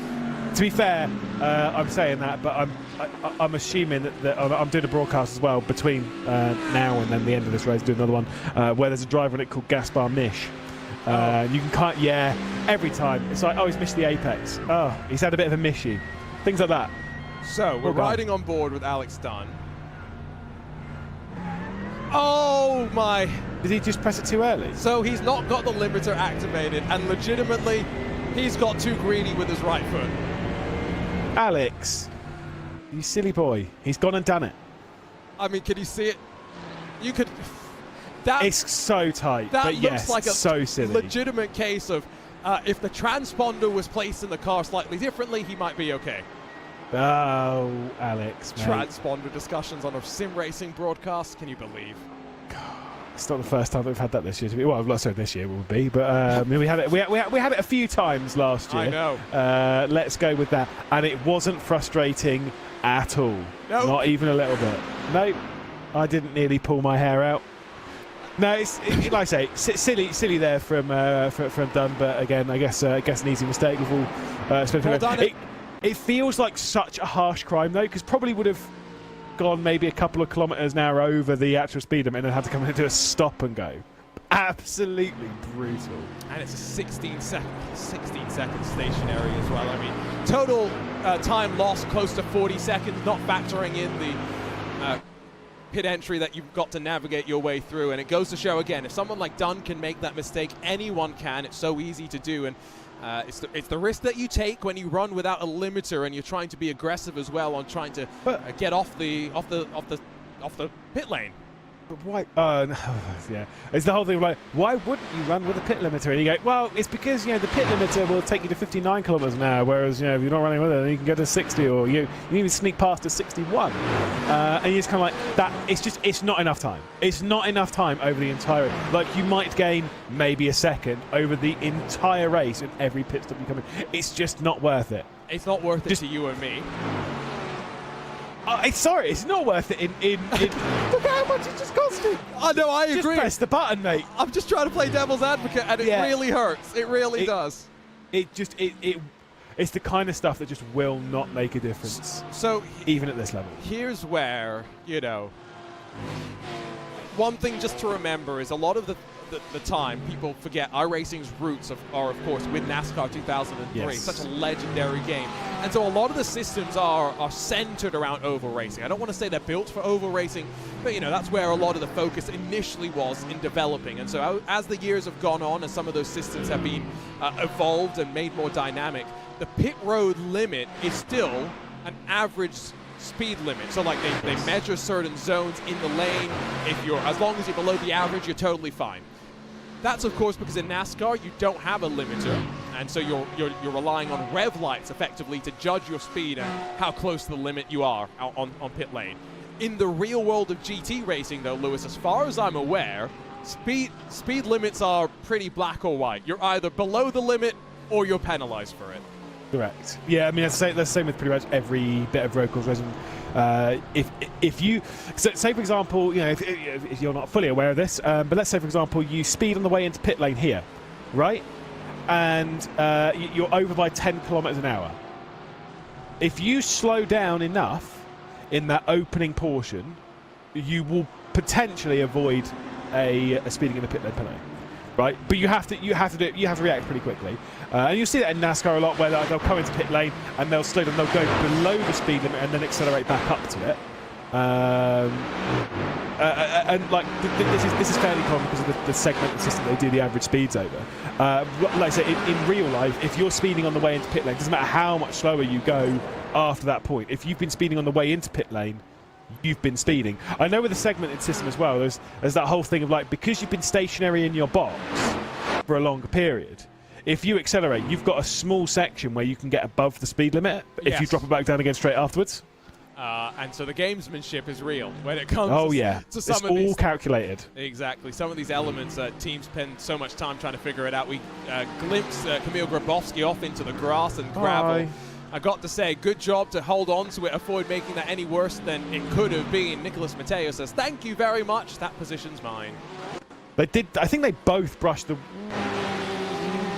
To be fair, I'm saying that, but I'm assuming that I'm doing a broadcast as well between now and then the end of this race, do another one where there's a driver in it called Gaspar Misch. You can every time it's like, oh, he's missed the apex. Oh, he's had a bit of a mishy. Things like that.
So we're riding on board with Alex Dunn. Oh my!
Did he just press it too early?
So he's not got the limiter activated, and legitimately, he's got too greedy with his right foot.
Alex, you silly boy. He's gone and done it.
I mean, can you see it? You could...
It's so tight,
that
but
looks
yes,
like a
so silly.
Legitimate case of if the transponder was placed in the car slightly differently, he might be okay.
Oh, Alex, mate.
Transponder discussions on a sim racing broadcast, can you believe?
It's not the first time that we've had that this year. Well, sorry, this year it would be, but I mean, we had it a few times last year.
I know.
Let's go with that, and it wasn't frustrating at all.
No.
Not even a little bit. No, I didn't nearly pull my hair out. No, it's like I say, silly there from Dunn, but again, I guess an easy mistake. We've all
well done.
It feels like such a harsh crime, though, because probably would have gone maybe a couple of kilometres an hour over the actual speed limit and had to come in and do a stop and go. Absolutely brutal.
And it's a 16 second stationary as well. I mean, total time lost close to 40 seconds, not factoring in the pit entry that you've got to navigate your way through. And it goes to show again, if someone like Dunn can make that mistake, anyone can. It's so easy to do. And it's the risk that you take when you run without a limiter, and you're trying to be aggressive as well on trying to get off the pit lane.
But why? No, yeah, it's the whole thing of like, why wouldn't you run with a pit limiter? And you go, well, it's because the pit limiter will take you to 59 kilometers an hour, whereas if you're not running with it, then you can go to 60, or you even sneak past to 61. And you're just kind of like that. It's not enough time. It's not enough time over the entire. Like, you might gain maybe a second over the entire race in every pit stop you come in. It's just not worth it.
It's not worth it to you and me.
Sorry, it's not worth it. Look how much it just cost you.
Oh no, I agree.
Just press the button, mate.
I'm just trying to play devil's advocate, and it really hurts. It really does.
It's the kind of stuff that just will not make a difference. So even at this level,
here's where one thing just to remember is a lot of the time people forget iRacing's roots are of course with NASCAR 2003,
yes.
Such a legendary game, and so a lot of the systems are centered around oval racing. I don't want to say they're built for oval racing, but that's where a lot of the focus initially was in developing. And so as the years have gone on and some of those systems have been evolved and made more dynamic, the pit road limit is still an average speed limit. So like they measure certain zones in the lane. As long as you're below the average, you're totally fine. That's of course because in NASCAR you don't have a limiter, and so you're relying on rev lights effectively to judge your speed and how close to the limit you are out on pit lane. In the real world of GT racing though, Lewis, as far as I'm aware, speed limits are pretty black or white. You're either below the limit or you're penalized for it.
Correct.
Yeah, I mean that's the same with pretty much every bit of road course racing. If you say for example, you know, if you're not fully aware of this, but let's say for example you speed on the way into pit lane here, right, and you're over by 10 kilometers an hour. If you slow down enough in that opening portion, you will potentially avoid a speeding in the pit lane penalty. Right, but you have to react pretty quickly, and you'll see that in NASCAR a lot, where they'll come into pit lane and they'll slow down, they'll go below the speed limit and then accelerate back up to it. And like this is fairly common because of the segmented system they do the average speeds over. Like I say, in real life, if you're speeding on the way into pit lane, it doesn't matter how much slower you go after that point. If you've been speeding on the way into pit lane, you've been speeding. I know with the segmented system as well, there's that whole thing of like, because you've been stationary in your box for a longer period, if you accelerate, you've got a small section where you can get above the speed limit if you drop it back down again straight afterwards.
And so the gamesmanship is real when it comes to some
it's
of these.
all calculated.
Exactly. Some of these elements, teams spend so much time trying to figure it out. We glimpsed Kamil Grabowski off into the grass and gravel.
Hi.
I got to say, good job to hold on to it, avoid making that any worse than it could have been. Nicholas Mateo says, thank you very much, that position's mine.
They did, I think they both brushed the...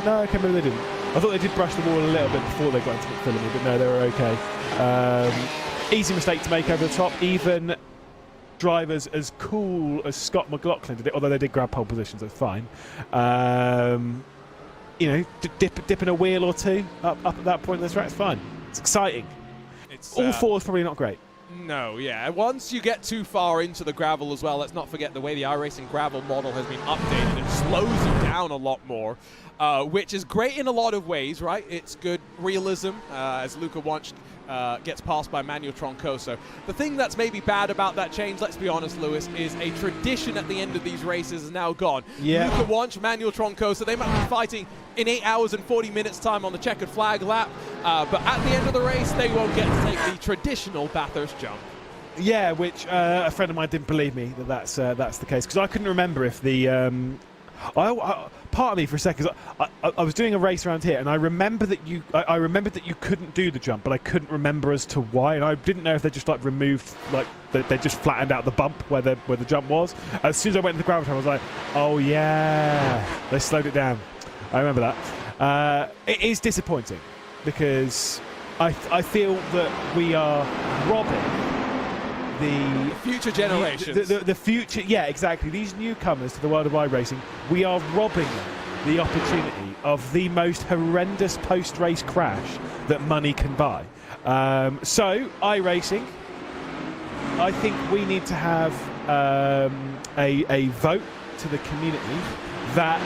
No, I can't remember they didn't. I thought they did brush the wall a little bit before they got into McPhillamy, but no, they were okay. Easy mistake to make over the top. Even drivers as cool as Scott McLaughlin did it, although they did grab pole positions, that's fine. You know, dipping a wheel or two up at that point in the track, it's fine. It's exciting. All four is probably not great.
No, yeah. Once you get too far into the gravel as well, let's not forget the way the iRacing gravel model has been updated. It slows you down a lot more, which is great in a lot of ways, right? It's good realism, as Luca Wunsch gets passed by Manuel Troncoso. The thing that's maybe bad about that change, let's be honest, Lewis, is a tradition at the end of these races is now gone.
Yeah.
Luca Wunsch, Manuel Troncoso, they might be fighting in 8 hours and 40 minutes time on the checkered flag lap, but at the end of the race, they won't get to take the traditional Bathurst jump.
Yeah, which a friend of mine didn't believe me that's the case, because I couldn't remember if the... part of me for a second, I was doing a race around here, and I remember that I remembered that you couldn't do the jump, but I couldn't remember as to why, and I didn't know if they just like removed, like they just flattened out the bump where the jump was. As soon as I went into the gravel track, I was like, oh yeah, they slowed it down. I remember that. It is disappointing because I feel that we are robbing the
future generations.
The future, yeah, exactly. These newcomers to the world of iRacing, we are robbing them the opportunity of the most horrendous post-race crash that money can buy. So, iRacing, I think we need to have a vote to the community that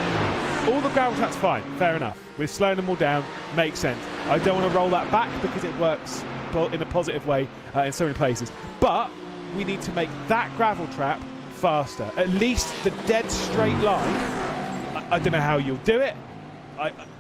all the gravel tracks fine, fair enough. We're slowing them all down, makes sense. I don't want to roll that back because it works in a positive way in so many places. But we need to make that gravel trap faster. At least the dead straight line. I don't know how you'll do it.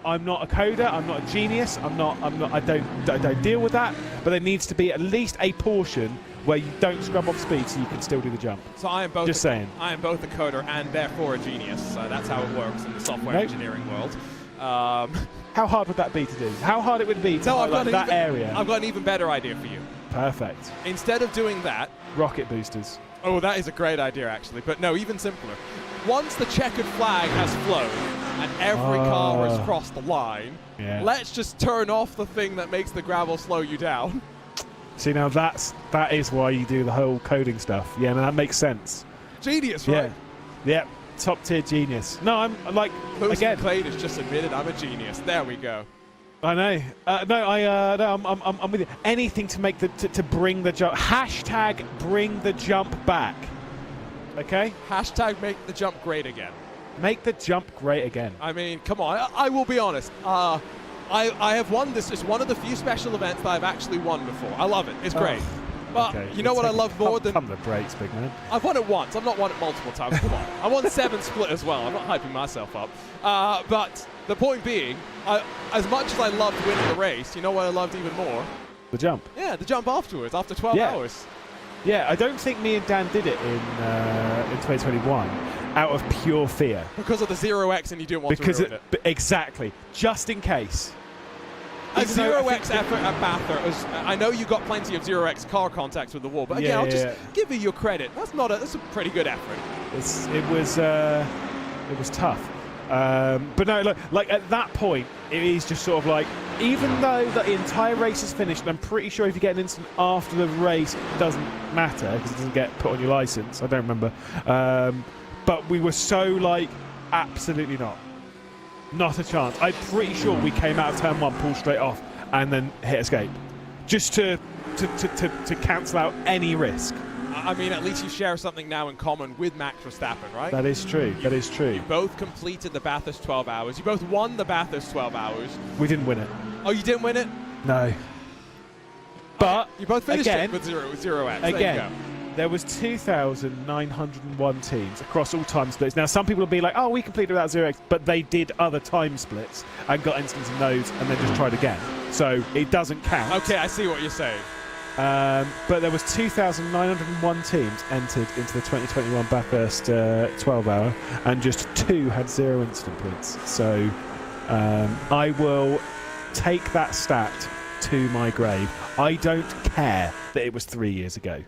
I'm not a coder. I'm not a genius. I don't deal with that. But there needs to be at least a portion where you don't scrub off speed, so you can still do the jump.
So I am both.
Just saying.
I am both a coder and therefore a genius. That's how it works in the software engineering world.
How hard would that be to do? How hard it would be to highlight that area?
I've got an even better idea for you.
Perfect.
Instead of doing that,
rocket boosters.
Oh, that is a great idea, actually. But no, even simpler. Once the checkered flag has flown and every car has crossed the line, let's just turn off the thing that makes the gravel slow you down.
See, now that is why you do the whole coding stuff. Yeah, now that makes sense.
Genius, right?
Yeah, top tier genius. No, I'm like,
Lewis
again,
McLean has just admitted I'm a genius. There we go.
I know. I'm with you. Anything to make to bring the jump. Hashtag bring the jump back. Okay.
Hashtag make the jump great again.
Make the jump great again.
I mean, come on. I will be honest. I have won this. It's one of the few special events that I've actually won before. I love it. It's great. But
Okay,
you know what I love more than...
Pump the brakes, big man.
I've won it once. I've not won it multiple times. Come on. I won 7 split as well. I'm not hyping myself up. But the point being, as much as I loved winning the race, you know what I loved even more?
The jump.
Yeah, the jump afterwards, after 12 hours.
Yeah, I don't think me and Dan did it in 2021 out of pure fear.
Because of the 0x and you didn't want to ruin it.
Exactly. Just in case.
A 0x effort at Bathurst. I know you got plenty of 0x car contacts with the wall, but again, I'll just give you your credit. That's a pretty good effort.
It was tough. But no, like at that point, it is just sort of like, even though the entire race is finished, and I'm pretty sure if you get an instant after the race, it doesn't matter because it doesn't get put on your license. I don't remember. But we were so like, absolutely not. Not a chance. I'm pretty sure we came out of turn 1, pulled straight off, and then hit escape. Just to cancel out any risk.
I mean, at least you share something now in common with Max Verstappen, right?
That is true. That is true.
You both completed the Bathurst 12 hours. You both won the Bathurst 12 hours.
We didn't win it.
Oh, you didn't win it?
No. But
you both finished
again,
it with 0x.
Again, there was 2,901 teams across all time splits. Now, some people will be like, oh, we completed without 0x, but they did other time splits and got instants in those and then just tried again. So it doesn't count.
Okay, I see what you're saying.
But there was 2,901 teams entered into the 2021 Bathurst 12-hour, and just 2 had 0 instant points. So I will take that stat to my grave. I don't care that it was 3 years ago.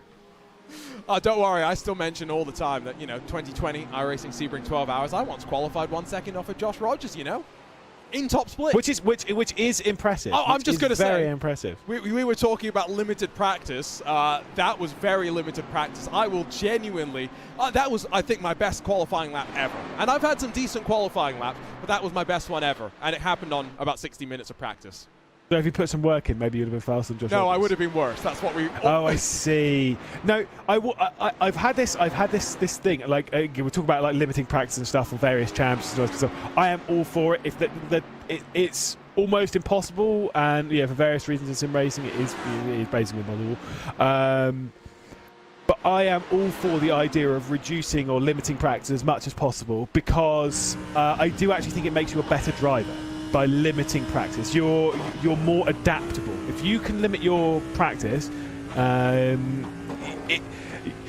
Don't worry, I still mention all the time that, 2020 iRacing Sebring 12 hours. I once qualified 1 second off of Josh Rogers, in top split.
Which is impressive.
Oh, I'm just going to say.
Very impressive.
We were talking about limited practice. That was very limited practice. I will genuinely... that was, I think, my best qualifying lap ever. And I've had some decent qualifying laps, but that was my best one ever. And it happened on about 60 minutes of practice.
So if you put some work in, maybe you'd have been faster than Josh Rogers.
No, I would have been worse. That's what we...
Oh, I see. No, I've had this thing. Like, we talk about like limiting practice and stuff for various champs and stuff. I am all for it. If it's almost impossible, and for various reasons in sim racing, it is basically impossible. But I am all for the idea of reducing or limiting practice as much as possible, because I do actually think it makes you a better driver. By limiting practice, you're more adaptable. If you can limit your practice,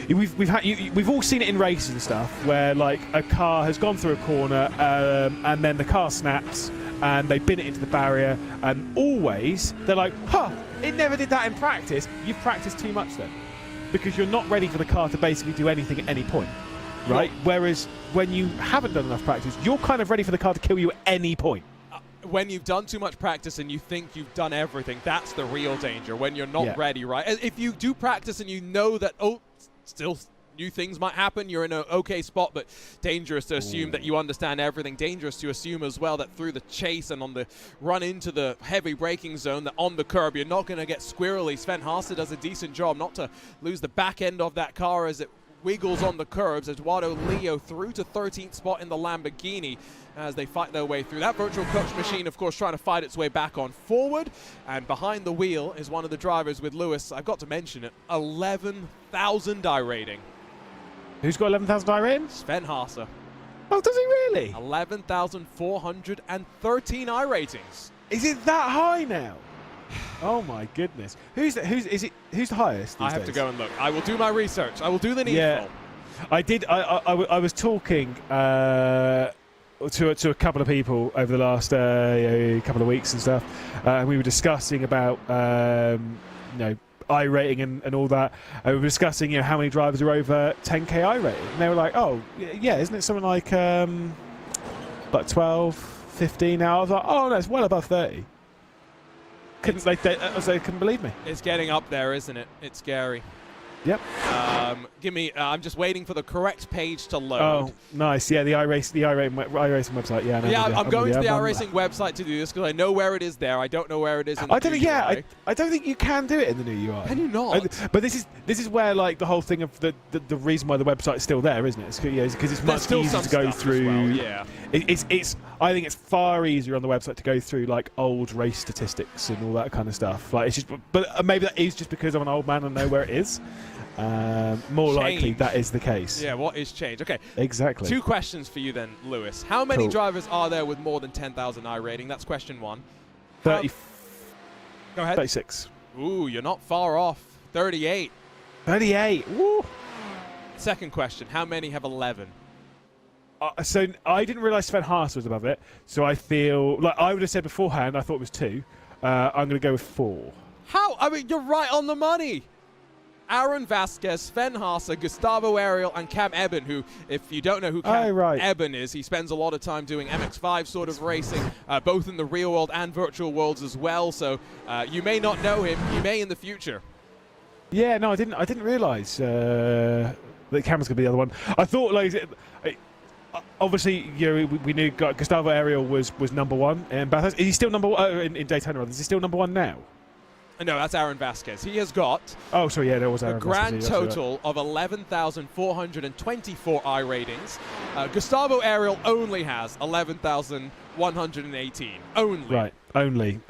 we've all seen it in races and stuff where like a car has gone through a corner and then the car snaps and they bin it into the barrier, and always they're like, it never did that in practice. You've practiced too much then, because you're not ready for the car to basically do anything at any point, right? Whereas when you haven't done enough practice, you're kind of ready for the car to kill you at any point.
When you've done too much practice and you think you've done everything, that's the real danger, when you're not ready, right? If you do practice and you know that, still new things might happen, you're in an okay spot, but dangerous to assume that you understand everything. Dangerous to assume as well that through the chase and on the run into the heavy braking zone, that on the curb, you're not going to get squirrely. Sven Haase does a decent job not to lose the back end of that car as it wiggles on the curbs. Eduardo Leo through to 13th spot in the Lamborghini as they fight their way through. That virtual coach machine, of course, trying to fight its way back on forward. And behind the wheel is one of the drivers with Lewis. I've got to mention it, 11,000 die rating.
Who's got 11,000 die rating?
Sven Haase.
Oh, does he really?
11,413 I ratings.
Is it that high now? Oh my goodness. Who's the highest?
I have to go and look. I will do my research. I will do the needful.
Yeah, I did. I was talking to a couple of people over the last couple of weeks and stuff. We were discussing about I rating and all that. We were discussing how many drivers are over 10k I rating, and they were like, oh yeah, isn't it something like 12, 15 now? I was like, oh no, it's well above 30. They couldn't believe me.
It's getting up there, isn't it? It's scary.
Yep.
I'm just waiting for the correct page to load.
Oh, nice. Yeah, the iRacing website. Yeah. No,
I'm going to the iRacing website to do this because I know where it is there. I don't know where it is in the
I don't think. Yeah, I don't think you can do it in the new UI.
Can you not?
But this is where like the whole thing of the reason why the website's still there, isn't it? Because it's much easier to go through.
Well, yeah.
I think it's far easier on the website to go through like old race statistics and all that kind of stuff. Like, it's just, but maybe that is just because I'm an old man and know where it is. More likely that is the case.
Yeah, what is change? Okay.
Exactly.
2 questions for you then, Lewis. How many drivers are there with more than 10,000 I rating? That's question 1.
30.
Go ahead.
36.
Ooh, you're not far off. 38.
38. Woo.
Second question. How many have 11?
So I didn't realise Sven Haas was above it. So I feel like I would have said beforehand I thought it was 2. I'm going to go with 4.
How? I mean, you're right on the money. Aaron Vasquez, Sven Haas, Gustavo Ariel, and Cam Eben, who, if you don't know who Cam Eben is, he spends a lot of time doing MX-5 sort of racing, both in the real world and virtual worlds as well. So you may not know him. You may in the future.
Yeah, no, I didn't realise that Cam's going to be the other one. I thought, like, obviously, you know, we knew Gustavo Ariel was number 1 in Bathurst. Is he still number 1 in Daytona? Is he still number 1 now?
No, that's Aaron Vasquez. He has got
there was Aaron
a grand total of 11,424 I ratings. Gustavo Ariel only has 11,118. Only.
Right. Only.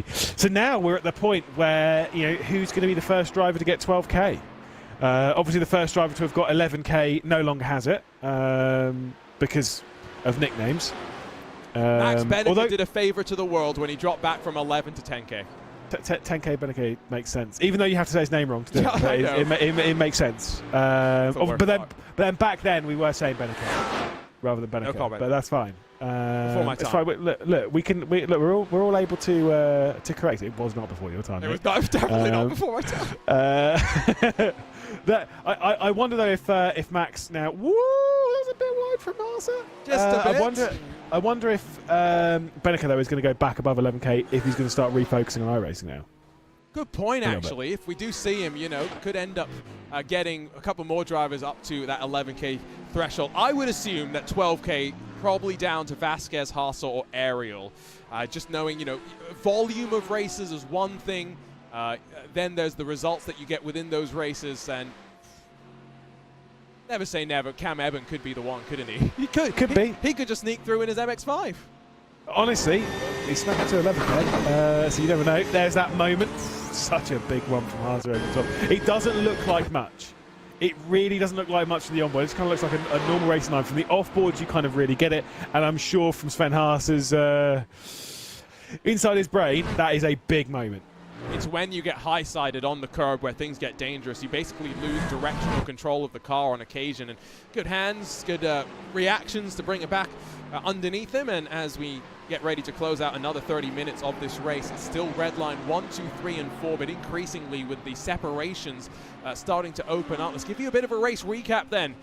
So now we're at the point where, you know, who's going to be the first driver to get 12K? Obviously, the first driver to have got 11K no longer has it because of nicknames.
Max Beneke did a favour to the world when he dropped back from 11 to 10K.
10K Beneke makes sense, even though you have to say his name wrong to do it. It makes sense. But then back then we were saying Beneke rather than Beneke. No comment. But that's fine.
Before my time.
It's fine. Look, we're all able to correct it. It was not before your time.
It was definitely not before my time.
I wonder though if Max now. Woo, that was a bit wide from Marsa.
Just a bit.
I wonder if Beneke though is going to go back above 11K if he's going to start refocusing on iRacing now.
Good point, actually. If we do see him, you know, could end up getting a couple more drivers up to that 11K threshold. I would assume that 12K probably down to Vasquez, Haas, or Ariel. Just knowing, you know, volume of races is one thing. Then there's the results that you get within those races, and never say never. Cam Eben could be the one, couldn't he? He could be. He could just sneak through in his MX-5.
Honestly, he snuck up to 11K, so you never know. There's that moment. Such a big one from Haas over the top. It doesn't look like much. It really doesn't look like much from the onboard. It kind of looks like a normal racing line. From the offboard, you kind of really get it. And I'm sure from Sven Haas's inside his brain, that is a big moment.
It's when you get high-sided on the curb where things get dangerous. You basically lose directional control of the car on occasion. And good hands, good reactions to bring it back underneath him. And as we get ready to close out another 30 minutes of this race, it's still red line 1, 2, 3, and 4, but increasingly with the separations starting to open up. Let's give you a bit of a race recap then,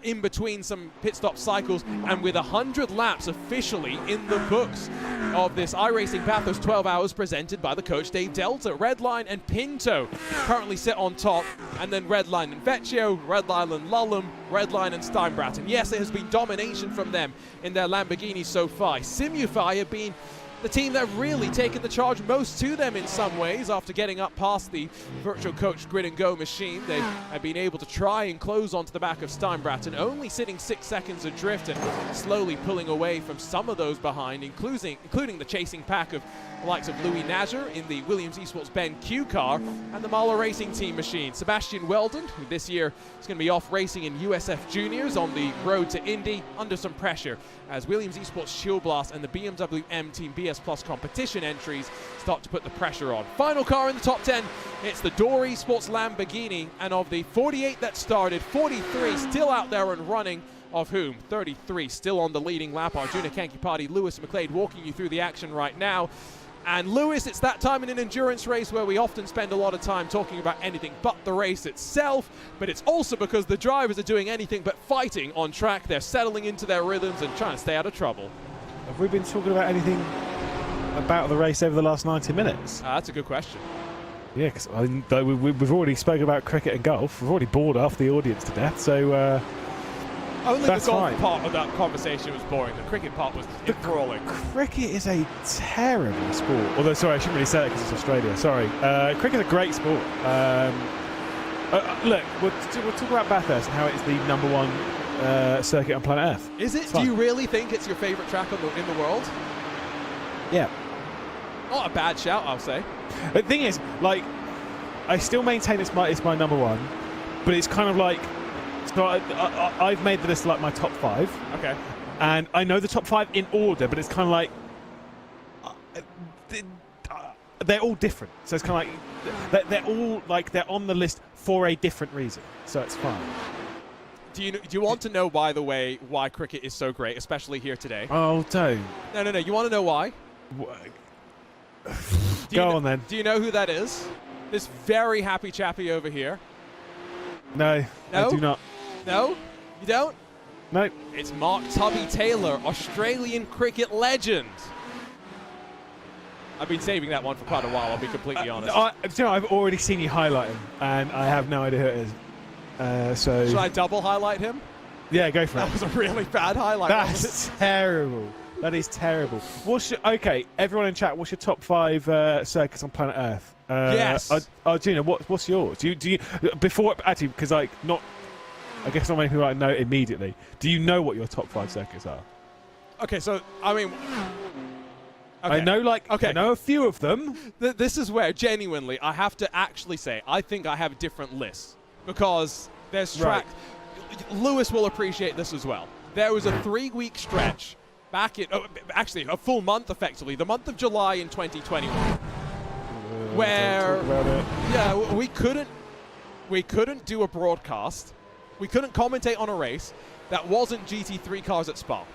in between some pit stop cycles, and with 100 laps officially in the books of this iRacing Bathurst 12 Hours presented by the coach Dave Delta. Redline and Pinto currently sit on top, and then Redline and Vecchio, Redline and Lullum, Redline and Steinbrat. And yes, it has been domination from them in their Lamborghini so far. Simufy have been the team that have really taken the charge most to them in some ways after getting up past the virtual coach grid and go machine. They have been able to try and close onto the back of Steinbrat, and only sitting 6 seconds adrift and slowly pulling away from some of those behind, including the chasing pack of the likes of Louis Nager in the Williams Esports Ben Q car and the Mahler Racing Team machine. Sebastian Weldon, who this year is going to be off racing in USF Juniors on the road to Indy, under some pressure as Williams Esports Shield Blast and the BMW M Team BS Plus competition entries start to put the pressure on. Final car in the top 10, it's the Door Esports Lamborghini, and of the 48 that started, 43 still out there and running, of whom 33 still on the leading lap. Arjuna Kankipati, Lewis McLeod walking you through the action right now. And Lewis, it's that time in an endurance race where we often spend a lot of time talking about anything but the race itself, but it's also because the drivers are doing anything but fighting on track. They're settling into their rhythms and trying to stay out of trouble.
Have we been talking about anything about the race over the last 90 minutes?
That's a good question.
Yeah, because we've already spoken about cricket and golf. We've already bored off the audience to death, so
only
that's
the golf
fine.
part of that conversation was boring. The cricket part was enthralling.
Cricket is a terrible sport. Although, sorry, I shouldn't really say that because it's Australia. Sorry. Cricket's a great sport. Look, we'll talk about Bathurst and how it's the #1 circuit on planet Earth.
Is it?
It's
Do
fun.
you really think it's your favourite track in the world?
Yeah.
Not a bad shout, I'll say.
The thing is, like, I still maintain it's my number one, but it's kind of like, so I've made the list like my top 5.
Okay.
And I know the top 5 in order, but it's kind of like they're all different. So it's kind of like they're all like they're on the list for a different reason. So it's fine.
Do you want to know, by the way, why cricket is so great, especially here today?
Oh, don't.
No. You want to know why?
Go on then.
Do you know who that is? This very happy chappy over here.
No,
No?
I do not.
No? You don't?
No.
It's Mark Tubby Taylor, Australian cricket legend. I've been saving that one for quite a while, I'll be completely honest.
You know, I've already seen you highlight him, and I have no idea who it is. So
Should I double highlight him?
yeah, go for
That
it.
was a really bad highlight. wasn't
That's terrible. That is terrible. Okay, everyone in chat, what's your top 5 circuits on planet Earth?
Yes.
Gina, what's yours? Do you before actually because like not, I guess not many people I know immediately. Do you know what your top 5 circuits are?
it? Okay, so, I mean...
I know, like,
Okay.
I know a few of them.
This is where, genuinely, I have to actually say, I think I have different lists. Because there's
Right.
tracks... Lewis will appreciate this as well. There was a 3-week stretch back in... actually, a full month, effectively. The month of July in 2021. Where...
Don't talk about it.
Yeah, we couldn't do a broadcast. We couldn't commentate on a race that wasn't GT3 cars at Spa.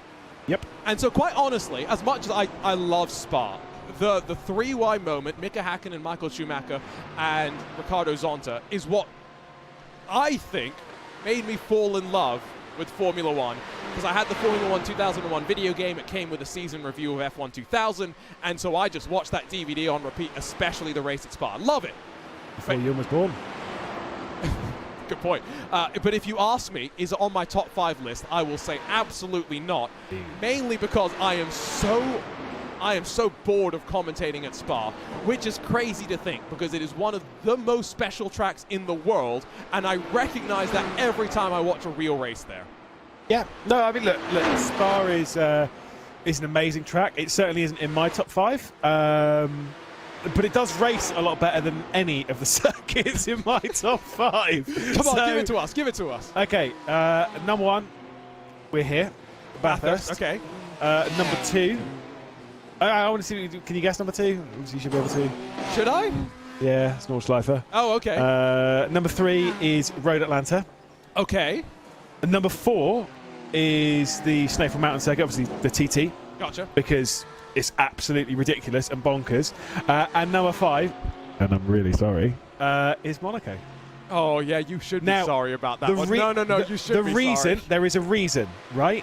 Yep.
And so, quite honestly, as much as I love Spa, the 3Y moment, Mika Hakkinen, Michael Schumacher, and Ricardo Zonta, is what I think made me fall in love with Formula One. Because I had the Formula One 2001 video game, it came with a season review of F1 2000, and so I just watched that DVD on repeat, especially the race at Spa. Love it.
Before you was born.
Good point. But if you ask me, is it on my top 5 list? I will say absolutely not. Mainly because I am so bored of commentating at Spa, which is crazy to think because it is one of the most special tracks in the world, and I recognize that every time I watch a real race there.
Yeah. No, I mean, look Spa is an amazing track. It certainly isn't in my top 5. But it does race a lot better than any of the circuits in my top 5.
Come on, give it to us. Give it to us.
Okay, number 1, we're here. Bathurst.
Okay.
Number 2. I want to see. Can you guess number 2? You should be able to.
Should I?
Yeah, it's Nordschleife.
Oh, okay.
Number 3 is Road Atlanta.
Okay.
And number 4 is the Snaefell Mountain Circuit, obviously the TT,
Gotcha.
because it's absolutely ridiculous and bonkers. And number 5, and I'm really sorry, is Monaco.
Oh, yeah, you should
Now,
be sorry about that one. No, you should be sorry.
There is a reason, right?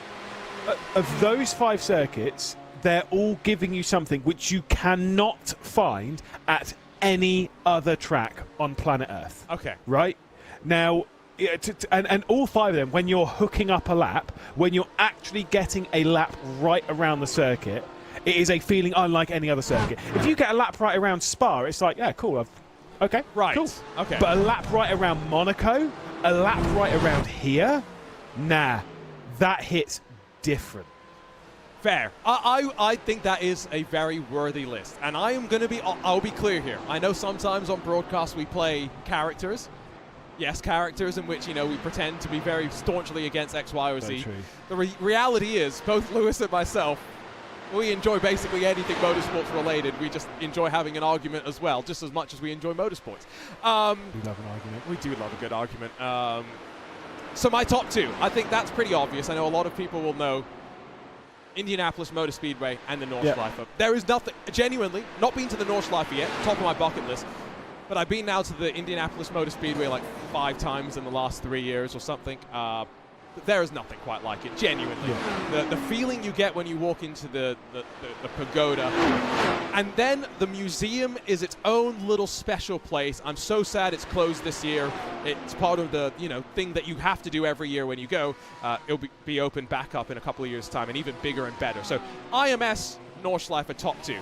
Of those 5 circuits, they're all giving you something which you cannot find at any other track on planet Earth.
Okay.
Right? Now, and all 5 of them, when you're hooking up a lap, when you're actually getting a lap right around the circuit, it is a feeling unlike any other circuit. If you get a lap right around Spa, it's like, yeah, cool. Okay,
Right.
cool.
Okay.
But a lap right around Monaco, a lap right around here, nah, that hits different.
Fair. I think that is a very worthy list. And I am going to be, I'll be clear here. I know sometimes on broadcast we play characters. Yes, characters in which, we pretend to be very staunchly against X, Y, or Z.
True.
The reality is, both Lewis and myself, we enjoy basically anything motorsports related. We just enjoy having an argument as well, just as much as we enjoy motorsports.
We love an argument.
We do love a good argument. So my top 2, I think that's pretty obvious. I know a lot of people will know Indianapolis Motor Speedway and the Nordschleife. Yep. There is nothing, genuinely, not been to the Nordschleife yet, top of my bucket list, but I've been now to the Indianapolis Motor Speedway like 5 times in the last 3 years or something. There is nothing quite like it, genuinely. Yeah. The feeling you get when you walk into the pagoda. And then the museum is its own little special place. I'm so sad it's closed this year. It's part of the thing that you have to do every year when you go. It'll be open back up in a couple of years' time and even bigger and better. So IMS, Nordschleife, top 2.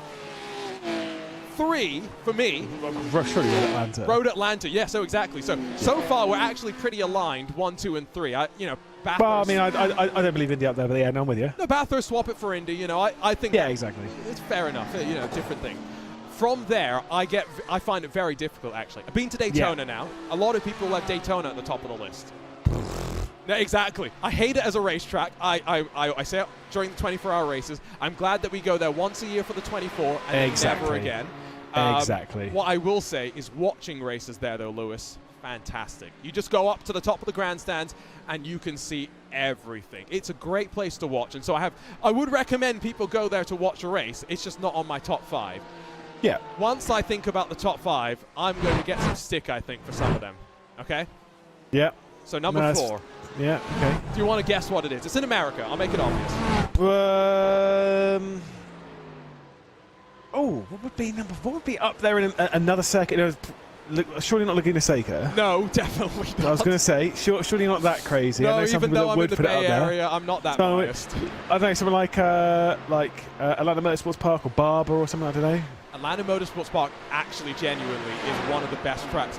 3 for me.
Surely Atlanta.
Road Atlanta, yeah, so exactly. So far we're actually pretty aligned, 1, 2, and 3. Bathurst.
Well, I mean, I don't believe Indy up there, but yeah, no, I'm with you.
No, Bathurst, swap it for Indy. I think.
Yeah, exactly.
It's fair enough. Different thing. From there, I find it very difficult, actually. I've been to Daytona now. A lot of people have Daytona at the top of the list. No, exactly. I hate it as a racetrack. I say it during the 24-hour races. I'm glad that we go there once a year for the 24 and never again.
Exactly.
What I will say is watching races there, though, Lewis, fantastic. You just go up to the top of the grandstands and you can see everything. It's a great place to watch. And so I would recommend people go there to watch a race. It's just not on my top 5.
Yeah.
Once I think about the top 5, I'm going to get some stick, I think, for some of them. Okay?
Yeah.
So number 4.
Yeah, okay.
Do you want to guess what it is? It's in America. I'll make it obvious.
What would be up there in another circuit? Surely not Laguna Seca.
No, definitely not.
I was going to say, surely not that crazy.
No,
I know some
even
people
though I'm in
would
the
put it
Bay
up there.
Area, I'm not that
So,
biased.
I don't know, something like Atlanta Motorsports Park or Barber or something, I don't know.
Atlanta Motorsports Park actually genuinely is one of the best tracks.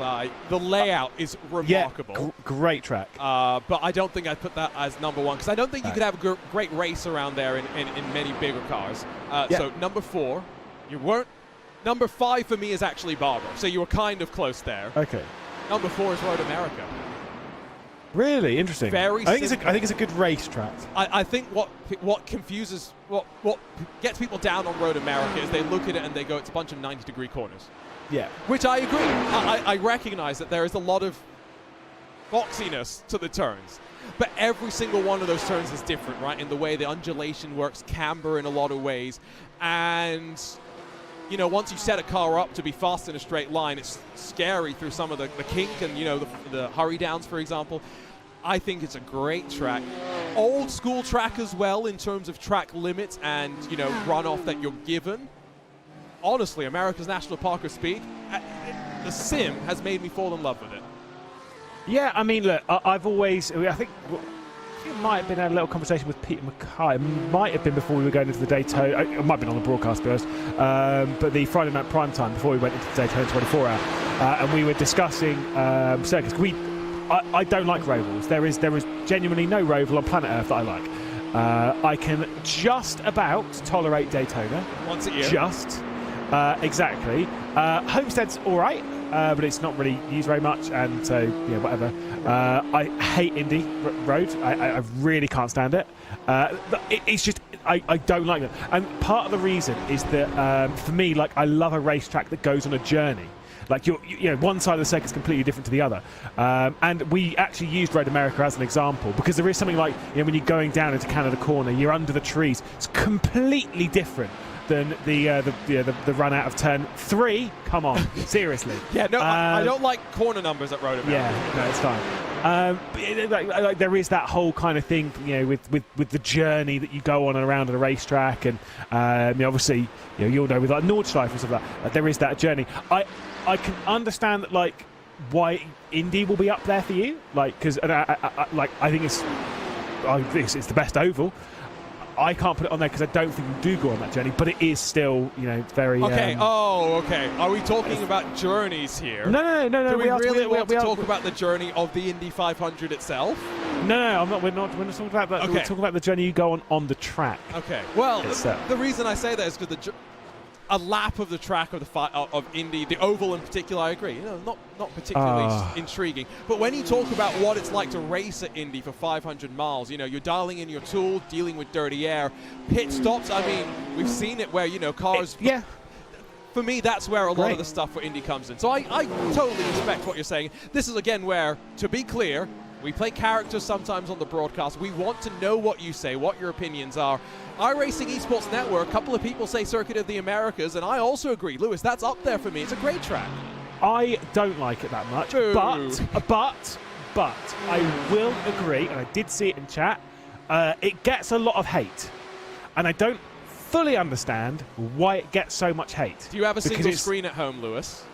The layout is remarkable.
Yeah, great track.
But I don't think I'd put that as number 1 because I don't think you could have a great race around there in many bigger cars. So number 4, you weren't. Number 5 for me is actually Barber, so you were kind of close there.
Okay.
Number 4 is Road America.
Really interesting.
I think
it's a good race track.
I think what confuses, what gets people down on Road America is they look at it and they go, it's a bunch of 90-degree corners.
Yeah.
Which I agree. I recognize that there is a lot of boxiness to the turns. But every single one of those turns is different, right? In the way the undulation works, camber in a lot of ways. And once you set a car up to be fast in a straight line, it's scary through some of the kink and, the hurry downs, for example. I think it's a great track. Old school track as well in terms of track limits and, runoff that you're given. Honestly, America's National Park of Speed, the sim has made me fall in love with it.
Yeah, I mean, look, I think it might have been a little conversation with Peter Mackay. It might have been before we were going into the Daytona. It might have been on the broadcast, to be honest. But the Friday night prime time before we went into the Daytona 24 hour, and we were discussing circuits. I don't like rovals. There is genuinely no roval on planet Earth that I like. I can just about tolerate Daytona.
Once a year.
Just. Exactly. Homestead's all right. But it's not really used very much, and so yeah, whatever. I hate Indy Road. I really can't stand it. It's just I don't like it. And part of the reason is that for me, I love a racetrack that goes on a journey. Like one side of the circuit is completely different to the other. And we actually used Road America as an example because there is something like when you're going down into Canada Corner, you're under the trees. It's completely different than the run out of turn 3. Come on, seriously.
Yeah, no, I don't like corner numbers at Road America.
Yeah, no, it's fine. But there is that whole kind of thing, with the journey that you go on and around at a racetrack, and obviously, you'll know with Nordschleife and stuff like that, there is that journey. I can understand that, why Indy will be up there for you, because I think it's the best oval. I can't put it on there because I don't think you do go on that journey, but it is still, very...
Okay, okay. Are we talking about journeys here?
No.
Do we really want to talk about the journey of the Indy 500 itself?
No, I'm not. We're not talking about that.
Okay.
We're talking about the journey you go on the track.
Okay. Well, the reason I say that is because a lap of the track of Indy, the oval in particular, I agree. Not particularly intriguing. But when you talk about what it's like to race at Indy for 500 miles, you're dialing in your tool, dealing with dirty air, pit stops. I mean, we've seen it where cars.
Yeah.
For me, that's where a lot of the stuff for Indy comes in. So I totally respect what you're saying. This is again where, to be clear, we play characters sometimes on the broadcast. We want to know what you say, what your opinions are. iRacing Esports Network, a couple of people say Circuit of the Americas, and I also agree. Lewis, that's up there for me. It's a great track.
I don't like it that much, but I will agree, and I did see it in chat, it gets a lot of hate. And I don't fully understand why it gets so much hate.
Do you have a single screen at home, Lewis?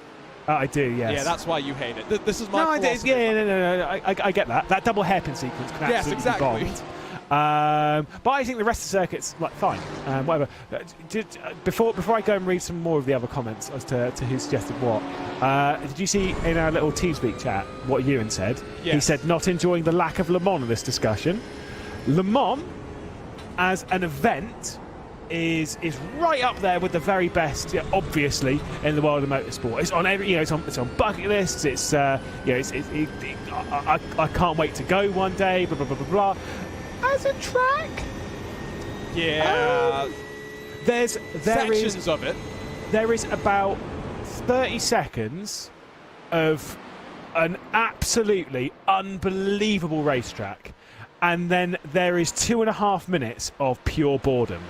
I do, yes.
Yeah, that's why you hate it. This is my philosophy.
No, I get that. That double hairpin sequence can absolutely be bombed. But I think the rest of the circuit's like fine, whatever. Before I go and read some more of the other comments as to who suggested what, did you see in our little TeamSpeak chat what Ewan said?
Yes.
He said not enjoying the lack of Le Mans in this discussion. Le Mans as an event is right up there with the very best, obviously, in the world of motorsport. It's on every, it's on bucket lists. It's I can't wait to go one day. Blah blah blah blah blah. As a track,
Yeah.
there
Sections
is
of it.
there is about 30 seconds of an absolutely unbelievable racetrack, and then there is 2.5 minutes of pure boredom.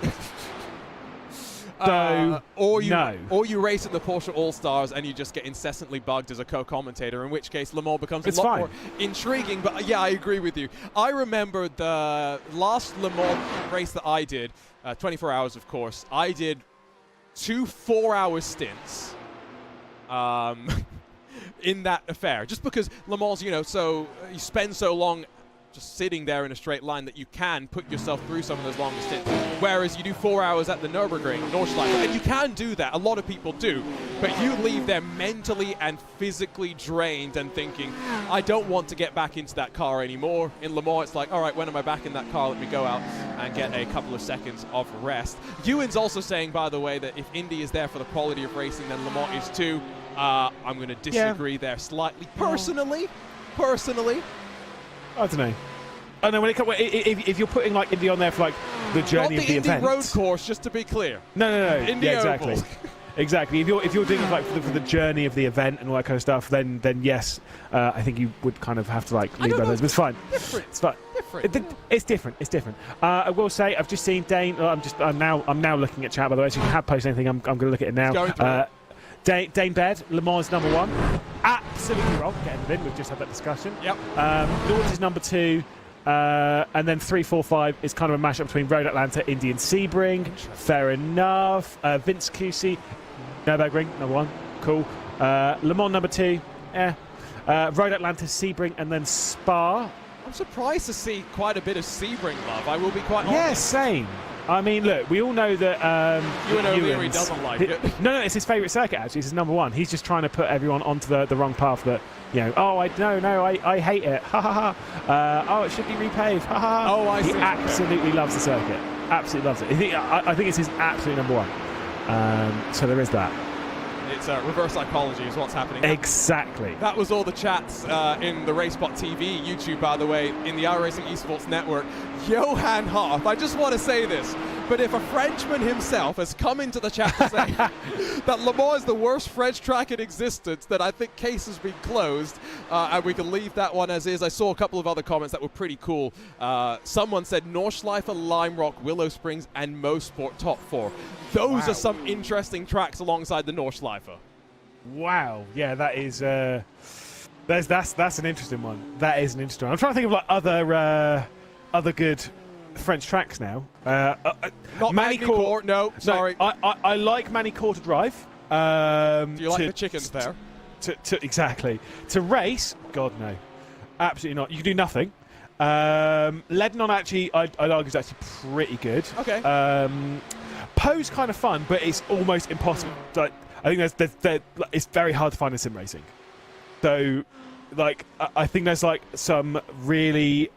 Or you race at the Porsche All-Stars and you just get incessantly bugged as a co-commentator, in which case Le Mans becomes a lot more intriguing. But yeah, I agree with you. I remember the last Le Mans race that I did, 24 hours of course, I did 2 4-hour stints in that affair. Just because Le Mans, so you spend so long just sitting there in a straight line that you can put yourself through some of those longer stints. Whereas you do 4 hours at the Nürburgring, Nordschleife, and you can do that. A lot of people do. But you leave there mentally and physically drained and thinking, I don't want to get back into that car anymore. In Le Mans, it's like, all right, when am I back in that car? Let me go out and get a couple of seconds of rest. Ewan's also saying, by the way, that if Indy is there for the quality of racing, then Le Mans is too. I'm going to disagree there slightly. Personally,
I don't know. I know when it comes, if you're putting like Indy on there for like the journey of the event.
Not the Indy road course, just to be clear.
No.
Indy
exactly.
Oval.
Exactly. If you're doing like for the journey of the event and all that kind of stuff, then yes, I think you would kind of have to like leave those. But it's fine.
Different.
It's fine. It's different. It's different. I will say I've just seen Dane. I'm now looking at chat, by the way. So if you have posted anything, I'm going to look at it now. Dane Baird, Le Mans is number 1. Absolutely wrong. Getting it in. We've just had that discussion.
Yep.
Nords is number 2. And then 3, 4, 5 is kind of a mashup between Road Atlanta, Indy, and Sebring. Fair enough. Vince Cusi, Nürburgring, number 1. Cool. Le Mans, number 2. Road Atlanta, Sebring, and then Spa.
I'm surprised to see quite a bit of Sebring love. I will be quite honest.
Yeah, same. I mean, look, we all know that
Ewan O'Leary doesn't like it.
No, it's his favourite circuit, actually. It's his number 1. He's just trying to put everyone onto the wrong path that, I hate it. Ha ha ha. It should be repaved. Ha ha ha.
Oh, I see.
He absolutely loves the circuit. Absolutely loves it. I think it's his absolute number 1. So there is that.
It's reverse psychology is what's happening.
Exactly.
That was all the chats in the RaceSpotTV YouTube, by the way, in the iRacing Esports Network. Johan Hoff, I just want to say this, but if a Frenchman himself has come into the chat to say that Le Mans is the worst French track in existence, then I think case has been closed, and we can leave that one as is. I saw a couple of other comments that were pretty cool. Someone said Nordschleife, Lime Rock, Willow Springs, and Mosport top 4. Those are some interesting tracks alongside the Nordschleife.
Wow. Yeah, that is. That's an interesting one. That is an interesting one. I'm trying to think of like other good French tracks now.
Not Magny-Cours. No, sorry.
I like Magny-Cours to drive.
Do you like the chickens there?
Exactly. To race, God no, absolutely not. You can do nothing. Lebanon actually, I'd argue is actually pretty good.
Okay.
Poe's kind of fun, but it's almost impossible. Like, I think it's very hard to find in sim racing. So, like, I think there's like some really,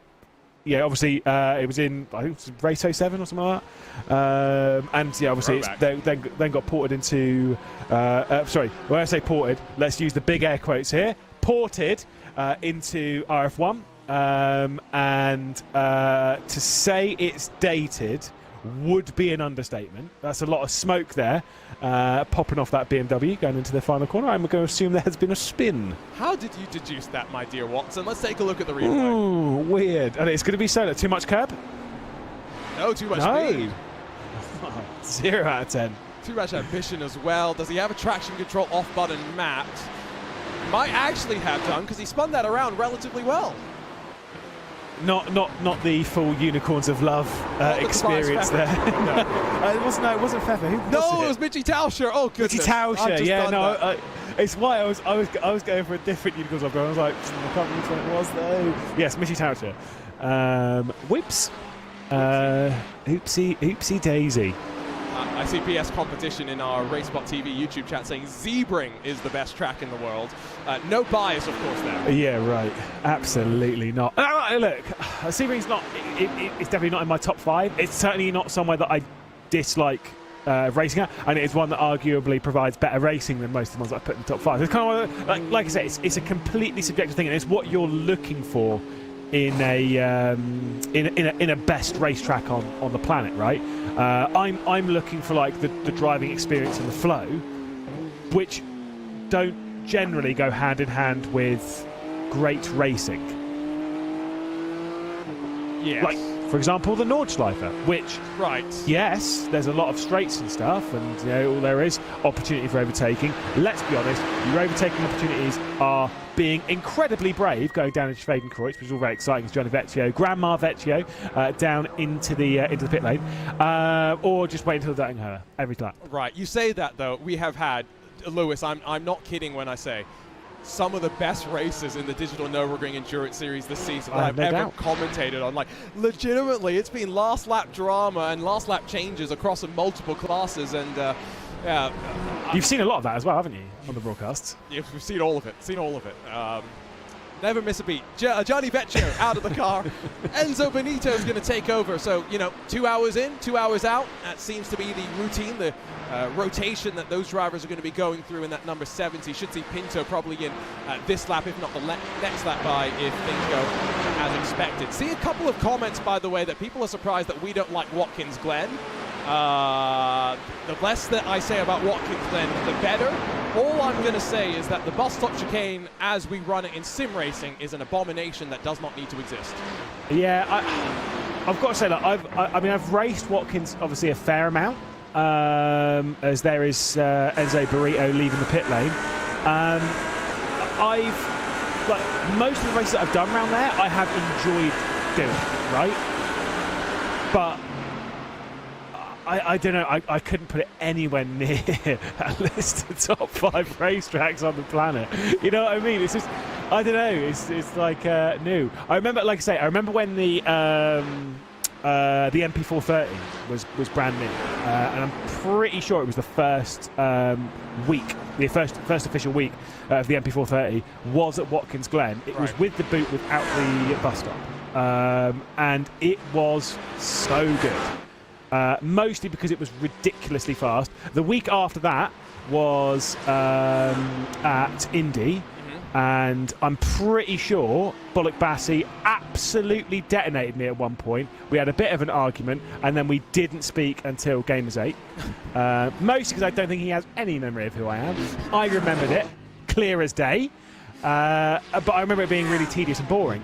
obviously it was in, I think it was Race 07 or something like that. And yeah, obviously it's then got ported into. Sorry, when I say ported, let's use the big air quotes here. Ported into RF1, and to say it's dated would be an understatement. That's a lot of smoke there, popping off that BMW going into the final corner. I'm going to assume there has been a spin.
How did you deduce that, my dear Watson? Let's take a look at the replay.
Ooh, weird. And it's going to be solo. Too much curb?
No, too much speed.
0 out of 10.
Too much ambition as well. Does he have a traction control off button mapped? Might actually have done, because he spun that around relatively well.
Not the full Unicorns of Love experience there. No. It wasn't Feather. Who was
it was Mitchy Tauscher. Oh goodness.
Mitchy Tauscher. Yeah, no. It's why I was going for a different Unicorns of Love. I was like, I can't remember what it was though. Yes, Mitchy Tauscher. Whips. Oopsie daisy.
I see BS Competition in our RaceSpotTV YouTube chat saying Sebring is the best track in the world. No bias, of course, there.
Yeah, right. Absolutely not. Look, Sebring's not. It's definitely not in my top 5. It's certainly not somewhere that I dislike racing at, and it's one that arguably provides better racing than most of the ones that I put in the top 5. It's kind of like I say, it's a completely subjective thing, and it's what you're looking for in a best racetrack on the planet, right? I'm looking for like the driving experience and the flow, which don't generally go hand in hand with great racing.
Yes.
Like, for example, the Nordschleife, which,
right,
yes, there's a lot of straights and stuff, and all there is opportunity for overtaking. Let's be honest, your overtaking opportunities are being incredibly brave, going down into Schwedenkreuz, which is all very exciting. It's Johnny Vecchio, Grandma Vecchio, down into the pit lane, or just wait until Duttingher every time.
Right. You say that though. We have had, Lewis. I'm not kidding when I say, some of the best races in the Digital Nürburgring Endurance Series this season that I've ever commentated on. Like, legitimately, it's been last lap drama and last lap changes across multiple classes, and
you've seen a lot of that as well, haven't you, on the broadcasts?
Yeah, we've seen all of it. Never miss a beat. Johnny Vecchio out of the car. Enzo Benito is going to take over. So, 2 hours in, 2 hours out. That seems to be the routine, the rotation that those drivers are going to be going through in that number 70. Should see Pinto probably in this lap, if not the next lap by, if things go as expected. See a couple of comments, by the way, that people are surprised that we don't like Watkins Glen. The less that I say about Watkins Glen, the better. All I'm going to say is that the bus stop chicane, as we run it in sim racing, is an abomination that does not need to exist.
Yeah, I've got to say that I've raced Watkins obviously a fair amount, as there is Enzo Burrito leaving the pit lane. Most of the races that I've done around there, I have enjoyed doing, right? But I don't know, I couldn't put it anywhere near a list of top 5 racetracks on the planet. You know what I mean? It's just, I don't know, it's like new. I remember when the MP430 was brand new, and I'm pretty sure it was the first week, the first official week of the MP430 was at Watkins Glen. It was with the boot without the bus stop, and it was so good. Mostly because it was ridiculously fast. The week after that was at Indy, and I'm pretty sure Bullock Bassi absolutely detonated me at one point. We had a bit of an argument, and then we didn't speak until Gamers 8. Mostly because I don't think he has any memory of who I am. I remembered it, clear as day. But I remember it being really tedious and boring.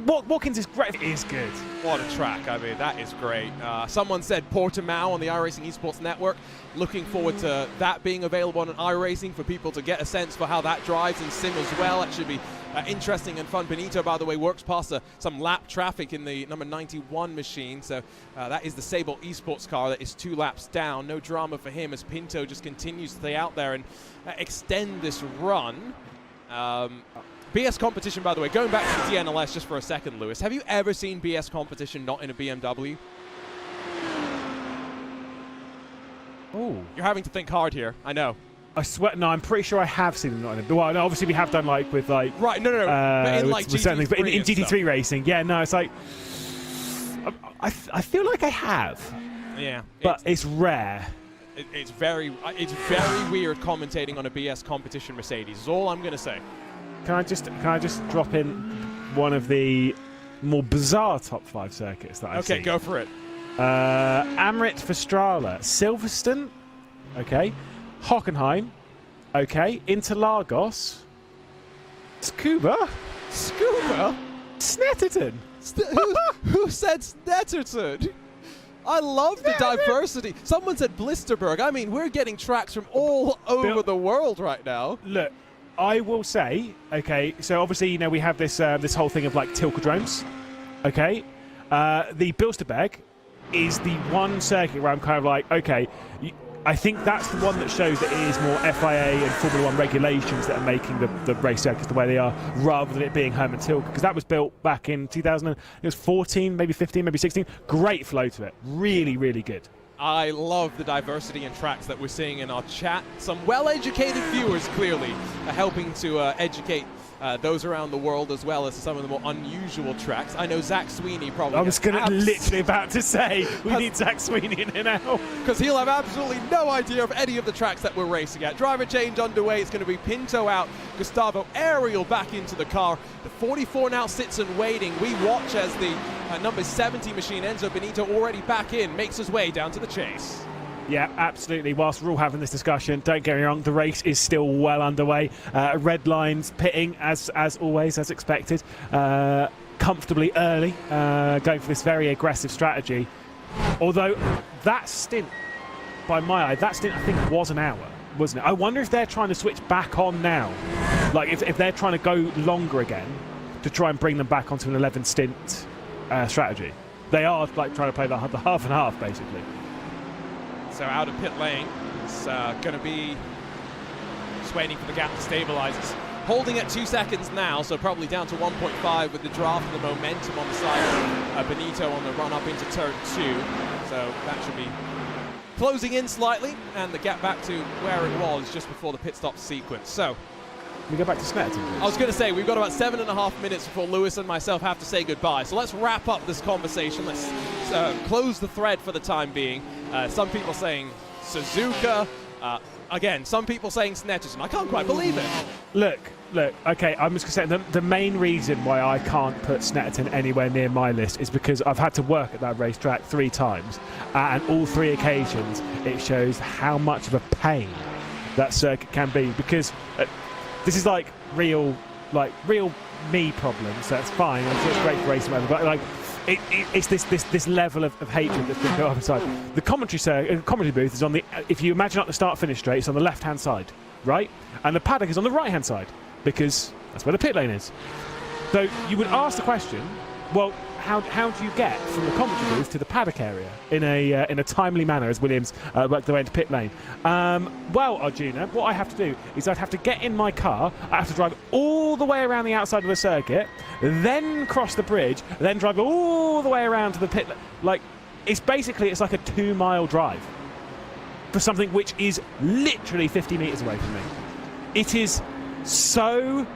Watkins is great. It is good.
What a track. I mean, that is great. Someone said Portimao on the iRacing Esports Network. Looking forward to that being available on an iRacing for people to get a sense for how that drives in sim as well. That should be interesting and fun. Benito, by the way, works past some lap traffic in the number 91 machine. So that is the Sable Esports car that is 2 laps down. No drama for him as Pinto just continues to stay out there and extend this run. BS Competition, by the way, going back to the DNLS just for a second, Lewis, have you ever seen BS Competition not in a BMW?
Oh,
you're having to think hard here. I know.
I swear, no, I'm pretty sure I have seen them not in it. Well, no, obviously we have done like with like
right, no, but in like GT3,
but in GT3 racing, yeah, no, it's like I feel like I have,
yeah,
but it's rare.
It's very weird commentating on a BS Competition Mercedes. Is all I'm going to say.
Can I just drop in one of the more bizarre top 5 circuits that I've seen?
Okay, go for it.
Amrit Verstrala, Silverstone, okay, Hockenheim, okay, Interlagos, Scuba, Snetterton.
Who said Snetterton? I love the diversity. Someone said Blisterberg. I mean, we're getting tracks from all over the world right now.
Look, I will say, okay, so obviously, we have this this whole thing of like Tilkedromes, okay? The Bilsterberg is the one circuit where I'm kind of like, okay, I think that's the one that shows that it is more FIA and Formula 1 regulations that are making the race circuits the way they are, rather than it being Hermann Tilke, because that was built back in 2014, maybe 15, maybe 16. Great flow to it. Really, really good.
I love the diversity in tracks that we're seeing in our chat. Some well-educated viewers, clearly, are helping to educate those around the world, as well as some of the more unusual tracks. I know Zach Sweeney probably.
I was literally about to say, we need Zach Sweeney in here now.
Because he'll have absolutely no idea of any of the tracks that we're racing at. Driver change underway. It's going to be Pinto out, Gustavo Ariel back into the car. The 44 now sits and waiting. We watch as the number 70 machine, Enzo Benito, already back in, makes his way down to the chase.
Yeah, absolutely. Whilst we're all having this discussion, don't get me wrong, the race is still well underway. Red lines pitting, as always, as expected. Comfortably early, going for this very aggressive strategy. Although that stint, by my eye, that stint I think was an hour, wasn't it? I wonder if they're trying to switch back on now. Like if they're trying to go longer again to try and bring them back onto an 11 stint strategy. They are like trying to play the half and half, basically.
So out of pit lane, it's going to be just waiting for the gap to stabilise. It's holding at 2 seconds now, so probably down to 1.5 with the draft and the momentum on the side of Benito on the run up into turn 2. So that should be closing in slightly, and the gap back to where it was just before the pit stop sequence. So
we go back to Snetterton.
I was going to say, we've got about 7.5 minutes before Lewis and myself have to say goodbye. So let's wrap up this conversation. Let's close the thread for the time being. Some people saying Suzuka. Again, some people saying Snetterton. I can't quite believe it.
Look, okay, I'm just going to say the main reason why I can't put Snetterton anywhere near my list is because I've had to work at that racetrack 3 times, and all 3 occasions it shows how much of a pain that circuit can be, because this is like real me problems, so it's fine. It's great for racing, but like it's this level of hatred that's been built up inside. The commentary booth is on the, if you imagine up the start-finish straight, it's on the left-hand side, right? And the paddock is on the right-hand side, because that's where the pit lane is. So you would ask the question, well, how do you get from the commentary booth to the paddock area in a timely manner as Williams work their way into pit lane? Well, Arjuna, what I have to do is I'd have to get in my car, I have to drive all the way around the outside of the circuit, then cross the bridge, then drive all the way around to the pit. Like, it's like a 2-mile drive for something which is literally 50 metres away from me. It is so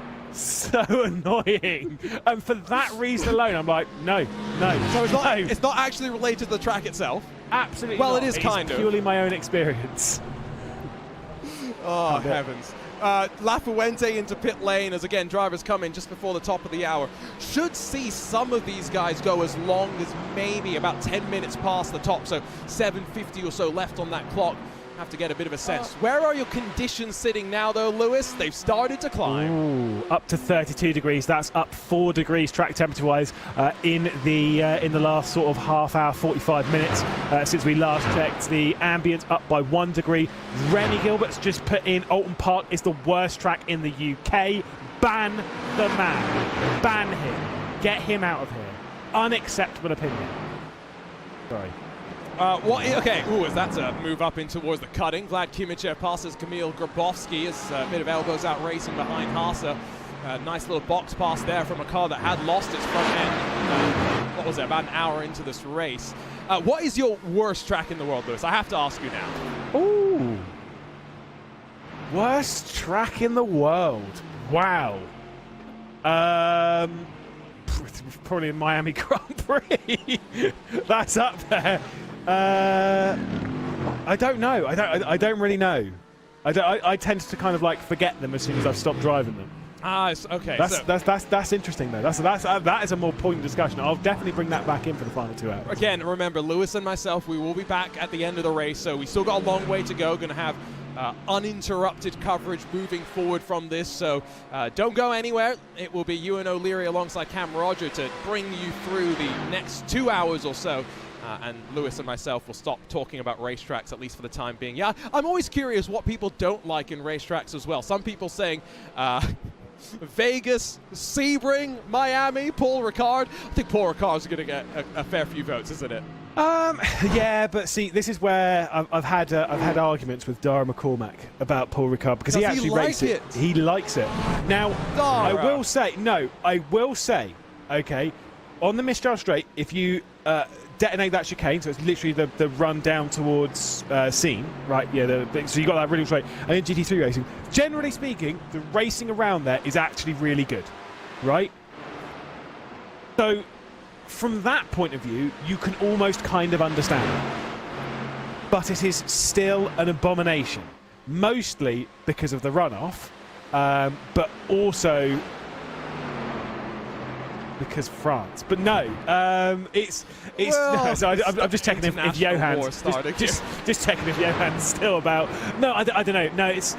annoying, and for that reason alone I'm like, no.
So it's not actually related to the track itself?
Absolutely
well,
not.
It is kind of
purely my own experience.
Oh heavens. La Fuente into pit lane as again drivers come in just before the top of the hour. Should see some of these guys go as long as maybe about 10 minutes past the top, so 7:50 or so left on that clock. Have to get a bit of a sense. Where are your conditions sitting now, though, Lewis? They've started to climb.
Ooh, up to 32 degrees. That's up 4 degrees track temperature-wise in the last sort of half hour, 45 minutes since we last checked. The ambient up by 1 degree. Rennie Gilbert's just put in Alton Park is the worst track in the UK. Ban the man. Ban him. Get him out of here. Unacceptable opinion. Sorry.
Okay, is that a move up in towards the cutting? Vlad Kimichev passes Kamil Grabowski as a bit of elbows out racing behind Haase. Nice little box pass there from a car that had lost its front end. What was it, about an hour into this race? What is your worst track in the world, Lewis? I have to ask you now.
Ooh. Worst track in the world. Wow. Probably Miami Grand Prix. That's up there. I don't know. I don't really know. I tend to kind of like forget them as soon as I've stopped driving them.
Okay.
That's interesting though. That is a more poignant discussion. I'll definitely bring that back in for the final 2 hours.
Again, remember, Lewis and myself, we will be back at the end of the race, so we still got a long way to go. Going to have uninterrupted coverage moving forward from this, so don't go anywhere. It will be Ewan O'Leary alongside Cam Roger to bring you through the next 2 hours or so. And Lewis and myself will stop talking about racetracks, at least for the time being. Yeah, I'm always curious what people don't like in racetracks as well. Some people saying Vegas, Sebring, Miami, Paul Ricard. I think Paul Ricard's going to get a fair few votes, isn't it?
Yeah, but see, this is where I've had arguments with Dara McCormack about Paul Ricard because he actually rates it. He likes it. Now,
Dara.
I will say, okay, on the Mistral Straight, if you detonate that chicane, so it's literally the run down towards Scene, right? Yeah, so you got that really straight. And in GT3 racing, generally speaking, the racing around there is actually really good, right? So, from that point of view, you can almost kind of understand it. But it is still an abomination, mostly because of the runoff, but also because France. But no, it's.
Well,
no, so I'm just checking if Johann's just checking if Johann's still about. No, I don't know. No, it's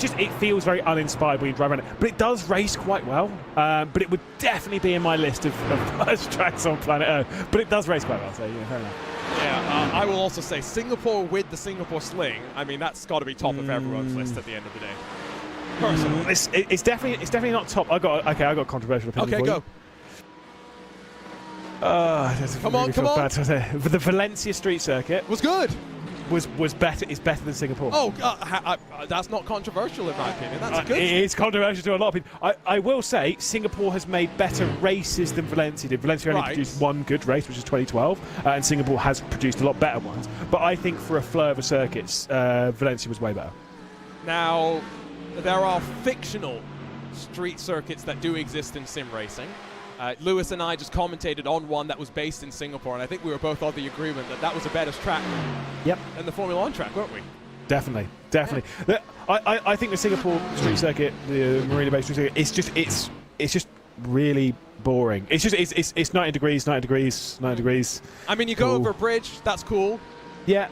just it feels very uninspired when you drive around it, but it does race quite well. But it would definitely be in my list of worst tracks on planet Earth. But it does race quite well, so yeah, fair enough.
Yeah, I will also say Singapore with the Singapore Sling. I mean, that's got to be top of everyone's list at the end of the day. Personally,
it's definitely not top. I got a controversial opinion.
Okay,
for
go.
You. Come on. But the Valencia Street Circuit
Was good.
was better. Is better than Singapore.
Oh, that's not controversial in my opinion. That's good.
It is controversial to a lot of people. I will say Singapore has made better races than Valencia did. Valencia only produced one good race, which is 2012, and Singapore has produced a lot better ones. But I think for a flow of circuits, Valencia was way better.
Now, there are fictional street circuits that do exist in sim racing. Lewis and I just commentated on one that was based in Singapore, and I think we were both of the agreement that that was a better track than the Formula 1 track, weren't we?
Definitely. Yeah. I think the Singapore street circuit, the Marina-based street circuit, it's just really boring. It's 90 degrees.
I mean, you go over a bridge, that's cool.
Yeah.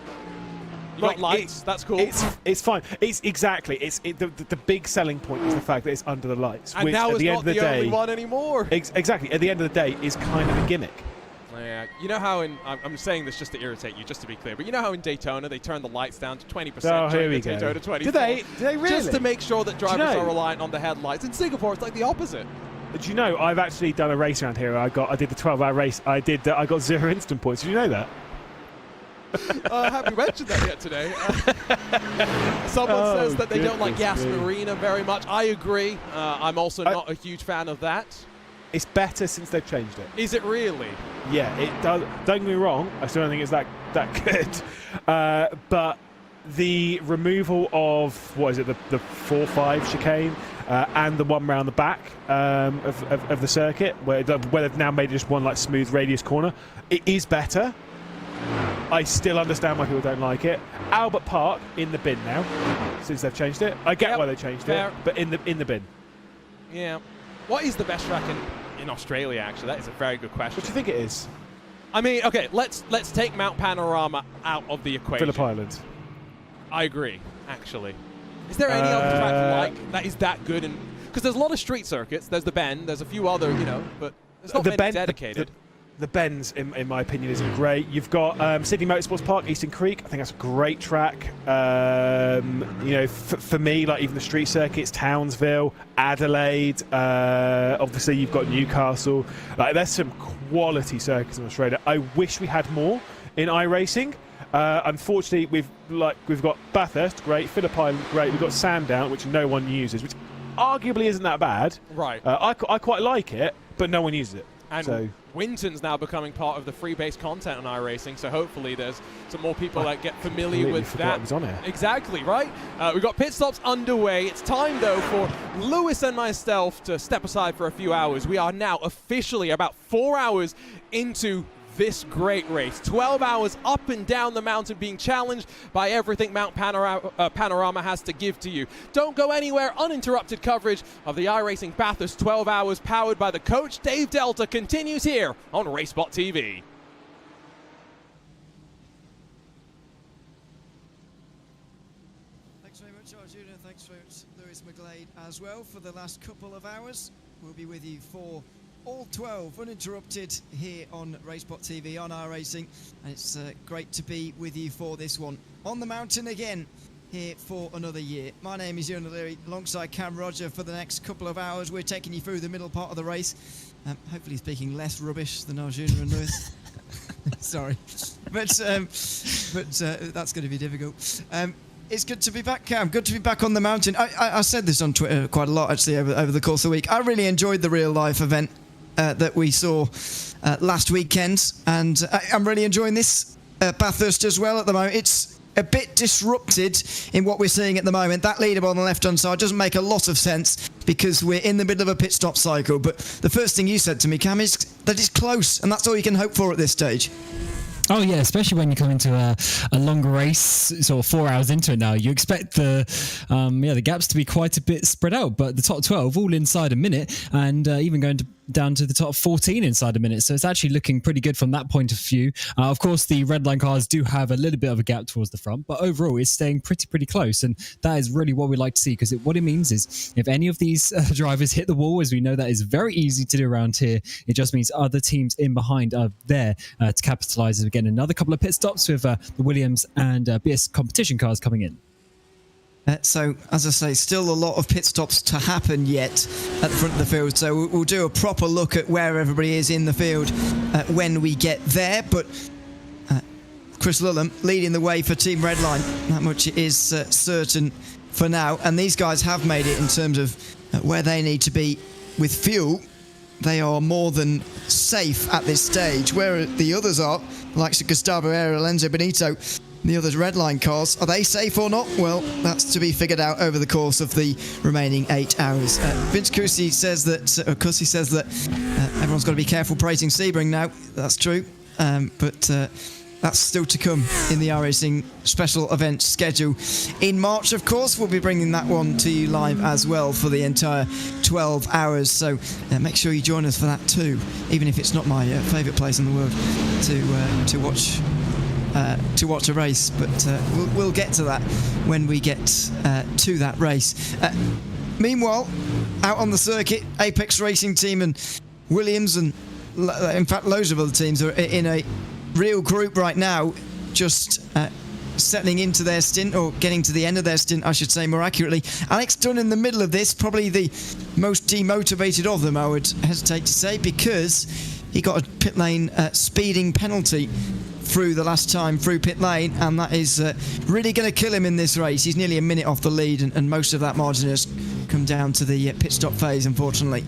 You got lights, that's cool.
It's fine. The big selling point is the fact that it's under the lights.
And
which
now
at
it's
the end
not
of the
the
day,
only one anymore.
Exactly. At the end of the day, is kind of a gimmick.
Yeah, you know how I'm saying this just to irritate you, just to be clear, but you know how in Daytona they turn the lights down to 20%?
Oh, here we go.
Daytona 24?
Do they really?
Just to make sure that drivers
are
reliant on the headlights. In Singapore, it's like the opposite.
Do you know, I've actually done a race around here. I did the 12-hour race. I got 0 instant points. Did you know that?
Have you mentioned that yet today? Someone says that they don't like Gas Marina very much. I agree. I'm also not a huge fan of that.
It's better since they've changed it.
Is it really?
Yeah, it does. Don't get me wrong. I still don't think it's that good. But the removal of the 4-5 chicane and the one round the back of the circuit, where they've now made just one like smooth radius corner, it is better. I still understand why people don't like it. Albert Park in the bin now, since they've changed it. I get why they changed it, but in the bin.
Yeah. What is the best track in Australia? Actually, that is a very good question.
What do you think it is?
I mean, okay, let's take Mount Panorama out of the equation.
Phillip Island.
I agree. Actually, is there any other track like that is that good? Because there's a lot of street circuits. There's the Bend. There's a few other, but there's not many dedicated.
The Bends, in my opinion, isn't great. You've got Sydney Motorsports Park, Eastern Creek. I think that's a great track. For me, like even the street circuits, Townsville, Adelaide. Obviously, you've got Newcastle. Like, there's some quality circuits in Australia. I wish we had more in iRacing. Unfortunately, we've got Bathurst, great. Phillip Island, great. We've got Sandown, which no one uses, which arguably isn't that bad.
Right.
I quite like it, but no one uses it.
And Winton's now becoming part of the free-based content on iRacing, so hopefully there's some more people that get familiar with that.
I was on here.
Exactly, right? We've got pit stops underway. It's time, though, for Lewis and myself to step aside for a few hours. We are now officially about 4 hours into this great race. 12 hours up and down the mountain, being challenged by everything Mount Panorama has to give to you. Don't go anywhere. Uninterrupted coverage of the iRacing Bathurst 12 hours, powered by the coach Dave Delta, continues here on RaceSpotTV.
Thanks very much, Arjuna. Thanks very much, Lewis McGlade, as well, for the last couple of hours. We'll be with you for all 12 uninterrupted here on RaceSpotTV on iRacing, and it's great to be with you for this one on the mountain again here for another year. My name is Ewan O'Leary, alongside Cam Roger for the next couple of hours. We're taking you through the middle part of the race, hopefully speaking less rubbish than Arjuna and Lewis. Sorry, but that's going to be difficult. It's good to be back, Cam. Good to be back on the mountain. I said this on Twitter quite a lot, actually, over the course of the week. I really enjoyed the real-life event that we saw last weekend, and I'm really enjoying this Bathurst as well at the moment. It's a bit disrupted in what we're seeing at the moment. That leader on the left-hand side doesn't make a lot of sense because we're in the middle of a pit stop cycle. But the first thing you said to me, Cam, is that it's close, and that's all you can hope for at this stage.
Oh yeah, especially when you come into a longer race, sort of 4 hours into it now, you expect the gaps to be quite a bit spread out. But the top 12 all inside a minute, and even going down to the top 14 inside a minute. So it's actually looking pretty good from that point of view. Of course, the red line cars do have a little bit of a gap towards the front, but overall it's staying pretty close. And that is really what we like to see, because what it means is if any of these drivers hit the wall, as we know that is very easy to do around here, it just means other teams in behind are there to capitalise as we get another couple of pit stops with the Williams and BS competition cars coming in.
So, as I say, still a lot of pit stops to happen yet at the front of the field. So we'll do a proper look at where everybody is in the field when we get there. But Chris Lulham leading the way for Team Redline. That much is certain for now. And these guys have made it in terms of where they need to be with fuel. They are more than safe at this stage. Where the others are, like Gustavo Era, Lorenzo Benito, the other red line cars, are they safe or not? Well, that's to be figured out over the course of the remaining 8 hours. Vince Cusi says that everyone's got to be careful praising Sebring now. That's true, but that's still to come in the iRacing special event schedule. In March, of course, we'll be bringing that one to you live as well for the entire 12 hours. So make sure you join us for that too, even if it's not my favourite place in the world to watch a race. But we'll get to that when we get to that race. Meanwhile, out on the circuit, Apex Racing Team and Williams, and in fact loads of other teams, are in a real group right now, just settling into their stint, or getting to the end of their stint, I should say more accurately. Alex Dunn in the middle of this, probably the most demotivated of them, I would hesitate to say, because he got a pit lane speeding penalty through the last time through pit lane, and that is really going to kill him in this race. He's nearly a minute off the lead, and most of that margin has come down to the pit stop phase, unfortunately.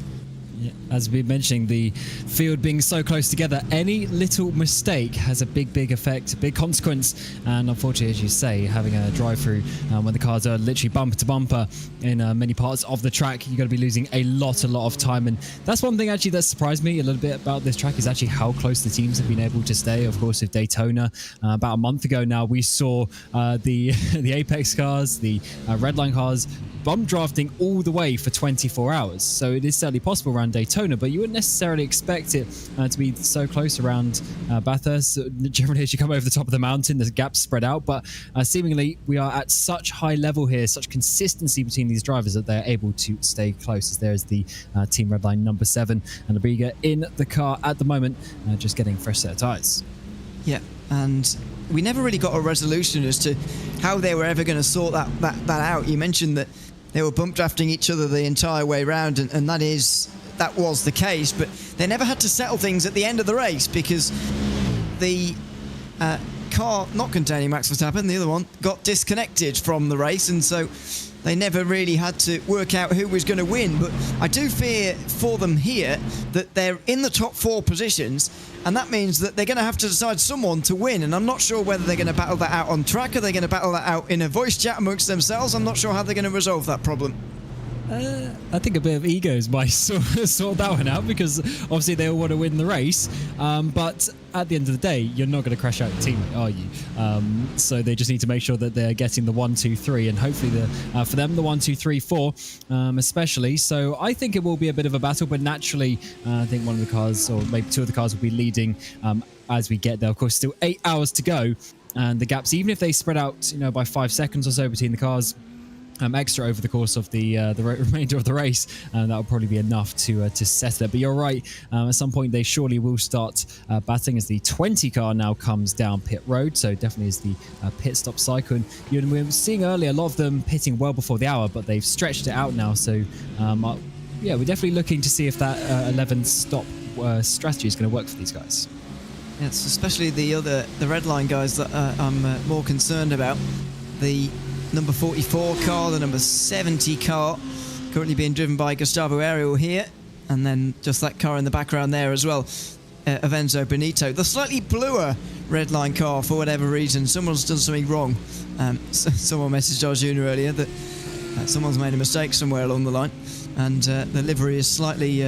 Yeah, as we've been mentioning, the field being so close together, any little mistake has a big effect, a big consequence. And unfortunately, as you say, having a drive-through when the cars are literally bumper to bumper in many parts of the track, you've got to be losing a lot of time. And that's one thing actually that surprised me a little bit about this track, is actually how close the teams have been able to stay. Of course, with Daytona, about a month ago now, we saw the Apex cars, the Redline cars, bump drafting all the way for 24 hours. So it is certainly possible around Daytona, but you wouldn't necessarily expect it to be so close around Bathurst. Generally, as you come over the top of the mountain, the gaps spread out, but seemingly we are at such high level here, such consistency between these drivers, that they're able to stay close. As there's the Team Redline number 7 and Abriga in the car at the moment, just getting fresh set of tyres.
Yeah, and we never really got a resolution as to how they were ever going to sort that out. You mentioned that they were bump drafting each other the entire way round, and that was the case, but they never had to settle things at the end of the race, because the car not containing Max Verstappen, the other one, got disconnected from the race, and so they never really had to work out who was going to win. But I do fear for them here that they're in the top 4 positions, and that means that they're going to have to decide someone to win. And I'm not sure whether they're going to battle that out on track, or they're going to battle that out in a voice chat amongst themselves. I'm not sure how they're going to resolve that problem.
I think a bit of egos might sort that one out, because obviously they all want to win the race, but at the end of the day, you're not going to crash out your teammate, are you? So they just need to make sure that they're getting the 1, 2, 3, and hopefully for them the 1, 2, 3, 4 especially. So I think it will be a bit of a battle, but naturally I think one of the cars, or maybe 2 of the cars, will be leading as we get there. Of course, still 8 hours to go, and the gaps, even if they spread out by 5 seconds or so between the cars, extra over the course of the remainder of the race, and that will probably be enough to settle it. But you're right, at some point they surely will start battling, as the 20 car now comes down pit road. So definitely is the pit stop cycle, and we were seeing earlier a lot of them pitting well before the hour, but they've stretched it out now. So yeah, we're definitely looking to see if that 11 stop strategy is going to work for these guys.
It's especially the red line guys that I'm more concerned about. The number 44 car, the number 70 car, currently being driven by Gustavo Ariel here, and then just that car in the background there as well, of Enzo Benito. The slightly bluer red line car, for whatever reason, someone's done something wrong. Someone messaged our junior earlier that someone's made a mistake somewhere along the line, and the livery is slightly...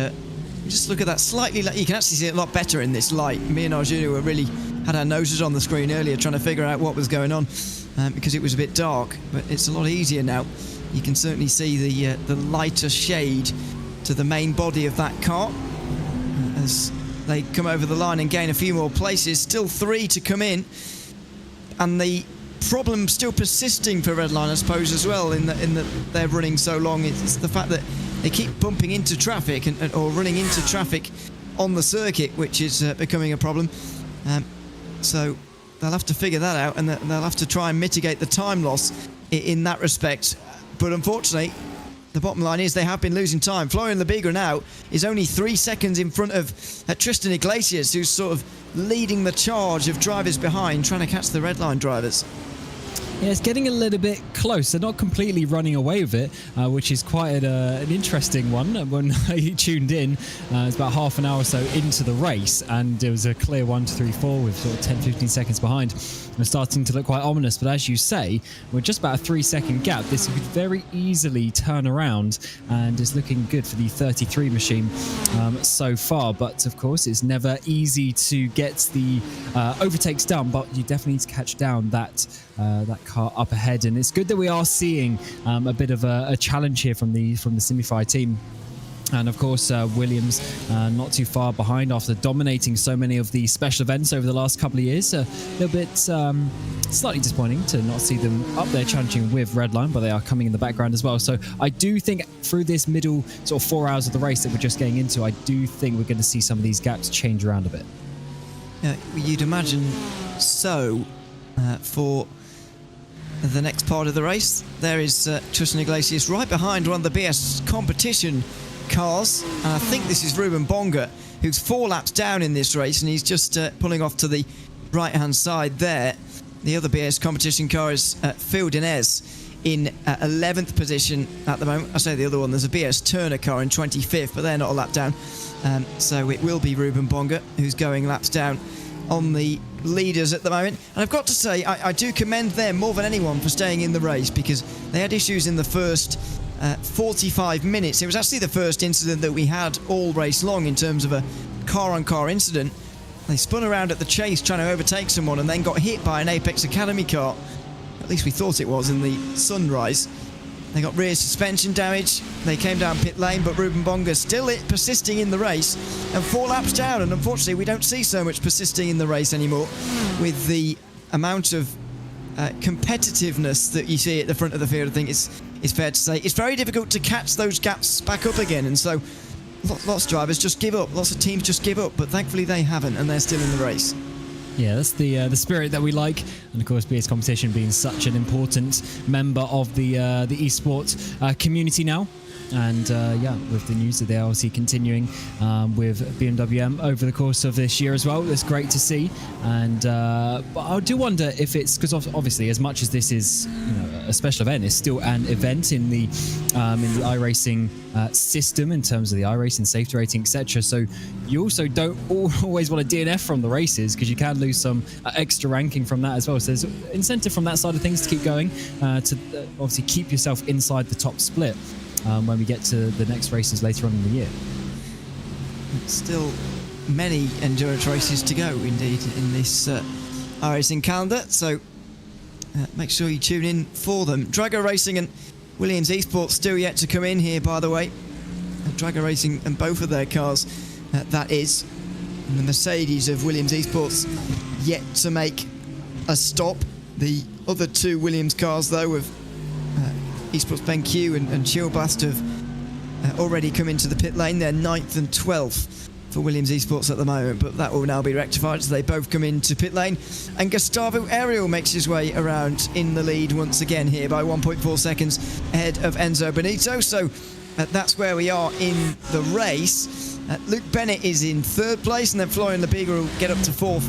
just look at that, slightly... You can actually see it a lot better in this light. Me and our junior were really... had our noses on the screen earlier trying to figure out what was going on, because it was a bit dark, but it's a lot easier now. You can certainly see the lighter shade to the main body of that car as they come over the line and gain a few more places. Still 3 to come in, and the problem still persisting for Redline, I suppose, as well, in that they're running so long. It's the fact that they keep bumping into traffic or running into traffic on the circuit, which is becoming a problem. So they'll have to figure that out, and they'll have to try and mitigate the time loss in that respect. But unfortunately, the bottom line is they have been losing time. Florian Labigra now is only 3 seconds in front of Tristan Iglesias, who's sort of leading the charge of drivers behind, trying to catch the red line drivers.
Yeah, it's getting a little bit close. They're not completely running away with it, which is quite an interesting one. When I tuned in, it was about half an hour or so into the race, and it was a clear 1, 2, 3, 4 with sort of 10, 15 seconds behind. We're starting to look quite ominous, but as you say, we're just about a 3-second gap. This could very easily turn around, and is looking good for the 33 machine so far. But of course, it's never easy to get the overtakes done, but you definitely need to catch down that car up ahead. And it's good that we are seeing a bit of a challenge here from the Simify team. And of course, Williams not too far behind after dominating so many of the special events over the last couple of years. A little bit slightly disappointing to not see them up there challenging with Redline, but they are coming in the background as well. So I do think through this middle sort of 4 hours of the race that we're just getting into, I do think we're going to see some of these gaps change around a bit.
Yeah, you'd imagine so for the next part of the race. There is Tristan Iglesias right behind one of the BS competition cars, and I think this is Ruben Bonga, who's 4 laps down in this race, and he's just pulling off to the right hand side there. The other BS competition car is Phil Dinez in 11th position at the moment. I say the other one, there's a BS Turner car in 25th, but they're not a lap down, so it will be Ruben Bonga who's going laps down on the leaders at the moment. And I've got to say, I do commend them more than anyone for staying in the race, because they had issues in the first 45 minutes. It was actually the first incident that we had all race long in terms of a car-on-car incident. They spun around at the chase trying to overtake someone and then got hit by an Apex Academy car. At least we thought it was in the sunrise. They got rear suspension damage. They came down pit lane, but Ruben Bonga still persisting in the race and 4 laps down. And unfortunately, we don't see so much persisting in the race anymore with the amount of competitiveness that you see at the front of the field. I think it's fair to say it's very difficult to catch those gaps back up again, and so lots of drivers just give up, lots of teams just give up, but thankfully they haven't, and they're still in the race.
Yeah, that's the spirit that we like, and of course, BS Competition being such an important member of the esports community now. And yeah, with the news that they're obviously continuing with BMWM over the course of this year as well, it's great to see. And but I do wonder if it's because obviously, as much as this is a special event, it's still an event in the iRacing system in terms of the iRacing safety rating, etc. So you also don't always want to DNF from the races, because you can lose some extra ranking from that as well. So there's incentive from that side of things to keep going, to obviously keep yourself inside the top split. When we get to the next races later on in the year.
Still many endurance races to go, indeed, in this iRacing calendar, so make sure you tune in for them. Drago Racing and Williams Esports still yet to come in here, by the way. Drago Racing and both of their cars, that is. And the Mercedes of Williams Esports yet to make a stop. The other 2 Williams cars, though, have Esports BenQ and Chillblast have already come into the pit lane. They're 9th and 12th for Williams Esports at the moment, but that will now be rectified as they both come into pit lane. And Gustavo Ariel makes his way around in the lead once again here by 1.4 seconds ahead of Enzo Benito. So that's where we are in the race. Luke Bennett is in 3rd place, and then Florian Lebiga will get up to 4th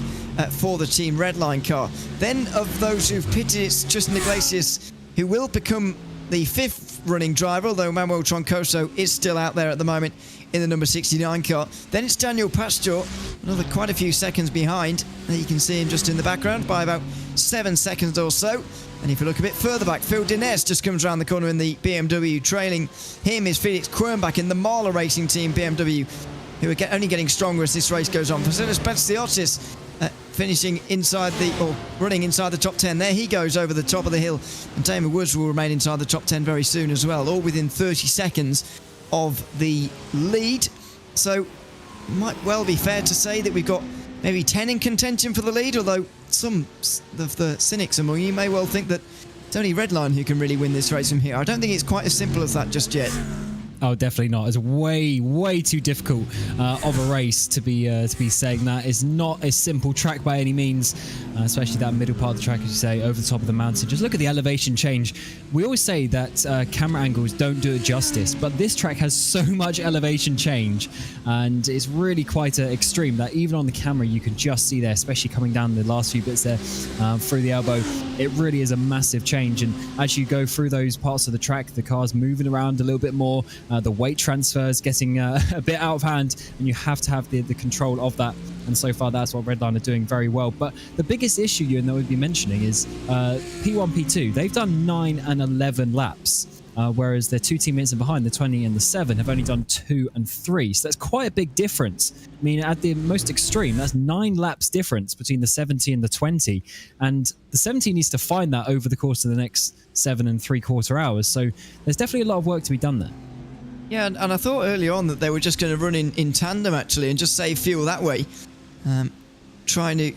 for the Team Redline car. Then of those who've pitted, it's Tristan Iglesias who will become the 5th running driver, although Manuel Troncoso is still out there at the moment in the number 69 car. Then it's Daniel Pastor, another quite a few seconds behind. There you can see him just in the background by about 7 seconds or so. And if you look a bit further back, Phil Dines just comes around the corner in the BMW. Trailing him is Felix Quernbach in the Marler Racing Team BMW, who are only getting stronger as this race goes on. Vasilis Betsiotis finishing inside running inside the top 10. There he goes over the top of the hill. And Damon Woods will remain inside the top 10 very soon as well, all within 30 seconds of the lead. So it might well be fair to say that we've got maybe 10 in contention for the lead, although some of the cynics among you may well think that it's only Redline who can really win this race from here. I don't think it's quite as simple as that just yet.
Oh, definitely not. It's way too difficult of a race to be saying that. It's not a simple track by any means, especially that middle part of the track, as you say, over the top of the mountain. Just look at the elevation change. We always say that camera angles don't do it justice, but this track has so much elevation change, and it's really quite extreme that even on the camera you can just see there, especially coming down the last few bits there through the elbow. It really is a massive change, and as you go through those parts of the track, the car's moving around a little bit more. The weight transfer is getting a bit out of hand, and you have to have the control of that. And so far, that's what Redline are doing very well. But the biggest issue, Ewan, that we'd be mentioning is P1, P2. They've done 9 and 11 laps, whereas their 2 teammates in behind, the 20 and the 7, have only done 2 and 3. So that's quite a big difference. I mean, at the most extreme, that's 9 laps difference between the 70 and the 20. And the 70 needs to find that over the course of the next 7 3/4 hours. So there's definitely a lot of work to be done there.
Yeah, and I thought early on that they were just going to run in tandem, actually, and just save fuel that way, trying to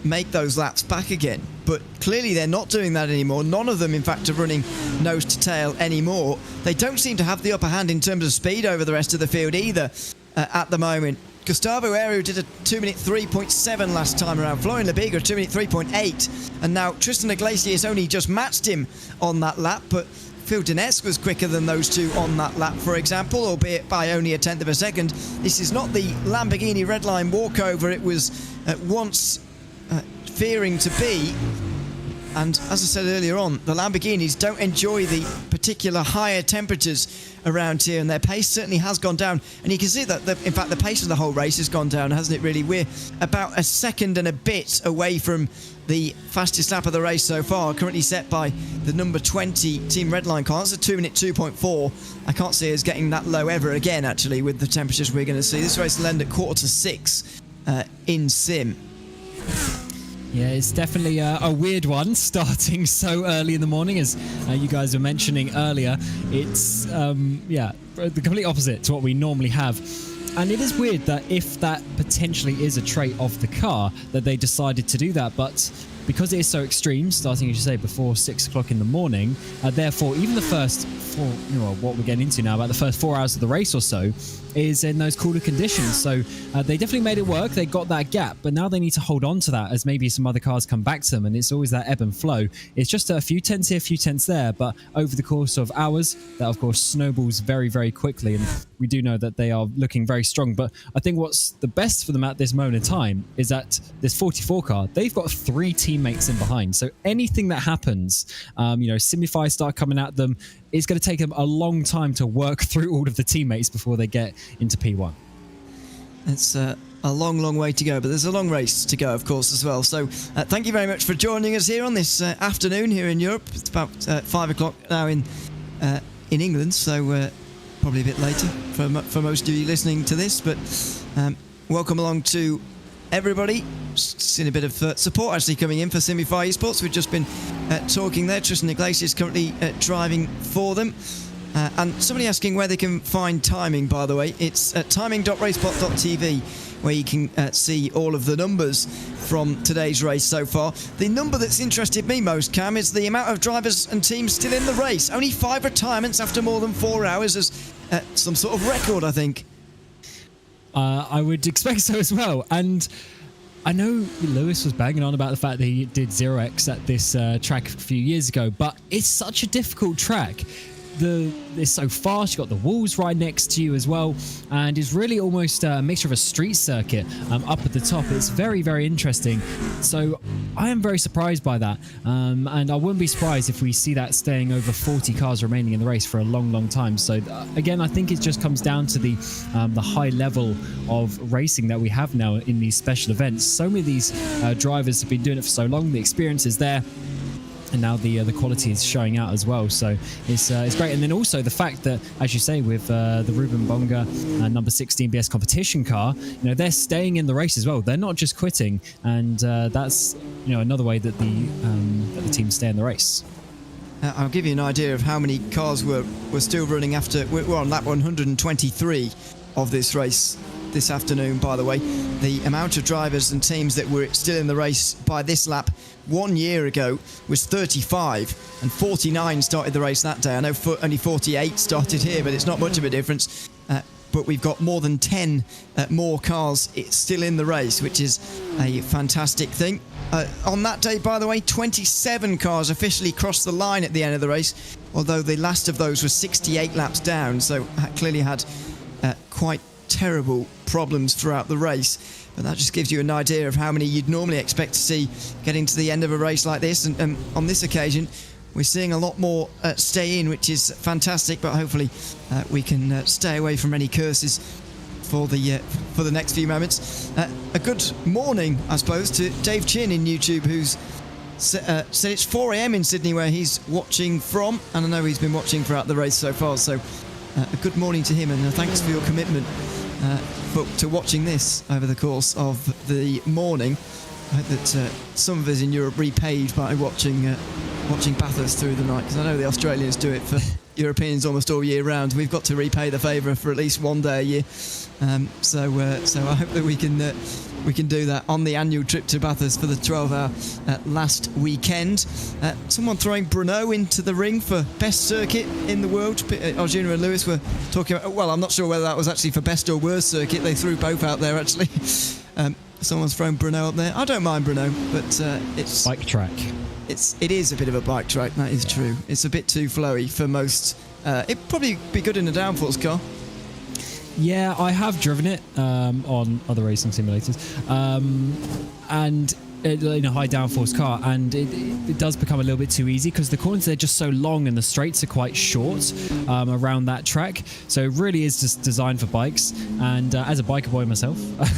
make those laps back again. But clearly they're not doing that anymore. None of them, in fact, are running nose to tail anymore. They don't seem to have the upper hand in terms of speed over the rest of the field either at the moment. Gustavo Aero did a 2-minute 3.7 last time around. Florian Lebiga, 2-minute 3.8. And now Tristan Iglesias only just matched him on that lap, but Phil Dines was quicker than those two on that lap, for example, albeit by only 1/10 of a second. This is not the Lamborghini Redline walkover it was once fearing to be. And as I said earlier on, the Lamborghinis don't enjoy the particular higher temperatures around here, and their pace certainly has gone down. And you can see that, in fact, the pace of the whole race has gone down, hasn't it, really? We're about a second and a bit away from the fastest lap of the race so far, currently set by the number 20 Team Redline car. That's a 2-minute 2.4. I can't see us getting that low ever again, actually, with the temperatures we're going to see. This race will end at 5:45 in sim.
Yeah, it's definitely a weird one, starting so early in the morning, as you guys were mentioning earlier. It's, the complete opposite to what we normally have. And it is weird that if that potentially is a trait of the car, that they decided to do that. But because it is so extreme, starting, as you say, before 6 o'clock in the morning, therefore, even the first what we're getting into now, about the first 4 hours of the race or so, is in those cooler conditions. So they definitely made it work. They got that gap, but now they need to hold on to that as maybe some other cars come back to them, and it's always that ebb and flow. It's just a few tenths here, a few tenths there, but over the course of hours, that of course snowballs very, very quickly, and we do know that they are looking very strong. But I think what's the best for them at this moment in time is that this 44 car, they've got 3 teammates in behind. So anything that happens, Simify start coming at them, it's going to take them a long time to work through all of the teammates before they get into P1.
It's a long, long way to go, but there's a long race to go, of course, as well. So thank you very much for joining us here on this afternoon here in Europe. It's about 5 o'clock now in England, so probably a bit later for most of you listening to this, but welcome along to everybody. Seen a bit of support actually coming in for Simify Esports. We've just been talking there. Tristan Iglesias currently driving for them. And somebody asking where they can find timing, by the way. It's at timing.RaceSpot.tv, where you can see all of the numbers from today's race so far. The number that's interested me most, Cam, is the amount of drivers and teams still in the race. Only 5 retirements after more than 4 hours is some sort of record, I think.
I would expect so as well. And I know Lewis was banging on about the fact that he did 0x at this track a few years ago, but it's such a difficult track. it's so fast. You've got the walls right next to you as well, and it's really almost a mixture of a street circuit up at the top. It's very, very interesting. So I am very surprised by that, and I wouldn't be surprised if we see that staying over 40 cars remaining in the race for a long, long time. So again, I think it just comes down to the high level of racing that we have now in these special events. So many of these drivers have been doing it for so long. The experience is there. And now the quality is showing out as well, so it's great. And then also the fact that, as you say, with the Ruben Bonga number 16 BS competition car, they're staying in the race as well. They're not just quitting, and that's another way that the team stay in the race.
I'll give you an idea of how many cars were still running after. We're on lap 123 of this race this afternoon, by the way. The amount of drivers and teams that were still in the race by this lap 1 year ago was 35, and 49 started the race that day. I know only 48 started here, but it's not much of a difference. But we've got more than 10 more cars still in the race, which is a fantastic thing. On that day, by the way, 27 cars officially crossed the line at the end of the race, although the last of those was 68 laps down, so clearly had quite terrible problems throughout the race. But that just gives you an idea of how many you'd normally expect to see getting to the end of a race like this. And on this occasion, we're seeing a lot more stay in, which is fantastic. But hopefully we can stay away from any curses for the next few moments. A good morning, I suppose, to Dave Chin in YouTube, who's said it's 4 a.m. in Sydney where he's watching from, and I know he's been watching throughout the race so far. So a good morning to him, and thanks for your commitment to watching this over the course of the morning. I hope that some of us in Europe repaid by watching Bathurst through the night, because I know the Australians do it for Europeans almost all year round. We've got to repay the favour for at least one day a year. So I hope that we can do that on the annual trip to Bathurst for the 12-hour last weekend. Someone throwing Brno into the ring for best circuit in the world. Arjuna and Lewis were talking about, well, I'm not sure whether that was actually for best or worst circuit. They threw both out there, actually. Someone's thrown Brno up there. I don't mind Brno, but it's...
Bike track.
It is a bit of a bike track, that is true. It's a bit too flowy for most. It'd probably be good in a downforce car.
Yeah, I have driven it on other racing simulators, and in a high downforce car, and it does become a little bit too easy because the corners are just so long and the straights are quite short around that track. So it really is just designed for bikes, and as a biker boy myself,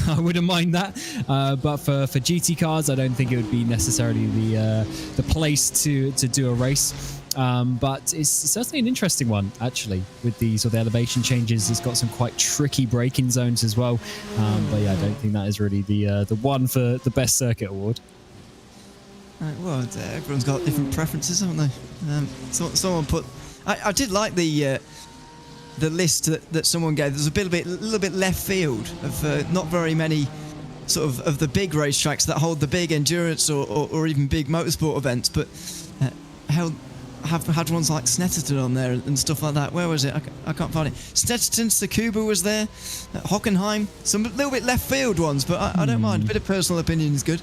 I wouldn't mind that. But for GT cars, I don't think it would be necessarily the place to do a race. But it's certainly an interesting one, actually, with the elevation changes. It's got some quite tricky braking zones as well. But yeah, I don't think that is really the one for the best circuit award.
Well, everyone's got different preferences, haven't they? Someone put... I did like the list that someone gave. There's a little bit left field of not very many sort of the big racetracks that hold the big endurance or even big motorsport events, but have had ones like Snetterton on there and stuff like that. Where was it? I can't find it. Snetterton, Tsukuba was there. Hockenheim. Some little bit left field ones, but I don't mind. A bit of personal opinion is good.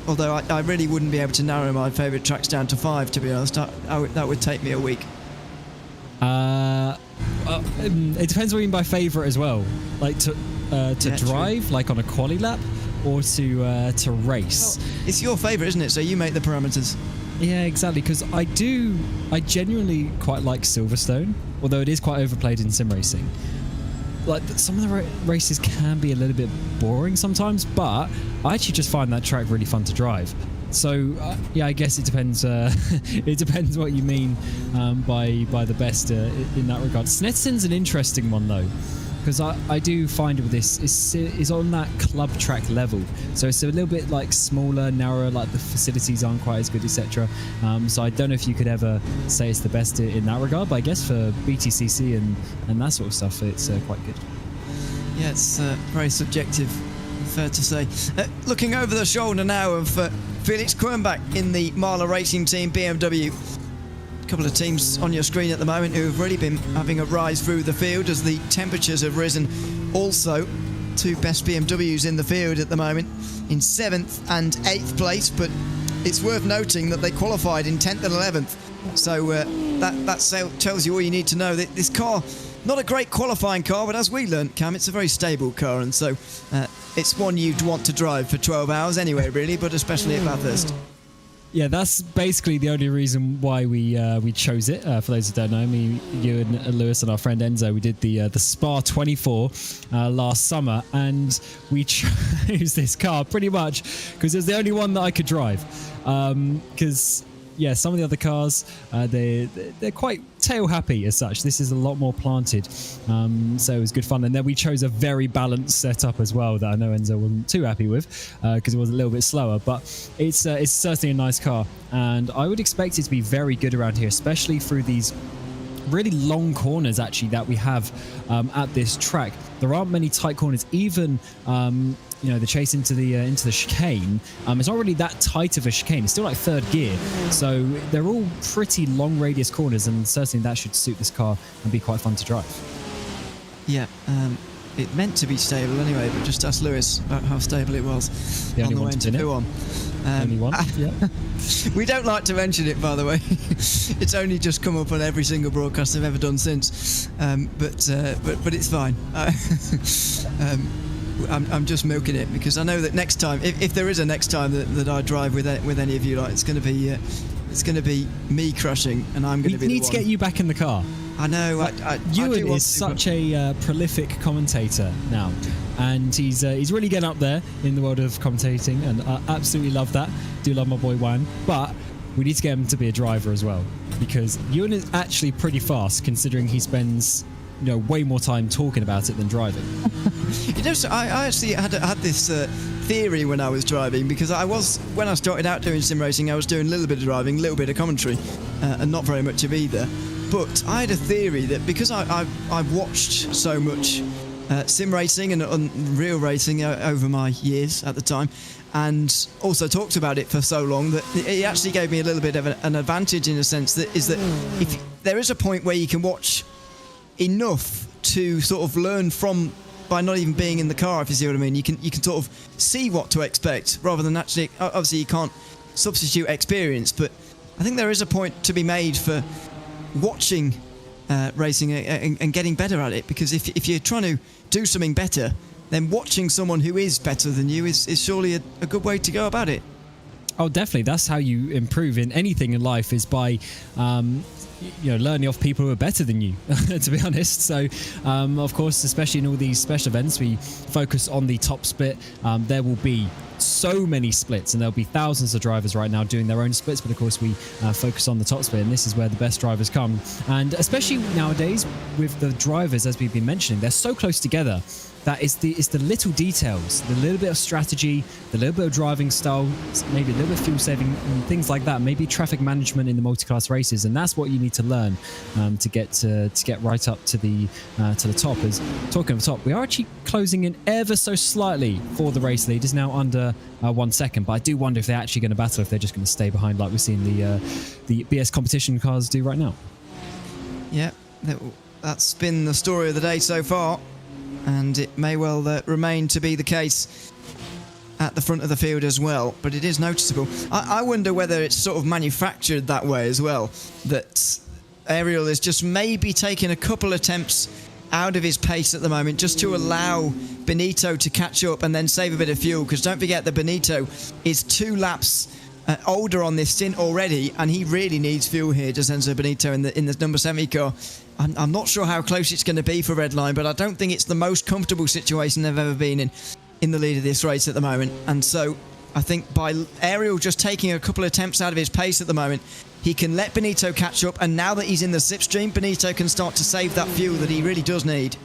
Although I really wouldn't be able to narrow my favourite tracks down to 5, to be honest. That would take me a week.
It depends what you mean by favourite as well. Like to drive, true. Like on a quali lap, or to race.
Well, it's your favourite, isn't it? So you make the parameters.
Yeah, exactly, because I genuinely quite like Silverstone, although it is quite overplayed in sim racing. Like, some of the races can be a little bit boring sometimes, but I actually just find that track really fun to drive. So, yeah, I guess it depends. It depends what you mean by the best in that regard. Snetterton's an interesting one, though, because I do find with this is on that club track level, so it's a little bit like smaller, narrower, like the facilities aren't quite as good, etc. So I don't know if you could ever say it's the best in that regard, but I guess for BTCC and that sort of stuff, it's quite good.
Yeah, it's very subjective, fair to say. Looking over the shoulder now of Felix Quirnbach in the Marla Racing Team BMW. Couple of teams on your screen at the moment who have really been having a rise through the field as the temperatures have risen. Also, 2 best BMWs in the field at the moment in 7th and 8th place, but it's worth noting that they qualified in 10th and 11th. So that tells you all you need to know. That this car, not a great qualifying car, but as we learnt, Cam, it's a very stable car, and so it's one you'd want to drive for 12 hours anyway, really, but especially at Bathurst.
Yeah, that's basically the only reason why we chose it. For those who don't know, you and Lewis and our friend Enzo, we did the Spa 24 last summer, and we chose this car pretty much because it was the only one that I could drive. Because yeah, some of the other cars, they're quite tail happy as such. This is a lot more planted, so it was good fun. And then we chose a very balanced setup as well that I know Enzo wasn't too happy with because it was a little bit slower. But it's certainly a nice car, and I would expect it to be very good around here, especially through these really long corners actually that we have at this track. There aren't many tight corners, even the chase into the chicane. It's not really that tight of a chicane. It's still like third gear, so they're all pretty long radius corners, and certainly that should suit this car and be quite fun to drive.
Yeah, it meant to be stable anyway, but just ask Lewis about how stable it was
The
on
only
the way
one to
into
win it.
P1.
Only one. Yeah.
We don't like to mention it, by the way. It's only just come up on every single broadcast I've ever done since, but it's fine. I'm just milking it because I know that next time, if there is a next time that I drive with any of you, like it's going to be me crushing, and I'm going to be.
We need to get you back in the car.
I know.
Ewan is such a prolific commentator now, and he's really getting up there in the world of commentating, and I absolutely love that. Do love my boy Wan, but we need to get him to be a driver as well, because Ewan is actually pretty fast considering he spends way more time talking about it than driving.
So I actually had this theory when I was driving, because when I started out doing sim racing, I was doing a little bit of driving, a little bit of commentary, and not very much of either. But I had a theory that because I've watched so much sim racing and real racing over my years at the time, and also talked about it for so long, that it actually gave me a little bit of an advantage in a sense, that if there is a point where you can watch enough to sort of learn from, by not even being in the car, if you see what I mean. You can sort of see what to expect rather than actually, obviously you can't substitute experience, but I think there is a point to be made for watching racing and getting better at it, because if you're trying to do something better, then watching someone who is better than you is surely a good way to go about it.
Oh, definitely. That's how you improve in anything in life, is by learning off people who are better than you, to be honest. So, of course, especially in all these special events, we focus on the top split. There will be so many splits, and there'll be thousands of drivers right now doing their own splits, but of course we focus on the top split, and this is where the best drivers come. And especially nowadays with the drivers, as we've been mentioning, they're so close together that it's the little details, the little bit of strategy, the little bit of driving style, maybe a little bit of fuel saving and things like that, maybe traffic management in the multi-class races, and that's what you need to learn to get right up to the top. As talking of the top, we are actually closing in ever so slightly for the race lead. Is now under 1 second, but I do wonder if they're actually going to battle, if they're just going to stay behind like we're seeing the BS competition cars do right now.
Yeah, that's been the story of the day so far, and it may well remain to be the case at the front of the field as well, but it is noticeable. I wonder whether it's sort of manufactured that way as well, that Ariel is just maybe taking a couple attempts out of his pace at the moment, just to allow Benito to catch up and then save a bit of fuel, because don't forget that Benito is 2 laps older on this stint already, and he really needs fuel here, does Enzo Benito in the number 70 car. I'm not sure how close it's going to be for Redline, but I don't think it's the most comfortable situation they've ever been in the lead of this race at the moment. And so I think by Ariel just taking a couple of attempts out of his pace at the moment, he can let Benito catch up, and now that he's in the slipstream, Benito can start to save that fuel that he really does need.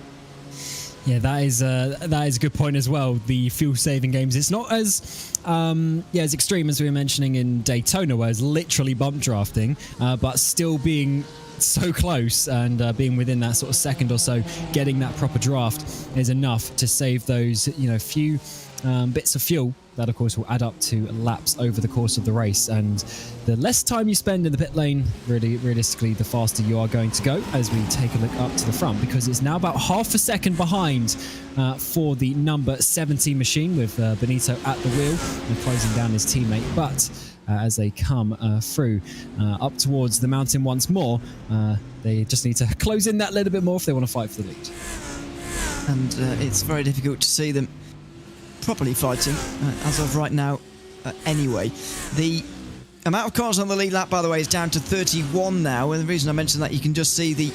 Yeah, that is a good point as well. The fuel saving games, it's not as as extreme as we were mentioning in Daytona, where it's literally bump drafting, but still being so close and being within that sort of second or so, getting that proper draft is enough to save those few bits of fuel that of course will add up to laps over the course of the race. And the less time you spend in the pit lane, really realistically, the faster you are going to go, as we take a look up to the front, because it's now about half a second behind for the number 70 machine, with Benito at the wheel and closing down his teammate. But as they come through up towards the mountain once more. They just need to close in that little bit more if they want to fight for the lead.
And it's very difficult to see them properly fighting as of right now anyway. The amount of cars on the lead lap, by the way, is down to 31 now, and the reason I mentioned that, you can just see the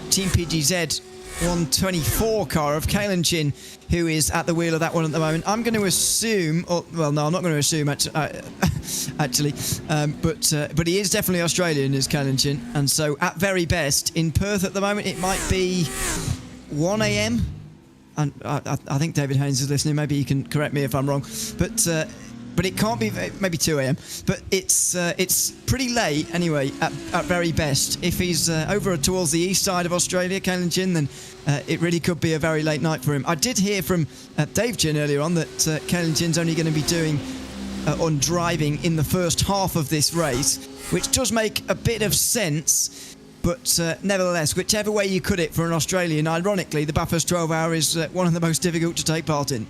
Team PGZ 124 car of Kalen Chin, who is at the wheel of that one at the moment. I'm going to assume, well, no, I'm not going to assume actually, but he is definitely Australian, is Kalen Chin, and so at very best in Perth at the moment it might be 1 a.m. and I think David Haynes is listening. Maybe he can correct me if I'm wrong, but it can't be, maybe 2 a.m. But it's pretty late anyway at very best. If he's over towards the east side of Australia, Kalen Chin, then it really could be a very late night for him. I did hear from Dave Chin earlier on that Kalen Chin's only going to be doing on driving in the first half of this race, which does make a bit of sense. But nevertheless, whichever way you cut it for an Australian, ironically, the Bathurst 12 Hour is one of the most difficult to take part in.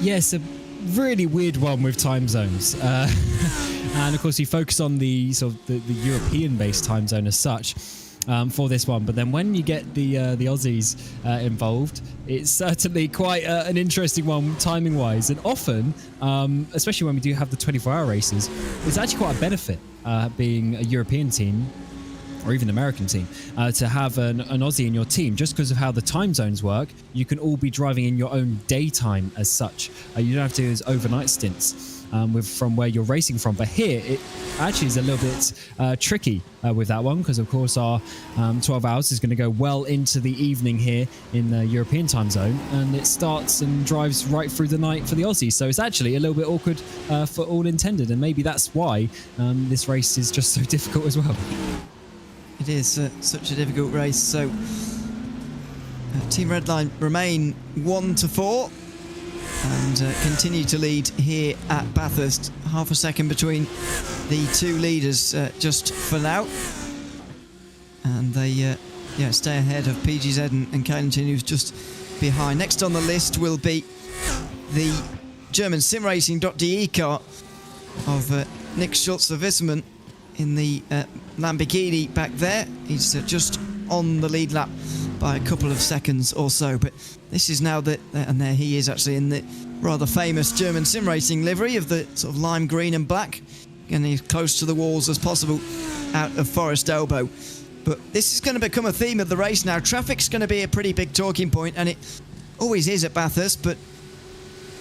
Yes, a really weird one with time zones. And of course, you focus on the sort of the European-based time zone as such for this one. But then when you get the Aussies involved, it's certainly quite an interesting one timing-wise. And often, especially when we do have the 24-hour races, it's actually quite a benefit being a European team or even American team, to have an Aussie in your team. Just because of how the time zones work, you can all be driving in your own daytime as such. You don't have to do as overnight stints from where you're racing from. But here, it actually is a little bit tricky with that one, because of course our 12 hours is going to go well into the evening here in the European time zone, and it starts and drives right through the night for the Aussies. So it's actually a little bit awkward for all intended, and maybe that's why this race is just so difficult as well.
It is such a difficult race. So Team Redline remain 1-4 and continue to lead here at Bathurst. Half a second between the two leaders just for now, and they stay ahead of PGZ and Kalen Chin, who's just behind. Next on the list will be the German simracing.de car of Nick Schulze-Wissermann in the Lamborghini back there. He's just on the lead lap by a couple of seconds or so, but this is now and there he is actually in the rather famous German sim racing livery of the sort of lime green and black, getting as close to the walls as possible out of Forest Elbow. But this is going to become a theme of the race now. Traffic's going to be a pretty big talking point, and it always is at Bathurst, but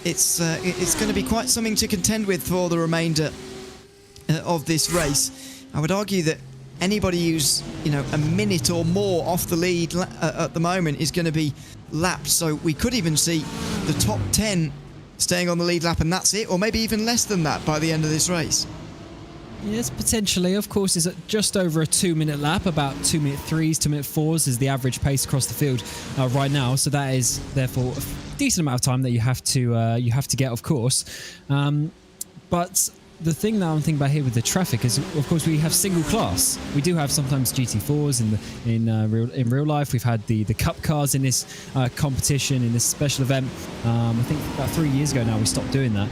it's going to be quite something to contend with for the remainder of this race. I would argue that anybody who's a minute or more off the lead at the moment is going to be lapped. So we could even see the top 10 staying on the lead lap, and that's it, or maybe even less than that by the end of this race.
Yes, potentially. Of course, it's at just over a 2-minute lap. About 2-minute 3s, 2-minute 4s is the average pace across the field right now. So that is therefore a decent amount of time that you have to get, of course. But the thing that I'm thinking about here with the traffic is, of course, we have single class. We do have sometimes GT4s in real life. We've had the Cup cars in this competition, in this special event. I think about 3 years ago now we stopped doing that.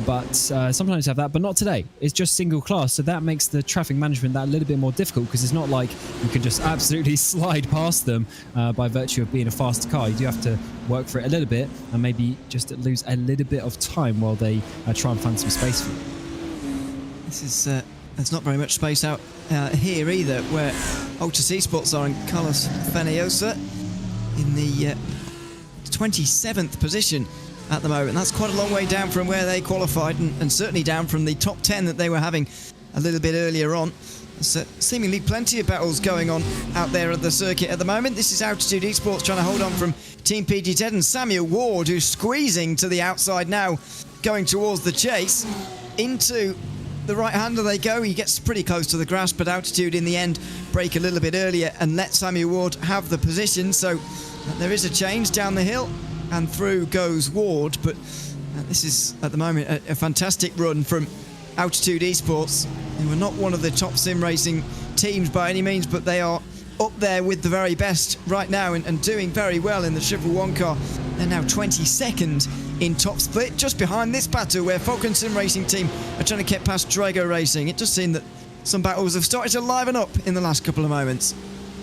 But sometimes have that, but not today. It's just single class, so that makes the traffic management that a little bit more difficult, because it's not like you can just absolutely slide past them by virtue of being a faster car. You do have to work for it a little bit and maybe just lose a little bit of time while they try and find some space for it.
There's not very much space out here either, where Ultra Esports are in Carlos Feniosa in the 27th position at the moment. That's quite a long way down from where they qualified, and certainly down from the top 10 that they were having a little bit earlier on. There's seemingly plenty of battles going on out there at the circuit at the moment. This is Altitude Esports trying to hold on from Team PGZ, and Samuel Ward, who's squeezing to the outside now, going towards the chase. Into the right-hander they go. He gets pretty close to the grass, but Altitude in the end break a little bit earlier and let Samuel Ward have the position. So there is a change down the hill, and through goes Ward. But this is at the moment a fantastic run from Altitude Esports. They were not one of the top sim racing teams by any means, but they are up there with the very best right now, and doing very well in the Triple One car. They're now 22nd in top split, just behind this battle where Falcon Sim Racing team are trying to get past Drago Racing. It does seem that some battles have started to liven up in the last couple of moments.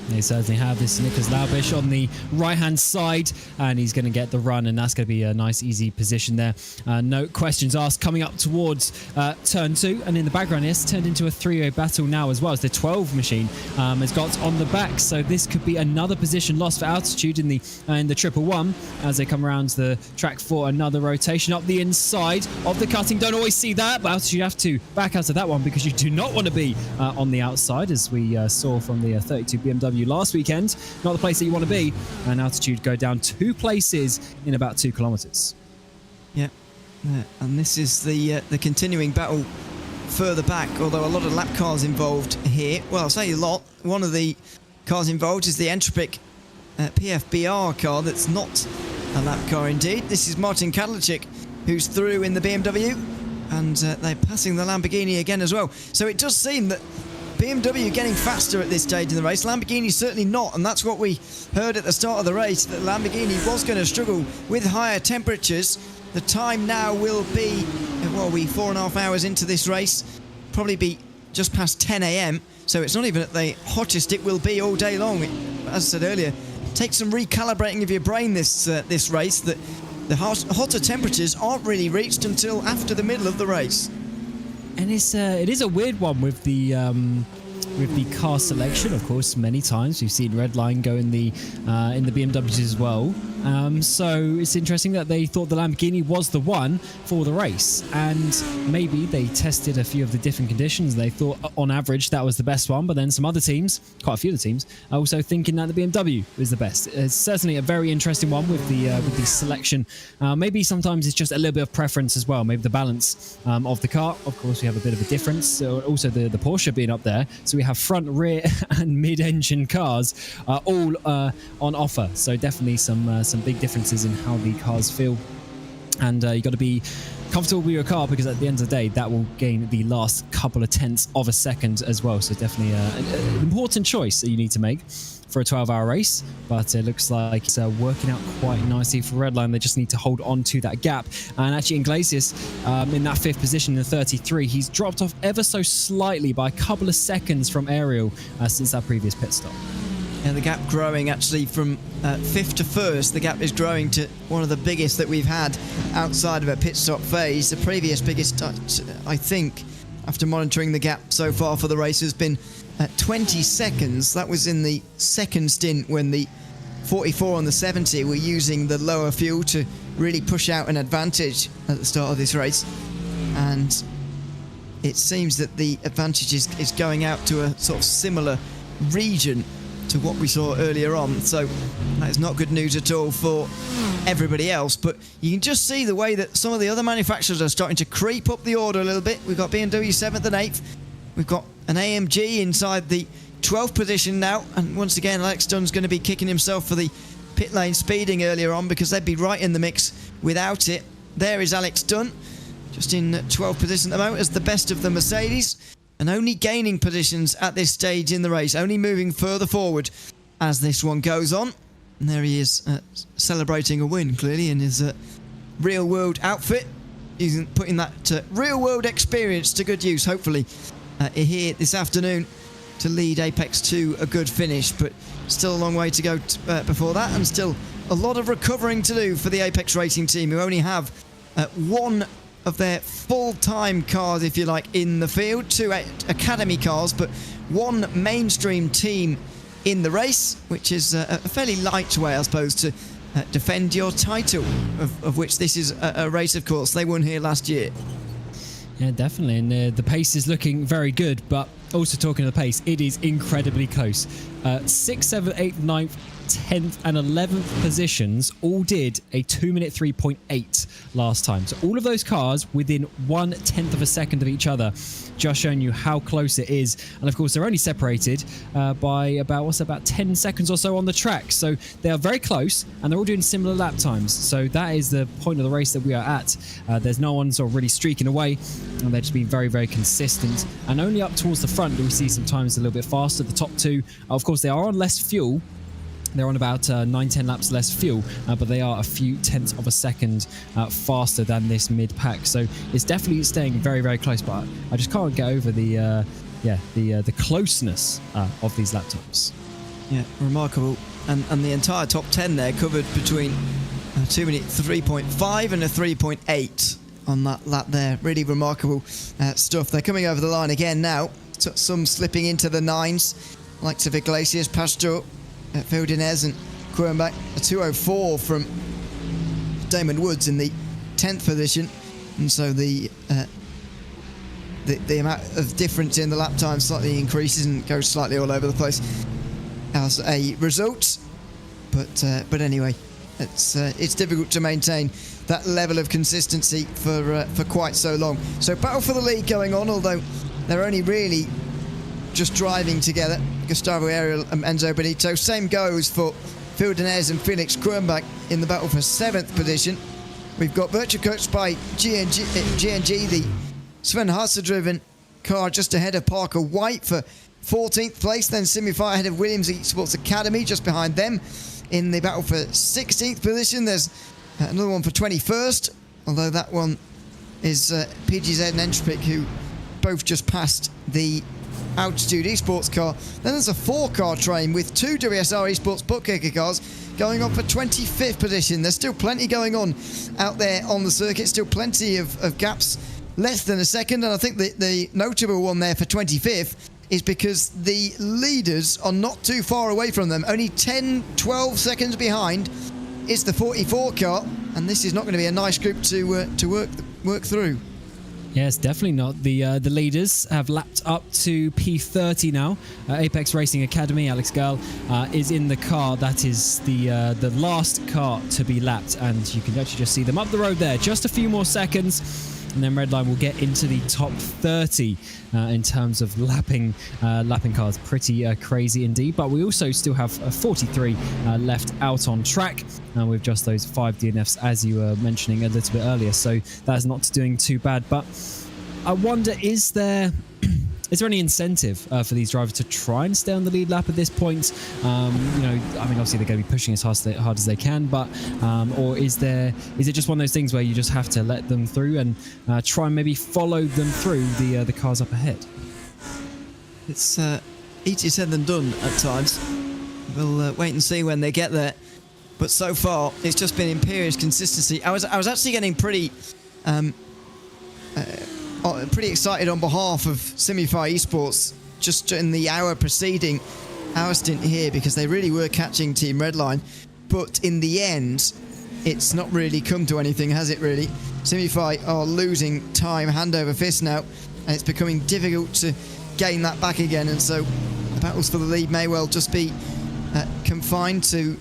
They certainly have. This Nicholas Laubish on the right-hand side, and he's going to get the run, and that's going to be a nice, easy position there. No questions asked. Coming up towards turn 2, and in the background, it's turned into a 3-way battle now as well, as the 12 machine has got on the back. So this could be another position lost for Altitude in the 111 as they come around the track for another rotation up the inside of the cutting. Don't always see that, but Altitude have to back out of that one because you do not want to be on the outside, as we saw from the 32 BMW last weekend. Not the place that you want to be, and Altitude go down 2 places in about 2 kilometers.
Yeah, and this is the continuing battle further back, although a lot of lap cars involved here. Well, I'll say a lot. One of the cars involved is the Entropic PFBR car that's not a lap car indeed. This is Martin Kadlachik, who's through in the BMW, and they're passing the Lamborghini again as well. So it does seem that BMW getting faster at this stage in the race. Lamborghini certainly not, and that's what we heard at the start of the race, that Lamborghini was going to struggle with higher temperatures. The time now will be, well, we 4.5 hours into this race, probably be just past 10 a.m, so it's not even at the hottest it will be all day long. As I said earlier, take some recalibrating of your brain this race, that the hotter temperatures aren't really reached until after the middle of the race.
And it is a weird one with the car selection. Of course, many times we've seen Redline go in the BMWs as well. So it's interesting that they thought the Lamborghini was the one for the race, and maybe they tested a few of the different conditions. They thought on average that was the best one, but then some other teams, quite a few of the teams, are also thinking that the BMW is the best. It's certainly a very interesting one with the selection. Maybe sometimes it's just a little bit of preference as well. Maybe the balance of the car. Of course, we have a bit of a difference. Also, the Porsche being up there, so we have front, rear, and mid-engine cars all on offer. So definitely some big differences in how the cars feel, and you got to be comfortable with your car, because at the end of the day that will gain the last couple of tenths of a second as well. So definitely an important choice that you need to make for a 12-hour race, but it looks like it's working out quite nicely for Redline. They just need to hold on to that gap. And actually Iglesias in that 5th position in the 33, he's dropped off ever so slightly by a couple of seconds from Ariel since that previous pit stop.
And the gap growing actually from 5th to 1st. The gap is growing to one of the biggest that we've had outside of a pit stop phase. The previous biggest, I think, after monitoring the gap so far for the race, has been 20 seconds. That was in the 2nd stint when the 44 and the 70 were using the lower fuel to really push out an advantage at the start of this race. And it seems that the advantage is going out to a sort of similar region to what we saw earlier on. So that is not good news at all for everybody else, but you can just see the way that some of the other manufacturers are starting to creep up the order a little bit. We've got BMW 7th and 8th. We've got an AMG inside the 12th position now, and once again Alex Dunn's going to be kicking himself for the pit lane speeding earlier on, because they'd be right in the mix without it. There is Alex Dunn, just in 12th position at the moment as the best of the Mercedes, and only gaining positions at this stage in the race, only moving further forward as this one goes on. And there he is, celebrating a win, clearly, in his real-world outfit. He's putting that real-world experience to good use, hopefully, here this afternoon to lead Apex to a good finish. But still a long way to go before that, and still a lot of recovering to do for the Apex Racing team, who only have one of their full-time cars, if you like, in the field. 2 academy cars, but 1 mainstream team in the race, which is a fairly light way, I suppose, to defend your title, of which this is a race, of course. They won here last year.
Yeah, definitely, and the pace is looking very good, but also talking of the pace, it is incredibly close. 6th, 7th, 8th, 9th, 10th and 11th positions all did a 2-minute 3.8 last time. So all of those cars within 1/10 of a second of each other, just showing you how close it is. And of course, they're only separated by about 10 seconds or so on the track. So they are very close, and they're all doing similar lap times. So that is the point of the race that we are at. There's no one sort of really streaking away, and they're just being very, very consistent. And only up towards the front do we see sometimes a little bit faster. The top 2, of course, they are on less fuel, They're on about 9-10 laps less fuel, but they are a few tenths of a second faster than this mid-pack. So it's definitely staying very, very close. But I just can't get over the closeness of these lap times.
Yeah, remarkable. And the entire top 10 there covered between a 2-minute 3.5 and a 3.8 on that lap there. Really remarkable stuff. They're coming over the line again now. Some slipping into the 9s, likes of Iglesias, Pastor, Fildinez and Quirnbach. A 2:04 from Damon Woods in the 10th position. And so the amount of difference in the lap time slightly increases and goes slightly all over the place as a result. But anyway, it's difficult to maintain that level of consistency for quite so long. So battle for the lead going on, although they're only really just driving together. Gustavo Ariel and Enzo Benito. Same goes for Fildinez and Felix Quirnbach in the battle for 7th position. We've got virtual coached by GNG, the Sven Hasse-driven car just ahead of Parker White for 14th place. Then Simify ahead of Williams Esports Academy just behind them. In the battle for 16th position, there's another one for 21st, although that one is PGZ and Entropic, who both just passed the Altitude Esports car. Then there's a 4-car train with 2 WSR Esports Bookkicker cars going on for 25th position. There's still plenty going on out there on the circuit, still plenty of gaps less than a second, and I think the notable one there for 25th is because the leaders are not too far away from them. Only 10-12 seconds behind is the 44 car, and this is not going to be a nice group to work through.
Yes, definitely not. The leaders have lapped up to P30 now. Apex Racing Academy, Alex Girl, is in the car. That is the last car to be lapped, and you can actually just see them up the road there. Just a few more seconds, and then Redline will get into the top 30 in terms of lapping cars. Pretty crazy indeed. But we also still have 43 left out on track with just those 5 DNFs, as you were mentioning a little bit earlier. So that's not doing too bad. But I wonder, is there any incentive for these drivers to try and stay on the lead lap at this point? Obviously they're going to be pushing as hard as they can, but or is it just one of those things where you just have to let them through and try and maybe follow them through the cars up ahead?
It's easier said than done at times. We'll wait and see when they get there. But so far, it's just been imperious consistency. I was actually getting pretty excited on behalf of Simify Esports just in the hour preceding our stint here, because they really were catching Team Redline. But in the end, it's not really come to anything, has it really? Simify are losing time hand over fist now, and it's becoming difficult to gain that back again. And so the battles for the lead may well just be confined to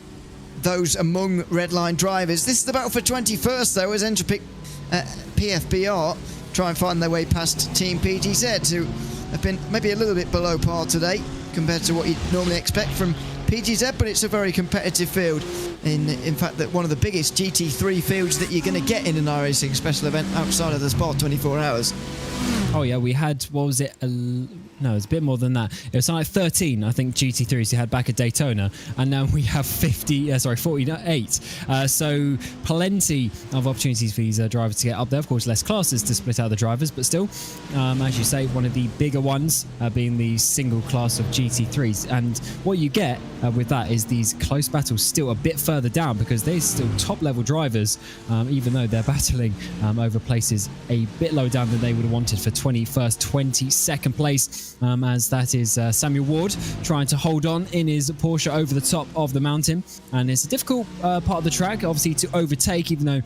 those among Redline drivers. This is the battle for 21st, though, as Entropic PFBR try and find their way past Team PGZ, who have been maybe a little bit below par today compared to what you'd normally expect from PGZ, but it's a very competitive field. In fact, that one of the biggest GT3 fields that you're going to get in an iRacing special event outside of the Spa 24 hours.
Oh yeah, we had, what was it? No, it's a bit more than that. It was like 13, I think, GT3s you had back at Daytona, and now we have 48. So plenty of opportunities for these drivers to get up there. Of course, less classes to split out the drivers, but still, as you say, one of the bigger ones being the single class of GT3s. And what you get with that is these close battles still a bit further down, because they're still top-level drivers, even though they're battling over places a bit lower down than they would have wanted for 21st, 22nd place. As that is Samuel Ward trying to hold on in his Porsche over the top of the mountain, and it's a difficult part of the track obviously to overtake. Even though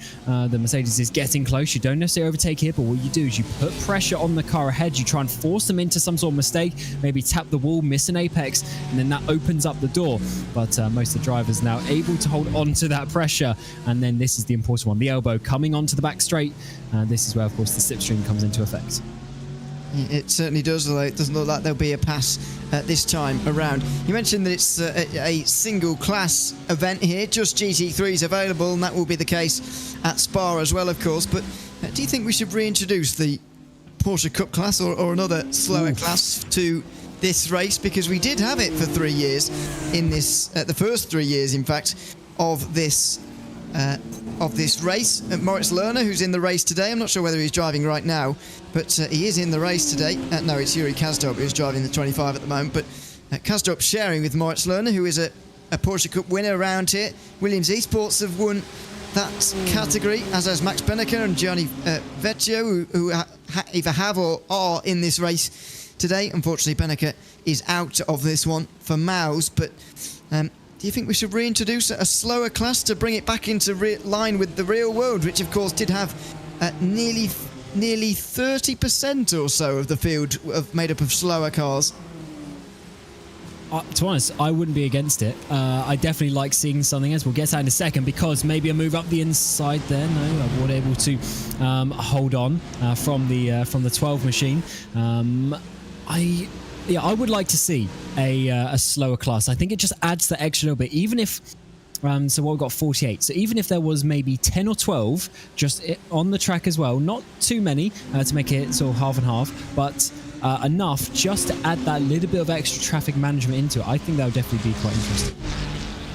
the Mercedes is getting close, you don't necessarily overtake here, but what you do is you put pressure on the car ahead, you try and force them into some sort of mistake, maybe tap the wall, miss an apex, and then that opens up the door. But most of the drivers now able to hold on to that pressure, and then this is the important one, the elbow coming onto the back straight. This is where of course the slipstream comes into effect.
It certainly does, although it doesn't look like there'll be a pass this time around. You mentioned that it's a single class event here, just GT3s available, and that will be the case at Spa as well, of course. But do you think we should reintroduce the Porsche Cup class or another slower class to this race, because we did have it for 3 years in this, the first 3 years, in fact, of this race. Moritz Lerner, who's in the race today. I'm not sure whether he's driving right now, but he is in the race today. No, it's Yuri Kazdorp who's driving the 25 at the moment, but Kazdorp sharing with Moritz Lerner, who is a Porsche Cup winner around here. Williams Esports have won that category, as has Max Benneker and Gianni Vecchio, who either have or are in this race today. Unfortunately, Benneker is out of this one for Maus, but do you think we should reintroduce a slower class to bring it back into line with the real world, which of course did have nearly 30% or so of the field made up of slower cars?
To be honest, I wouldn't be against it. I definitely like seeing something else. We'll get to that in a second, because maybe a move up the inside there. No, I wasn't able to hold on from the 12 machine. I would like to see a slower class. I think it just adds the extra little bit, even if. So what we've got 48. So even if there was maybe 10 or 12 just on the track as well, not too many to make it sort of half and half, but enough just to add that little bit of extra traffic management into it, I think that would definitely be quite interesting.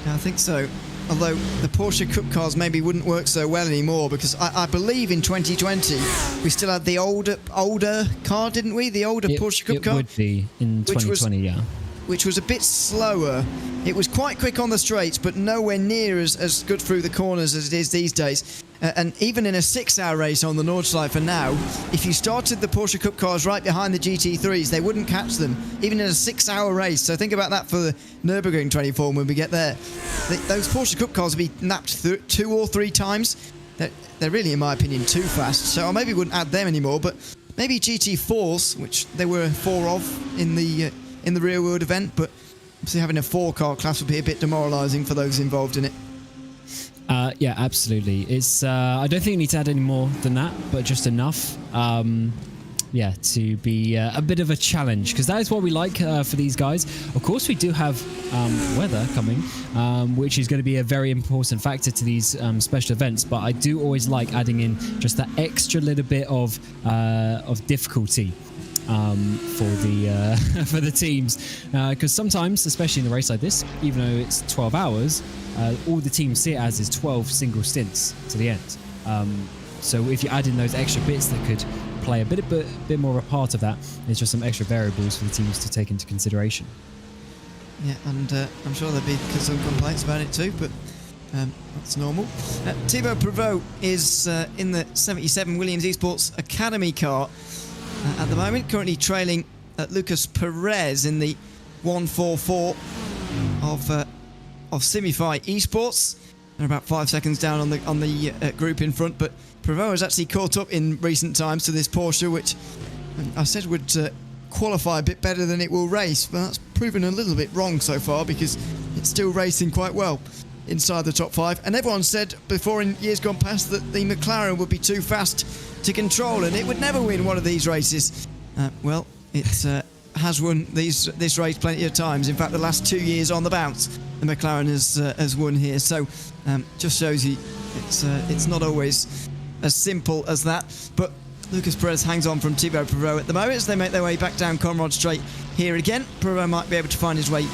Yeah, I think so. Although the Porsche Cup cars maybe wouldn't work so well anymore, because I believe in 2020 we still had the older car, didn't we? The older Porsche Cup car.
It would be in 2020, yeah.
Which was a bit slower. It was quite quick on the straights, but nowhere near as good through the corners as it is these days. And even in a 6-hour race on the Nordschleife now, if you started the Porsche Cup cars right behind the GT3s, they wouldn't catch them, even in a 6-hour race. So think about that for the Nürburgring 24 when we get there. Those Porsche Cup cars will be napped 2 or 3 times. They're really, in my opinion, too fast. So I maybe wouldn't add them anymore, but maybe GT4s, which there were 4 of in the real world event, but obviously having a 4-car class would be a bit demoralising for those involved in it.
Yeah, absolutely. It's I don't think you need to add any more than that, but just enough. Yeah, to be a bit of a challenge, because that is what we like for these guys. Of course, we do have weather coming, which is going to be a very important factor to these special events. But I do always like adding in just that extra little bit of difficulty for the teams, because sometimes, especially in a race like this, even though it's 12 hours, all the teams see it as is 12 single stints to the end. So if you add in those extra bits that could play a bit more of a part of that, there's just some extra variables for the teams to take into consideration.
Yeah, and I'm sure there'll be some complaints about it too, but that's normal. Thibaut Prevost is in the 77 Williams Esports Academy car at the moment, currently trailing Lucas Perez in the 144 of Simify Esports. They're about 5 seconds down on the group in front, but Prevost has actually caught up in recent times to this Porsche, which I said would qualify a bit better than it will race, but that's proven a little bit wrong so far, because it's still racing quite well inside the top 5. And everyone said before in years gone past that the McLaren would be too fast to control and it would never win one of these races. Well, it has won this race plenty of times. In fact, the last 2 years on the bounce, the McLaren has won here. So just shows you it's not always as simple as that. But Lucas Perez hangs on from Thibaut Prevost at the moment as they make their way back down Conrad Straight here again. Prevost might be able to find his way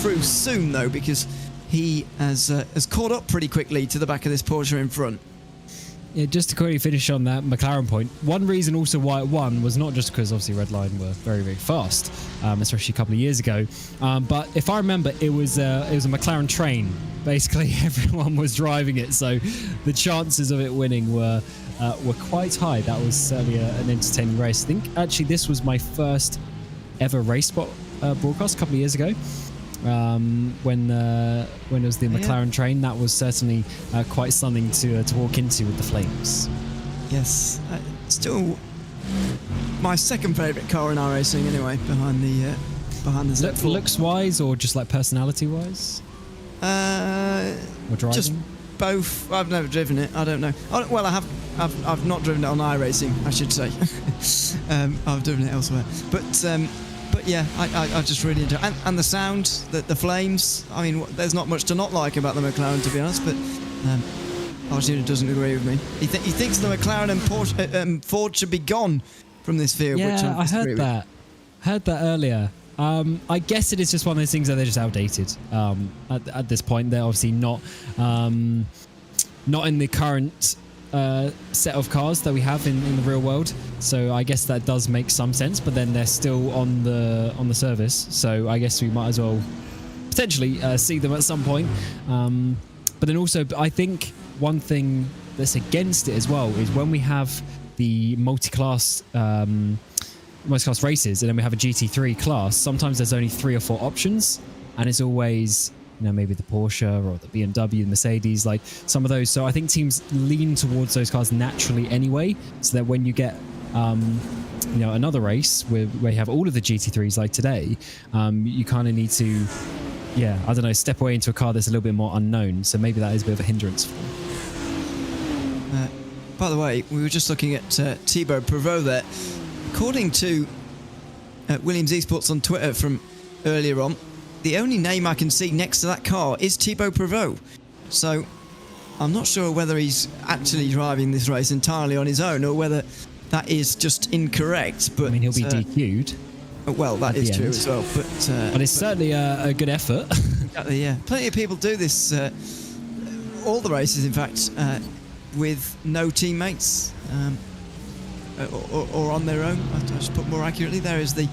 through soon though, because he has caught up pretty quickly to the back of this Porsche in front.
Yeah, just to quickly finish on that McLaren point, one reason also why it won was not just because obviously Redline were very, very fast, especially a couple of years ago, but if I remember, it was a McLaren train. Basically, everyone was driving it, so the chances of it winning were quite high. That was certainly an entertaining race. I think actually this was my first ever race spot broadcast a couple of years ago. When it was the McLaren train, that was certainly quite something to walk into with the flames.
Yes, still my second favourite car in iRacing anyway, behind the Z4.
Looks wise or just like personality wise? Or driving?
Just both. I've never driven it. I don't know. Well, I've not driven it on iRacing, I should say. I've driven it elsewhere, but yeah, I just really enjoy it. And the sound, the flames. I mean, there's not much to not like about the McLaren, to be honest, but Arjuna doesn't agree with me. He thinks the McLaren and Porsche, Ford should be gone from this field.
Yeah,
which
I heard that. Heard that earlier. I guess it is just one of those things that they're just outdated. At this point, they're obviously not in the current set of cars that we have in the real world. So I guess that does make some sense. But then they're still on the service. So I guess we might as well potentially see them at some point. But then also, I think one thing that's against it as well is when we have the multi-class races and then we have a GT3 class, sometimes there's only 3 or 4 options, and it's always, you know, maybe the Porsche or the BMW, the Mercedes, like some of those. So I think teams lean towards those cars naturally anyway, so that when you get you know, another race where you have all of the GT3s like today, you kind of need to, yeah, I don't know, step away into a car that's a little bit more unknown. So maybe that is a bit of a hindrance for them.
By the way, we were just looking at Thibaut Prevost there. According to Williams Esports on Twitter from earlier on, the only name I can see next to that car is Thibaut Prevost. So I'm not sure whether he's actually driving this race entirely on his own or whether that is just incorrect. But
I mean, he'll be DQ'd.
Well, that is true as well. But
it's certainly a good effort.
Exactly, yeah. Plenty of people do this. All the races, in fact, with no teammates or on their own. I just put more accurately, there is the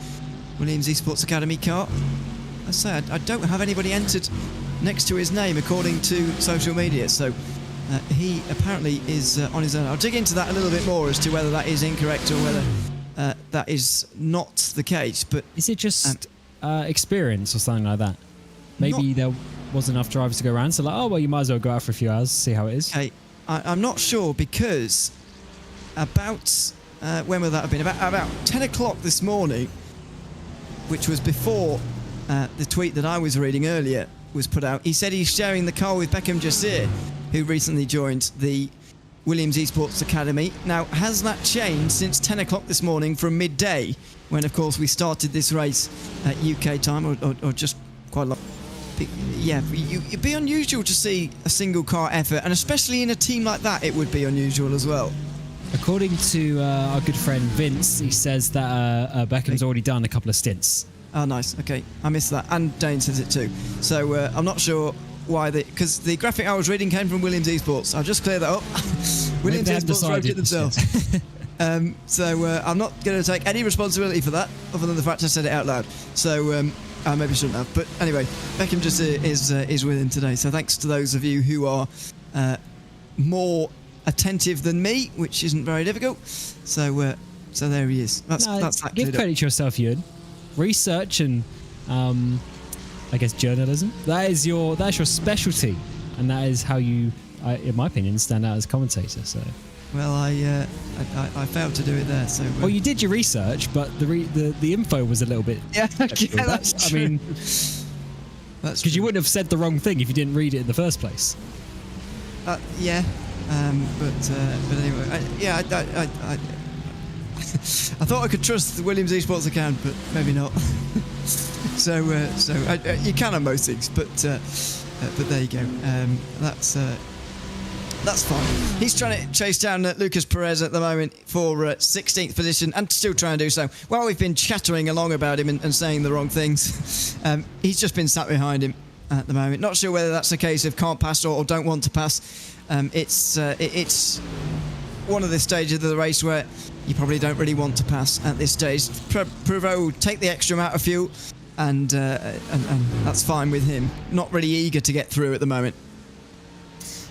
Williams Esports Academy car. I say I don't have anybody entered next to his name according to social media, so he apparently is on his own. I'll dig into that a little bit more as to whether that is incorrect or whether that is not the case. But
is it just experience or something like that? Maybe there wasn't enough drivers to go around, so like, oh well, you might as well go out for a few hours, see how it is.
Okay, I'm not sure, because about when would that have been? About 10 o'clock this morning, which was before the tweet that I was reading earlier was put out. He said he's sharing the car with Beckham Jasir, who recently joined the Williams Esports Academy. Now, has that changed since 10 o'clock this morning from midday, when of course we started this race at UK time, or just quite a lot? Yeah, it'd be unusual to see a single car effort, and especially in a team like that, it would be unusual as well.
According to our good friend Vince, he says that Beckham's already done a couple of stints.
Oh, nice. Okay, I missed that, and Dane says it too. So I'm not sure why because the graphic I was reading came from Williams Esports. I'll just clear that up. Williams Esports wrote it themselves. So I'm not going to take any responsibility for that, other than the fact I said it out loud. So I maybe shouldn't have. But anyway, Beckham just is with him today. So thanks to those of you who are more attentive than me, which isn't very difficult. So there he is. That's that.
Give credit to yourself, Ewan. Research and I guess journalism. That's your specialty, and that is how you, in my opinion, stand out as a commentator. So.
Well, I failed to do it there. So.
Well, you did your research, but the info was a little bit.
Yeah, that's true.
I mean, that's because you wouldn't have said the wrong thing if you didn't read it in the first place.
Yeah, but anyway, I thought I could trust the Williams Esports account, but maybe not. so you can on most things, but there you go. That's fine. He's trying to chase down Lucas Perez at the moment for 16th position, and still trying to do so. While we've been chattering along about him and saying the wrong things, he's just been sat behind him at the moment. Not sure whether that's a case of can't pass or don't want to pass. It's one of the stages of the race where you probably don't really want to pass at this stage. Prevost take the extra amount of fuel, and that's fine with him. Not really eager to get through at the moment.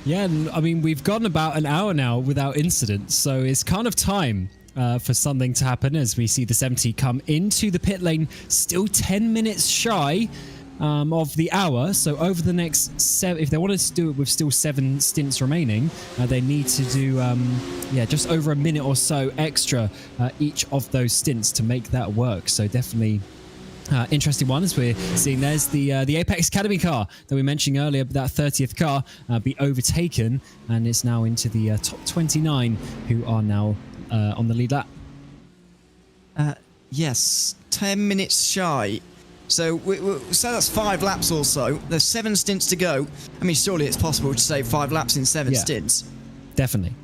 Yeah, I mean, we've gone about an hour now without incidents, so it's kind of time for something to happen as we see the 70 come into the pit lane, still 10 minutes shy of the hour. So over the next 7, if they wanted to do it with still 7 stints remaining, they need to do just over a minute or so extra each of those stints to make that work. So definitely interesting one, as we're seeing there's the Apex Academy car that we mentioned earlier, that 30th car be overtaken, and it's now into the top 29 who are now on the lead lap.
Yes, 10 minutes shy. So that's 5 laps or so. There's 7 stints to go. I mean, surely it's possible to save 5 laps in 7 stints.
Definitely.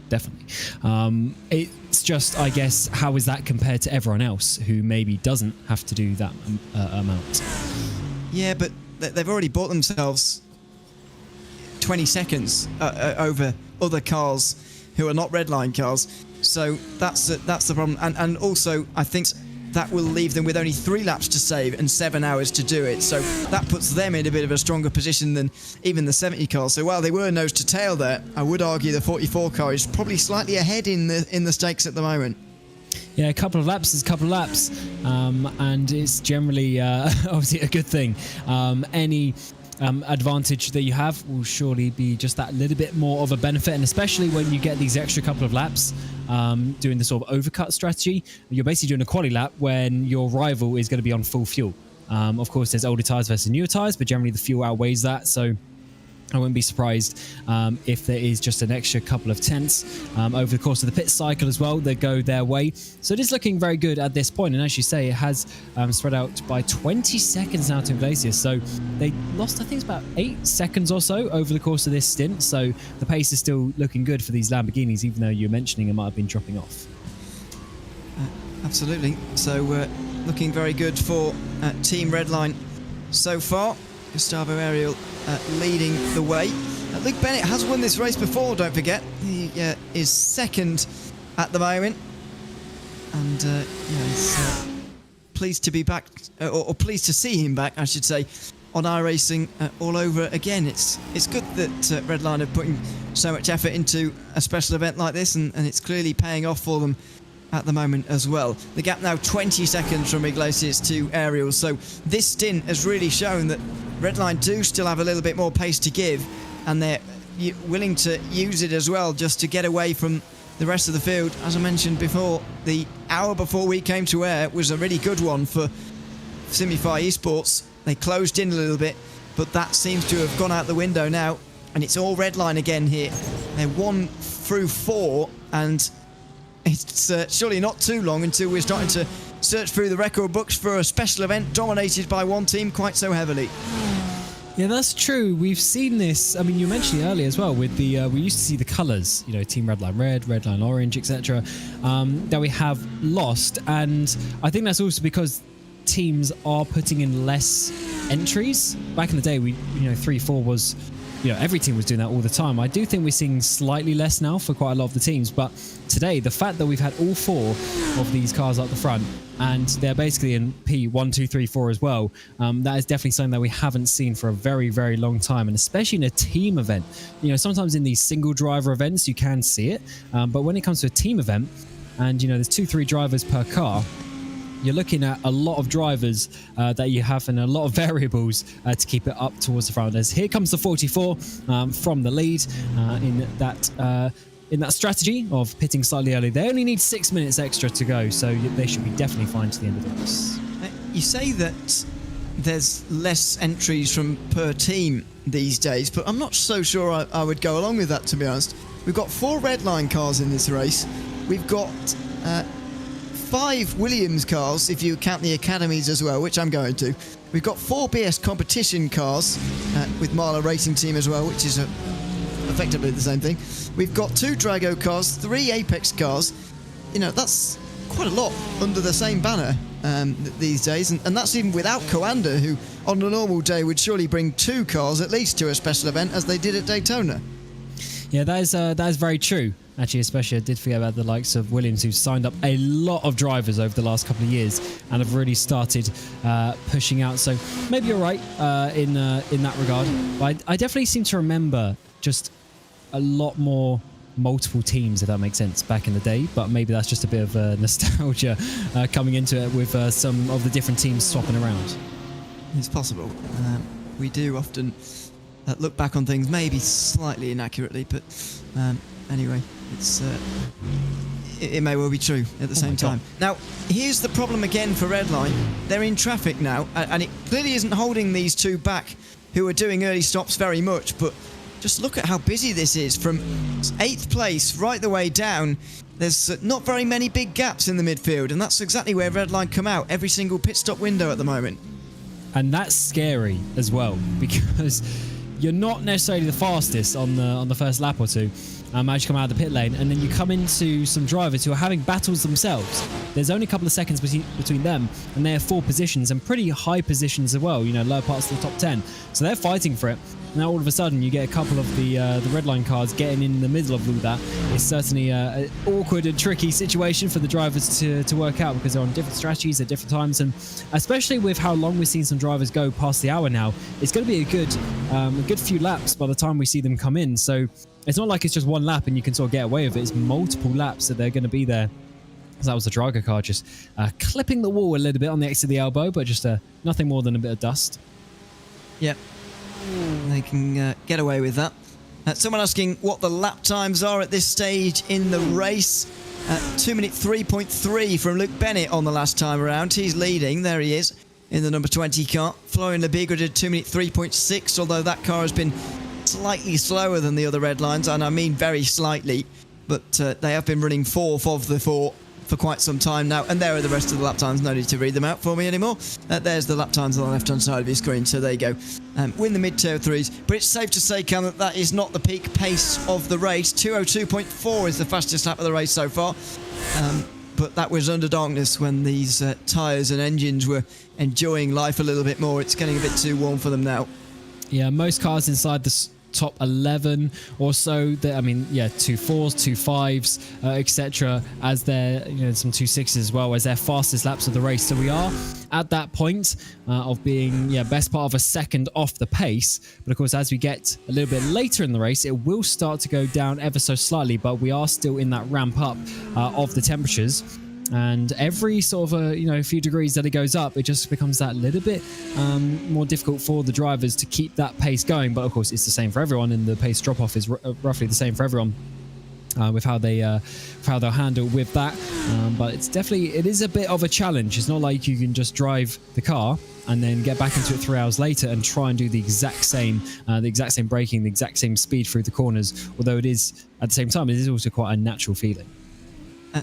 It's just, I guess, how is that compared to everyone else who maybe doesn't have to do that amount?
Yeah, but they've already bought themselves 20 seconds over other cars who are not Redline cars. So that's the problem. And also, I think that will leave them with only 3 laps to save and 7 hours to do it. So that puts them in a bit of a stronger position than even the 70 car. So while they were nose to tail there, I would argue the 44 car is probably slightly ahead in the stakes at the moment.
Yeah, a couple of laps is a couple of laps, and it's generally obviously a good thing. Any advantage that you have will surely be just that little bit more of a benefit, and especially when you get these extra couple of laps doing the sort of overcut strategy. You're basically doing a quali lap when your rival is going to be on full fuel. Of course, there's older tyres versus newer tyres, but generally the fuel outweighs that, so I wouldn't be surprised if there is just an extra couple of tenths over the course of the pit cycle as well that go their way. So it is looking very good at this point, and as you say, it has spread out by 20 seconds now to Iglesias. So they lost, I think it's about 8 seconds or so over the course of this stint. So the pace is still looking good for these Lamborghinis, even though you're mentioning it might have been dropping off.
Absolutely. So looking very good for Team Redline so far. Gustavo Ariel leading the way. Luke Bennett has won this race before, don't forget. He is second at the moment. And he's pleased to be back, or pleased to see him back, I should say, on iRacing all over again. It's good that Redline are putting so much effort into a special event like this, and it's clearly paying off for them at the moment as well. The gap now 20 seconds from Iglesias to Ariel. So this stint has really shown that Redline do still have a little bit more pace to give, and they're willing to use it as well just to get away from the rest of the field. As I mentioned before, the hour before we came to air was a really good one for Simify Esports. They closed in a little bit, but that seems to have gone out the window now, and it's all Redline again here. They're 1 through 4, and it's surely not too long until we're starting to search through the record books for a special event dominated by one team quite so heavily.
Yeah, that's true. We've seen this. I mean, you mentioned it earlier as well with the, we used to see the colours, you know, Team Redline Red, Redline Orange, etc., that we have lost. And I think that's also because teams are putting in less entries. Back in the day, 3-4 was, every team was doing that all the time. I do think we're seeing slightly less now for quite a lot of the teams, but today, the fact that we've had all 4 of these cars up the front, and they're basically in P1, 2, 3, 4 as well, that is definitely something that we haven't seen for a very, very long time, and especially in a team event. Sometimes in these single driver events, you can see it, but when it comes to a team event, and there's 2-3 drivers per car, you're looking at a lot of drivers that you have and a lot of variables to keep it up towards the front. As here comes the 44 from the lead in that strategy of pitting slightly early. They only need 6 minutes extra to go, so they should be definitely fine to the end of the race.
You say that there's less entries from per team these days, but I'm not so sure I would go along with that, to be honest. We've got 4 Redline cars in this race. We've got 5 Williams cars, if you count the academies as well, which I'm going to. We've got 4 BS competition cars with Marla Racing Team as well, which is effectively the same thing. We've got 2 Drago cars, 3 Apex cars. That's quite a lot under the same banner these days, and that's even without Coanda, who on a normal day would surely bring 2 cars at least to a special event, as they did at Daytona.
Yeah, that is very true. Actually, especially I did forget about the likes of Williams, who's signed up a lot of drivers over the last couple of years and have really started pushing out. So maybe you're right in that regard. But I definitely seem to remember just a lot more multiple teams, if that makes sense, back in the day. But maybe that's just a bit of nostalgia coming into it with some of the different teams swapping around.
It's possible. We do often look back on things maybe slightly inaccurately, but anyway, it may well be true at the same time. Now, here's the problem again for Redline. They're in traffic now, and it clearly isn't holding these 2 back who are doing early stops very much, but just look at how busy this is. From 8th place right the way down, there's not very many big gaps in the midfield, and that's exactly where Redline come out every single pit stop window at the moment.
And that's scary as well, because you're not necessarily the fastest on the first lap or two. As you come out of the pit lane, and then you come into some drivers who are having battles themselves. There's only a couple of seconds between them, and they have 4 positions, and pretty high positions as well, you know, lower parts of the top 10. So they're fighting for it. Now all of a sudden you get a couple of the red line cars getting in the middle of all that. It's certainly an awkward and tricky situation for the drivers to work out, because they're on different strategies at different times, and especially with how long we've seen some drivers go past the hour now, it's going to be a good few laps by the time we see them come in. So it's not like it's just one lap and you can sort of get away with it. It's multiple laps that they're going to be there. So that was the Drago car just clipping the wall a little bit on the exit of the elbow, but just nothing more than a bit of dust.
Yep. They can get away with that. Someone asking what the lap times are at this stage in the race. 2 minute 3.3 from Luke Bennett on the last time around. He's leading. There he is in the number 20 car. Florian Lebigra did 2 minute 3.6, although that car has been slightly slower than the other red lines, and I mean very slightly, but they have been running 4th of the 4 for quite some time now, and there are the rest of the lap times. No need to read them out for me anymore. There's the lap times on the left hand side of your screen, so there you go. Win the mid-tier 3s, but it's safe to say, Cam, that is not the peak pace of the race. 2:02.4 is the fastest lap of the race so far, but that was under darkness when these tyres and engines were enjoying life a little bit more. It's getting a bit too warm for them now.
Yeah, most cars inside the top 11 or so, I mean, yeah, 2.4s, 2.5s, etc., as their, you know, some 2.6s as well, as their fastest laps of the race. So we are at that point of being, yeah, best part of a second off the pace. But of course, as we get a little bit later in the race, it will start to go down ever so slightly, but we are still in that ramp up of the temperatures. And every sort of a few degrees that it goes up, it just becomes that little bit more difficult for the drivers to keep that pace going. But of course, it's the same for everyone, and the pace drop off is roughly the same for everyone with how they'll handle with that. But it is a bit of a challenge. It's not like you can just drive the car and then get back into it 3 hours later and try and do the exact same braking, the exact same speed through the corners. Although it is at the same time, it is also quite a natural feeling.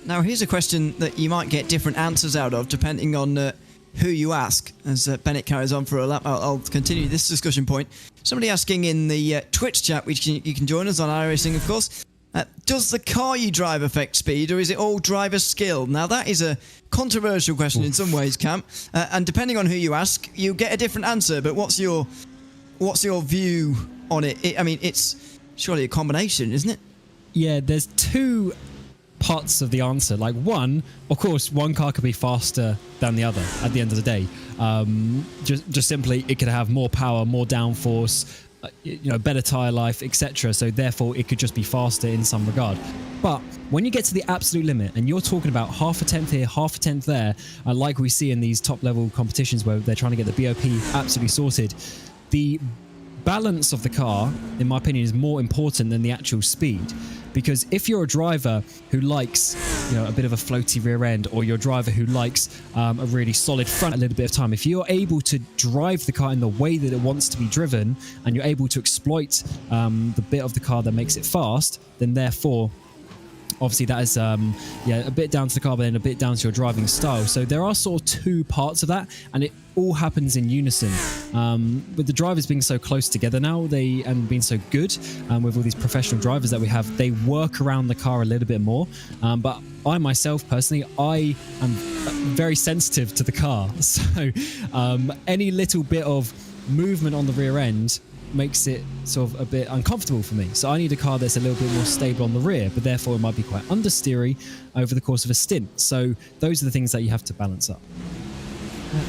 Now, here's a question that you might get different answers out of depending on who you ask. As Bennett carries on for a lap, I'll continue this discussion point. Somebody asking in the Twitch chat, which you can join us on iRacing, of course, does the car you drive affect speed, or is it all driver skill? Now, that is a controversial question in some ways, Cam, and depending on who you ask, you get a different answer. But what's your view on it? I mean, it's surely a combination, isn't it?
Yeah, there's 2 parts of the answer. Like, one, of course, one car could be faster than the other at the end of the day. Just simply, it could have more power, more downforce, better tire life, etc. So therefore, it could just be faster in some regard. But when you get to the absolute limit, and you're talking about half a tenth here, half a tenth there, like we see in these top level competitions where they're trying to get the BOP absolutely sorted, the balance of the car, in my opinion, is more important than the actual speed. Because if you're a driver who likes, a bit of a floaty rear end, or you're a driver who likes a really solid front a little bit of time, if you're able to drive the car in the way that it wants to be driven, and you're able to exploit the bit of the car that makes it fast, then therefore, obviously that is a bit down to the car, but then a bit down to your driving style. So there are sort of 2 parts of that, and it all happens in unison. With the drivers being so close together now, and being so good, with all these professional drivers that we have, they work around the car a little bit more. But I myself, personally, I am very sensitive to the car. So any little bit of movement on the rear end makes it sort of a bit uncomfortable for me. So I need a car that's a little bit more stable on the rear, but therefore it might be quite understeery over the course of a stint. So those are the things that you have to balance up.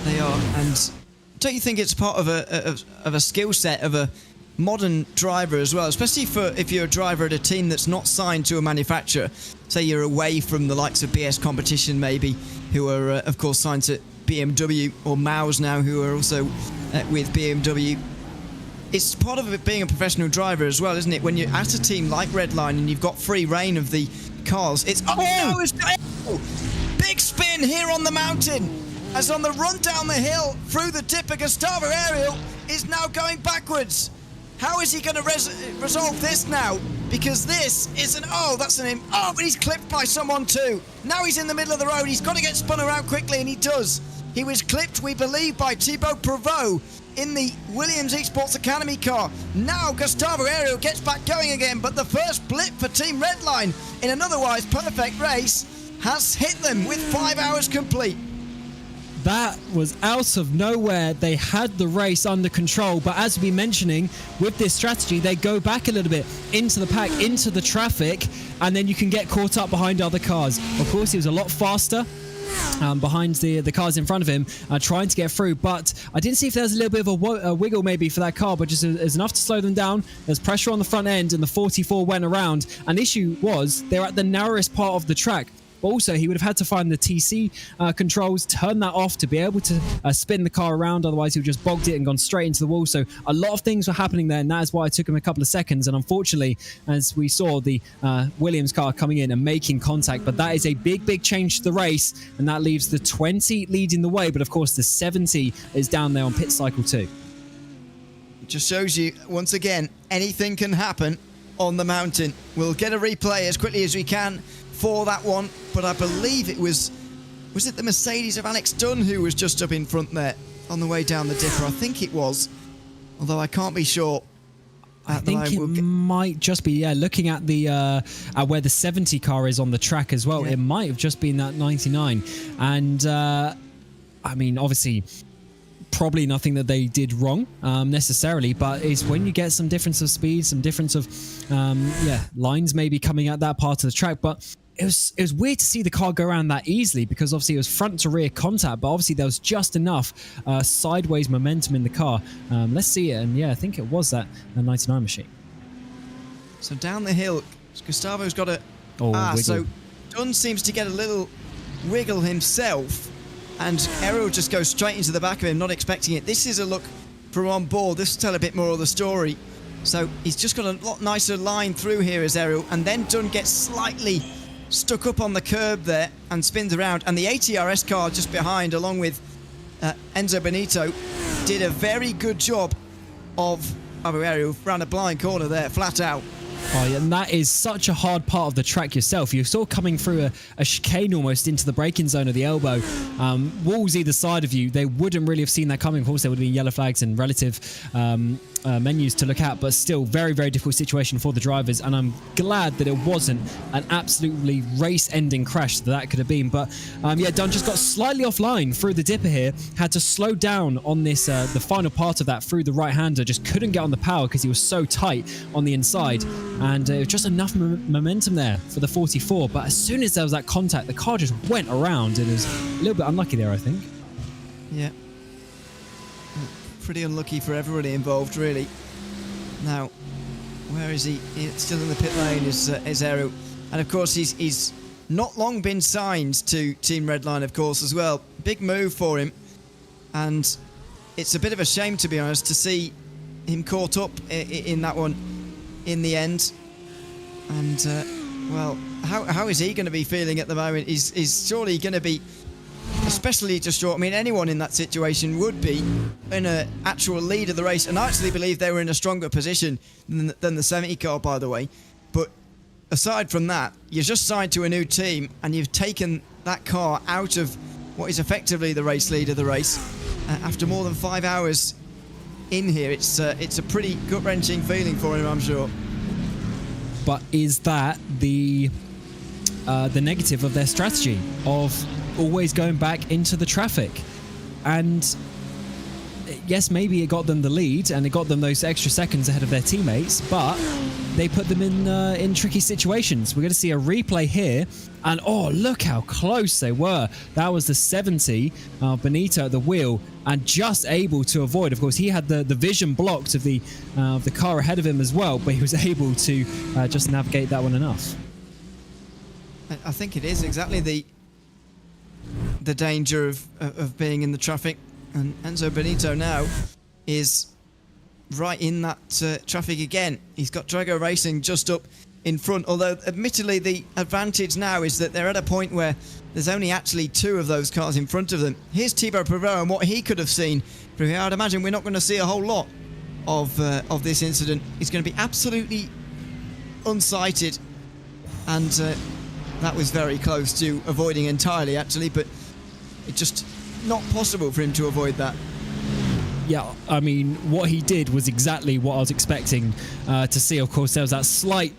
They are. And don't you think it's part of a skill set of a modern driver as well, especially if you're a driver at a team that's not signed to a manufacturer? Say you're away from the likes of BS Competition, maybe, who are of course signed to BMW, or Maus now, who are also with BMW. It's part of it being a professional driver as well, isn't it? When you're at a team like Redline and you've got free reign of the cars, it's big spin here on the mountain, as on the run down the hill through the dip, a Gustavo Ariel is now going backwards. How is he going to resolve this now? Because this is but he's clipped by someone too. Now he's in the middle of the road. He's got to get spun around quickly, and he does. He was clipped, we believe, by Thibaut Prevost in the Williams Esports Academy car. Now Gustavo Aero gets back going again, but the first blip for Team Redline in an otherwise perfect race has hit them with 5 hours complete.
That was out of nowhere. They had the race under control, but as we've been mentioning, with this strategy, they go back a little bit into the pack, into the traffic, and then you can get caught up behind other cars. Of course, he was a lot faster behind the cars in front of him, trying to get through, but I didn't see if there was a little bit of a wiggle maybe for that car, but just as enough to slow them down. There's pressure on the front end, and the 44 went around, and the issue was they're at the narrowest part of the track. But also, he would have had to find the TC controls, turn that off to be able to spin the car around. Otherwise, he would just bogged it and gone straight into the wall. So a lot of things were happening there, and that is why it took him a couple of seconds. And unfortunately, as we saw the Williams car coming in and making contact, but that is a big change to the race, and that leaves the 20 leading the way. But of course, the 70 is down there on pit cycle 2.
It just shows you, once again, anything can happen on the mountain. We'll get a replay as quickly as we can for that one, but I believe it was it the Mercedes of Alex Dunn who was just up in front there on the way down the dipper? I think it was, although I can't be sure.
I think it might just be, yeah, looking at the where the 70 car is on the track as well, it might have just been that 99. And I mean, obviously, probably nothing that they did wrong necessarily, but it's when you get some difference of speed, some difference of lines maybe coming at that part of the track. But it was weird to see the car go around that easily, because obviously it was front to rear contact, but obviously there was just enough sideways momentum in the car. Let's see it, and yeah, I think it was that 99 machine.
So down the hill, Gustavo's got a
wiggle.
So Dunn seems to get a little wiggle himself, and Errol just goes straight into the back of him, not expecting it. This is a look from on board. This will tell a bit more of the story. So he's just got a lot nicer line through here as Errol, and then Dunn gets slightly stuck up on the curb there and spins around. And the ATRS car just behind, along with Enzo Benito, did a very good job of Errol. Ran a blind corner there, flat out.
Oh, yeah, and that is such a hard part of the track yourself. You're sort of coming through a chicane almost into the braking zone of the elbow. Walls either side of you, they wouldn't really have seen that coming. Of course, there would have been yellow flags and relative menus to look at, but still very difficult situation for the drivers, and I'm glad that it wasn't an absolutely race-ending crash that could have been. But yeah, Dunn just got slightly offline through the dipper here, had to slow down on this the final part of that through the right-hander, just couldn't get on the power because he was so tight on the inside, and it was just enough momentum there for the 44. But as soon as there was that contact, the car just went around, and it was a little bit unlucky there, I think.
Yeah. Pretty unlucky for everybody involved, really. Now, where is he? He's still in the pit lane, is Aero. And of course, he's not long been signed to Team Redline, of course, as well. Big move for him. And it's a bit of a shame, to be honest, to see him caught up in that one in the end. And, well, how is he going to be feeling at the moment? Is surely going to be especially distraught. I mean, anyone in that situation would be in an actual lead of the race, and I actually believe they were in a stronger position than the 70 car, by the way. But aside from that, you're just signed to a new team, and you've taken that car out of what is effectively the race lead of the race after more than 5 hours in here. It's a pretty gut-wrenching feeling for him, I'm sure.
But is that the negative of their strategy of always going back into the traffic? And yes, maybe it got them the lead and it got them those extra seconds ahead of their teammates, but they put them in tricky situations. We're going to see a replay here, and oh, look how close they were. That was the 70, Benito at the wheel, and just able to avoid. Of course, he had the vision blocked of the car ahead of him as well, but he was able to just navigate that one enough.
I think it is exactly the danger of being in the traffic, and Enzo Benito now is right in that traffic again. He's got Drago Racing just up in front, although admittedly the advantage now is that they're at a point where there's only actually 2 of those cars in front of them. Here's Thibaut Prevost and what he could have seen. I'd imagine we're not going to see a whole lot of this incident. It's going to be absolutely unsighted, and that was very close to avoiding entirely, actually, but it's just not possible for him to avoid that.
yeah, I mean, what he did was exactly what I was expecting to see. Of course, there was that slight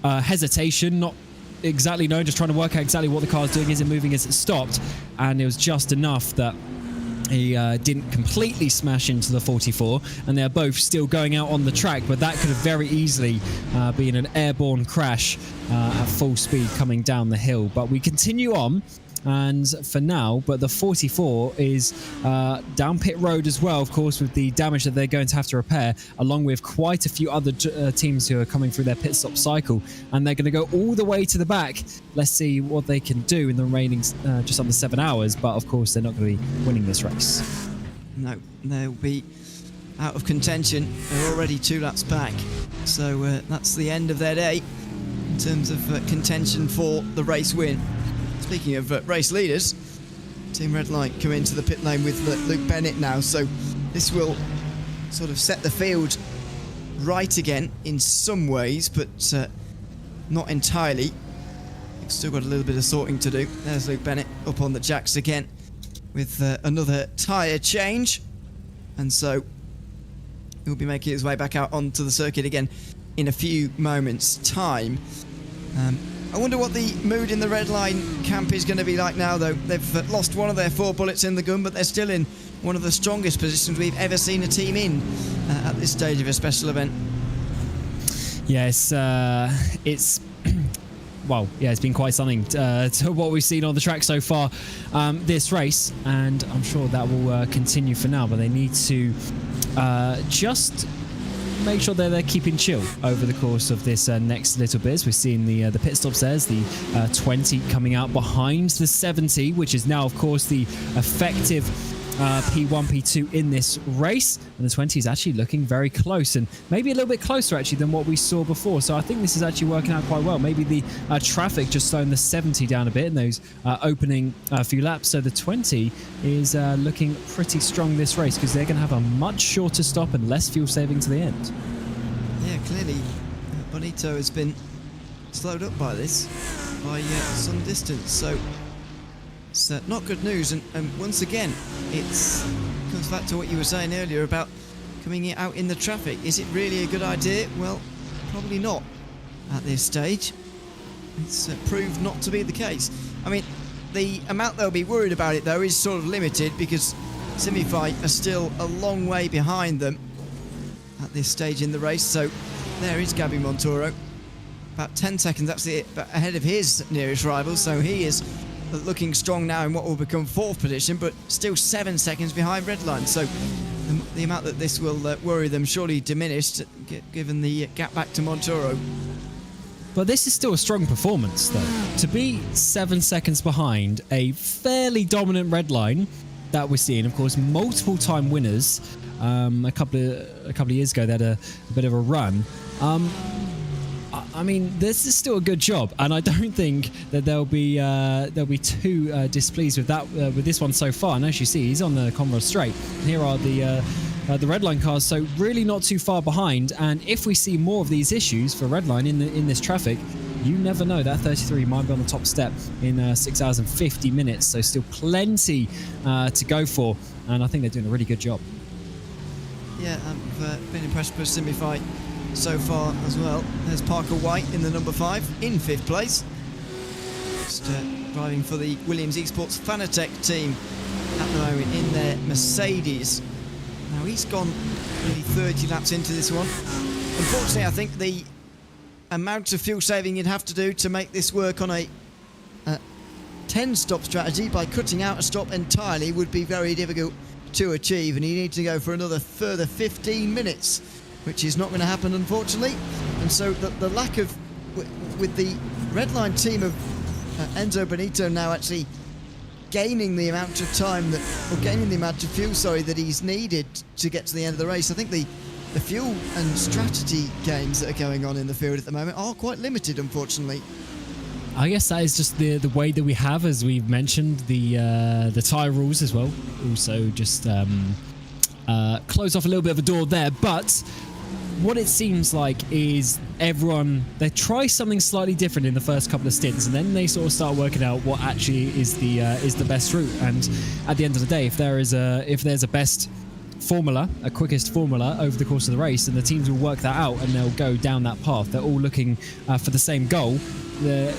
hesitation, not exactly known, just trying to work out exactly what the car is doing. Is it moving? Is it stopped? And it was just enough that he didn't completely smash into the 44, and they're both still going out on the track, but that could have very easily been an airborne crash at full speed coming down the hill. But we continue on, and for now, but the 44 is down pit road as well, of course, with the damage that they're going to have to repair, along with quite a few other teams who are coming through their pit stop cycle, and they're going to go all the way to the back. Let's see what they can do in the remaining just under 7 hours, but of course they're not going to be winning this race.
No, they'll be out of contention. They're already 2 laps back, so that's the end of their day in terms of contention for the race win. Speaking of race leaders, Team Redline come into the pit lane with Luke Bennett now, so this will sort of set the field right again in some ways, but not entirely. We've still got a little bit of sorting to do. There's Luke Bennett up on the jacks again with another tyre change, and so he'll be making his way back out onto the circuit again in a few moments' time. I wonder what the mood in the Redline camp is going to be like now, though. They've lost one of their 4 bullets in the gun, but they're still in one of the strongest positions we've ever seen a team in at this stage of a special event.
Yes, it's well, yeah, it's been quite stunning to what we've seen on the track so far this race, and I'm sure that will continue for now. But they need to just make sure that they're keeping chill over the course of this next little bit. We're seeing the pit stops. There's the 20 coming out behind the 70, which is now, of course, the effective P1, P2 in this race, and the 20 is actually looking very close, and maybe a little bit closer actually than what we saw before. So I think this is actually working out quite well. Maybe the traffic just slowing the 70 down a bit in those opening few laps. So the 20 is looking pretty strong this race, because they're going to have a much shorter stop and less fuel saving to the end.
Yeah, clearly Bonito has been slowed up by this by some distance, so it's not good news. And once again, it comes back to what you were saying earlier about coming out in the traffic. Is it really a good idea? Well, probably not at this stage. It's proved not to be the case. I mean, the amount they'll be worried about it, though, is sort of limited, because Simify are still a long way behind them at this stage in the race. So there is Gabby Montoro, about 10 seconds actually ahead of his nearest rival, so he is looking strong now in what will become 4th position, but still 7 seconds behind Redline. So the amount that this will worry them surely diminished, given the gap back to Montoro.
But this is still a strong performance, though. To be 7 seconds behind a fairly dominant Redline that we're seeing, of course, multiple time winners. A couple of years ago, they had a bit of a run. I mean, this is still a good job, and I don't think that they'll be too displeased with that with this one so far. And as you see, he's on the Conrod Straight. Here are the Redline cars, so really not too far behind. And if we see more of these issues for Redline in this traffic, you never know. That 33 might be on the top step in 6 hours and 50 minutes. So still plenty to go for, and I think they're doing a really good job.
Yeah, I've been impressed with Simify so far as well. There's Parker White in the number 5 in 5th place, just driving for the Williams Esports Fanatec team at the moment in their Mercedes. Now he's gone nearly 30 laps into this one. Unfortunately, I think the amount of fuel saving you'd have to do to make this work on a 10 stop strategy by cutting out a stop entirely would be very difficult to achieve, and you need to go for another further 15 minutes, which is not going to happen, unfortunately. And so the lack of, with the Redline team of Enzo Benito now actually gaining the amount of time that, or gaining the amount of fuel, that he's needed to get to the end of the race. I think the fuel and strategy gains that are going on in the field at the moment are quite limited, unfortunately.
I guess that is just the way that we have, as we've mentioned, the tyre rules as well. Also, just close off a little bit of a door there. But what it seems like is everyone, they try something slightly different in the first couple of stints, and then they sort of start working out what actually is the best route. And at the end of the day, if there's a best formula, a quickest formula over the course of the race, and the teams will work that out and they'll go down that path. They're all looking for the same goal. They're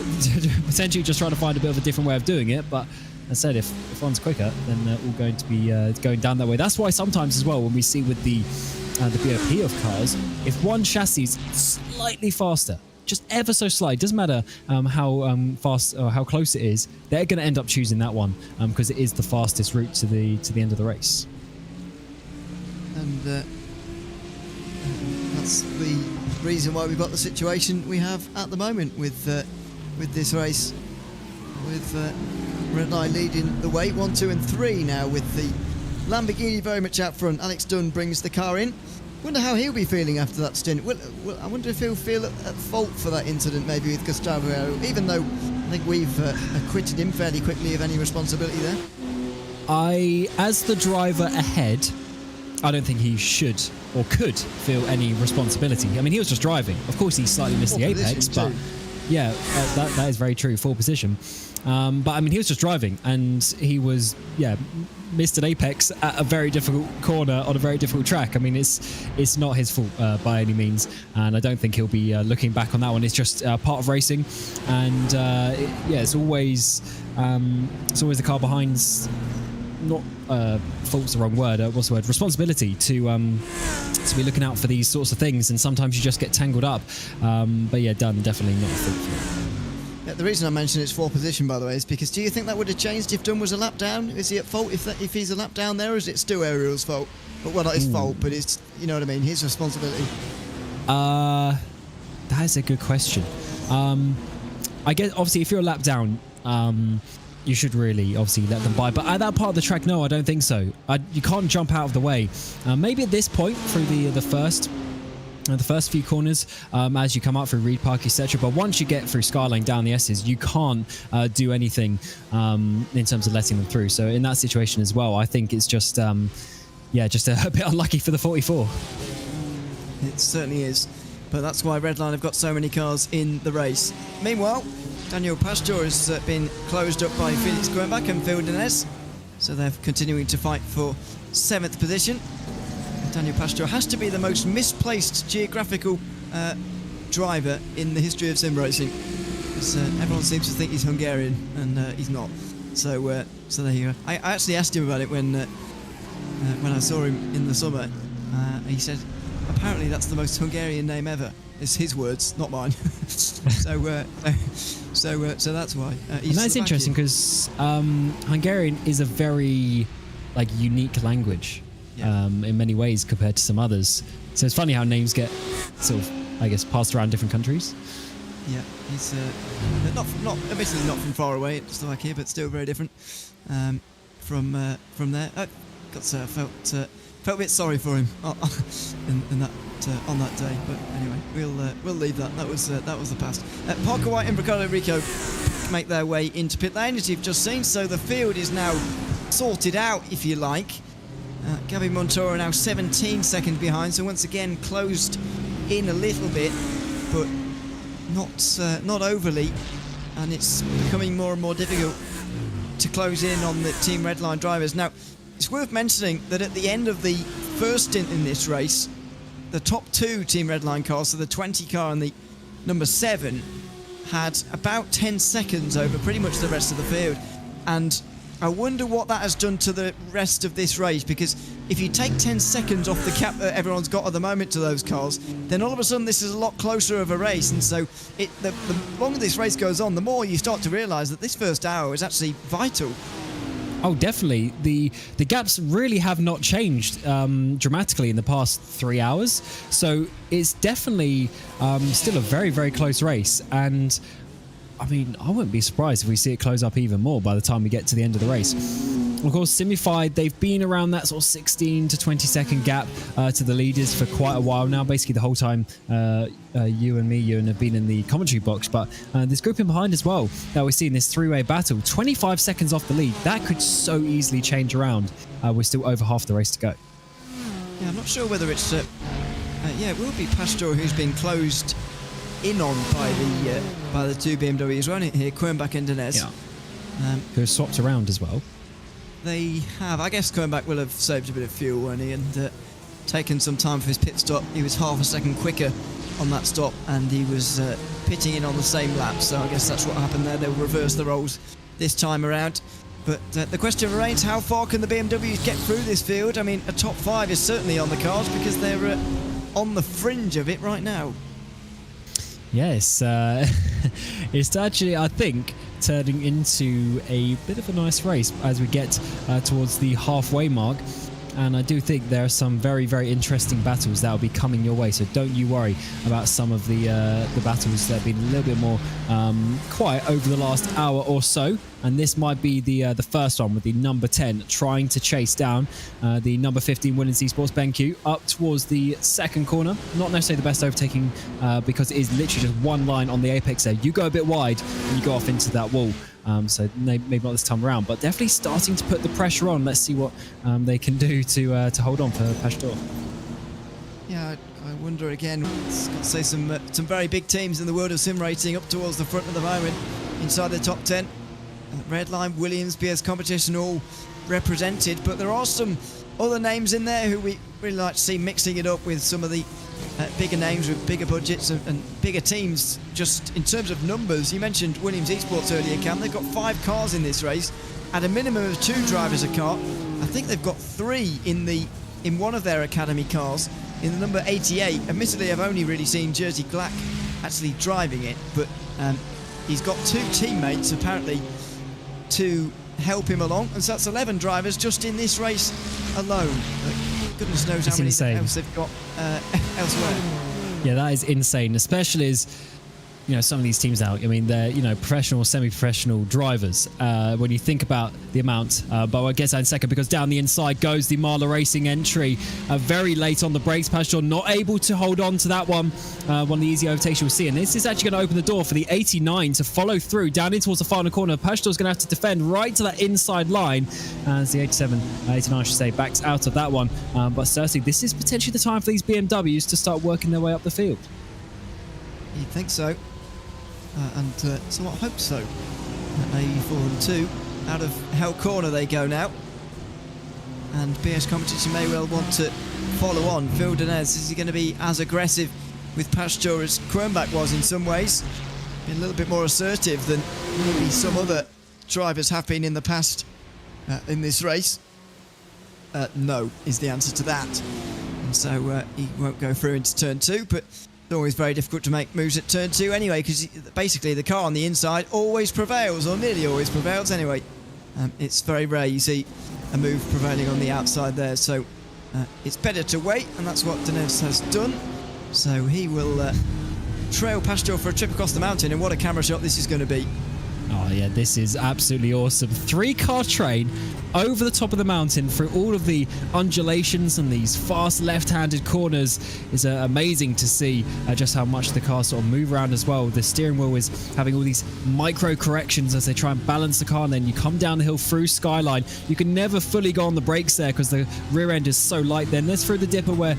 potentially just trying to find a bit of a different way of doing it, but as I said, if one's quicker, then they're all going to be going down that way. That's why sometimes as well, when we see with the BOP of cars, if one chassis is slightly faster, just ever so slight, doesn't matter how fast or how close it is, they're going to end up choosing that one because it is the fastest route to the end of the race.
And that's the reason why we've got the situation we have at the moment with this race, with Redline leading the way, 1, 2 and 3 now, with the Lamborghini very much out front. Alex Dunn brings the car in. Wonder how he'll be feeling after that stint. I wonder if he'll feel at fault for that incident maybe with Gustavo Aero, even though I think we've acquitted him fairly quickly of any responsibility there.
As the driver ahead, I don't think he should or could feel any responsibility. I mean, he was just driving. Of course, he slightly missed the apex, but yeah, that is very true, full position. But I mean, he was just driving, and he was, missed an apex at a very difficult corner on a very difficult track. I mean, it's not his fault by any means, and I don't think he'll be looking back on that one. It's just part of racing, and it's always the car behind's not fault's the wrong word. What's the word? Responsibility to be looking out for these sorts of things, and sometimes you just get tangled up. But yeah, Dunn definitely not a fault for it.
The reason I mentioned it's 4th position, by the way, is because do you think that would have changed if Dunn was a lap down? Is he at fault if he's a lap down there, or is it still Ariel's fault? But well, not his fault, but it's, you know what I mean, his responsibility.
That is a good question. I guess obviously if you're a lap down, you should really obviously let them by. But at that part of the track, no, I don't think so. You can't jump out of the way. Maybe at this point through the first few corners as you come up through Reed Park, etc. But once you get through Skyline down the S's, you can't do anything in terms of letting them through. So in that situation as well, I think it's just a bit unlucky for the 44.
It certainly is. But that's why Redline have got so many cars in the race. Meanwhile, Daniel Pastor has been closed up by Felix Gruenbach and Phil Denez. So they're continuing to fight for 7th position. Daniel Pastor has to be the most misplaced geographical driver in the history of sim racing. Because everyone seems to think he's Hungarian, and he's not. So there you go. I actually asked him about it when I saw him in the summer. He said, apparently that's the most Hungarian name ever. It's his words, not mine. So that's why.
And that's interesting because Hungarian is a very unique language. In many ways compared to some others. So it's funny how names get sort of, I guess, passed around different countries.
Yeah, he's admittedly not from far away, just like here, but still very different from there. I felt a bit sorry for him in that on that day, but anyway, we'll leave that. That was the past. Parker White and Ricardo Rico make their way into pit lane, as you've just seen. So the field is now sorted out, if you like. Gabby Montoro now 17 seconds behind, so once again closed in a little bit, but not overly, and it's becoming more and more difficult to close in on the Team Redline drivers. Now, it's worth mentioning that at the end of the first stint in this race, the top 2 Team Redline cars, so the 20 car and the number 7, had about 10 seconds over pretty much the rest of the field, and I wonder what that has done to the rest of this race, because if you take 10 seconds off the cap that everyone's got at the moment to those cars, then all of a sudden this is a lot closer of a race, and so the longer this race goes on, the more you start to realise that this first hour is actually vital.
Oh, definitely. The gaps really have not changed dramatically in the past 3 hours, so it's definitely still a very, very close race, and I mean, I wouldn't be surprised if we see it close up even more by the time we get to the end of the race. Of course, Simified, they've been around that sort of 16 to 20 second gap to the leaders for quite a while now, basically the whole time you and me, Ewan, have been in the commentary box. But this group in behind as well, that we're seeing this three-way battle, 25 seconds off the lead. That could so easily change around. We're still over half the race to go.
Yeah, I'm not sure whether it's... it will be Pastor who's been closed in on by the 2 BMWs, won't it? Here, Quernbach and Denez.
Yeah. Who have swapped around as well.
they have. I guess coming back will have saved a bit of fuel, won't he? And taken some time for his pit stop. He was half a second quicker on that stop, and he was pitting in on the same lap. So I guess that's what happened there. They'll reverse the roles this time around. But the question remains, how far can the BMWs get through this field? I mean, a top 5 is certainly on the cards because they're on the fringe of it right now.
Yes, it's actually, I think, turning into a bit of a nice race as we get towards the halfway mark. And I do think there are some very, very interesting battles that will be coming your way. So don't you worry about some of the battles that have been a little bit more quiet over the last hour or so. And this might be the first one with the number 10 trying to chase down the number 15 Williams Esports BenQ up towards the second corner. Not necessarily the best overtaking because it is literally just one line on the apex there. You go a bit wide and you go off into that wall. So maybe not this time around, but definitely starting to put the pressure on. Let's see what they can do to hold on for Pastor.
Yeah, I wonder again. It's got to say some very big teams in the world of sim racing up towards the front of the moment, inside the top 10. Redline, Williams, BS Competition all represented, but there are some other names in there who we really like to see mixing it up with some of the bigger names with bigger budgets and bigger teams. Just in terms of numbers, you mentioned Williams Esports earlier, Cam. They've got 5 cars in this race, at a minimum of 2 drivers a car. I think they've got 3 in one of their academy cars, in the number 88. Admittedly, I've only really seen Jersey Glack actually driving it, but he's got 2 teammates apparently to help him along, and so that's 11 drivers just in this race alone. Goodness knows how many else they've got elsewhere.
Yeah, that is insane, especially as some of these teams now, I mean, they're professional, semi-professional drivers when you think about the amount, but I'll get to that in a second, because down the inside goes the Marla Racing entry, very late on the brakes. Pastor not able to hold on to that one of the easy overtakes you'll see, and this is actually going to open the door for the 89 to follow through down in towards the final corner. Pastor's going to have to defend right to that inside line as the 89 I should say backs out of that one, but certainly this is potentially the time for these BMWs to start working their way up the field.
You'd think so. And so I hope so. A4 and 2 out of Hell Corner they go now, and BS Competition may well want to follow on. Phil Denez, is he going to be as aggressive with Pastor as Quernbach was in some ways? Been a little bit more assertive than maybe some other drivers have been in the past in this race. No is the answer to that, and so he won't go through into turn 2, but it's always very difficult to make moves at turn 2 anyway, because basically the car on the inside always prevails, or nearly always prevails anyway. It's very rare you see a move prevailing on the outside there, so it's better to wait, and that's what Denez has done. So he will trail Pastor for a trip across the mountain, and what a camera shot this is going to be.
Oh yeah, this is absolutely awesome. 3-car train over the top of the mountain through all of the undulations and these fast left-handed corners is amazing to see just how much the cars sort of move around as well. The steering wheel is having all these micro corrections as they try and balance the car, and then you come down the hill through Skyline. You can never fully go on the brakes there because the rear end is so light. Then there's through the dipper where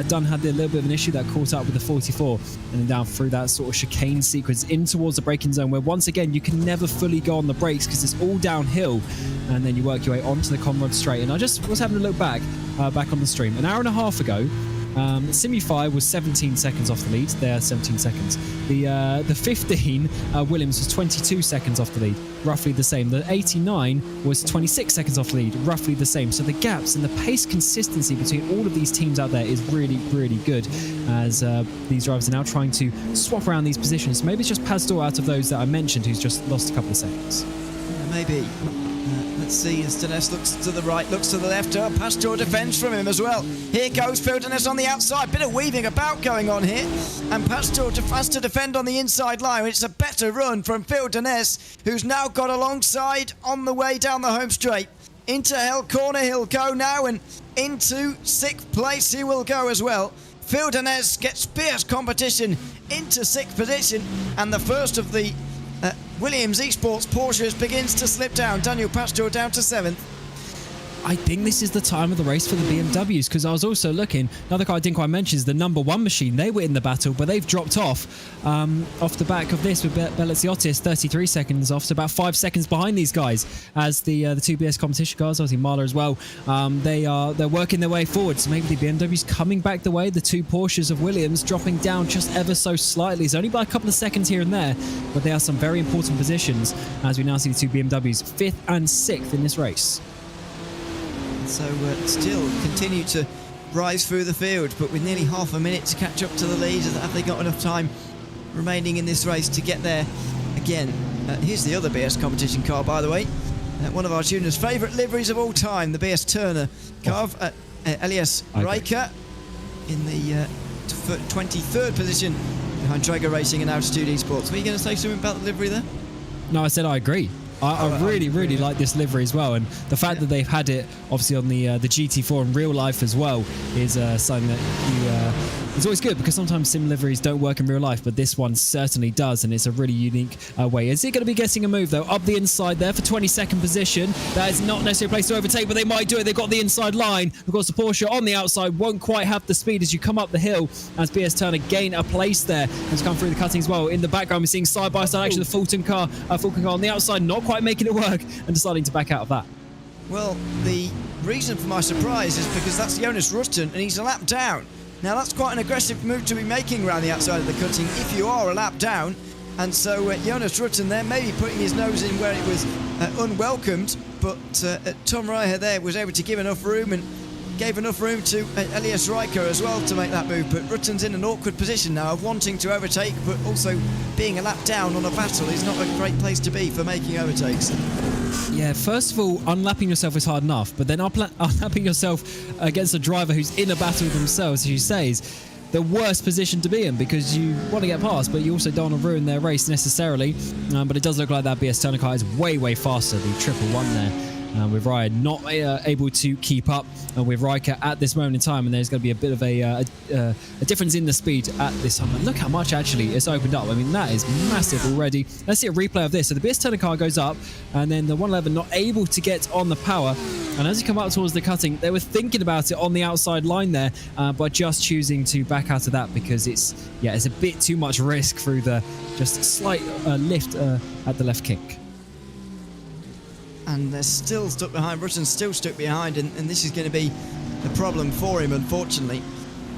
Dunn had a little bit of an issue that caught up with the 44, and then down through that sort of chicane sequence in towards the braking zone, where once again you can never fully go on the brakes because it's all downhill, and then you work your way onto the Conrad Straight. And I just was having a look back on the stream an hour and a half ago. Simify was 17 seconds off the lead. They're 17 seconds. The 15 Williams was 22 seconds off the lead, roughly the same. The 89 was 26 seconds off the lead, roughly the same. So the gaps and the pace consistency between all of these teams out there is really, really good, as these drivers are now trying to swap around these positions. Maybe it's just Pastor out of those that I mentioned who's just lost a couple of seconds.
Maybe. Let's see as Denez looks to the right, looks to the left. Pastor defends from him as well. Here goes Phil Denez on the outside. Bit of weaving about going on here. And Pastor has to defend on the inside line. It's a better run from Phil Denez, who's now got alongside on the way down the home straight. Into Hell Corner he'll go now, and into 6th place he will go as well. Phil Denez gets fierce competition into 6th position, and the first of the Williams Esports Porsches begins to slip down. Daniel Pastor down to 7th.
I think this is the time of the race for the BMWs, because I was also looking, another car I didn't quite mention is the number 1 machine. They were in the battle, but they've dropped off the back of this with Belaziotis 33 seconds off, so about 5 seconds behind these guys as the two BS competition cars, obviously Marla as well. They're working their way forward, so maybe the BMWs coming back the way, the 2 Porsches of Williams dropping down just ever so slightly. It's only by a couple of seconds here and there, but they are some very important positions as we now see the 2 BMWs 5th and 6th in this race.
So still continue to rise through the field, but with nearly half a minute to catch up to the lead, have they got enough time remaining in this race to get there again? Here's the other BS competition car, by the way. One of our tuners' favourite liveries of all time, the BS Turner car. Elias Riker in the 23rd position behind Traeger Racing and Altitude Esports. Were you going to say something about the livery there?
No, I said I agree. I really like this livery as well, and the fact that they've had it obviously on the GT4 in real life as well is something that it's always good, because sometimes sim liveries don't work in real life, but this one certainly does, and it's a really unique way. Is it going to be getting a move though? Up the inside there for 22nd position. That is not necessarily a place to overtake, but they might do it. They've got the inside line. Of course, the Porsche on the outside won't quite have the speed as you come up the hill, as BS Turner gain a place there and to come through the cutting as well. In the background, we're seeing side by side action. The Fulton car on the outside, not quite making it work and deciding to back out of that.
Well, the reason for my surprise is because that's Jonas Rutten and he's a lap down. Now that's quite an aggressive move to be making around the outside of the cutting if you are a lap down, and so Jonas Rutten there maybe putting his nose in where it was unwelcomed, but Tom Reiher there was able to give enough room and gave enough room to Elias Riker as well to make that move. But Rutten's in an awkward position now of wanting to overtake, but also being a lap down on a battle is not a great place to be for making overtakes.
Yeah, first of all, unlapping yourself is hard enough, but then unlapping yourself against a driver who's in a battle with themselves, as you say, is the worst position to be in, because you want to get past, but you also don't want to ruin their race necessarily. But it does look like that BS Turner car is way faster, the 111 there. With Ryan not able to keep up with Riker at this moment in time, and there's going to be a bit of a difference in the speed at this time. And look how much actually it's opened up. I mean, that is massive already. Let's see a replay of this. So the BS Turner car goes up, and then the 111 not able to get on the power. And as you come up towards the cutting, they were thinking about it on the outside line there, but just choosing to back out of that because it's a bit too much risk through the just slight lift at the left kick.
And they're still stuck behind. Rutten's still stuck behind, and this is going to be the problem for him, unfortunately.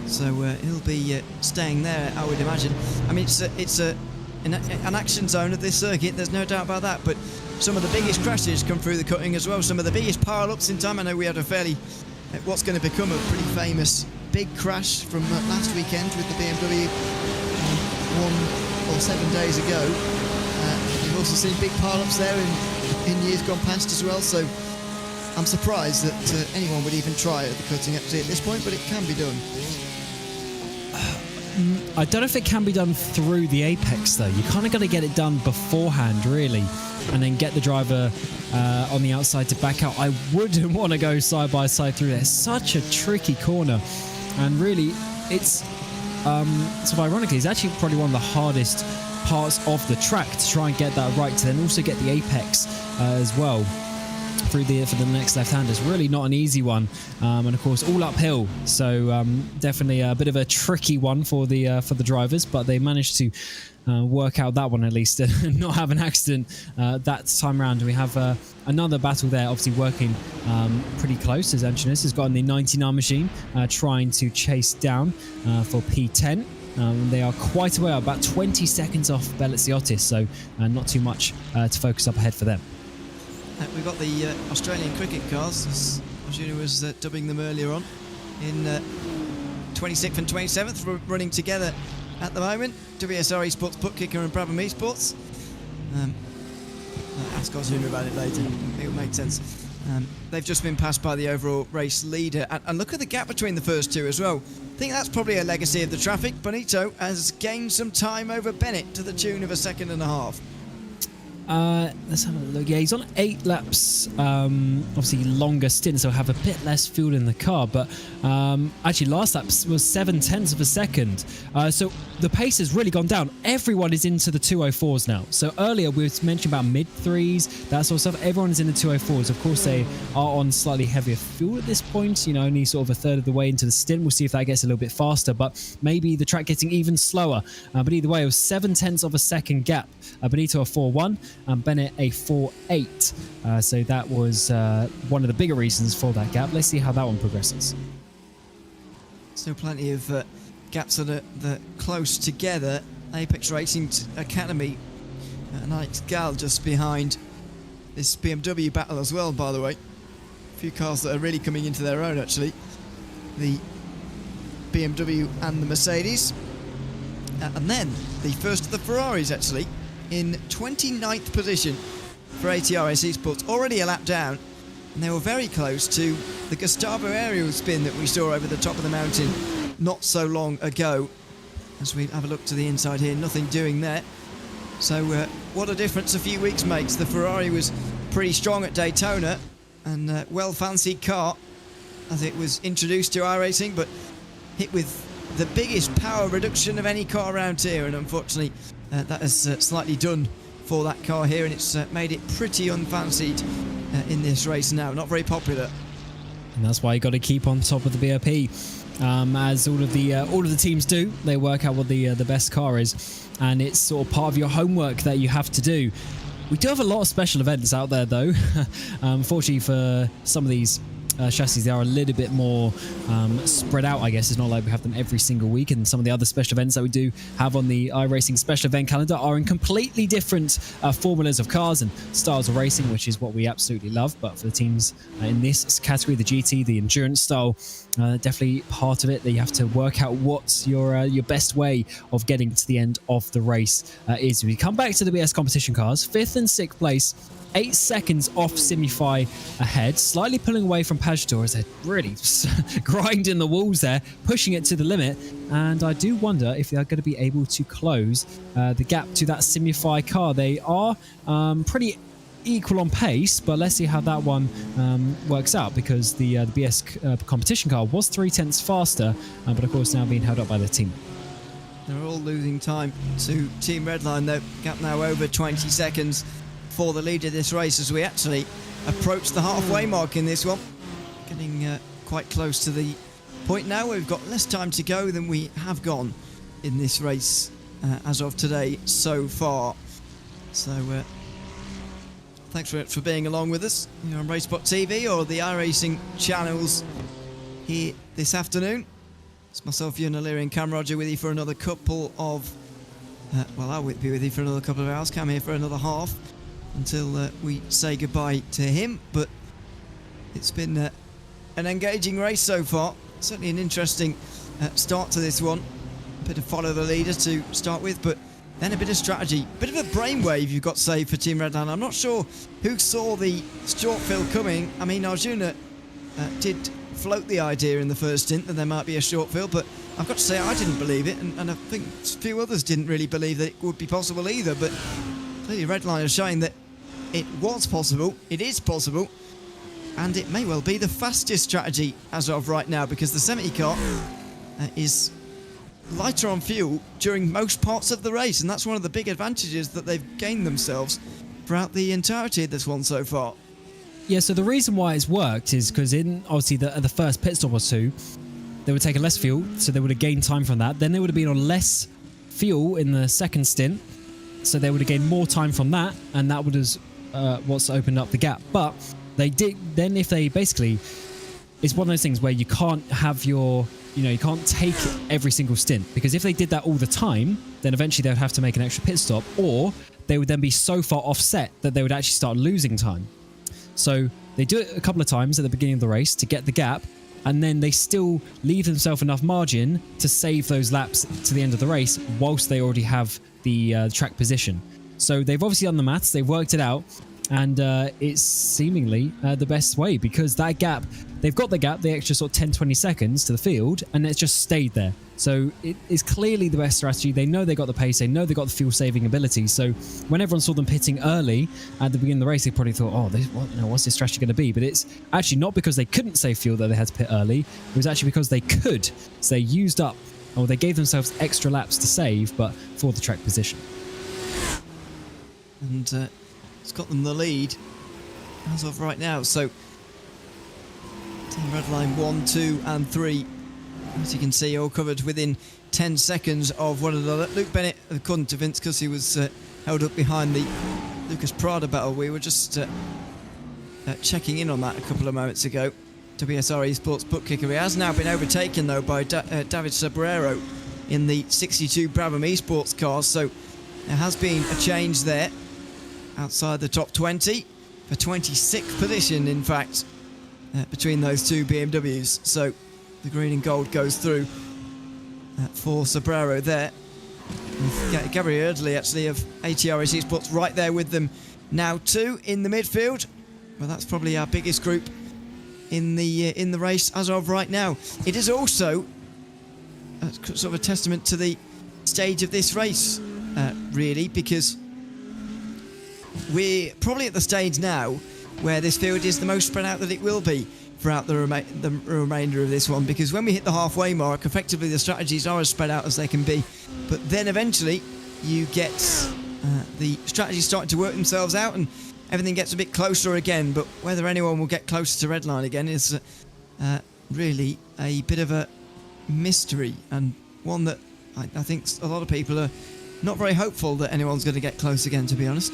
So he'll be staying there, I would imagine. I mean, it's an action zone of this circuit, there's no doubt about that, but some of the biggest crashes come through the cutting as well, some of the biggest pile-ups in time. I know we had a fairly, what's going to become a pretty famous big crash from last weekend with the BMW 1 or 7 days ago. You've also seen big pile-ups there in years gone past as well, so I'm surprised that anyone would even try at the cutting actually at this point, but it can be done.
I don't know if it can be done through the apex though. You kind of got to get it done beforehand really, and then get the driver on the outside to back out. I wouldn't want to go side by side through there. It's such a tricky corner, and really it's sort of ironically it's actually probably one of the hardest parts of the track to try and get that right, to then also get the apex as well through for the next left-hander. It's really not an easy one, and of course all uphill, so definitely a bit of a tricky one for the drivers, but they managed to work out that one at least and not have an accident that time around. We have another battle there, obviously working pretty close, as Antonis has got in the 99 machine trying to chase down for P10. They are quite away, about 20 seconds off Belaziotis, so not too much to focus up ahead for them.
We've got the Australian cricket cars, as Arjuna was dubbing them earlier on, in 26th and 27th, running together at the moment. WSR Esports, Puck Kicker and Brabham Esports. Ask Arjuna about it later, it will make sense. They've just been passed by the overall race leader, and look at the gap between the first two as well. I think that's probably a legacy of the traffic. Bonito has gained some time over Bennett to the tune of a second and a half.
Let's have a look. Yeah, he's on 8 laps. Obviously longer stint, so have a bit less fuel in the car. But actually, last lap was 0.7 of a second. So the pace has really gone down. Everyone is into the 204s now. So earlier we were mentioning about mid 3s, that sort of stuff. Everyone is in the 204s. Of course, they are on slightly heavier fuel at this point. You know, only sort of a third of the way into the stint. We'll see if that gets a little bit faster. But maybe the track getting even slower. But either way, it was 0.7 of a second gap. Benito a 4.1 and Bennett a 4.8. So that was one of the bigger reasons for that gap. Let's see how that one progresses.
Still plenty of gaps that are close together. Apex Racing Academy, Alex Gal just behind this BMW battle as well, by the way. A few cars that are really coming into their own, actually. The BMW and the Mercedes. And then the first of the Ferraris, actually, in 29th position for ATR RaceSpots, already a lap down, and they were very close to the Gustavo aerial spin that we saw over the top of the mountain not so long ago. As we have a look to the inside here, nothing doing there. So what a difference a few weeks makes. The Ferrari was pretty strong at Daytona, and well-fancied car as it was introduced to iRacing, but hit with the biggest power reduction of any car around here, and unfortunately that has slightly done for that car here, and it's made it pretty unfancied in this race now. Not very popular.
And that's why you got to keep on top of the BOP, as all of the teams do. They work out what the best car is, and it's sort of part of your homework that you have to do. We do have a lot of special events out there, though. Unfortunately, for some of these chassis, they are a little bit more spread out, I guess. It's not like we have them every single week, and some of the other special events that we do have on the iRacing special event calendar are in completely different formulas of cars and styles of racing, which is what we absolutely love. But for the teams in this category, the GT, the endurance style, definitely part of it, that you have to work out what your best way of getting to the end of the race is. We come back to the BS competition cars, 5th and 6th place, 8 seconds off Simify ahead, slightly pulling away from Pajtor as they're really grinding the walls there, pushing it to the limit. And I do wonder if they're going to be able to close the gap to that Simify car. They are pretty equal on pace, but let's see how that one works out, because the BS competition car was 0.3 faster, but of course now being held up by the team.
They're all losing time to Team Redline, though. Gap now over 20 seconds for the lead of this race as we actually approach the halfway mark in this one. Getting quite close to the point now where we've got less time to go than we have gone in this race as of today so far. So thanks for being along with us. You're on RaceSpotTV or the iRacing channels here this afternoon. It's myself, Ewan O'Leary, and Cam Roger with you for another couple of well, I'll be with you for another couple of hours. Cam here for another half until we say goodbye to him. But it's been an engaging race so far. Certainly an interesting start to this one. A bit of follow the leader to start with, but then a bit of strategy. A bit of a brainwave, you've got to say, for Team Redline. I'm not sure who saw the short fill coming. I mean, Arjuna did float the idea in the first stint that there might be a short fill, but I've got to say I didn't believe it, and I think a few others didn't really believe that it would be possible either. But clearly Redline is showing that it was possible, it is possible, and it may well be the fastest strategy as of right now, because the 70 car is lighter on fuel during most parts of the race, and that's one of the big advantages that they've gained themselves throughout the entirety of this one so far.
Yeah, so the reason why it's worked is because in obviously the first pit stop or two, they would take less fuel, so they would have gained time from that. Then they would have been on less fuel in the second stint, so they would have gained more time from that, and that would have what's opened up the gap. But they did then, if they basically, it's one of those things where you can't have your, you can't take every single stint, because if they did that all the time, then eventually they would have to make an extra pit stop, or they would then be so far offset that they would actually start losing time. So they do it a couple of times at the beginning of the race to get the gap, and then they still leave themselves enough margin to save those laps to the end of the race whilst they already have the track position. So they've obviously done the maths, they've worked it out, And it's seemingly the best way, because that gap, they've got the gap, the extra sort of 10-20 seconds to the field, and it's just stayed there. So it is clearly the best strategy. They know they got the pace, they know they got the fuel saving ability. So when everyone saw them pitting early at the beginning of the race, they probably thought, oh, what's this strategy going to be? But it's actually not because they couldn't save fuel that they had to pit early. It was actually because they could. So they used up, or they gave themselves extra laps to save, but for the track position.
And it's got them the lead as of right now. So Team Redline 1, 2 and 3, as you can see, all covered within 10 seconds of one another. Luke Bennett, according to Vince, because he was held up behind the Lucas Prada battle. We were just checking in on that a couple of moments ago. WSR Esports book kicker. He has now been overtaken though by David Sobrero in the 62 Brabham Esports cars. So there has been a change there outside the top 20 for 26th position, in fact, between those two BMWs. So the green and gold goes through for Sobrero there. With Gabriel Erdely, actually, of ATRS Esports right there with them now too in the midfield. Well, that's probably our biggest group in the race as of right now. It is also sort of a testament to the stage of this race, really, because we're probably at the stage now where this field is the most spread out that it will be throughout the remainder of this one, because when we hit the halfway mark, effectively the strategies are as spread out as they can be, but then eventually you get the strategies starting to work themselves out and everything gets a bit closer again. But whether anyone will get closer to Redline again is really a bit of a mystery, and one that I think a lot of people are not very hopeful that anyone's going to get close again, to be honest.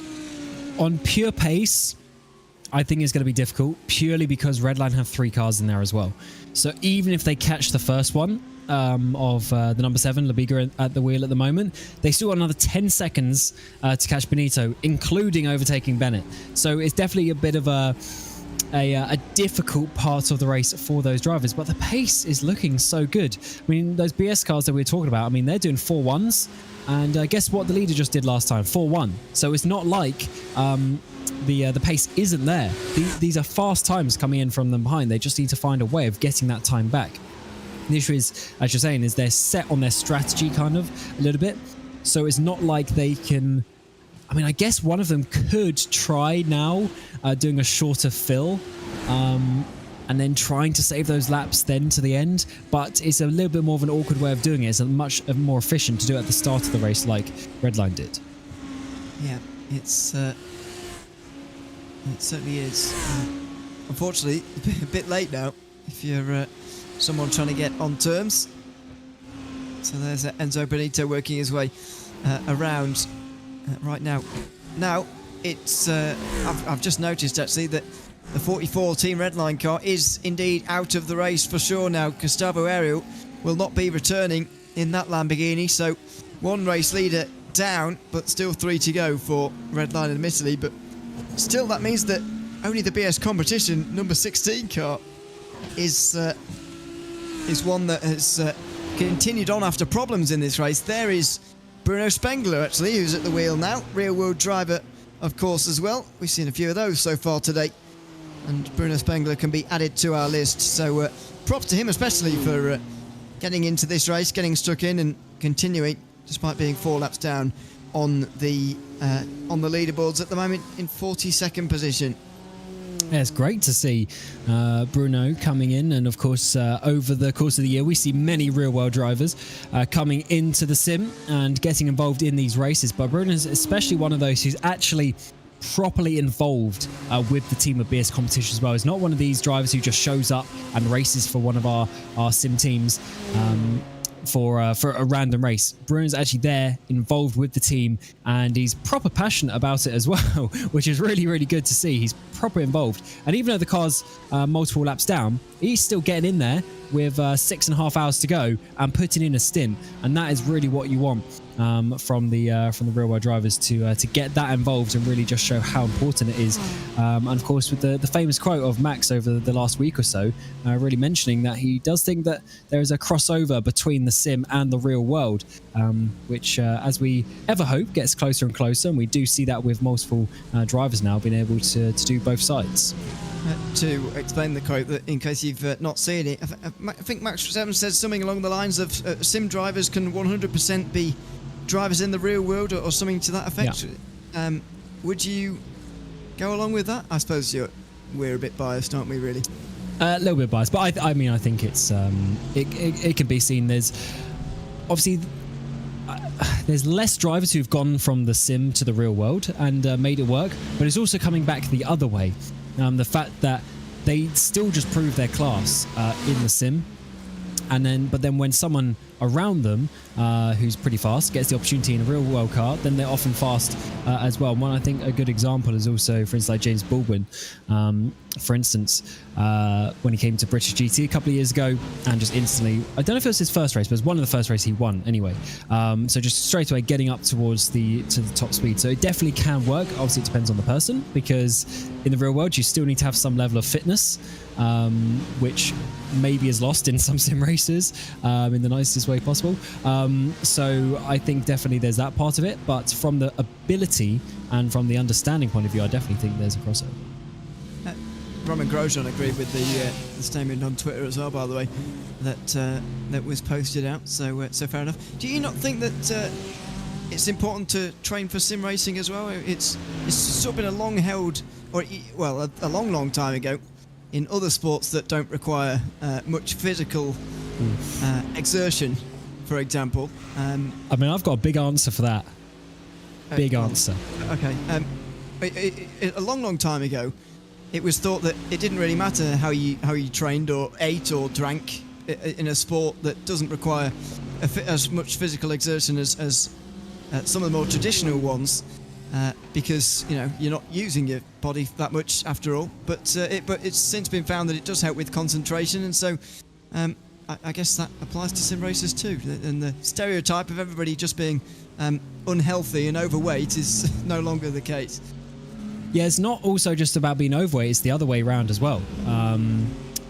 On pure pace, I think it's going to be difficult, purely because Redline have 3 cars in there as well. So even if they catch the first one of the number 7, Labiga, at the wheel at the moment, they still got another 10 seconds to catch Benito, including overtaking Bennett. So it's definitely a bit of a difficult part of the race for those drivers, but the pace is looking so good. I mean, those BS cars that we were talking about, I mean, they're doing 4.1s, and guess what the leader just did last time? 4.1. So it's not like the pace isn't there. These are fast times coming in from them behind. They just need to find a way of getting that time back. The issue is, as you're saying, is they're set on their strategy kind of a little bit. So it's not like they can... I mean, I guess one of them could try now doing a shorter fill and then trying to save those laps then to the end. But it's a little bit more of an awkward way of doing it. It's much more efficient to do it at the start of the race like Redline did.
Yeah, it certainly is. Unfortunately, a bit late now if you're someone trying to get on terms. So there's Enzo Benito working his way around right now. Now, it's I've just noticed actually that the 44 Team Redline car is indeed out of the race for sure now. Gustavo Ariel will not be returning in that Lamborghini, so one race leader down, but still 3 to go for Redline, admittedly. But still, that means that only the BS Competition number 16 car is one that has continued on after problems in this race. There is Bruno Spengler, actually, who's at the wheel now. Real-world driver, of course, as well. We've seen a few of those so far today. And Bruno Spengler can be added to our list. So props to him, especially for getting into this race, getting stuck in and continuing, despite being 4 laps down on the leaderboards at the moment in 42nd position.
Yeah, it's great to see Bruno coming in, and of course over the course of the year we see many real-world drivers coming into the sim and getting involved in these races, but Bruno is especially one of those who's actually properly involved with the team of BS Competition as well. He's not one of these drivers who just shows up and races for one of our sim teams for a random race. Bruno's actually there, involved with the team, and he's proper passionate about it as well, which is really, really good to see. He's proper involved, and even though the car's multiple laps down, he's still getting in there with 6.5 hours to go and putting in a stint, and that is really what you want from the real world drivers to get that involved and really just show how important it is. And of course, with the famous quote of Max over the last week or so, really mentioning that he does think that there is a crossover between the sim and the real world, which as we ever hope gets closer and closer, and we do see that with multiple drivers now being able to do both sides.
To explain the quote, that in case you've not seen it, I think Max Verstappen says something along the lines of sim drivers can 100% be drivers in the real world, or something to that effect. Yeah. Would you go along with that? I suppose we're a bit biased, aren't we, really?
A little bit biased, but I mean, I think it's it can be seen. There's obviously there's less drivers who've gone from the sim to the real world and made it work, but it's also coming back the other way. The fact that they still just prove their class in the sim, but then when someone around them who's pretty fast gets the opportunity in a real world car, then they're often fast as well. One, I think a good example is also, for instance, like James Baldwin, for instance, when he came to British GT a couple of years ago, and just instantly, I don't know if it was his first race, but it was one of the first races he won anyway. So just straight away getting up towards the top speed. So it definitely can work. Obviously, it depends on the person, because in the real world, you still need to have some level of fitness, which maybe is lost in some sim races in the nicest way possible. So I think definitely there's that part of it, but from the ability and from the understanding point of view, I definitely think there's a crossover.
Roman Grosjean agreed with the statement on Twitter as well, by the way, that was posted out. So fair enough. Do you not think that it's important to train for sim racing as well? It's sort of been a long-held, or a long time ago, in other sports that don't require much physical exertion, for example. I
mean, I've got a big answer for that. Big answer.
Okay. A long time ago, it was thought that it didn't really matter how you trained or ate or drank in a sport that doesn't require as much physical exertion as some of the more traditional ones, because you're not using your body that much after all. But it's since been found that it does help with concentration, and so I guess that applies to sim racers too. And the stereotype of everybody just being unhealthy and overweight is no longer the case.
Yeah, it's not also just about being overweight, it's the other way around as well.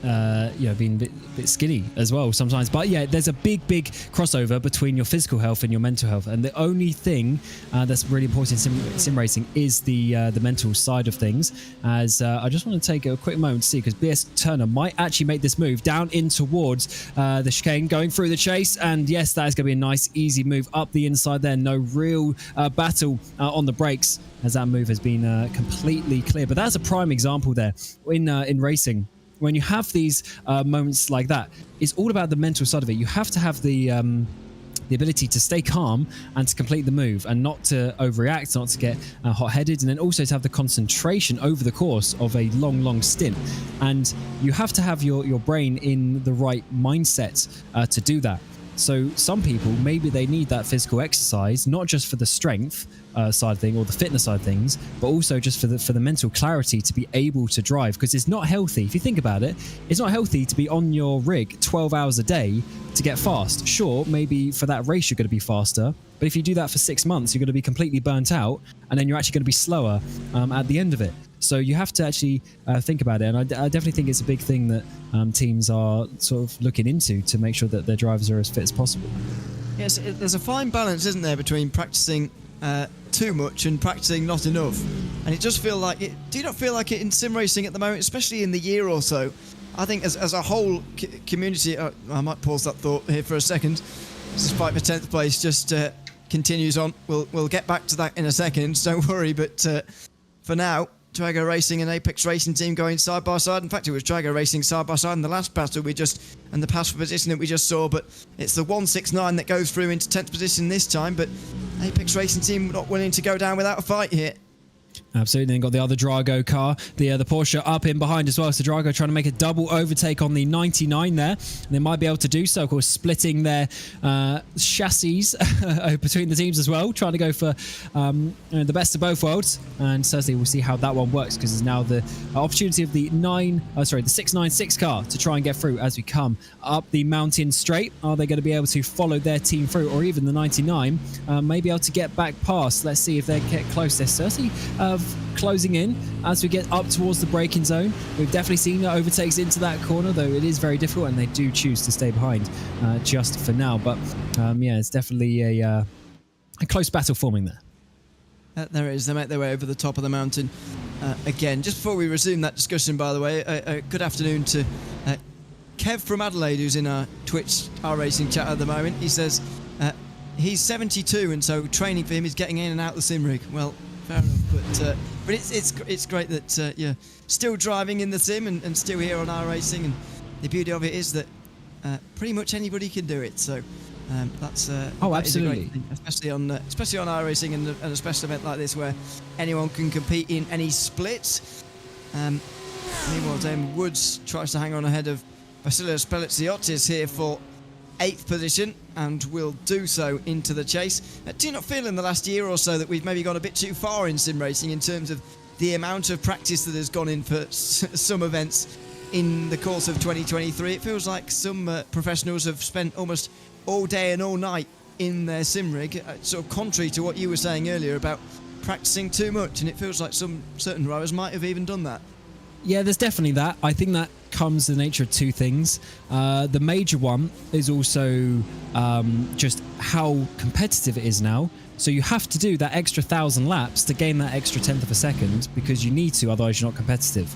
Being a bit skinny as well sometimes. But yeah, there's a big crossover between your physical health and your mental health. And the only thing that's really important in sim racing is the mental side of things. As I just want to take a quick moment to see, because BS Turner might actually make this move down in towards the chicane, going through the chase. And yes, that is going to be a nice, easy move up the inside there. No real battle on the brakes, as that move has been completely clear. But that's a prime example there in racing. When you have these moments like that, it's all about the mental side of it. You have to have the ability to stay calm and to complete the move, and not to overreact, not to get hot-headed, and then also to have the concentration over the course of a long stint. And you have to have your brain in the right mindset to do that. So some people, maybe they need that physical exercise, not just for the strength side of things or the fitness side of things, but also just for the mental clarity to be able to drive. Because it's not healthy, if you think about it, it's not healthy to be on your rig 12 hours a day to get fast. Sure, maybe for that race you're going to be faster, but if you do that for 6 months, you're going to be completely burnt out, and then you're actually going to be slower at the end of it. So you have to actually think about it, and I definitely think it's a big thing that teams are sort of looking into to make sure that their drivers are as fit as possible.
Yes, there's a fine balance, isn't there, between practicing too much and practicing not enough. And it does feel like it. Do you not feel like it in sim racing at the moment, especially in the year or so? I think as a whole community, I might pause that thought here for a second. This fight for 10th place just continues on. We'll get back to that in a second, don't worry. But for now, Drago Racing and Apex Racing Team going side by side. In fact, it was Drago Racing side by side in the last battle and the pass for position that we just saw. But it's the 169 that goes through into 10th position this time. But Apex Racing Team not willing to go down without a fight here.
Absolutely. Then got the other Drago car, the Porsche up in behind as well. So Drago trying to make a double overtake on the 99 there. And they might be able to do so, of course, splitting their chassis between the teams as well, trying to go for the best of both worlds. And certainly we'll see how that one works, because there's now the opportunity of the 696 car to try and get through as we come up the mountain straight. Are they going to be able to follow their team through, or even the 99 may be able to get back past? Let's see if they get close. They're certainly closing in as we get up towards the braking zone. We've definitely seen overtakes into that corner, though it is very difficult, and they do choose to stay behind just for now. But yeah, it's definitely a close battle forming there.
There it is. They make their way over the top of the mountain again. Just before we resume that discussion, by the way, good afternoon to Kev from Adelaide, who's in our Twitch racing chat at the moment. He says he's 72, and so training for him is getting in and out the sim rig. Well, fair enough, but it's great that you're still driving in the sim and still here on racing, and the beauty of it is that pretty much anybody can do it. So that's
absolutely,
a great thing, especially on racing and a special event like this where anyone can compete in any splits. Meanwhile, Damon Woods tries to hang on ahead of Vasilios Pelitsiotis here for 8th position, and will do so into the chase. Do you not feel in the last year or so that we've maybe gone a bit too far in sim racing in terms of the amount of practice that has gone in for some events in the course of 2023? It feels like some professionals have spent almost all day and all night in their sim rig, sort of contrary to what you were saying earlier about practicing too much, and it feels like some certain drivers might have even done that.
Yeah, there's definitely that. I think that comes in the nature of two things. The major one is also just how competitive it is now. So you have to do that extra 1,000 laps to gain that extra 1/10 of a second, because you need to, otherwise you're not competitive.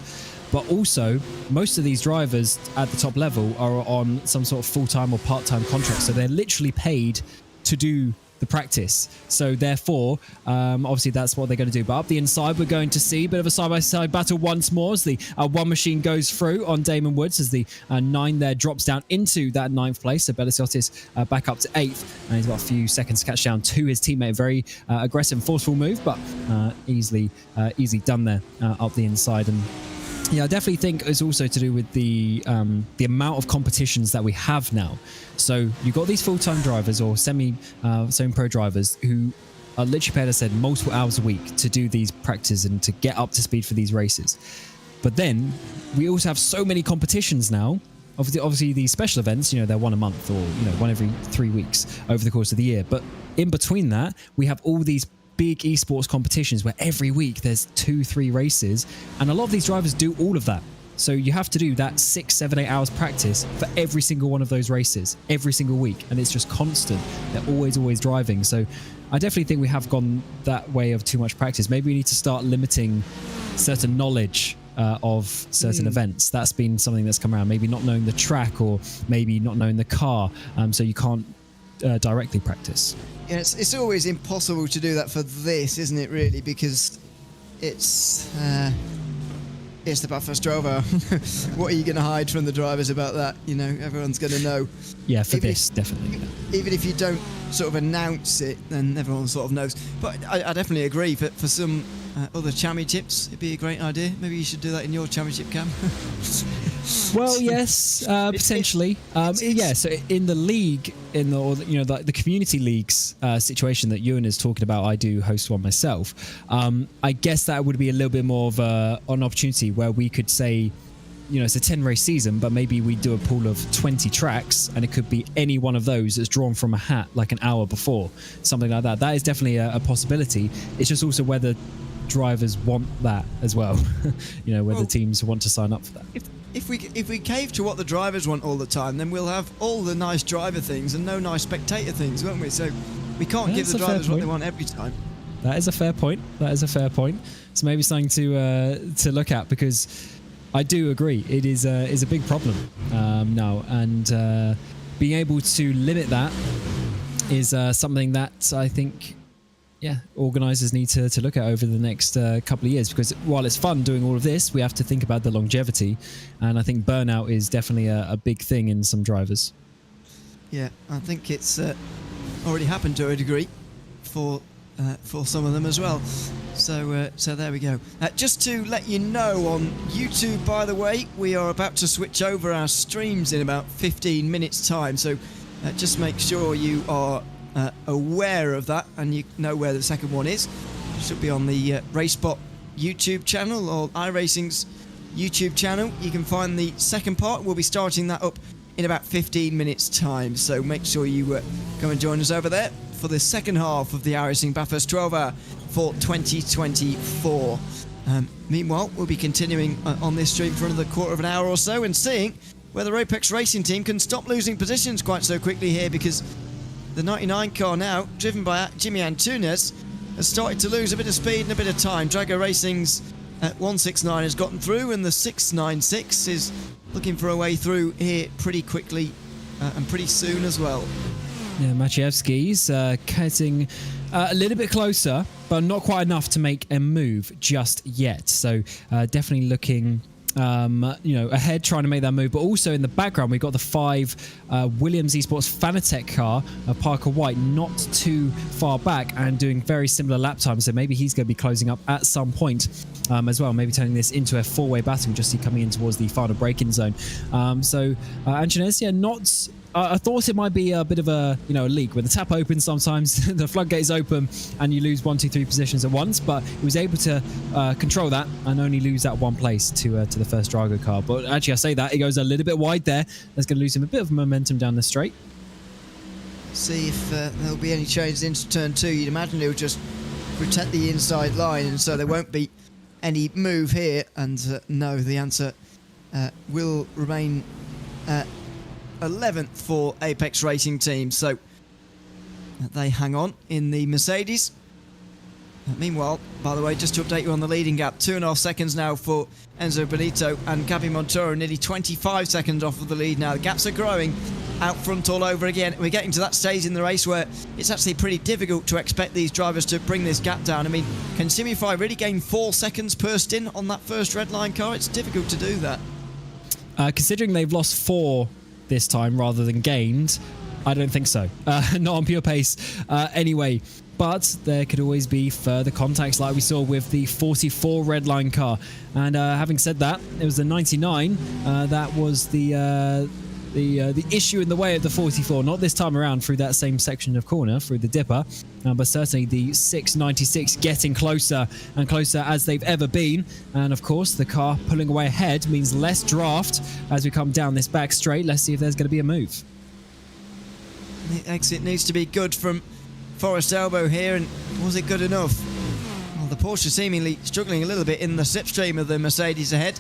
But also, most of these drivers at the top level are on some sort of full-time or part-time contract, so they're literally paid to do the practice. So therefore, obviously that's what they're going to do. But up the inside, we're going to see a bit of a side-by-side battle once more as the one machine goes through on Damon Woods, as the 9 there drops down into that 9th place. So Belisiotis back up to 8th, and he's got a few seconds to catch down to his teammate. Very aggressive, forceful move, but easily done there up the inside. And yeah, I definitely think it's also to do with the amount of competitions that we have now. So you've got these full-time drivers or semi-pro drivers who are literally paid, as I said, multiple hours a week to do these practices and to get up to speed for these races. But then we also have so many competitions now. Obviously these special events, they're one a month, or one every 3 weeks over the course of the year. But in between that, we have all these big esports competitions where every week there's 2-3 races, and a lot of these drivers do all of that. So you have to do that 6, 7, 8 hours practice for every single one of those races every single week, and it's just constant. They're always driving. So I definitely think we have gone that way of too much practice. Maybe we need to start limiting certain knowledge of certain events. That's been something that's come around. Maybe not knowing the track, or maybe not knowing the car, so you can't directly practice.
Yeah, it's always impossible to do that for this, isn't it, really? Because it's the Bathurst Drover. What are you going to hide from the drivers about that? Everyone's going to know.
Yeah, for this, definitely.
Even if you don't sort of announce it, then everyone sort of knows. But I definitely agree. For some other championships, it'd be a great idea. Maybe you should do that in your championship, Cam.
Well, yes, potentially. Yeah, so in the league, the community leagues situation that Ewan is talking about, I do host one myself. I guess that would be a little bit more of an opportunity where we could say, it's a 10-race season, but maybe we do a pool of 20 tracks, and it could be any one of those that's drawn from a hat like an hour before, something like that. That is definitely a possibility. It's just also whether drivers want that as well. Whether teams want to sign up for that.
If we cave to what the drivers want all the time, then we'll have all the nice driver things and no nice spectator things, won't we? So we can't give the drivers what they want every time.
That is a fair point. So maybe something to look at, because I do agree it is a big problem now, and being able to limit that is something that I think organisers need to look at over the next couple of years, because while it's fun doing all of this, we have to think about the longevity, and I think burnout is definitely a big thing in some drivers.
Yeah, I think it's already happened to a degree for some of them as well. So there we go. Just to let you know, on YouTube, by the way, we are about to switch over our streams in about 15 minutes time. So just make sure you are aware of that and you know where the second one is. It should be on the RaceSpot YouTube channel or iRacing's YouTube channel. You can find the second part. We'll be starting that up in about 15 minutes time. So make sure you go and join us over there for the second half of the iRacing Bathurst 12 Hour for 2024. Meanwhile, we'll be continuing on this stream for another quarter of an hour or so and seeing whether Apex Racing Team can stop losing positions quite so quickly here, because the 99 car now, driven by Jimmy Antunes, has started to lose a bit of speed and a bit of time. Drago Racing's 169 has gotten through, and the 696 is looking for a way through here pretty quickly and pretty soon as well.
Yeah, Maciejewski's getting a little bit closer, but not quite enough to make a move just yet. So definitely looking ahead, trying to make that move. But also in the background, we've got the 5 Williams Esports Fanatec car, Parker White, not too far back and doing very similar lap times. So maybe he's going to be closing up at some point as well, maybe turning this into a four-way battle. Just see coming in towards the final braking zone. Antunes, not... I thought it might be a bit of a leak. When the tap opens, sometimes the floodgate is open and you lose 1, 2, 3 positions at once. But he was able to control that and only lose that one place to the first Drago car. But actually, I say that, it goes a little bit wide there. That's going to lose him a bit of momentum down the straight.
See if there'll be any changes into turn 2. You'd imagine he'll just protect the inside line, and so there won't be any move here. And no, the answer will remain 11th for Apex Racing Team, so they hang on in the Mercedes. Meanwhile, by the way, just to update you on the leading gap, 2.5 seconds now for Enzo Benito and Gabi Montoro, nearly 25 seconds off of the lead now. The gaps are growing out front all over again. We're getting to that stage in the race where it's actually pretty difficult to expect these drivers to bring this gap down. I mean, can Simify really gain 4 seconds per stint on that first red line car? It's difficult to do that.
Considering they've lost 4 this time rather than gained, I don't think so. Not on pure pace anyway. But there could always be further contacts like we saw with the 44 red line car. And having said that, it was the 99 that was the issue in the way of the 44. Not this time around through that same section of corner, through the dipper. But certainly the 696 getting closer and closer as they've ever been. And of course, the car pulling away ahead means less draft as we come down this back straight. Let's see if there's going to be a move.
The exit needs to be good from Forest Elbow here, and was it good enough? Well, the Porsche seemingly struggling a little bit in the slipstream of the Mercedes ahead.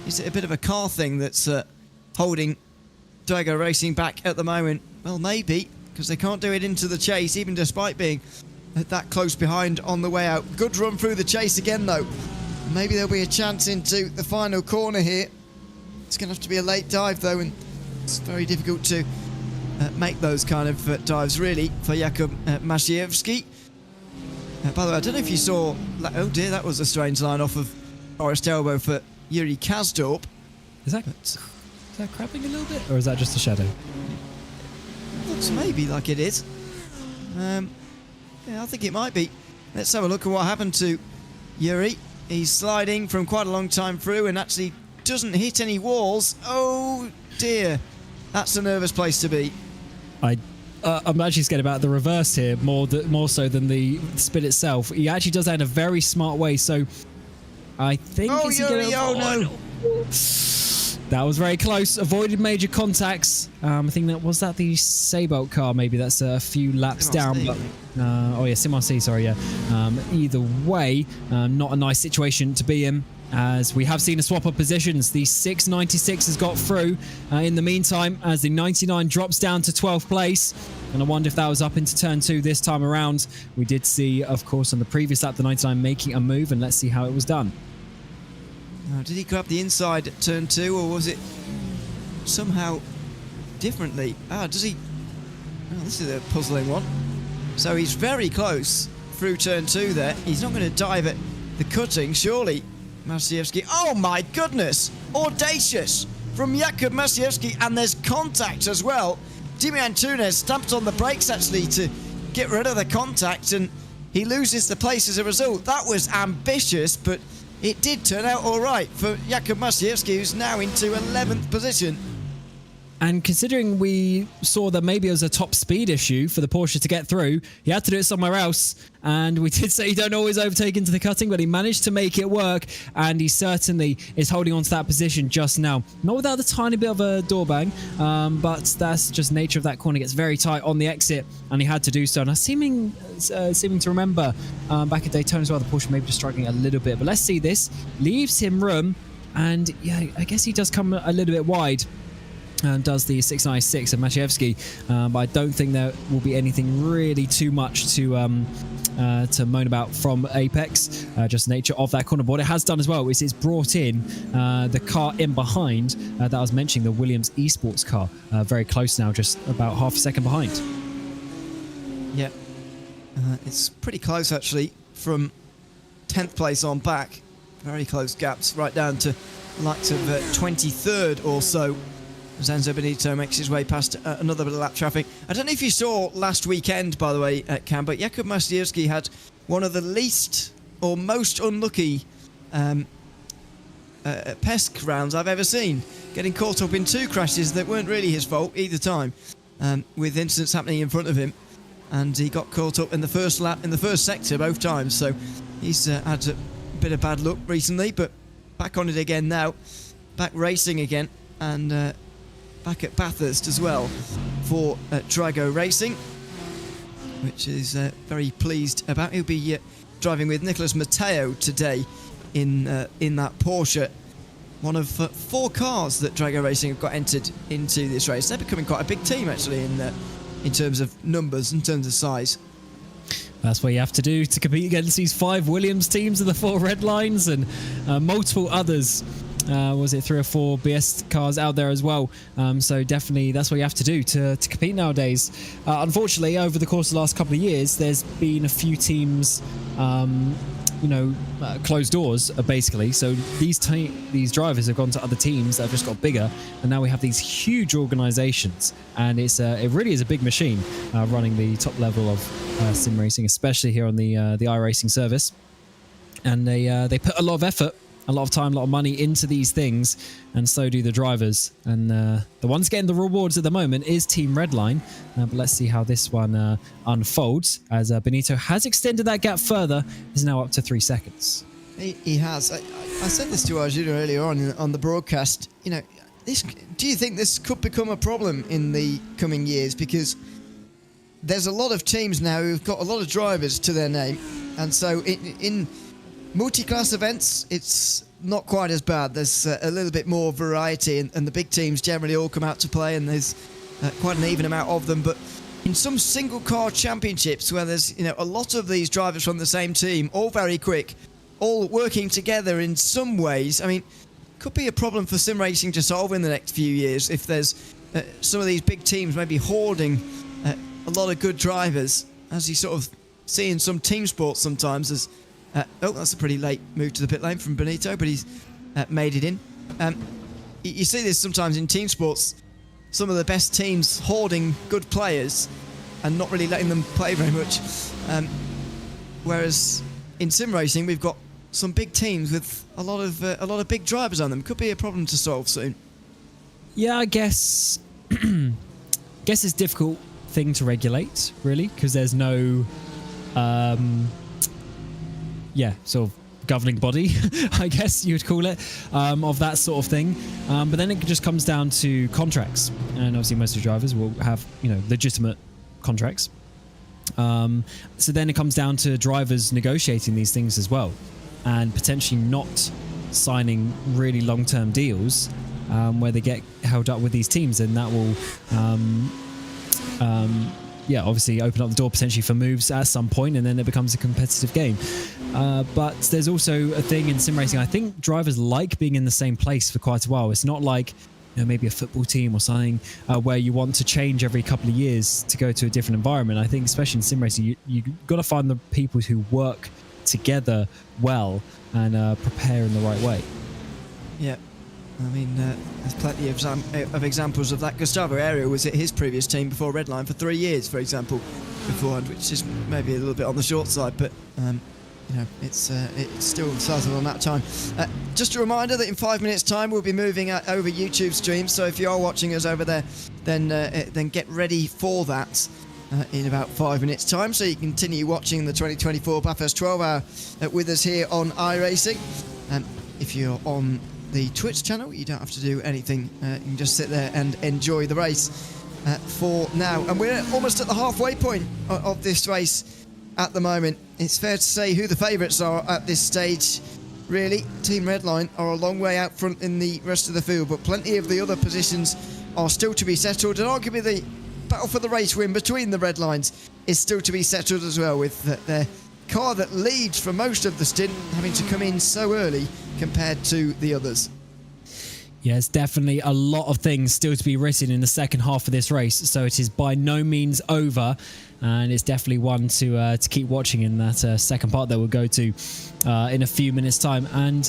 Is it a bit of a car thing that's holding Drago Racing back at the moment? Well, maybe, because they can't do it into the chase, even despite being that close behind on the way out. Good run through the chase again, though. Maybe there'll be a chance into the final corner here. It's going to have to be a late dive, though, and it's very difficult to make those kind of dives, really, for Jakub Maciejewski. By the way, I don't know if you saw... Oh, dear, that was a strange line off of Forest Elbow for Yuri Kazdorp.
Is that crapping a little bit, or is that just a shadow?
Looks maybe like it is. Yeah, I think it might be. Let's have a look at what happened to Yuri. He's sliding from quite a long time through and actually doesn't hit any walls. Oh, dear. That's a nervous place to be.
I'm actually scared about the reverse here, more so than the spin itself. He actually does that in a very smart way, so I think...
Oh, Yuri, oh no!
That was very close. Avoided major contacts. I think that was the Seabolt car. Maybe that's a few laps down. But, Simon C. Sorry, yeah. Either way, not a nice situation to be in. As we have seen a swap of positions, the 696 has got through in the meantime as the 99 drops down to 12th place. And I wonder if that was up into turn 2 this time around. We did see, of course, on the previous lap, the 99 making a move, and let's see how it was done.
Did he grab the inside at turn 2, or was it somehow differently? Does he... Oh, this is a puzzling one. So he's very close through turn 2 there. He's not going to dive at the cutting, surely. Maciejewski. Oh my goodness! Audacious from Jakub Maciejewski, and there's contact as well. Jimmy Antunes stamped on the brakes actually to get rid of the contact, and he loses the place as a result. That was ambitious, but it did turn out all right for Jakub Maciejewski, who's now into 11th position.
And considering we saw that maybe it was a top speed issue for the Porsche to get through, he had to do it somewhere else. And we did say you don't always overtake into the cutting, but he managed to make it work. And he certainly is holding on to that position just now. Not without a tiny bit of a door bang, but that's just nature of that corner. It gets very tight on the exit, and he had to do so. And I'm seeming to remember back at Daytona as well, the Porsche maybe just struggling a little bit. But let's see this. Leaves him room, and yeah, I guess he does come a little bit wide. Does the 696 of Maciejewski, but I don't think there will be anything really too much to moan about from Apex. Just the nature of that corner. But what it has done as well is it's brought in the car in behind that I was mentioning, the Williams Esports car, very close now, just about half a second behind.
Yeah, it's pretty close actually from 10th place on back. Very close gaps, right down to likes of 23rd or so. As Enzo Benito makes his way past another bit of lap traffic. I don't know if you saw last weekend, by the way, Cam, but Jakub Maciejewski had one of the least or most unlucky PESC rounds I've ever seen. Getting caught up in 2 crashes that weren't really his fault either time, with incidents happening in front of him. And he got caught up in the first lap, in the first sector both times. So he's had a bit of bad luck recently, but back on it again now. Back racing again. And back at Bathurst as well for Drago Racing, which is very pleased about. He'll be driving with Nicholas Matteo today in that Porsche, one of 4 cars that Drago Racing have got entered into this race. They're becoming quite a big team actually in terms of numbers, in terms of size.
That's what you have to do to compete against these 5 Williams teams of the 4 Red Lines and multiple others. Was it 3 or 4 BS cars out there as well? So definitely that's what you have to do to compete nowadays. Unfortunately, over the course of the last couple of years, there's been a few teams, closed doors basically. So these drivers have gone to other teams that have just got bigger, and now we have these huge organisations, and it really is a big machine running the top level of sim racing, especially here on the iRacing service. And they put a lot of effort, a lot of time, a lot of money into these things, and so do the drivers. And the ones getting the rewards at the moment is Team Redline. But let's see how this one unfolds, as Benito has extended that gap further, is now up to 3 seconds.
He has. I said this to Arjuna earlier on the broadcast. You know, do you think this could become a problem in the coming years? Because there's a lot of teams now who've got a lot of drivers to their name, and so in multi-class events, it's not quite as bad. There's a little bit more variety, and the big teams generally all come out to play, and there's quite an even amount of them. But in some single-car championships, where there's a lot of these drivers from the same team, all very quick, all working together in some ways, I mean, could be a problem for sim racing to solve in the next few years if there's some of these big teams maybe hoarding a lot of good drivers, as you sort of see in some team sports sometimes. As that's a pretty late move to the pit lane from Benito, but he's made it in. You see this sometimes in team sports, some of the best teams hoarding good players and not really letting them play very much. Whereas in sim racing, we've got some big teams with a lot of big drivers on them. Could be a problem to solve soon. Yeah,
I guess it's a difficult thing to regulate, really, because there's no sort of governing body, I guess you would call it, of that sort of thing. But then it just comes down to contracts, and obviously most of the drivers will have legitimate contracts. So then it comes down to drivers negotiating these things as well, and potentially not signing really long-term deals where they get held up with these teams, and that will obviously open up the door potentially for moves at some point, and then it becomes a competitive game. But there's also a thing in sim racing. I think drivers like being in the same place for quite a while. It's not like maybe a football team or something where you want to change every couple of years to go to a different environment. I think especially in sim racing, you got to find the people who work together well and prepare in the right way.
Yeah. I mean, there's plenty of examples of that. Gustavo Aero was at his previous team before Redline for 3 years, for example. beforehand, which is maybe a little bit on the short side, but you know, it's still sizable on that time. Just a reminder that in 5 minutes' time we'll be moving over YouTube stream, so if you are watching us over there, then get ready for that in about 5 minutes' time, so you can continue watching the 2024 Bathurst 12 Hour with us here on iRacing. If you're on the Twitch channel, you don't have to do anything. You can just sit there and enjoy the race for now. And we're almost at the halfway point of this race at the moment. It's fair to say who the favourites are at this stage. Really, Team Redline are a long way out front in the rest of the field, but plenty of the other positions are still to be settled, and arguably the battle for the race win between the red lines is still to be settled as well, with their car that leads for most of the stint having to come in so early compared to the others.
Yes, definitely a lot of things still to be written in the second half of this race, so it is by no means over, and it's definitely one to keep watching in that second part that we'll go to in a few minutes' time. And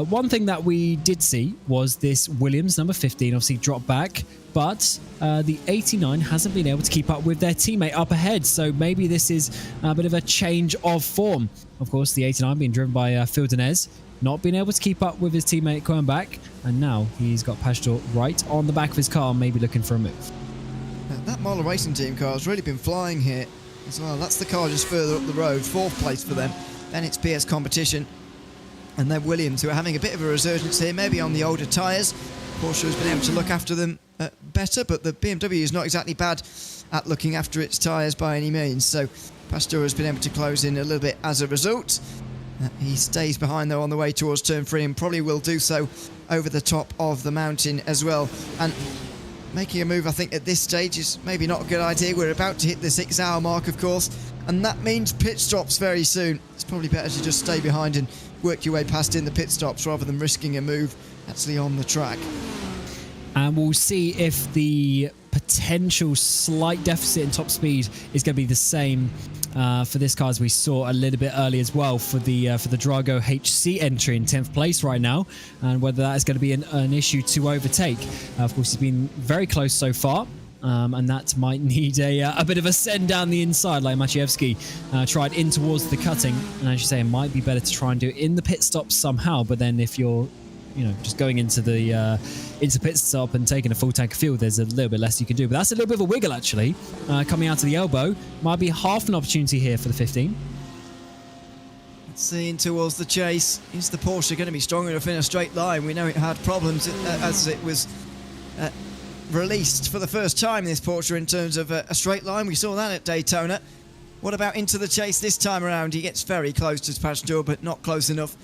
one thing that we did see was this Williams number 15 obviously drop back, but the 89 hasn't been able to keep up with their teammate up ahead, so maybe this is a bit of a change of form. Of course, the 89 being driven by Phil Denez, not being able to keep up with his teammate coming back, and now he's got Pashtor right on the back of his car, maybe looking for a move.
That Marla Racing Team car has really been flying here as well. That's the car just further up the road, 4th place for them. Then it's PS Competition, and then Williams, who are having a bit of a resurgence here, maybe on the older tyres. Porsche has been able to look after them better, but the BMW is not exactly bad at looking after its tyres by any means, so Pashtor has been able to close in a little bit as a result. He stays behind though on the way towards turn 3, and probably will do so over the top of the mountain as well. And making a move, I think, at this stage is maybe not a good idea. We're about to hit the 6-hour mark, of course, and that means pit stops very soon. It's probably better to just stay behind and work your way past in the pit stops rather than risking a move actually on the track.
And we'll see if the potential slight deficit in top speed is going to be the same for this car as we saw a little bit early as well for the Drago HC entry in 10th place right now, and whether that is going to be an issue to overtake. Of course, he's been very close so far. And that might need a bit of a send down the inside, like Maciejewski tried in towards the cutting. And as you say, it might be better to try and do it in the pit stop somehow. But then if you're, just going into the pit stop and taking a full tank of fuel, there's a little bit less you can do. But that's a little bit of a wiggle actually, coming out to the elbow. Might be half an opportunity here for the 15.
Let's see, in towards the chase. Is the Porsche going to be strong enough in a straight line? We know it had problems as it was released for the first time, this Porsche, in terms of a straight line. We saw that at Daytona. What about into the chase this time around? He gets very close to Pashtor, but not close enough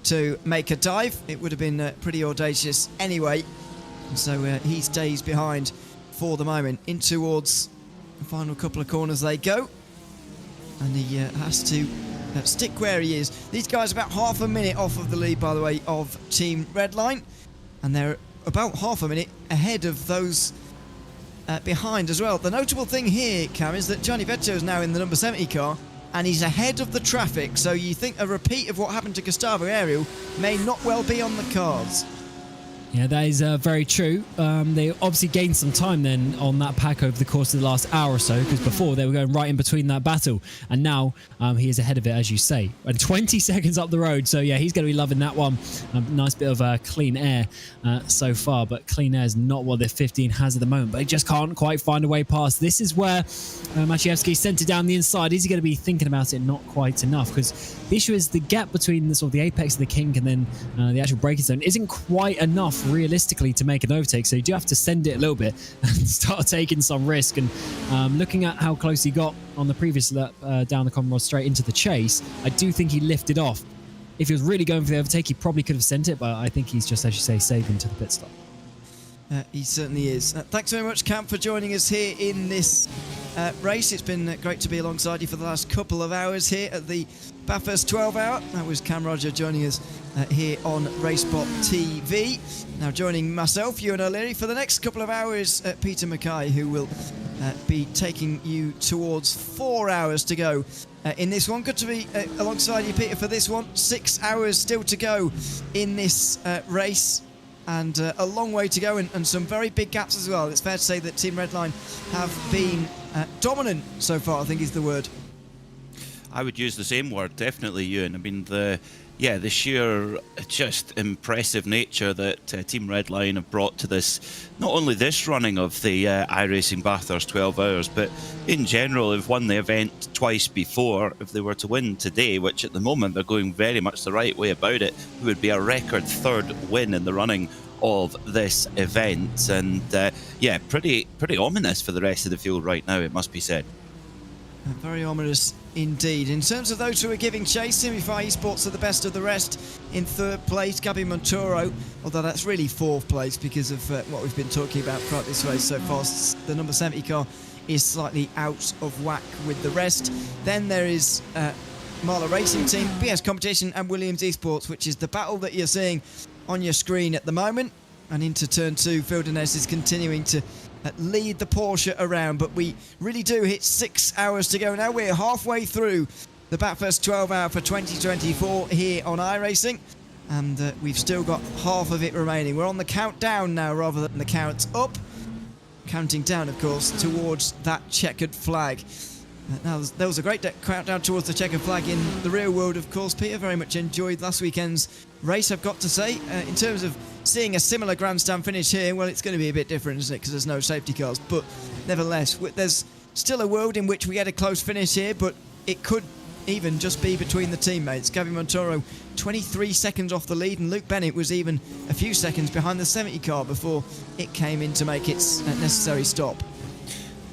to make a dive. It would have been pretty audacious anyway. And so he stays behind for the moment. In towards the final couple of corners they go. And he has to stick where he is. These guys are about half a minute off of the lead, by the way, of Team Redline. And they're about half a minute ahead of those behind as well. The notable thing here, Cam, is that Gianni Vetto is now in the number 70 car, and he's ahead of the traffic, so you think a repeat of what happened to Gustavo Ariel may not well be on the cards.
Yeah, that is very true. They obviously gained some time then on that pack over the course of the last hour or so, because before they were going right in between that battle, and now he is ahead of it, as you say, and 20 seconds up the road. So yeah, he's going to be loving that one. Nice bit of clean air so far, but clean air is not what the 15 has at the moment, but he just can't quite find a way past. This is where Maciejewski sent it down the inside. Is he going to be thinking about it? Not quite enough, because the issue is the gap between the sort of the apex of the kink and then the actual braking zone isn't quite enough realistically to make an overtake, so you do have to send it a little bit and start taking some risk. And looking at how close he got on the previous lap down the Commonwealth straight into the chase, I do think he lifted off. If he was really going for the overtake, he probably could have sent it, but I think he's just, as you say, saving to the pit stop.
He certainly is. Thanks very much, Cam, for joining us here in this race. It's been great to be alongside you for the last couple of hours here at the Bathurst 12 Hour. That was Cam Roger joining us here on RaceSpotTV. Now joining myself, Ewan O'Leary, for the next couple of hours, Peter Mackay, who will be taking you towards 4 hours to go in this one. Good to be alongside you, Peter, for this one. 6 hours still to go in this race. And a long way to go, and some very big gaps as well. It's fair to say that Team Redline have been Dominant so far, I think is the word.
I would use the same word, definitely, Ewan. I mean, the sheer just impressive nature that Team Redline have brought to this, not only this running of the iRacing Bathurst 12 Hours, but in general, they've won the event twice before. If they were to win today, which at the moment they're going very much the right way about it, it would be a record third win in the running of this event. And pretty ominous for the rest of the field right now, it must be said.
Very ominous indeed. In terms of those who are giving chase, Simify Esports are the best of the rest. In third place, Gabby Montoro, although that's really fourth place because of what we've been talking about throughout this race so far. The number 70 car is slightly out of whack with the rest. Then there is Marla Racing Team, BS Competition and Williams Esports, which is the battle that you're seeing on your screen at the moment. And into turn 2, Fildeness is continuing to lead the Porsche around, but we really do hit 6 hours to go now. We're halfway through the Bathurst 12 Hour for 2024 here on iRacing, and we've still got half of it remaining. We're on the countdown now rather than the count up. Counting down, of course, towards that checkered flag. Now, there was a great countdown towards the checkered flag in the real world, of course. Peter very much enjoyed last weekend's race, I've got to say. In terms of seeing a similar grandstand finish here, well, it's going to be a bit different, isn't it, because there's no safety cars. But nevertheless, there's still a world in which we get a close finish here, but it could even just be between the teammates. Gabby Montoro, 23 seconds off the lead, and Luke Bennett was even a few seconds behind the 70 car before it came in to make its necessary stop.